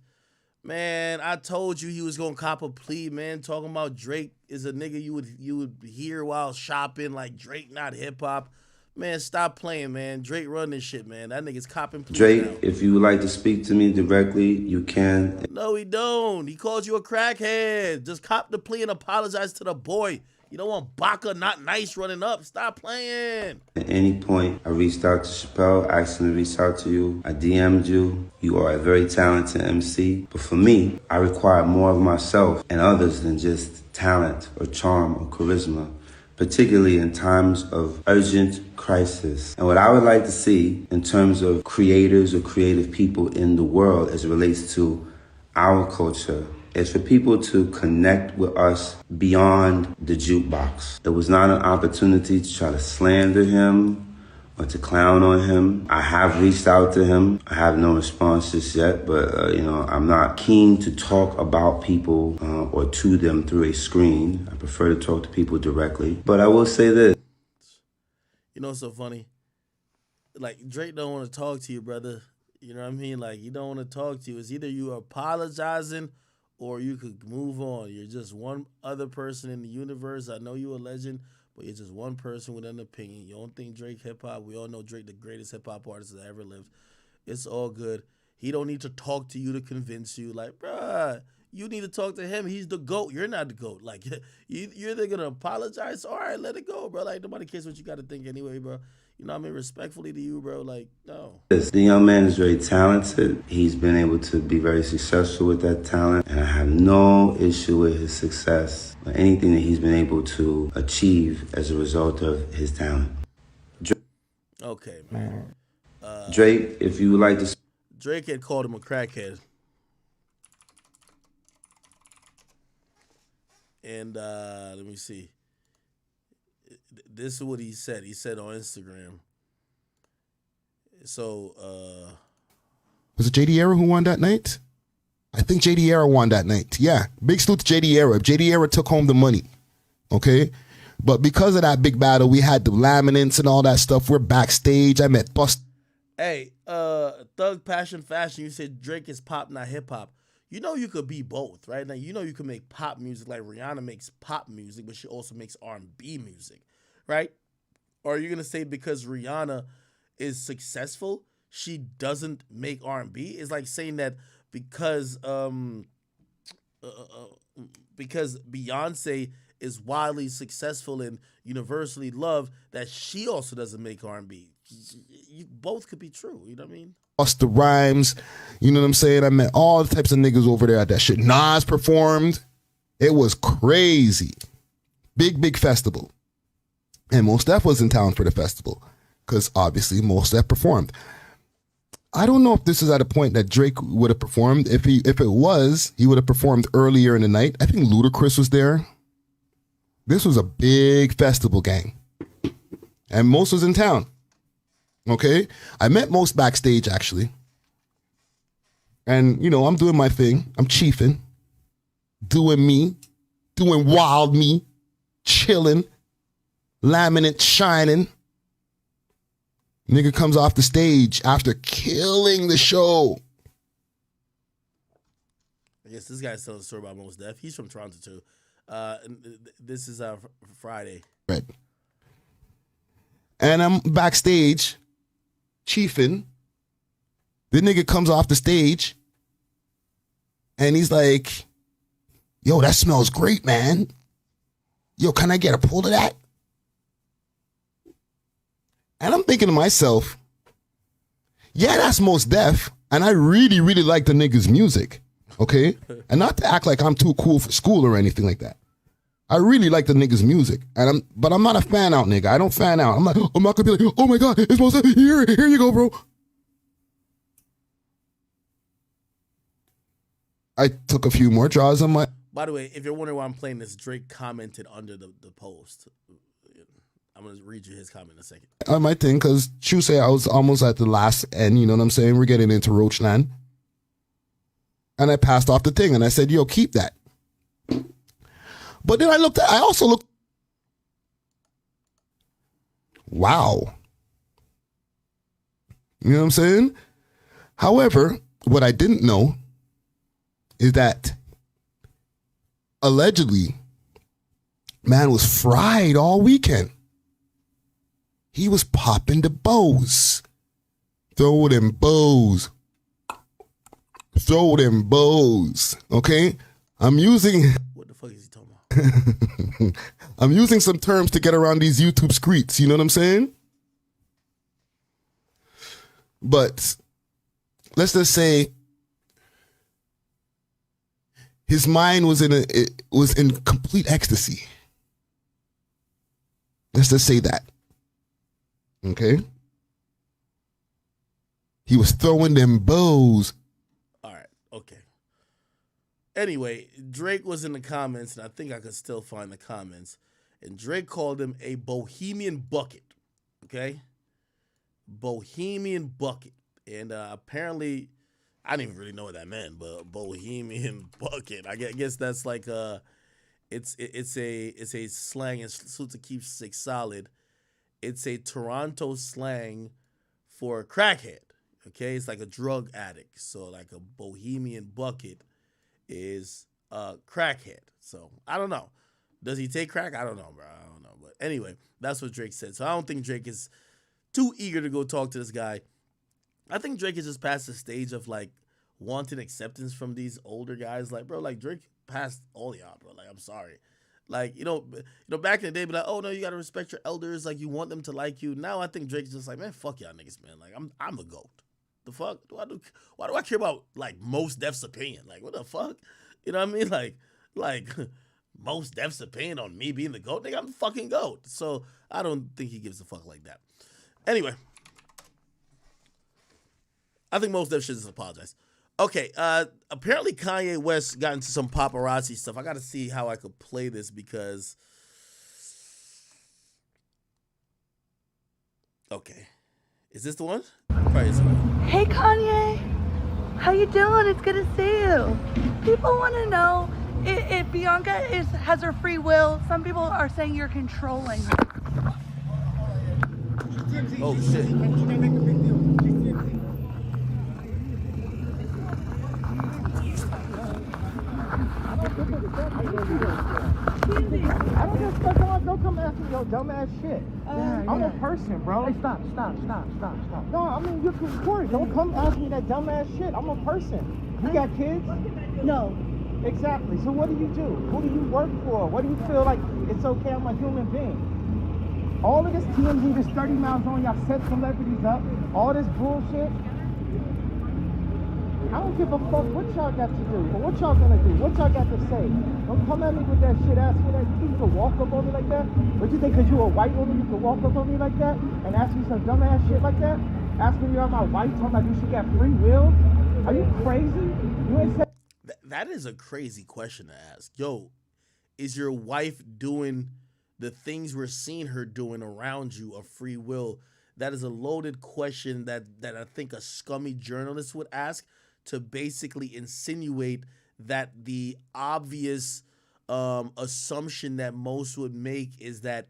Speaker 1: Man, I told you he was gonna cop a plea, man. Talking about Drake is a nigga you would hear while shopping, like Drake not hip hop. Man, stop playing, man. Drake run this shit, man. That nigga's copping pleas
Speaker 11: Drake,
Speaker 1: now.
Speaker 11: if you would like to speak to me directly, you can.
Speaker 1: No, he don't. He calls you a crackhead. Just cop the plea and apologize to the boy. You don't want Baka not nice running up. Stop playing.
Speaker 11: At any point, I reached out to Chappelle, asked him to reach out to you. I DM'd you. You are a very talented MC. But for me, I require more of myself and others than just talent or charm or charisma, particularly in times of urgent crisis. And what I would like to see in terms of creators or creative people in the world as it relates to our culture is for people to connect with us beyond the jukebox. It was not an opportunity to try to slander him or to clown on him. I have reached out to him. I have no response just yet, but I'm not keen to talk about people or to them through a screen. I prefer to talk to people directly. But I will say this.
Speaker 1: You know what's so funny? Like, Drake don't want to talk to you, brother. You know what I mean? Like, he don't want to talk to you. It's either you apologizing or you could move on. You're just one other person in the universe. I know you're a legend, but you're just one person with an opinion. You don't think Drake hip-hop. We all know Drake the greatest hip-hop artist that ever lived. It's all good. He don't need to talk to you to convince you. Like, bruh, you need to talk to him. He's the GOAT. You're not the GOAT. Like, you're either going to apologize. All right, let it go, bro. Like, nobody cares what you got to think anyway, bro. You know what I mean? Respectfully to you, bro. Like, no.
Speaker 11: The young man is very talented. He's been able to be very successful with that talent. And I have no issue with his success or anything that he's been able to achieve as a result of his talent.
Speaker 1: Okay, man.
Speaker 11: Drake, if you would like to...
Speaker 1: Drake had called him a crackhead. And let me see. This is what he said. He said on Instagram. So,
Speaker 21: was it JD Era who won that night? I think JD Era won that night. Yeah. Big salute to JD Era. JD Era took home the money. Okay? But because of that big battle, we had the laminates and all that stuff. We're backstage. I met Bust.
Speaker 1: Hey, Thug Passion Fashion, you said Drake is pop, not hip-hop. You know you could be both, right? Now, you know you can make pop music like Rihanna makes pop music, but she also makes R&B music, right? Or are you going to say because Rihanna is successful, she doesn't make R&B? It's like saying that because Beyonce is widely successful and universally loved, that she also doesn't make R&B. You both could be true, you know what I mean?
Speaker 21: Lost the Rhymes, you know what I'm saying? I met all the types of niggas over there at that shit. Nas performed. It was crazy. Big festival. And Mos Def was in town for the festival because obviously Mos Def performed. I don't know if this is at a point that Drake would have performed. If it was, he would have performed earlier in the night. I think Ludacris was there. This was a big festival, gang. And Mos was in town. Okay? I met Mos backstage, actually. And, I'm doing my thing. I'm chiefing. Doing me. Doing wild me. Chilling. Laminate shining. Nigga comes off the stage after killing the show.
Speaker 1: I guess this guy's telling a story about Mos Def. He's from Toronto, too. This is Friday.
Speaker 21: Right. And I'm backstage, chiefing. The nigga comes off the stage, and he's like, "Yo, that smells great, man. Yo, can I get a pull of that?" And I'm thinking to myself, yeah, that's Mos Def, and I really, really like the nigga's music, okay? And not to act like I'm too cool for school or anything like that. I really like the nigga's music, but I'm not a fan out nigga. I don't fan out. I'm not gonna be like, oh my God, it's Mos Def. Here you go, bro. I took a few more draws on my.
Speaker 1: By the way, if you're wondering why I'm playing this, Drake commented under the post. I'm going to read you his comment in a second.
Speaker 21: On my thing, because True say I was almost at the last end, you know what I'm saying? We're getting into Roachland. And I passed off the thing, and I said, yo, keep that. But then I also looked. Wow. You know what I'm saying? However, what I didn't know is that allegedly, man was fried all weekend. He was popping the bows. Throw them bows. Throw them bows. Okay? I'm using.
Speaker 1: What the fuck is he talking about?
Speaker 21: I'm using some terms to get around these YouTube streets. You know what I'm saying? But let's just say his mind was in complete ecstasy. Let's just say that. Okay? He was throwing them bows.
Speaker 1: All right, okay. Anyway, Drake was in the comments, and I think I could still find the comments. And Drake called him a bohemian bucket. Okay? Bohemian bucket. And apparently, I didn't even really know what that meant, but bohemian bucket. I guess that's like it's a slang. It's to keep sick solid. It's a Toronto slang for a crackhead. Okay, it's like a drug addict. So like a bohemian bucket is a crackhead. So I don't know. Does he take crack? I don't know, bro. I don't know. But anyway, that's what Drake said. So I don't think Drake is too eager to go talk to this guy. I think Drake is just past the stage of like wanting acceptance from these older guys. Like, bro, like Drake passed all y'all, bro. Like, I'm sorry. Like, you know, back in the day, be like, oh no, you gotta respect your elders. Like, you want them to like you. Now I think Drake's just like, man, fuck y'all niggas, man. Like, I'm the GOAT. The fuck? Why do I care about like Mos Def's opinion? Like, what the fuck? You know what I mean? Like Mos Def's opinion on me being the GOAT. Nigga, I'm the fucking GOAT. So I don't think he gives a fuck like that. Anyway, I think Mos Def should just apologize. Okay, apparently Kanye West got into some paparazzi stuff. I got to see how I could play this because... Okay. Is this the one? Probably is the one.
Speaker 5: Hey Kanye, how you doing? It's good to see you. People want to know if Bianca has her free will. Some people are saying you're controlling her.
Speaker 1: Oh shit.
Speaker 7: I don't give a fuck. Don't come ask me your dumbass shit. I'm a person, bro. Hey, stop. No, I mean, you can record. Don't come ask me that dumbass shit. I'm a person. You got kids?
Speaker 5: No.
Speaker 7: Exactly. So what do you do? Who do you work for? What do you feel like it's okay? I'm a human being. All of this TMZ, this 30 miles on, y'all set celebrities up. All this bullshit. I don't give a fuck what y'all got to do or what y'all gonna do, what y'all got to say. Don't come at me with that shit, ask me that. You can walk up on me like that? What you think, because you a white woman, you can walk up on me like that and ask me some dumbass shit like that? Ask me you're my wife, talking about you should get free will? Are you crazy? You ain't say.
Speaker 1: That is a crazy question to ask. Yo, is your wife doing the things we're seeing her doing around you of free will? That is a loaded question that I think a scummy journalist would ask, to basically insinuate that the obvious assumption that most would make is that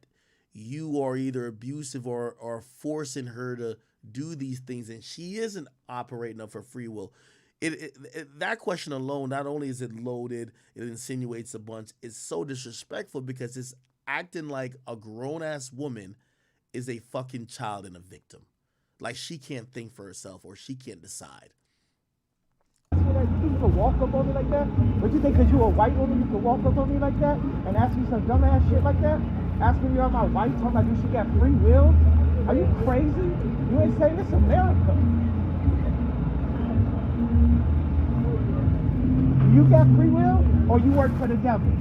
Speaker 1: you are either abusive or forcing her to do these things, and she isn't operating of her free will. That question alone, not only is it loaded, it insinuates a bunch. It's so disrespectful because it's acting like a grown ass woman is a fucking child and a victim, like she can't think for herself or she can't decide.
Speaker 7: You can walk up on me like that? But you think because you a white woman, you can walk up on me like that and ask me some dumbass shit like that? Asking me about my wife, talking about you should get free will? Are you crazy? You ain't saying this America. Do you got free will or you work for the devil?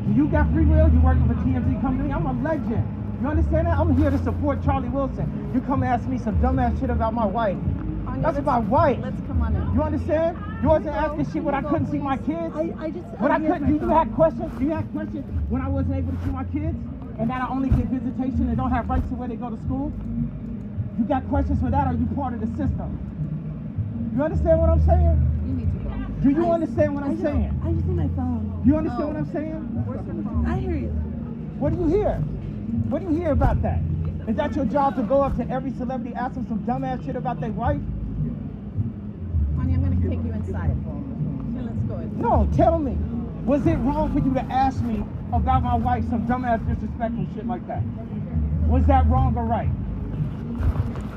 Speaker 7: Do you got free will? You working for TMZ Company? I'm a legend. You understand that? I'm here to support Charlie Wilson. You come ask me some dumbass shit about my wife. That's my wife. Let's come on in. You understand? You wasn't asking shit when I couldn't see my kids. When I couldn't, you had questions? You had questions when I wasn't able to see my kids? And that I only get visitation and don't have rights to where they go to school? You got questions for that, or are you part of the system? You understand what I'm saying?
Speaker 5: You need to go.
Speaker 7: Do you understand what I'm saying?
Speaker 5: I just need my phone.
Speaker 7: You understand what I'm saying?
Speaker 5: Where's your phone? I hear you.
Speaker 7: What do you hear? What do you hear about that? Is that your job to go up to every celebrity, ask them some dumbass shit about their wife?
Speaker 5: Honey, I'm going to take you inside. Okay, let's go.
Speaker 7: No, tell me. Was it wrong for you to ask me about my wife some dumbass disrespectful shit like that? Was that wrong or right?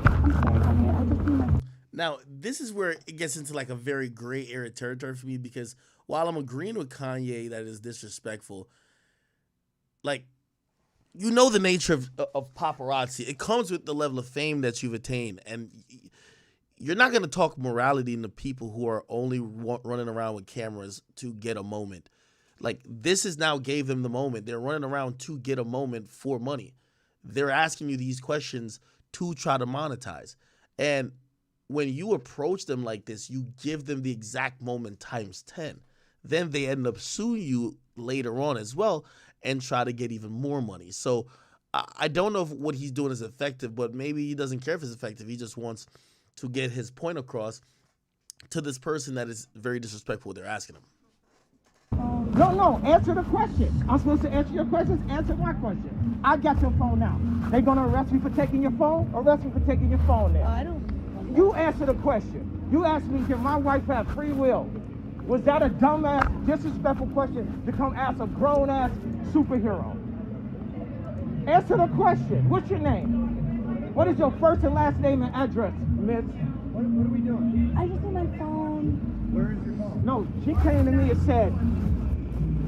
Speaker 5: I'm sorry, honey. I just need my...
Speaker 1: Now, this is where it gets into like a very gray area territory for me, because while I'm agreeing with Kanye that is disrespectful, like, you know the nature of paparazzi. It comes with the level of fame that you've attained, and you're not going to talk morality into people who are only running around with cameras to get a moment. Like, this is now gave them the moment. They're running around to get a moment for money. They're asking you these questions to try to monetize. And when you approach them like this, you give them the exact moment times 10. Then they end up suing you later on as well and try to get even more money. So I don't know if what he's doing is effective, but maybe he doesn't care if it's effective. He just wants to get his point across to this person that is very disrespectful. They're asking him.
Speaker 7: No, answer the question. I'm supposed to answer your questions, answer my question. I got your phone now. They gonna arrest me for taking your phone? Arrest me for taking your phone now.
Speaker 5: I don't...
Speaker 7: You answer the question. You asked me, can my wife have free will? Was that a dumbass, disrespectful question to come ask a grown-ass superhero? Answer the question. What's your name? What is your first and last name and address, miss?
Speaker 5: What are we doing? I just need my phone.
Speaker 7: Where is your phone? No, she came to me and said,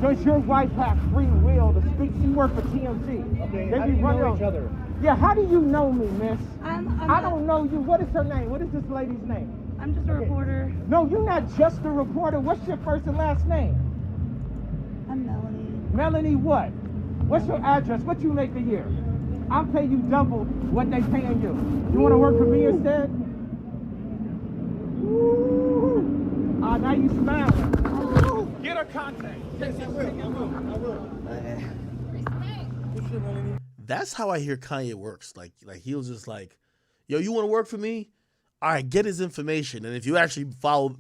Speaker 7: does your wife have free will to speak? She worked for TMZ.
Speaker 9: Okay, how do you know each other?
Speaker 7: Yeah, how do you know me, miss? I don't know you. What is her name? What is this lady's name?
Speaker 5: I'm just a reporter.
Speaker 7: No, you're not just a reporter. What's your first and last name?
Speaker 5: I'm Melanie.
Speaker 7: Melanie what? What's your address? What you make a year? I'll pay you double what they paying you. You want to work for me instead? Ah, now you smiling. Get her contact. Yes, I will.
Speaker 1: That's how I hear Kanye works. Like he'll just like, yo, you want to work for me? All right, get his information. And if you actually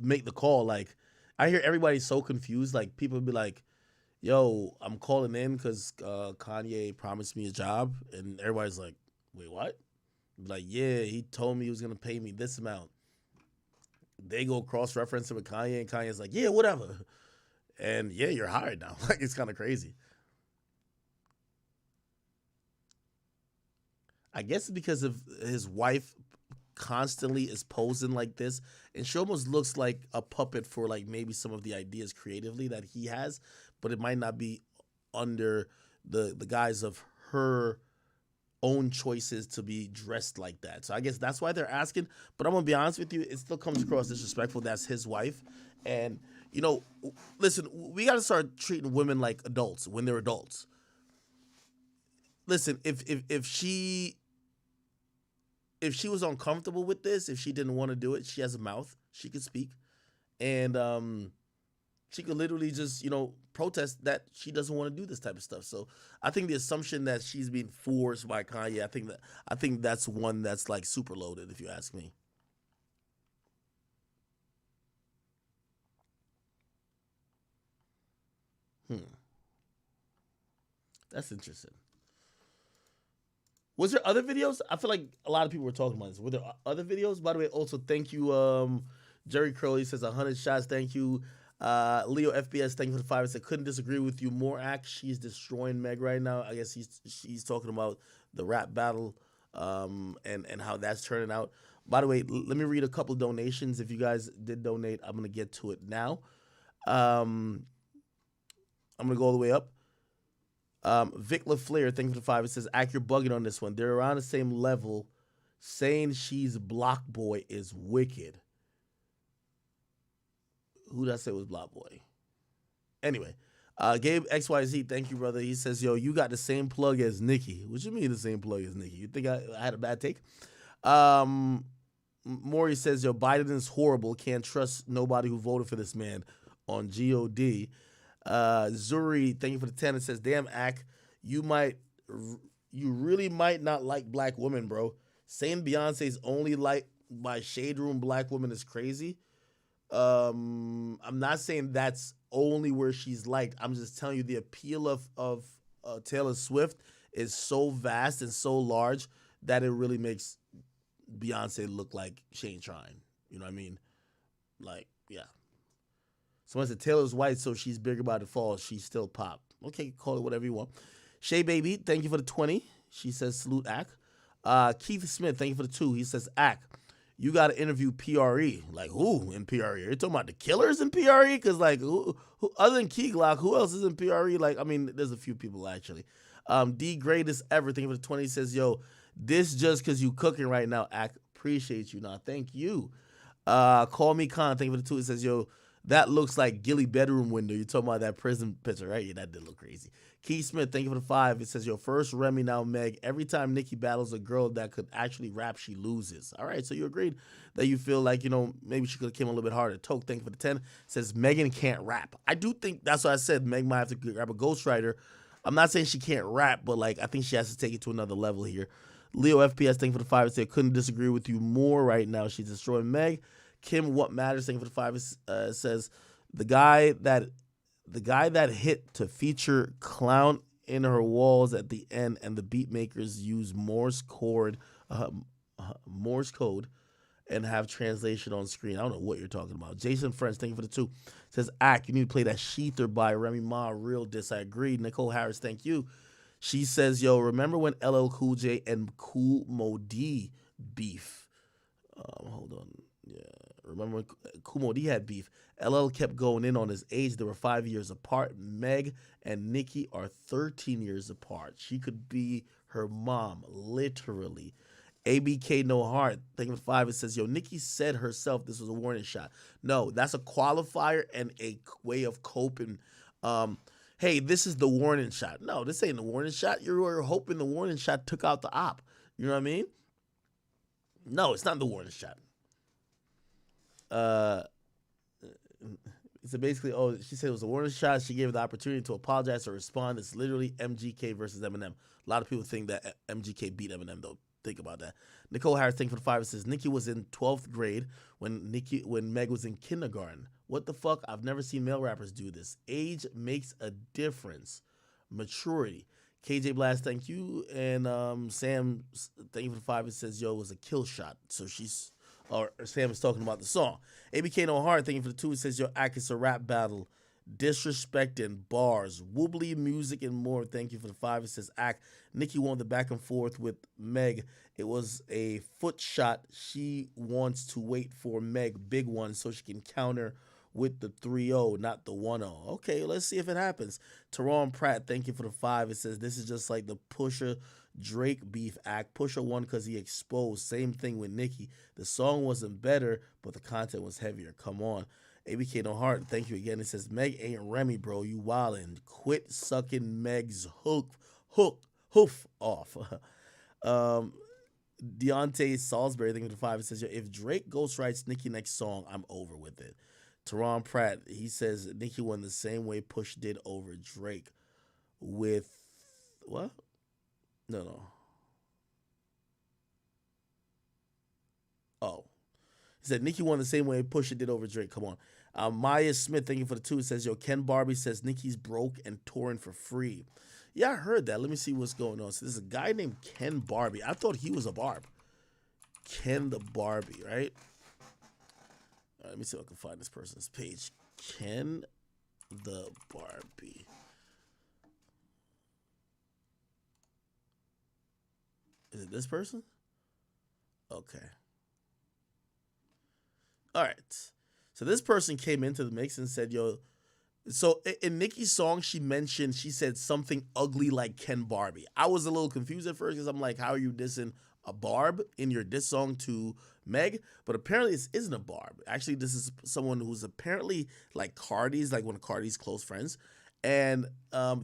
Speaker 1: make the call, like, I hear everybody so confused. Like, people be like, yo, I'm calling in because Kanye promised me a job. And everybody's like, wait, what? Like, yeah, he told me he was going to pay me this amount. They go cross-reference it with Kanye, and Kanye's like, yeah, whatever. And yeah, you're hired now. Like, it's kind of crazy. I guess it's because of his wife constantly is posing like this, and she almost looks like a puppet for like maybe some of the ideas creatively that he has, but it might not be under the guise of her own choices to be dressed like that. So I guess that's why they're asking. But I'm gonna be honest with you, it still comes across disrespectful. That's his wife, and you know, listen, we got to start treating women like adults when they're adults. Listen, if she was uncomfortable with this, if she didn't want to do it, she has a mouth. She could speak. And she could literally just, protest that she doesn't want to do this type of stuff. So I think the assumption that she's being forced by Kanye, I think that's one that's like super loaded, if you ask me. That's interesting. Was there other videos? I feel like a lot of people were talking about this. Were there other videos? By the way, also thank you Jerry Curley says 100 shots. Thank you. Leo FBS, thank you for the 5. I said, couldn't disagree with you more. Act, she's destroying Meg right now. I guess she's talking about the rap battle and how that's turning out. By the way, let me read a couple donations. If you guys did donate, I'm going to get to it now. I'm going to go all the way up. Vic LaFleur, thank you for the 5. It says, Act, you're bugging on this one. They're around the same level. Saying she's Block Boy is wicked. Who did I say was Block Boy? Anyway, Gabe XYZ, thank you, brother. He says, yo, you got the same plug as Nicki. What you mean the same plug as Nicki? You think I had a bad take? Maury says, yo, Biden is horrible. Can't trust nobody who voted for this man on GOD. Zuri, thank you for the 10. It says, damn, Ack, you really might not like black women, bro. Saying Beyonce's only liked by Shade Room black women is crazy. I'm not saying that's only where she's liked. I'm just telling you the appeal of Taylor Swift is so vast and so large that it really makes Beyonce look like she ain't trying. You know what I mean? Like, yeah. Someone said Taylor's white, so she's bigger by default. She's still pop. Okay, call it whatever you want. Shay Baby, thank you for the 20. She says, salute, Ack. Keith Smith, thank you for the 2. He says, Ack, you got to interview PRE. Like, who in PRE? You're talking about the killers in PRE? Because, like, who other than Key Glock, who else is in PRE? Like, I mean, there's a few people, actually. D Greatest Ever, thank you for the 20. He says, yo, this just because you cooking right now, Ack. Appreciate you. Now, thank you. Call Me Khan, thank you for the 2. He says, yo, that looks like Gilly bedroom window. You're talking about that prison picture, right? Yeah, that did look crazy. Keith Smith, thank you for the 5. It says, yo, first Remy, now Meg. Every time Nicki battles a girl that could actually rap, she loses. All right, so you agreed that you feel like, you know, maybe she could have came a little bit harder. Toke, thank you for the 10. It says, Megan can't rap. I do think, that's what I said, Meg might have to grab a ghostwriter. I'm not saying she can't rap, but, like, I think she has to take it to another level here. Leo FPS, thank you for the 5. It said, couldn't disagree with you more right now. She's destroying Meg. Kim, what matters, thank you for the 5. Says, the guy that hit to feature clown in her walls at the end, and the beat makers use Morse code and have translation on screen. I don't know what you're talking about. Jason French, thank you for the 2. Says, Ack, you need to play that Sheether by Remy Ma. Real diss. I agree. Nicole Harris, thank you. She says, yo, remember when LL Cool J and Kool Moe Dee beef? Hold on. Yeah. Remember when Kool Moe Dee had beef? LL kept going in on his age. They were 5 years apart. Meg and Nicki are 13 years apart. She could be her mom, literally. ABK No Heart, thank you for 5. It says, yo, Nicki said herself this was a warning shot. No, that's a qualifier and a way of coping. Hey, this is the warning shot. No, this ain't the warning shot. You were hoping the warning shot took out the op. You know what I mean? No, it's not the warning shot. So basically, oh, she said it was a warning shot. She gave her the opportunity to apologize or respond. It's literally MGK versus Eminem. A lot of people think that MGK beat Eminem, though. Think about that. Nicole Harris, thank you for the 5. It says, Nicki was in 12th grade when Meg was in kindergarten. What the fuck? I've never seen male rappers do this. Age makes a difference. Maturity. KJ Blast, thank you. And Sam, thank you for the 5. It says, yo, it was a kill shot. So Sam is talking about the song. ABK No Heart, thank you for the 2. It says, yo, Ack, it's a rap battle. Disrespect and bars. Wobbly music and more. Thank you for the 5. It says, Ack, Nicki won the back and forth with Meg. It was a foot shot. She wants to wait for Meg, big one, so she can counter with the 3-0, not the 1-0. Okay, let's see if it happens. Teron Pratt, thank you for the 5. It says, this is just like the Pusha Drake beef act. Pusha won because he exposed. Same thing with Nicki. The song wasn't better, but the content was heavier. Come on. ABK No Heart, thank you again. It says, Meg ain't Remy, bro. You wildin'. Quit sucking Meg's hoof off. Deontay Salisbury, thank you for the 5. It says, if Drake ghostwrites Nicki next song, I'm over with it. Teron Pratt, he says, Nicki won the same way Push did over Drake with, what? No. Oh. He said, Nicki won the same way Pusha did over Drake. Come on. Maya Smith, thank you for the 2. It says, yo, Ken Barbie says Nicki's broke and touring for free. Yeah, I heard that. Let me see what's going on. So there's a guy named Ken Barbie. I thought he was a barb. Ken the Barbie, right? right, let me see if I can find this person's page. Ken the Barbie. Is it this person? Okay. All right. So this person came into the mix and said, yo, so in Nicki's song, she said something ugly like Ken Barbie. I was a little confused at first because I'm like, how are you dissing a Barb in your diss song to Meg? But apparently this isn't a Barb. Actually, this is someone who's apparently like Cardi's, like one of Cardi's close friends. And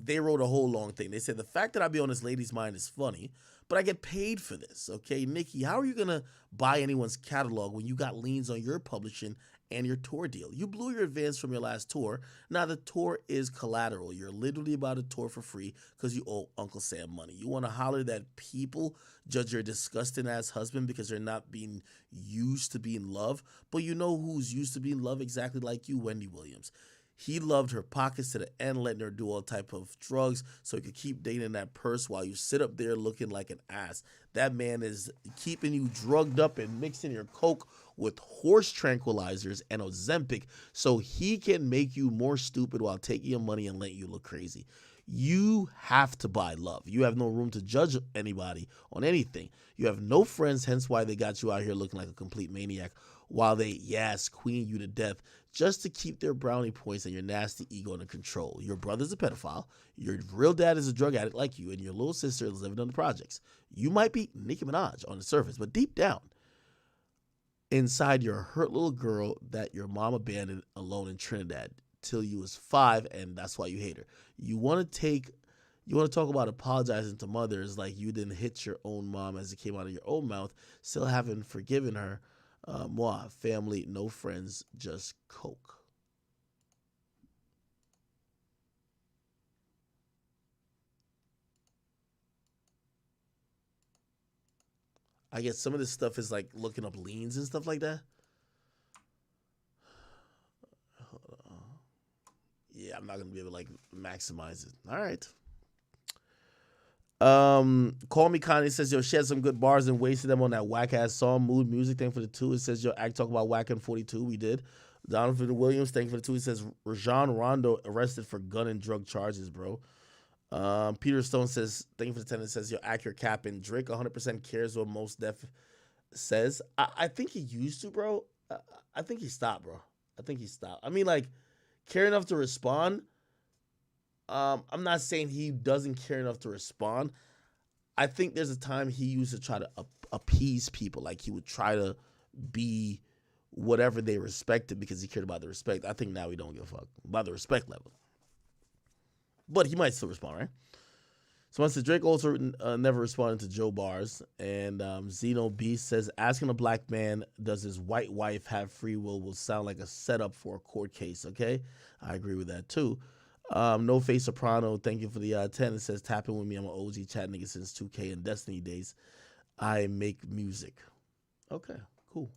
Speaker 1: they wrote a whole long thing. They said, the fact that I be on this lady's mind is funny, but I get paid for this. Okay, Nicki, how are you going to buy anyone's catalog when you got liens on your publishing and your tour deal? You blew your advance from your last tour. Now the tour is collateral. You're literally about to tour for free because you owe Uncle Sam money. You want to holler that people judge your disgusting ass husband because they're not being used to be in love. But you know who's used to be in love exactly like you? Wendy Williams. He loved her pockets to the end, letting her do all type of drugs so he could keep dating that purse while you sit up there looking like an ass. That man is keeping you drugged up and mixing your coke with horse tranquilizers and Ozempic so he can make you more stupid while taking your money and letting you look crazy. You have to buy love. You have no room to judge anybody on anything. You have no friends, hence why they got you out here looking like a complete maniac while they, queen you to death just to keep their brownie points and your nasty ego under control. Your brother's a pedophile, your real dad is a drug addict like you, and your little sister is living on the projects. You might be Nicki Minaj on the surface, but deep down, inside you're a hurt little girl that your mom abandoned alone in Trinidad till you was 5, and that's why you hate her. You want to talk about apologizing to mothers like you didn't hit your own mom as it came out of your own mouth, still haven't forgiven her. Moi, family, no friends, just coke. I guess some of this stuff is like looking up liens and stuff like that. Yeah, I'm not gonna be able to like maximize it. All right. Call Me Kanye says, yo, she had some good bars and wasted them on that whack ass song. Mood Music, thank for the 2. It says, yo, act talk about whack and 42. We did. Donovan Williams, thank for the 2. He says, Rajon Rondo arrested for gun and drug charges, bro. Peter Stone says, thank you for the 10. It says, yo, accurate cap and Drake 100% cares what Most Def says. I think he used to, bro. I think he stopped, bro. I think he stopped. I mean, like, care enough to respond. I'm not saying he doesn't care enough to respond. I think there's a time he used to try to appease people. Like he would try to be whatever they respected because he cared about the respect. I think now he don't give a fuck about the respect level. But he might still respond, right? Someone said Drake also never responded to Joe Bars. And Zeno Beast says, asking a black man, does his white wife have free will sound like a setup for a court case, okay? I agree with that too. No Face Soprano, thank you for the 10. It says, tapping with me. I'm an OG chat nigga since 2K and Destiny days. I make music. Okay, cool.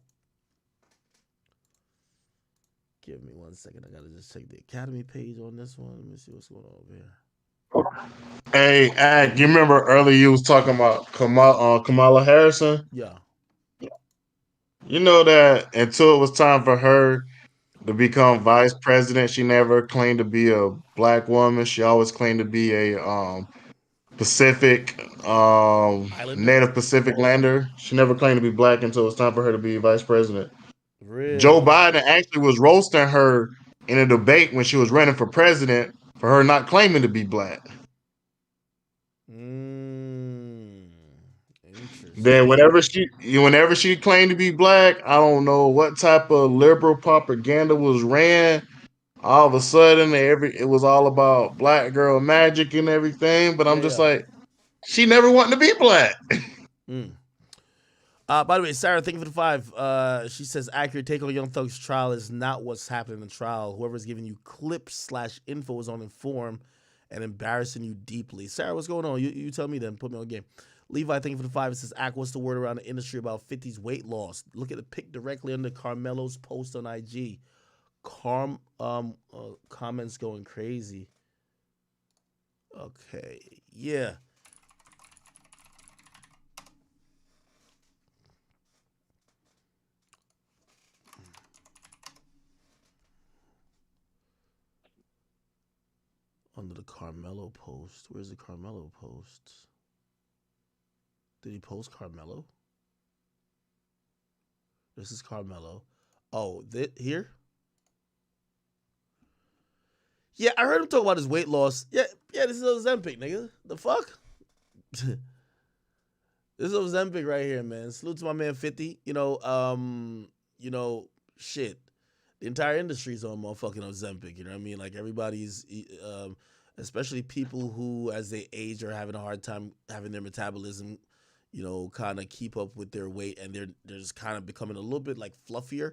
Speaker 1: Give me 1 second. I gotta just check the Academy page on this one. Let me see what's going on over here.
Speaker 6: Hey, Ag, you remember earlier you was talking about Kamala Harrison?
Speaker 1: Yeah.
Speaker 6: You know that until it was time for her to become vice president, she never claimed to be a black woman. She always claimed to be a Pacific, native Pacific lander. She never claimed to be black until it was time for her to be vice president.
Speaker 1: Really?
Speaker 6: Joe Biden actually was roasting her in a debate when she was running for president for her not claiming to be black. Then whenever she claimed to be black, I don't know what type of liberal propaganda was ran. All of a sudden, it was all about black girl magic and everything. But I'm just like, she never wanted to be black.
Speaker 1: By the way, Sarah, thank you for the 5. She says, accurate take on Young Thug's trial is not what's happening in the trial. Whoever's giving you clips/info is uninformed and embarrassing you deeply. Sarah, what's going on? You tell me then. Put me on game. Levi, thank you for the 5. It says, Ack, what's the word around the industry about 50's weight loss? Look at the pic directly under Carmelo's post on IG. Comments going crazy. Okay, yeah. under the Carmelo post. Where's the Carmelo post? Did he post Carmelo? This is Carmelo. Oh, here? Yeah, I heard him talk about his weight loss. Yeah, this is Ozempic, nigga. The fuck? This is Ozempic right here, man. Salute to my man 50. Shit. The entire industry's on motherfucking Ozempic, you know what I mean? Like everybody's especially people who as they age are having a hard time having their metabolism, kind of keep up with their weight, and they're just kind of becoming a little bit like fluffier.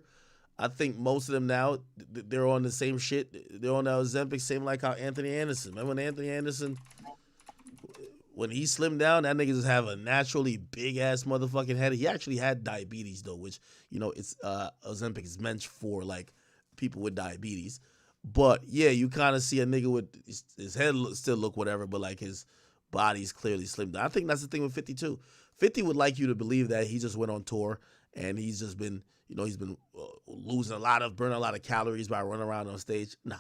Speaker 1: I think most of them now, they're on the same shit. They're on the Ozempic, same like how Anthony Anderson. Remember when Anthony Anderson, when he slimmed down, that nigga just have a naturally big-ass motherfucking head. He actually had diabetes, though, which, it's Ozempic is meant for, like, people with diabetes. But, yeah, you kind of see a nigga with his head still look whatever, but, like, his body's clearly slimmed down. I think that's the thing with 52. 50 would like you to believe that he just went on tour and he's just been, he's been burning a lot of calories by running around on stage. Nah.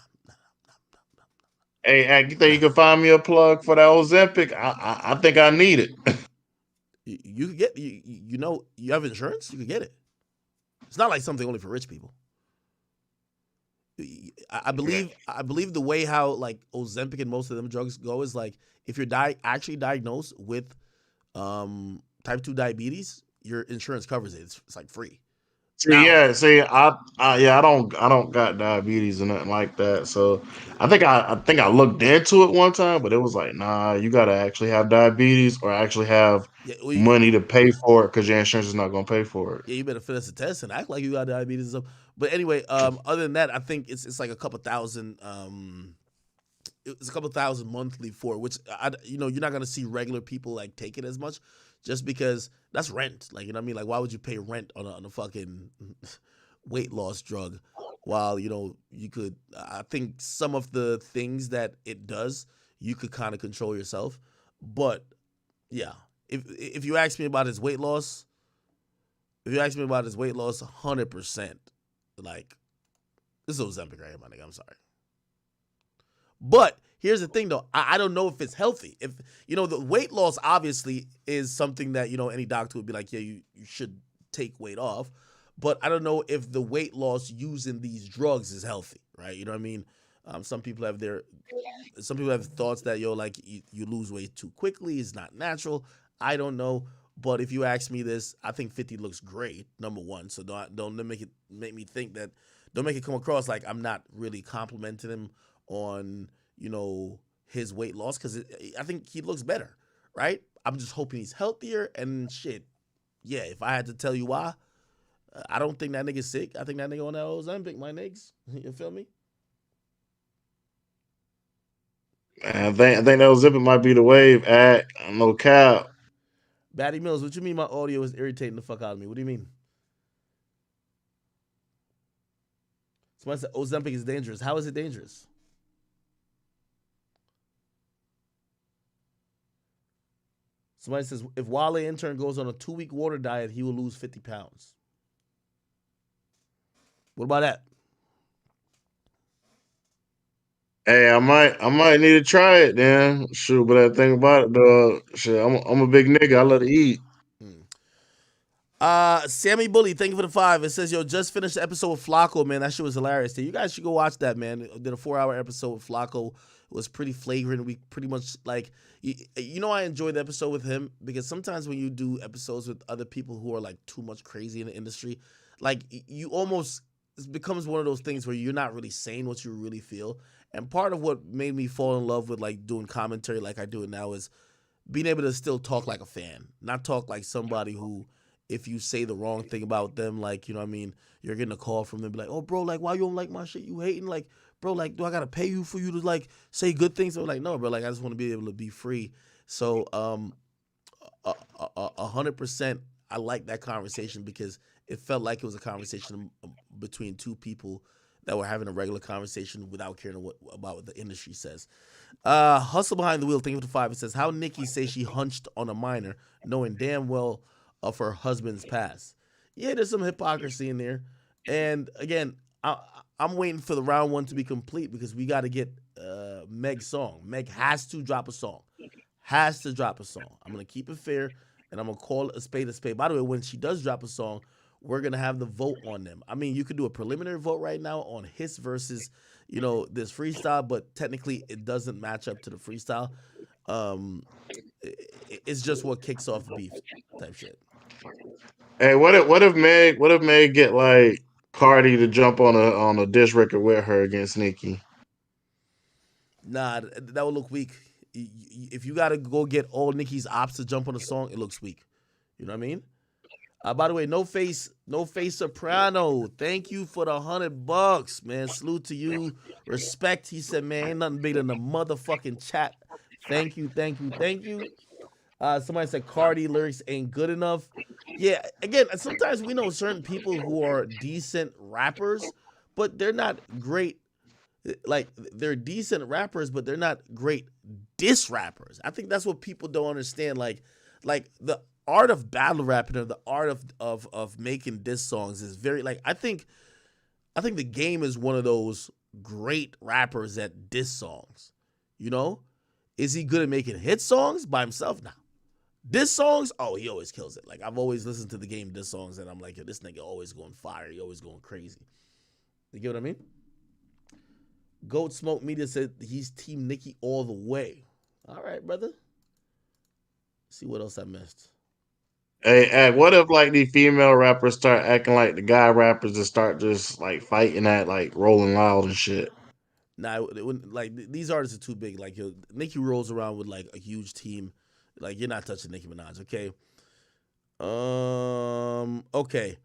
Speaker 6: Hey, you think you can find me a plug for that Ozempic? I think I need it.
Speaker 1: You could get, you have insurance? You could get it. It's not like something only for rich people. I believe the way how like Ozempic and most of them drugs go is like if you're actually diagnosed with type 2 diabetes, your insurance covers it. It's like free.
Speaker 6: I don't got diabetes or nothing like that. So I think I looked into it one time, but it was like, nah, you gotta actually have diabetes or actually have money to pay for it because your insurance is not gonna pay for it.
Speaker 1: Yeah, you better finesse the test and act like you got diabetes and stuff. But anyway, other than that, I think it's like a couple thousand. It's a couple thousand monthly for it, which you're not gonna see regular people like take it as much, just because that's rent. Like, you know what I mean? Like, why would you pay rent on a fucking weight loss drug? While you could. I think some of the things that it does, you could kind of control yourself. But yeah, if you ask me about his weight loss, 100%, like this is Ozempic right here, my nigga. I'm sorry. But here's the thing, though. I don't know if it's healthy. If the weight loss obviously is something that any doctor would be like, yeah, you should take weight off. But I don't know if the weight loss using these drugs is healthy, right? You know what I mean? Some people have thoughts that you lose weight too quickly. It's not natural. I don't know. But if you ask me this, I think 50 looks great, number one. So don't make me think that. Don't make it come across like I'm not really complimenting him on his weight loss, because I think he looks better, right? I'm just hoping he's healthier and shit. Yeah, if I had to tell you why, I don't think that nigga's sick. I think that nigga on that Ozempic, my niggas. You feel me?
Speaker 6: I think that Ozempic might be the wave. No cap.
Speaker 1: Batty Mills, what you mean my audio is irritating the fuck out of me? What do you mean? Somebody said Ozempic is dangerous. How is it dangerous? Somebody says if Wale intern goes on a 2-week water diet, he will lose 50 pounds. What about that?
Speaker 6: Hey, I might need to try it then. Shoot, but that thing about it, dog. Shit, I'm a big nigga. I love to eat.
Speaker 1: Sammy Bully, thank you for the 5. It says, yo, just finished the episode with Flacco, man. That shit was hilarious. You guys should go watch that, man. Did a 4-hour episode with Flacco. It was pretty flagrant. We pretty much like, I enjoyed the episode with him because sometimes when you do episodes with other people who are like too much crazy in the industry, like you almost, it becomes one of those things where you're not really saying what you really feel. And part of what made me fall in love with like doing commentary like I do it now is being able to still talk like a fan, not talk like somebody who, if you say the wrong thing about them, like, you know what I mean, you're getting a call from them, be like, oh, bro, like, why you don't like my shit? You hating? Like, bro, like, do I got to pay you for you to, like, say good things? So, like, no, bro, like, I just want to be able to be free. So, 100%, I like that conversation because it felt like it was a conversation between two people that were having a regular conversation without caring about what the industry says. Hustle Behind the Wheel, thank you for the 5. It says, how Nicki say she hunched on a minor, knowing damn well of her husband's past. Yeah, there's some hypocrisy in there. And again, I'm waiting for the round 1 to be complete because we got to get Meg song. Meg has to drop a song. Has to drop a song. I'm gonna keep it fair, and I'm gonna call a spade a spade. By the way, when she does drop a song, we're gonna have the vote on them. I mean, you could do a preliminary vote right now on his versus, this freestyle, but technically it doesn't match up to the freestyle. It's just what kicks off the beef type shit.
Speaker 6: Hey, what if Meg get like Cardi to jump on a diss record with her against Nicki?
Speaker 1: Nah, that would look weak. If you gotta go get all Nicki's ops to jump on a song, it looks weak. You know what I mean? By the way, no face soprano. Thank you for the $100, man. Salute to you. Respect. He said, man, ain't nothing bigger than the motherfucking chat. Thank you. Somebody said Cardi lyrics ain't good enough. Yeah, again, sometimes we know certain people who are decent rappers, but they're not great. Like, they're decent rappers, but they're not great diss rappers. I think that's what people don't understand. Like the art of battle rapping or the art of making diss songs is very, like, I think the game is one of those great rappers at diss songs. Is he good at making hit songs by himself? Nah. Diss songs, oh, he always kills it. Like, I've always listened to the game diss songs, and I'm like, yo, this nigga always going fire. He always going crazy. You get what I mean? Goat Smoke Media said he's Team Nicki all the way. All right, brother. Let's see what else I missed.
Speaker 6: Hey, what if like these female rappers start acting like the guy rappers and start just like fighting at like Rolling Loud and shit?
Speaker 1: Nah, it wouldn't, like, these artists are too big. Like, Nicki rolls around with like a huge team. Like, you're not touching Nicki Minaj, okay? Okay.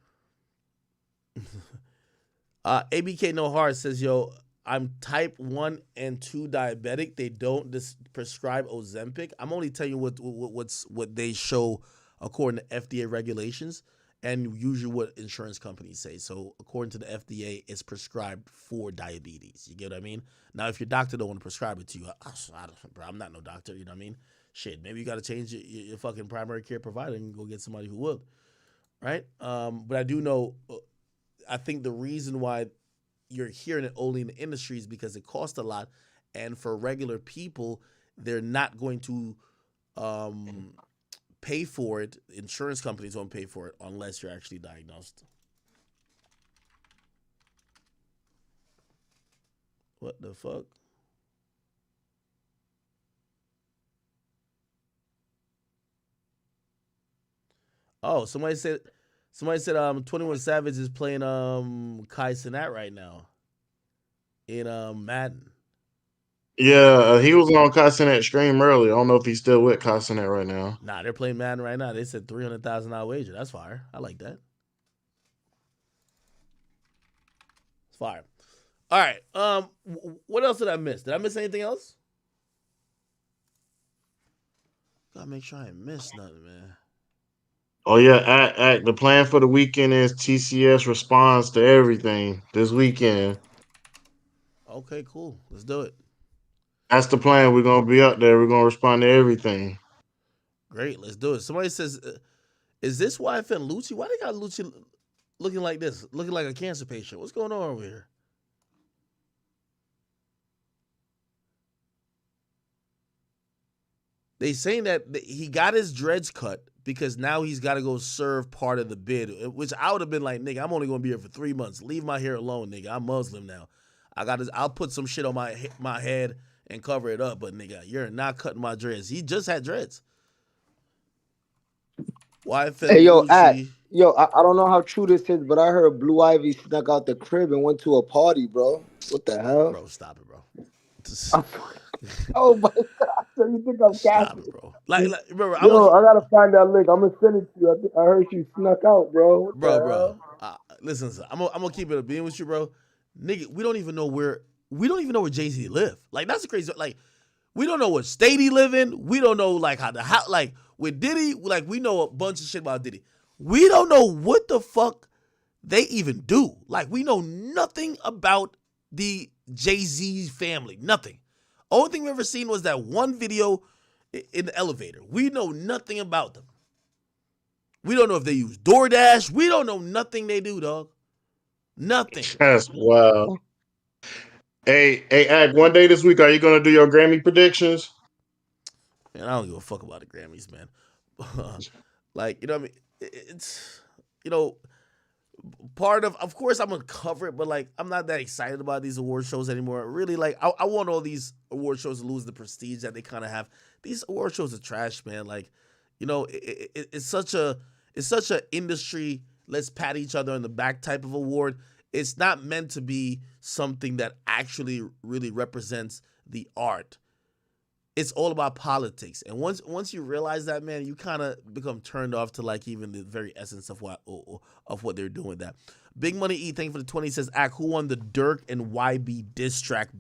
Speaker 1: ABK No Heart says, yo, I'm type 1 and 2 diabetic. They don't prescribe Ozempic. I'm only telling you what they show according to FDA regulations and usually what insurance companies say. So according to the FDA, it's prescribed for diabetes. You get what I mean? Now, if your doctor don't want to prescribe it to you, I'm not no doctor. You know what I mean? Shit, maybe you got to change your fucking primary care provider and go get somebody who will, right? But I do know, I think the reason why you're hearing it only in the industry is because it costs a lot, and for regular people, they're not going to pay for it. Insurance companies won't pay for it unless you're actually diagnosed. What the fuck? Oh, somebody said 21 Savage is playing Kai Cenat right now in Madden.
Speaker 6: Yeah, he was on Cassinet stream earlier. I don't know if he's still with Cassinet right now.
Speaker 1: Nah, they're playing Madden right now. They said $300,000 wager. That's fire. I like that. It's fire. All right. What else did I miss? Did I miss anything else? Gotta make sure I ain't missed nothing, man.
Speaker 6: Oh yeah, the plan for the weekend is TCS responds to everything this weekend.
Speaker 1: Okay, cool. Let's do it.
Speaker 6: That's the plan. We're gonna be up there. We're gonna respond to everything.
Speaker 1: Great, let's do it. Somebody says, is this wife and Lucci? Why they got Lucci looking like this? Looking like a cancer patient? What's going on over here? They saying that he got his dreads cut because now he's got to go serve part of the bid, which I would have been like, nigga, I'm only going to be here for 3 months. Leave my hair alone, nigga. I'm Muslim now. I'll put some shit on my head and cover it up, but nigga, you're not cutting my dreads. He just had dreads.
Speaker 13: Hey, yo, I don't know how true this is, but I heard Blue Ivy snuck out the crib and went to a party, bro. What the hell?
Speaker 1: Bro, stop it, bro.
Speaker 13: Oh my God. So you think I'm capping?
Speaker 1: Bro. Like remember,
Speaker 17: I gotta find that link. I'm gonna send it to you. I heard you snuck out, bro. What the hell?
Speaker 1: Listen, I'm gonna keep it a being with you, bro. Nigga, we don't even know where Jay-Z live. Like, that's the crazy. Like, we don't know what state he live in. We don't know like how like with Diddy. Like, we know a bunch of shit about Diddy. We don't know what the fuck they even do. Like, we know nothing about the Jay-Z family. Nothing. Only thing we ever seen was that one video in the elevator. We know nothing about them. We don't know if they use DoorDash. We don't know nothing they do, dog. Nothing.
Speaker 6: That's wild. Hey, Ag, one day this week, are you gonna do your Grammy predictions?
Speaker 1: Man, I don't give a fuck about the Grammys, man. Like, you know what I mean? It's, you know, part of course I'm gonna cover it, but like I'm not that excited about these award shows anymore. Really, like I want all these award shows to lose the prestige that they kind of have. These award shows are trash, man. Like, you know, it's such a industry. Let's pat each other on the back type of award. It's not meant to be something that actually really represents the art. It's all about politics, and once you realize that, man, you kind of become turned off to like even the very essence of what they're doing. That Big Money E, thank you for the 20, says, "Act, who won the Dirk and YB diss track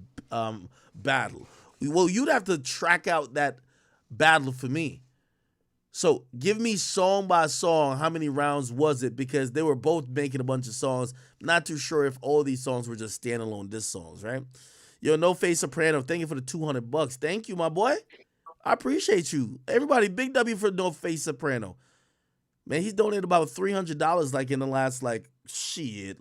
Speaker 1: battle?" Well, you'd have to track out that battle for me. So give me song by song, how many rounds was it? Because they were both making a bunch of songs. Not too sure if all these songs were just standalone diss songs, right? Yo, No Face Soprano, thank you for the $200. Thank you, my boy. I appreciate you. Everybody, big W for No Face Soprano. Man, he's donated about $300 like in the last in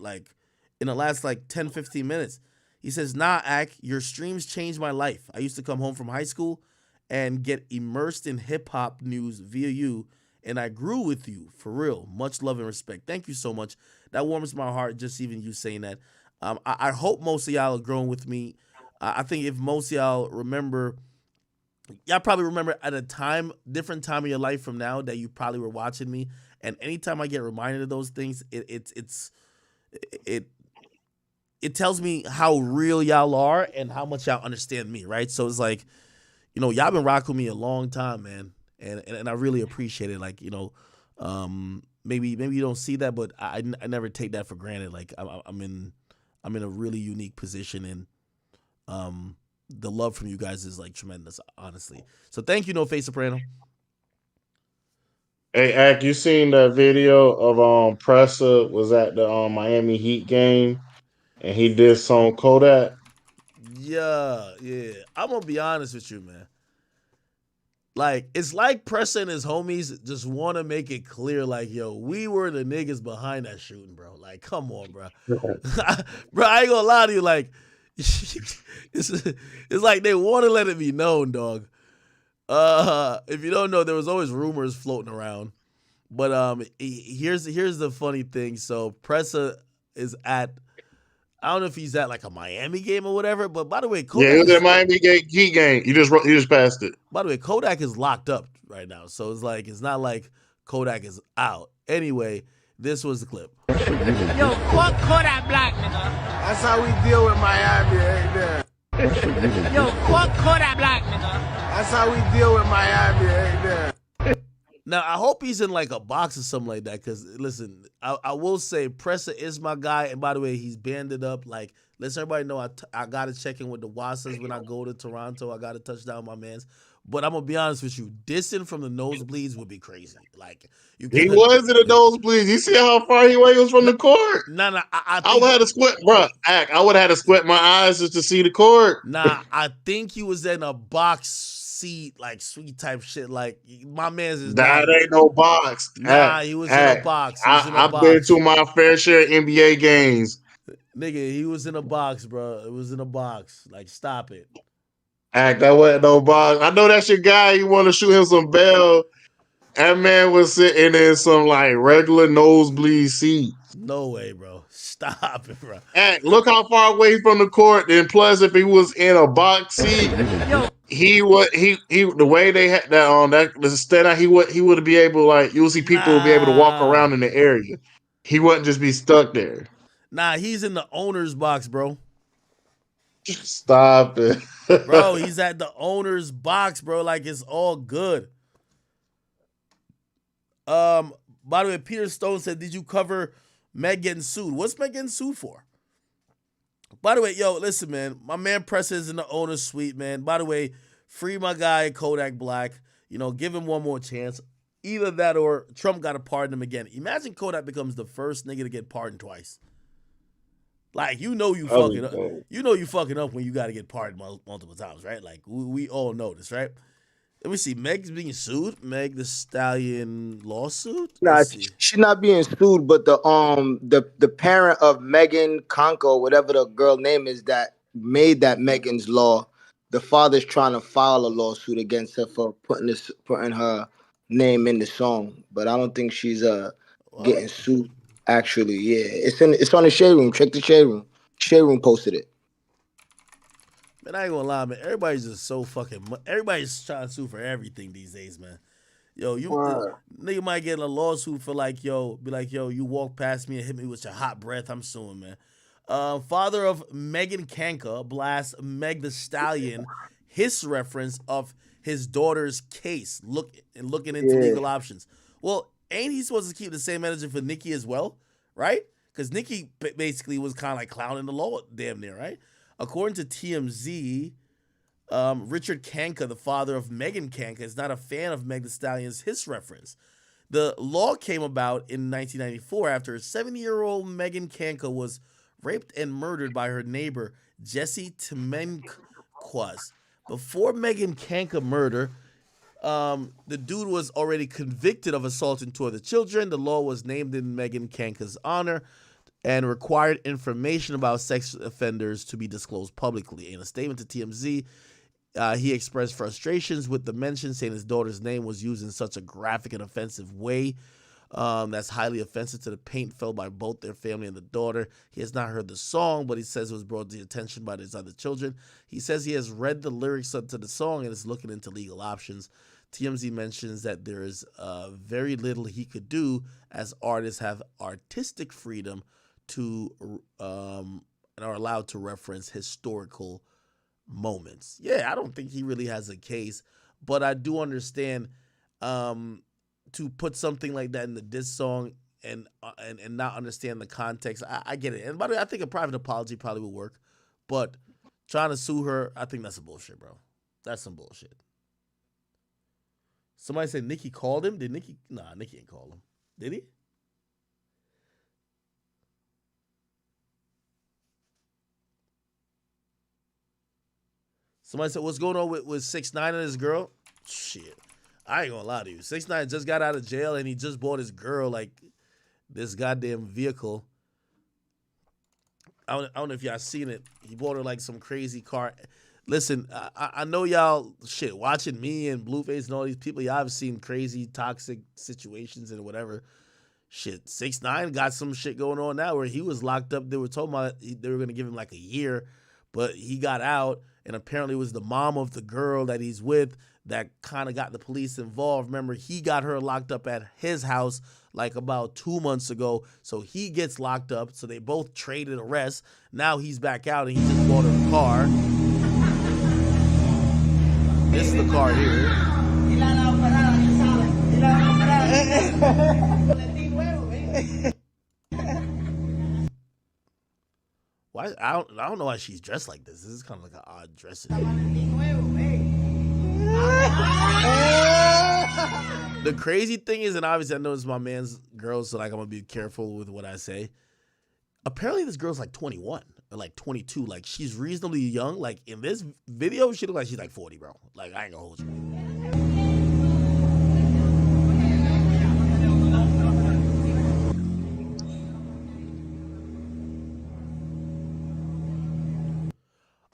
Speaker 1: the last 10, 15 minutes. He says, "Nah, Ak, your streams changed my life. I used to come home from high school and get immersed in hip-hop news via you, and I grew with you, for real. Much love and respect." Thank you so much. That warms my heart, just even you saying that. I hope most of y'all are growing with me. I think if most of y'all remember, y'all probably remember at a different time of your life from now that you probably were watching me. And anytime I get reminded of those things, it tells me how real y'all are and how much y'all understand me, right? So it's like, you know, y'all been rocking with me a long time, man, and I really appreciate it. Like, you know, maybe you don't see that, but I never take that for granted. Like I'm in a really unique position, and the love from you guys is like tremendous, honestly. So thank you, No Face Soprano.
Speaker 6: Hey, Ak, you seen that video of Pressa was at the Miami Heat game and he did some Kodak?
Speaker 1: Yeah. I'm gonna be honest with you, man. Like, it's like Pressa and his homies just want to make it clear, like, yo, we were the niggas behind that shooting, bro. Like, come on, bro. Bro, I ain't gonna lie to you, like, it's like they want to let it be known, dog. If you don't know, there was always rumors floating around. But here's the funny thing. So Pressa is at, I don't know if he's at like a Miami game or whatever. But by the way, Kodak
Speaker 6: Yeah, it was at Miami Heat game. You just passed it.
Speaker 1: By the way, Kodak is locked up right now, so it's not like Kodak is out. Anyway, this was the clip.
Speaker 2: Yo, fuck Kodak Black, nigga. That's how we deal with Miami right there. Yo, fuck Kodak Black, nigga. That's how we deal with Miami right there.
Speaker 1: Now, I hope he's in like a box or something like that, because listen, I will say Pressa is my guy, and by the way, he's banded up. Like, let everybody know I got to check in with the Wassas when I go to Toronto. I got to touch down my mans. But I'm going to be honest with you, dissing from the nosebleeds would be crazy. Like,
Speaker 6: he was in the nosebleeds. You see how far he was from the court?
Speaker 1: Nah,
Speaker 6: I would have had to squint, bro. I would have had to squint my eyes just to see the court.
Speaker 1: Nah, I think he was in a box seat, like sweet type shit. Like, my man's is
Speaker 6: that ain't no box.
Speaker 1: Nah, he was in a box.
Speaker 6: I've been to my fair share of NBA games.
Speaker 1: Nigga, he was in a box, bro. It was in a box. Like, stop it.
Speaker 6: That wasn't no box. I know that's your guy. You want to shoot him some bell. That man was sitting in some like regular nosebleed seat.
Speaker 1: No way, bro. Stop it, bro.
Speaker 6: Look how far away from the court. And plus, if he was in a box seat, he the way they had that on that instead he would be able, like, you'll see people would be able to walk around in the area. He wouldn't just be stuck there.
Speaker 1: Nah, he's in the owner's box, bro.
Speaker 6: Stop it.
Speaker 1: Bro, he's at the owner's box, bro. Like, it's all good. By the way, Peter Stone said, "Did you cover Meg getting sued?" What's Meg getting sued for? By the way, yo, listen, man. My man Pressa is in the owner's suite, man. By the way, free my guy Kodak Black. You know, give him one more chance. Either that or Trump got to pardon him again. Imagine Kodak becomes the first nigga to get pardoned twice. Like, you fucking up. You know you fucking up when you got to get pardoned multiple times, right? Like, we all know this, right? Let me see. Meg's being sued. Meg the Stallion lawsuit.
Speaker 13: Nah, she's not being sued, but the parent of Megan Conco, whatever the girl name is, that made that Megan's Law. The father's trying to file a lawsuit against her for putting her name in the song, but I don't think she's getting sued. Actually, yeah, it's on the Shade Room. Check the Shade Room. Shade Room posted it.
Speaker 1: Man, I ain't gonna lie, man. Everybody's just so fucking. Everybody's trying to sue for everything these days, man. Yo, nigga might get in a lawsuit for like, yo, be like, yo, you walk past me and hit me with your hot breath. I'm suing, man. Father of Megan Kanka blasts Meg the Stallion his reference of his daughter's case. Looking into
Speaker 13: Yeah.
Speaker 1: legal options. Well, ain't he supposed to keep the same energy for Nicki as well, right? Because Nicki basically was kind of like clowning the law, damn near, right? According to TMZ, Richard Kanka, the father of Megan Kanka, is not a fan of Meg the Stallion's hiss reference. The law came about in 1994 after 70-year-old Megan Kanka was raped and murdered by her neighbor, Jesse Temenquas. Before Megan Kanka murder, the dude was already convicted of assaulting two other children. The law was named in Megan Kanka's honor and required information about sex offenders to be disclosed publicly. In a statement to TMZ, he expressed frustrations with the mention, saying his daughter's name was used in such a graphic and offensive way that's highly offensive to the pain felt by both their family and the daughter. He has not heard the song, but he says it was brought to the attention by his other children. He says he has read the lyrics to the song and is looking into legal options. TMZ mentions that there is very little he could do, as artists have artistic freedom to and are allowed to reference historical moments. Yeah, I don't think he really has a case, but I do understand to put something like that in the diss song and not understand the context. I get it. And by the way, I think a private apology probably would work, but trying to sue her, I think that's some bullshit, bro. That's some bullshit. Somebody said Nicki called him. Did Nicki? Nah, Nicki ain't call him. Did he? Somebody said, what's going on with 6ix9ine and his girl? Shit. I ain't gonna lie to you. 6ix9ine just got out of jail and he just bought his girl like this goddamn vehicle. I don't know if y'all seen it. He bought her like some crazy car. Listen, I know y'all watching me and Blueface and all these people. Y'all have seen crazy toxic situations and whatever. Shit, 6ix9ine got some shit going on now where he was locked up. They were talking about they were gonna give him like a year, but he got out, and apparently it was the mom of the girl that he's with that kind of got the police involved. Remember, he got her locked up at his house like about 2 months ago, so he gets locked up. So they both traded arrests. Now he's back out, and he just bought her a car. This is the car here. Why? I don't know why she's dressed like this. This is kind of like an odd dress. The crazy thing is, and obviously I know it's my man's girl, so like I'm gonna be careful with what I say. Apparently this girl's like 21 or like 22. Like she's reasonably young. Like in this video, she looks like she's like 40, bro. Like I ain't gonna hold you.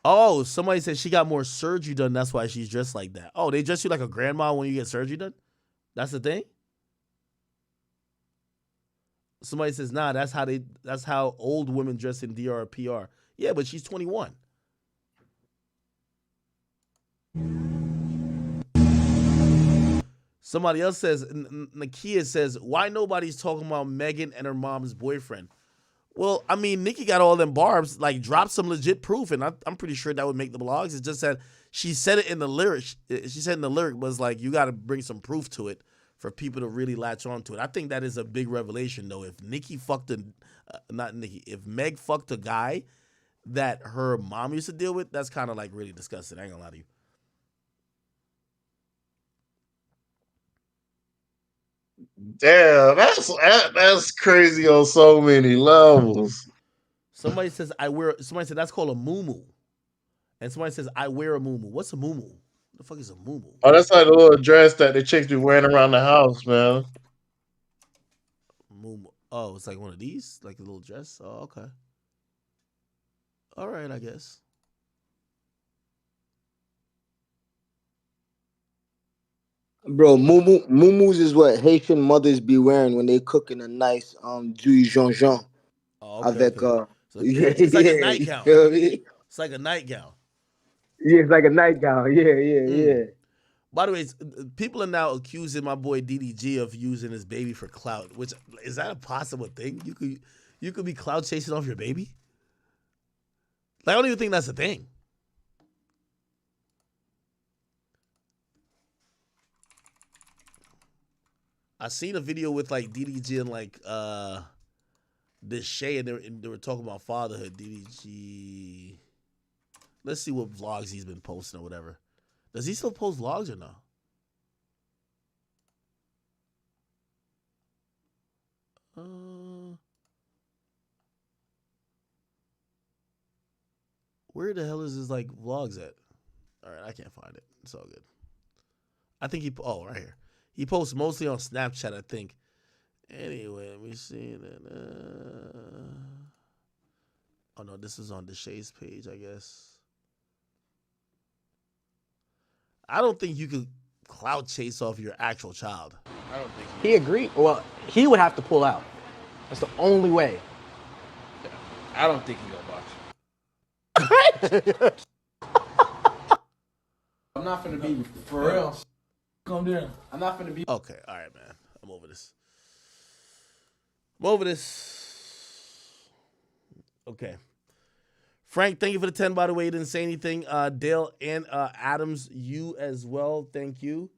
Speaker 1: Oh, somebody said she got more surgery done. That's why she's dressed like that. Oh, they dress you like a grandma when you get surgery done? That's the thing? Somebody says, nah, that's how old women dress in DR or PR. Yeah, but she's 21. Somebody else says, Nakia says, why nobody's talking about Megan and her mom's boyfriend? Well, I mean, Nicki got all them barbs, like drop some legit proof, and I'm pretty sure that would make the blogs. It's just that she said it in the lyric. She said in the lyric was like, you got to bring some proof to it for people to really latch on to it. I think that is a big revelation, though. If Nicki fucked if Meg fucked a guy that her mom used to deal with, that's kind of like really disgusting. I ain't gonna lie to you.
Speaker 6: Damn, that's crazy on so many levels.
Speaker 1: Somebody says somebody said that's called a muumuu. And somebody says I wear a muumuu. What's a muumuu? What the fuck is a muumuu?
Speaker 6: Oh, that's like the little dress that the chicks be wearing around the house, man.
Speaker 1: Muumuu. Oh, it's like one of these? Like a little dress? Oh, okay. All right, I guess.
Speaker 13: Bro, muumuus is what Haitian mothers be wearing when they cooking a nice jus Jean Jean.
Speaker 1: Oh, okay,
Speaker 13: Avec
Speaker 1: okay. So
Speaker 13: yeah,
Speaker 1: it's like a
Speaker 13: yeah, you
Speaker 1: nightgown.
Speaker 13: feel me?
Speaker 1: It's like a nightgown.
Speaker 13: Yeah, it's like a nightgown. Yeah, yeah.
Speaker 1: By the way, people are now accusing my boy DDG of using his baby for clout. Which is that a possible thing? You could be clout chasing off your baby. Like, I don't even think that's a thing. I seen a video with like DDG and like this Shay, and they were talking about fatherhood. DDG. Let's see what vlogs he's been posting or whatever. Does he still post vlogs or no? Where the hell is his like vlogs at? All right, I can't find it. It's all good. I think right here. He posts mostly on Snapchat, I think. Anyway, let me see that. Oh no, this is on Deshay's page, I guess. I don't think you could clout chase off your actual child. I don't think
Speaker 9: he agreed. Well, he would have to pull out. That's the only way.
Speaker 22: I don't think he'll box. I'm not finna be for real. Calm down. I'm not finna be.
Speaker 1: Okay, all right, man. I'm over this. Okay. Frank, thank you for the 10, by the way. You didn't say anything. Dale and Adams, you as well. Thank you.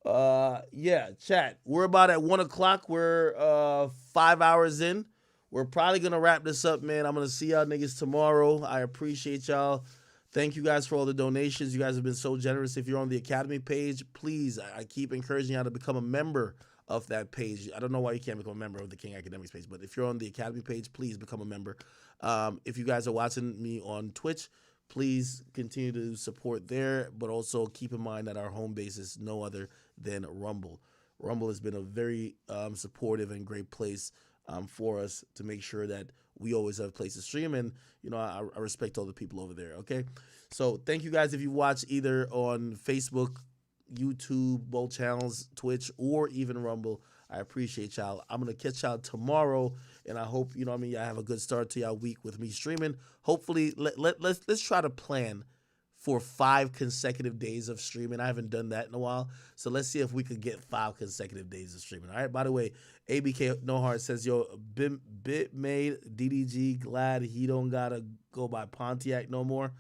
Speaker 1: Yeah, chat. We're about at 1 o'clock. We're 5 hours in. We're probably going to wrap this up, man. I'm going to see y'all niggas tomorrow. I appreciate y'all. Thank you guys for all the donations. You guys have been so generous. If you're on the Academy page, please, I keep encouraging y'all to become a member of that page. I don't know why you can't become a member of the King Academics page, but if you're on the Academy page, please become a member. If you guys are watching me on Twitch, please continue to support there, but also keep in mind that our home base is no other than Rumble. Rumble has been a very supportive and great place for us to make sure that we always have a place to stream, and I respect all the people over there. Okay, so thank you guys if you watch either on Facebook, YouTube, both channels, Twitch, or even Rumble. I appreciate y'all. I'm gonna catch y'all tomorrow, and I hope y'all have a good start to y'all week with me streaming. Hopefully, let's try to plan for 5 consecutive days of streaming. I haven't done that in a while, so let's see if we could get 5 consecutive days of streaming. All right. By the way, ABK No Heart says, "Yo, bit made DDG glad he don't gotta go by Pontiac no more."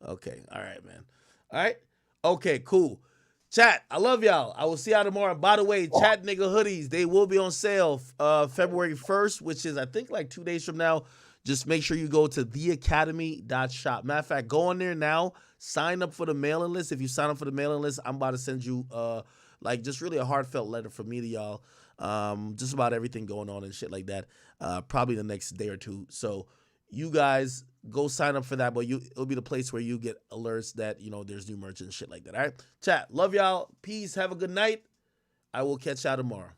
Speaker 1: Okay. All right, man. All right. Okay. Cool. Chat, I love y'all. I will see y'all tomorrow. By the way, Chat Nigga hoodies, they will be on sale February 1st, which is, I think, like 2 days from now. Just make sure you go to theacademy.shop. Matter of fact, go on there now. Sign up for the mailing list. If you sign up for the mailing list, I'm about to send you just really a heartfelt letter from me to y'all. Just about everything going on and shit like that. Probably the next day or two. So you guys go sign up for that, but it'll be the place where you get alerts that there's new merch and shit like that. All right, chat. Love y'all. Peace. Have a good night. I will catch y'all tomorrow.